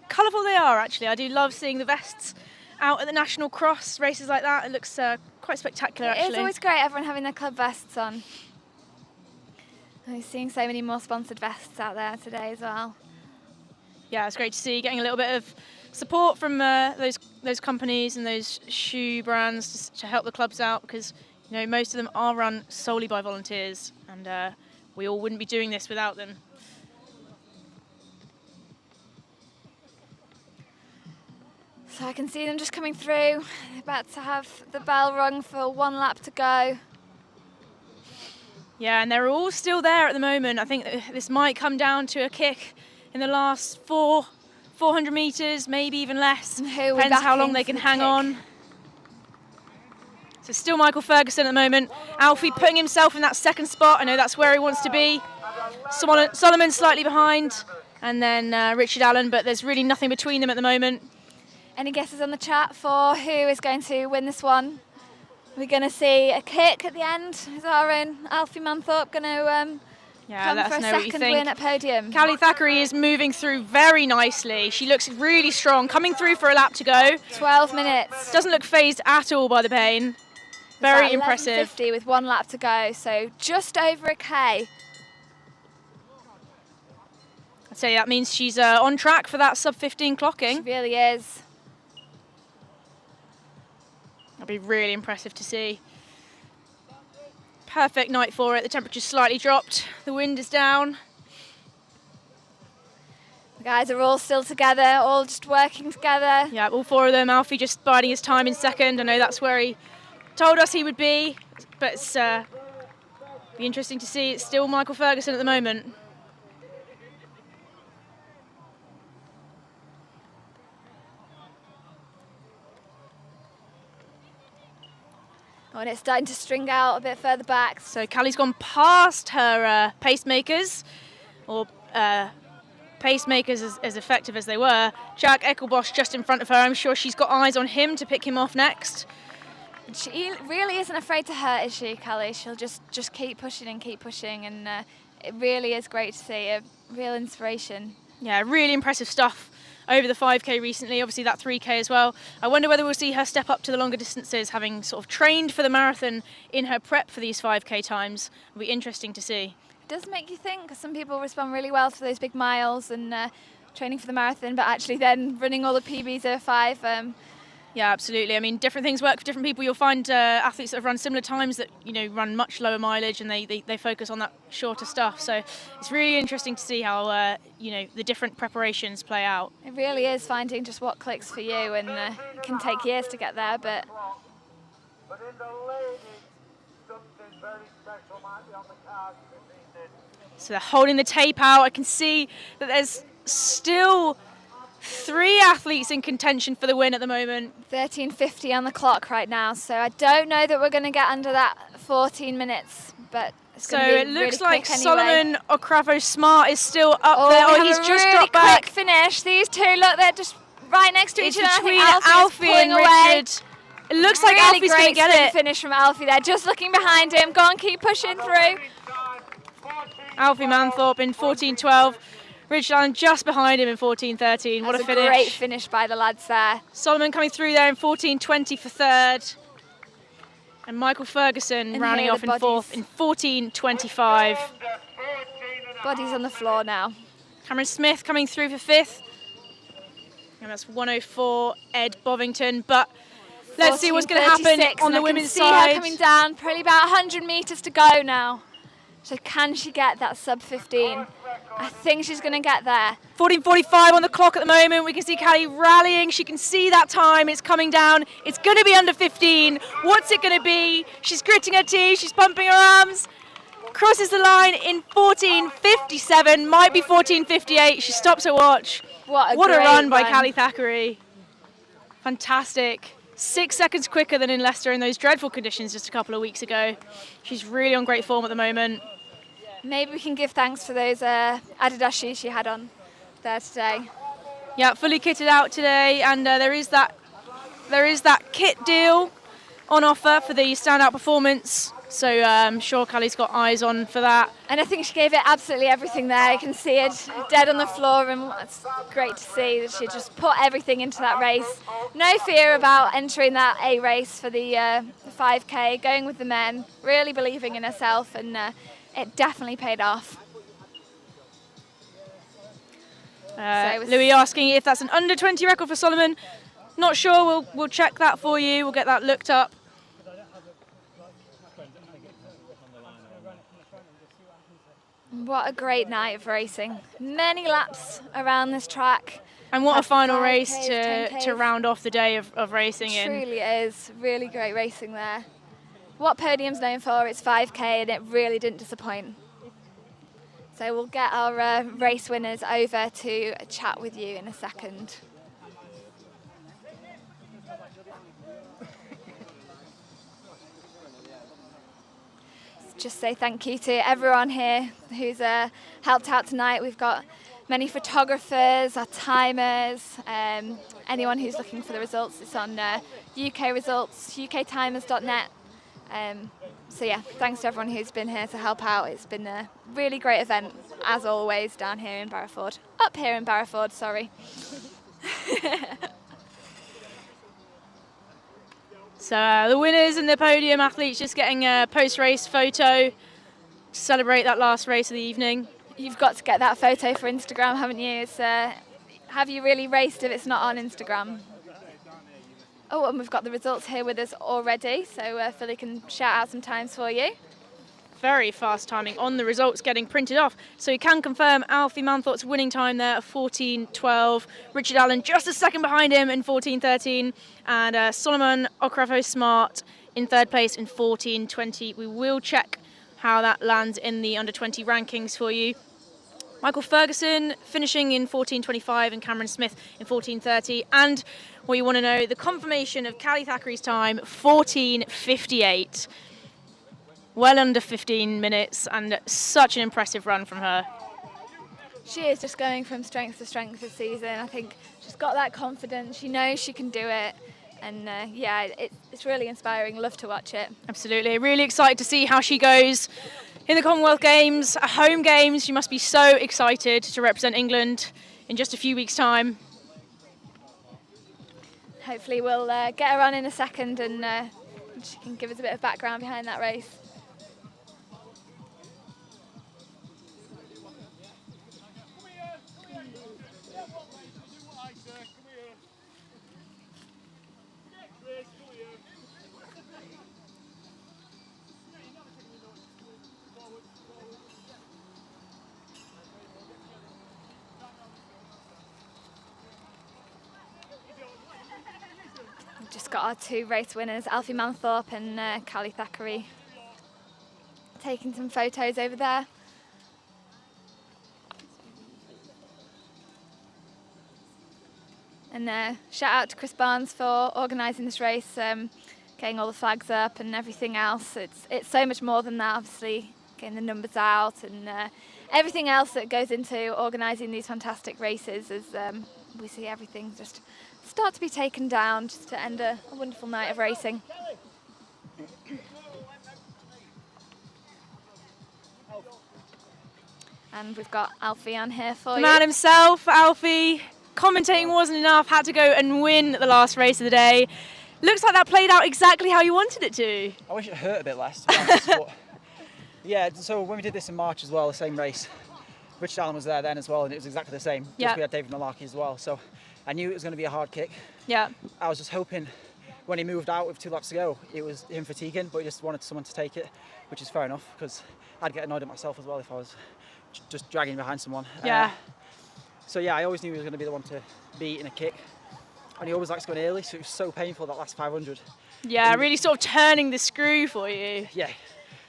colourful they are, actually. I do love seeing the vests out at the National Cross, races like that. It looks quite spectacular, actually. It's always great, everyone having their club vests on. I'm seeing so many more sponsored vests out there today as well. Yeah, it's great to see, getting a little bit of support from those companies and those shoe brands to help the clubs out, because you know most of them are run solely by volunteers, and we all wouldn't be doing this without them. So I can see them just coming through, about to have the bell rung for one lap to go. Yeah, and they're all still there at the moment. I think this might come down to a kick in the last 400 metres, maybe even less. Depends how long they can hang on. So still Michael Ferguson at the moment. Alfie putting himself in that second spot. I know that's where he wants to be. Solomon slightly behind, and then Richard Allen, but there's really nothing between them at the moment. Any guesses on the chat for who is going to win this one? We're going to see a kick at the end. Is our own Alfie Manthorpe going to come for a second win at Podium? Callie Thackeray is moving through very nicely. She looks really strong, coming through for a lap to go. 12 minutes. Doesn't look phased at all by the pain. Very impressive. 11:50 with one lap to go, so just over a K. I'd say that means she's on track for that sub-15 clocking. She really is. That'd be really impressive to see. Perfect night for it. The temperature's slightly dropped. The wind is down. The guys are all still together, all just working together. Yeah, all four of them. Alfie just biding his time in second. I know that's where he told us he would be, but it's be interesting to see. It's still Michael Ferguson at the moment. Oh, and it's starting to string out a bit further back. So Callie's gone past her pacemakers, or pacemakers as effective as they were. Jack Eckelbosch just in front of her. I'm sure she's got eyes on him to pick him off next. She really isn't afraid to hurt, is she, Callie? She'll just keep pushing, and it really is great to see. A real inspiration. Yeah, really impressive stuff over the 5K recently, obviously that 3K as well. I wonder whether we'll see her step up to the longer distances, having sort of trained for the marathon in her prep for these 5K times. It'll be interesting to see. It does make you think, because some people respond really well to those big miles and training for the marathon, but actually then running all the PBs over 5. Yeah, absolutely. I mean, different things work for different people. You'll find athletes that have run similar times that, you know, run much lower mileage, and they focus on that shorter stuff. So it's really interesting to see how, you know, the different preparations play out. It really is finding just what clicks for you, and it can take years to get there, but... But in the ladies, something very special might be on the cards this evening. So they're holding the tape out. I can see that there's still 3 athletes in contention for the win at the moment. 13:50 on the clock right now, so I don't know that we're going to get under that 14 minutes, but it's so going to be it looks really like quick Solomon Okravo Smart is still up there. Oh, He's have a just really dropped back. quick finish. These two, look, they're just right next to each other. Between I think Alfie and Richard. It looks like really Alfie's going to get it. Finish from Alfie there, just looking behind him. Go on, keep pushing through. Alfie Manthorpe in 14:12. Richard Allen just behind him in 14:13. What a finish. Great finish by the lads there. Solomon coming through there in 14:20 for third. And Michael Ferguson And rounding here are off the in fourth in 14:25. Bodies on the floor now. Cameron Smith coming through for fifth. And that's 104 Ed Bovington. But let's see what's going to happen on the women's side. I can see side. her coming down, probably about 100 metres to go now. So can she get that sub 15? I think she's going to get there. 14:45 on the clock at the moment. We can see Callie rallying. She can see that time. It's coming down. It's going to be under 15. What's it going to be? She's gritting her teeth. She's pumping her arms. Crosses the line in 14:57. Might be 14:58. She stops her watch. What a run by run. Callie Thackeray. Fantastic. 6 seconds quicker than in Leicester in those dreadful conditions just a couple of weeks ago. She's really on great form at the moment. Maybe we can give thanks for those Adidas shoes she had on there today. Yeah, fully kitted out today, and there is that kit deal on offer for the standout performance. So I'm sure Callie's got eyes on for that. And I think she gave it absolutely everything there. You can see it dead on the floor, and it's great to see that she just put everything into that race. No fear about entering that A race for the 5K, going with the men, really believing in herself, and it definitely paid off. Louis asking if that's an under 20 record for Solomon. Not sure, we'll check that for you, we'll get that looked up. What a great night of racing. Many laps around this track. And what a final race to round off the day of racing in. It truly is. Really great racing there. What Podium's known for, it's 5K, and it really didn't disappoint. So we'll get our race winners over to chat with you in a second. Just say thank you to everyone here who's helped out tonight. We've got many photographers, our timers, anyone who's looking for the results. It's on UK results, uktimers.net. So yeah, thanks to everyone who's been here to help out. It's been a really great event, as always, down here in BARROWFORD. Up here in BARROWFORD, sorry. So the winners and the podium athletes just getting a post-race photo to celebrate that last race of the evening. You've got to get that photo for Instagram, haven't you? It's, have you really raced if it's not on Instagram? Oh, and we've got the results here with us already, so Philly can shout out some times for you. Very fast timing on the results getting printed off. So you can confirm Alfie Manthorpe's winning time there of 14:12. Richard Allen just a second behind him in 14:13. And Solomon Okrafo-Smart in third place in 14:20. We will check how that lands in the under 20 rankings for you. Michael Ferguson finishing in 14:25 and Cameron Smith in 14:30. And what you want to know, the confirmation of Callie Thackeray's time, 14:58. Well under 15 minutes, and such an impressive run from her. She is just going from strength to strength this season. I think she's got that confidence. She knows she can do it. And yeah, it's really inspiring. Love to watch it. Absolutely. Really excited to see how she goes in the Commonwealth Games, home games. She must be so excited to represent England in just a few weeks' time. Hopefully we'll get her on in a second, and she can give us a bit of background behind that race. Just got our two race winners, Alfie Manthorpe and Callie Thackeray, taking some photos over there. And shout out to Chris Barnes for organising this race, getting all the flags up and everything else. It's so much more than that, obviously, getting the numbers out and everything else that goes into organising these fantastic races as we see everything just start to be taken down just to end a wonderful night of racing. And we've got Alfie on here for you. The man himself, Alfie, commentating wasn't enough, had to go and win the last race of the day. Looks like that played out exactly how you wanted it to. I wish it hurt a bit less, to be honest, but yeah, so when we did this in March as well, the same race, Richard Allen was there then as well, and it was exactly the same. Yeah. Just we had David Malarkey as well, so I knew it was going to be a hard kick. Yeah. I was just hoping when he moved out with 2 laps to go, it was him fatiguing, but he just wanted someone to take it. which is fair enough because I'd get annoyed at myself as well if I was just dragging behind someone. Yeah. So yeah, I always knew he was going to be the one to beat in a kick, and he always likes going early, so it was so painful that last 500. Yeah, really sort of turning the screw for you. Yeah,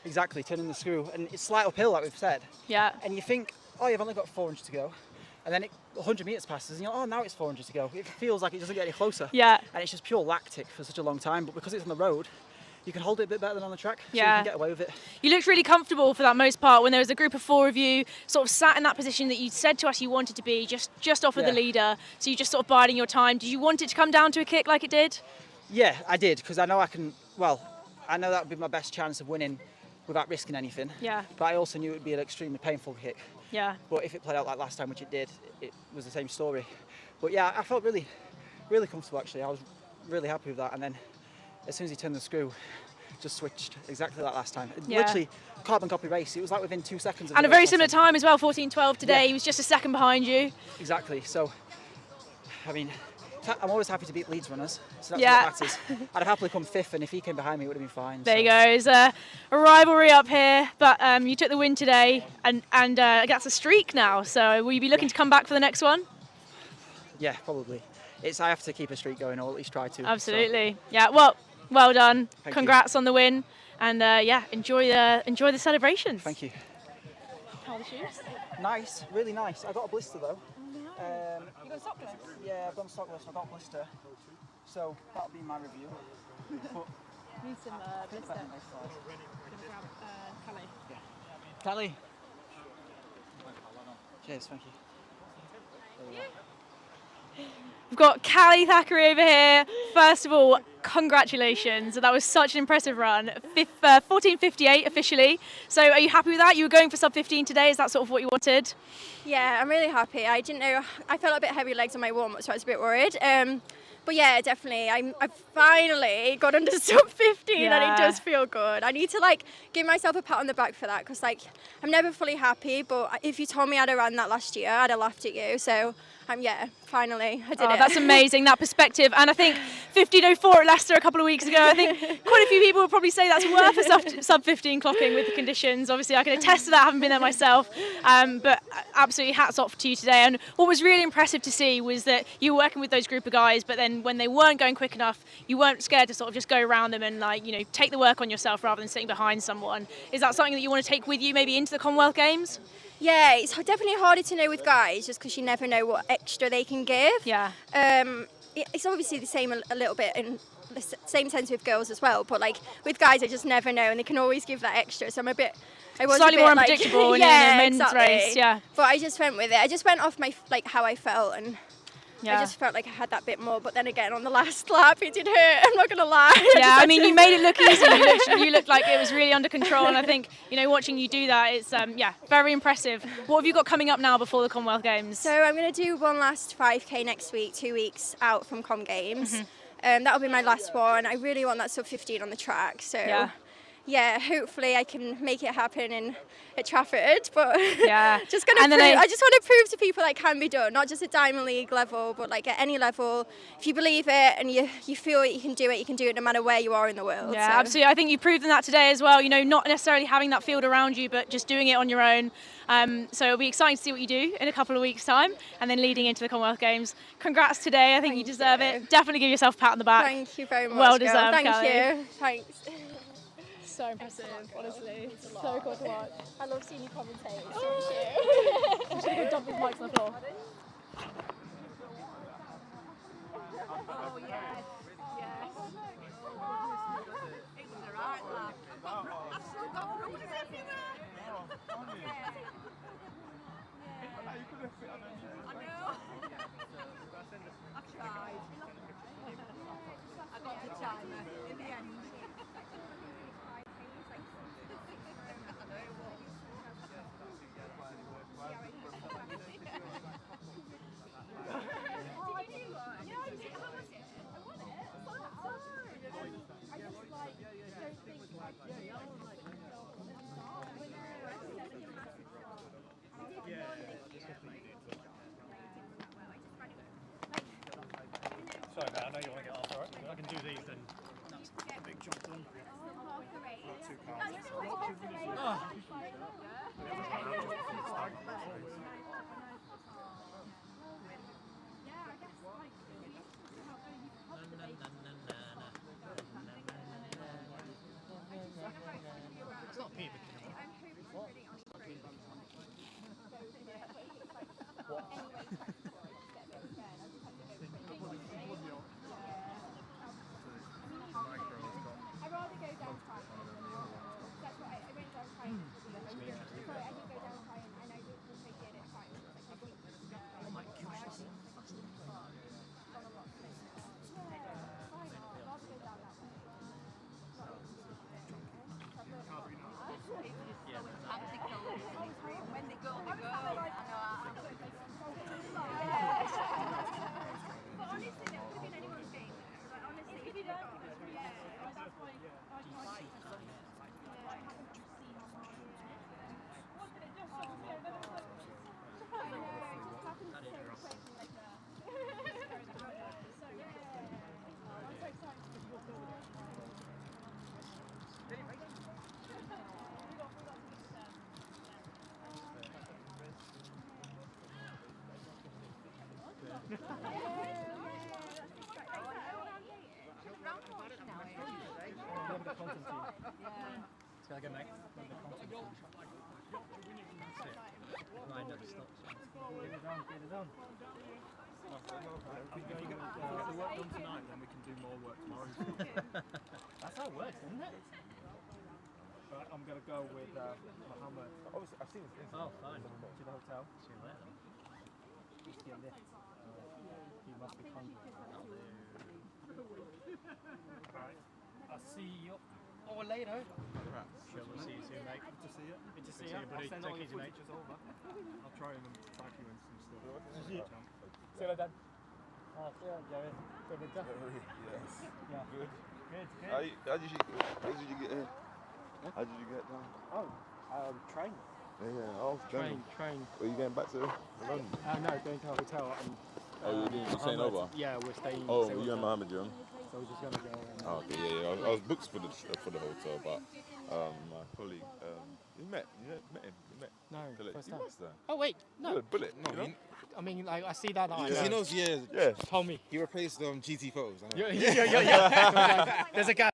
exactly, turning the screw, and it's slight uphill like we've said. Yeah. And you think, oh, you've only got 400 to go, and then 100 metres passes, and you're like, oh, now it's 400 to go. It feels like it doesn't get any closer. Yeah. And it's just pure lactic for such a long time, but because it's on the road, you can hold it a bit better than on the track, so you Yeah. can get away with it. You looked really comfortable for that most part when there was a group of 4 of you sort of sat in that position that you said to us you wanted to be, just off of the leader, so you just sort of biding your time. Did you want it to come down to a kick like it did? Yeah, I did, because I know I can, well, I know that would be my best chance of winning without risking anything. Yeah. But I also knew it would be an extremely painful kick. Yeah. But if it played out like last time, which it did, it was the same story. But yeah, I felt really, really comfortable actually. I was really happy with that. And then as soon as he turned the screw, just switched exactly like last time. Yeah. Literally carbon copy race. It was like within 2 seconds. Of And the a very race similar last time. time as well, 14:12 today. Yeah. He was just a second behind you. Exactly. So, I mean, I'm always happy to beat Leeds runners. So that's Yeah. what matters. I'd have happily come 5th, and if he came behind me, it would have been fine. There you go. It's a rivalry up here, but you took the win today, and that's a streak now. So will you be looking to come back for the next one? Yeah, probably. I have to keep a streak going, or at least try to. Absolutely. Yeah. Well done. Thank Congrats on the win, and yeah, enjoy the celebrations. Thank you. How are the shoes? Nice, really nice. I got a blister though. You got a sock list? Yeah, I've done stockless. I got a blister. So that'll be my review. But Need some blister. Calais. Yeah. Callie. Cheers, thank you. We've got Callie Thackeray over here. First of all, congratulations. That was such an impressive run. 14:58 officially. So are you happy with that? You were going for sub 15 today. Is that sort of what you wanted? Yeah, I'm really happy. I didn't know, I felt a bit heavy legs on my warm-up, so I was a bit worried. But yeah, definitely. I finally got under sub 15 and it does feel good. I need to give myself a pat on the back for that because I'm never fully happy, but if you told me I'd have ran that last year, I'd have laughed at you. So yeah, finally I did it. That's amazing, that perspective. And I think 15:04 at Leicester a couple of weeks ago, I think quite a few people would probably say that's worth a sub 15 clocking with the conditions. Obviously I can attest to that, I haven't been there myself. But absolutely hats off to you today. And what was really impressive to see was that you were working with those group of guys, but then when they weren't going quick enough, you weren't scared to sort of just go around them and take the work on yourself rather than sitting behind someone. Is that something that you want to take with you maybe into the Commonwealth Games? Yeah, it's definitely harder to know with guys just because you never know what extra they can give. Yeah. It's obviously the same a little bit in the same sense with girls as well, but with guys I just never know and they can always give that extra, so I was slightly a bit more unpredictable in a men's race, yeah. But I just went with it. I just went off my how I felt and Yeah. I just felt like I had that bit more, but then again on the last lap it did hurt, I'm not going to lie. Yeah, I mean you made it look easy, you looked like it was really under control, and I think, watching you do that, it's very impressive. What have you got coming up now before the Commonwealth Games? So I'm going to do one last 5k next week, 2 weeks out from Com Games. That'll be my last one. I really want that sub 15 on the track, so yeah, hopefully I can make it happen at Trafford, but yeah, I just want to prove to people it can be done, not just at Diamond League level, but at any level. If you believe it and you feel it, you can do it no matter where you are in the world. Yeah, absolutely. I think you've proven that today as well. Not necessarily having that field around you, but just doing it on your own. So it'll be exciting to see what you do in a couple of weeks' time, and then leading into the Commonwealth Games. Congrats today. I think you deserve it. Definitely give yourself a pat on the back. Thank you very much. Well deserved, Thank Callie. you. Thanks. So impressive, honestly. So cool to watch. I love seeing you commentate. It's so cute. You should have dumped his mics on the floor. Oh, yes. Yes. It was alright, lad. I've still got bruises everywhere. I know. I tried. I got the timer in the end. Let's go again, mate. Mind up, stop. Get it down. If we get the work done tonight, then we can do more work tomorrow. That's how it works, isn't it? Right, I'm going to go with Mohammed. Obviously, I've seen his Instagram. Oh, fine. To the hotel. See you later. Just get a lift. He must be hungry. Alright, I'll see you all later. Sure, we'll see you soon, mate. Good to see you. Good to see you, buddy. I'll send Take all it your easy, mate. footages over. I'll try and tag you in some stuff. See you. See you later, Dan. Oh, see you, Jerry. Good job. Yes. Yeah. Good. Good. How did you get here? How did you get down? Oh, train. Yeah, oh, Train. Are you going back to London? No, going to a hotel. And, You're staying over? Yeah, we're staying. Oh, you and Mohammed, you? So we're just going to go. Oh, okay, yeah. I was booked for the hotel, but my colleague, you met him. No, Bullet. first You time. must have. Oh wait, no. Bullet. No, you know? I mean, like, I see that. Because he knows, Told me. He replaced GT photos. Yeah. There's a guy.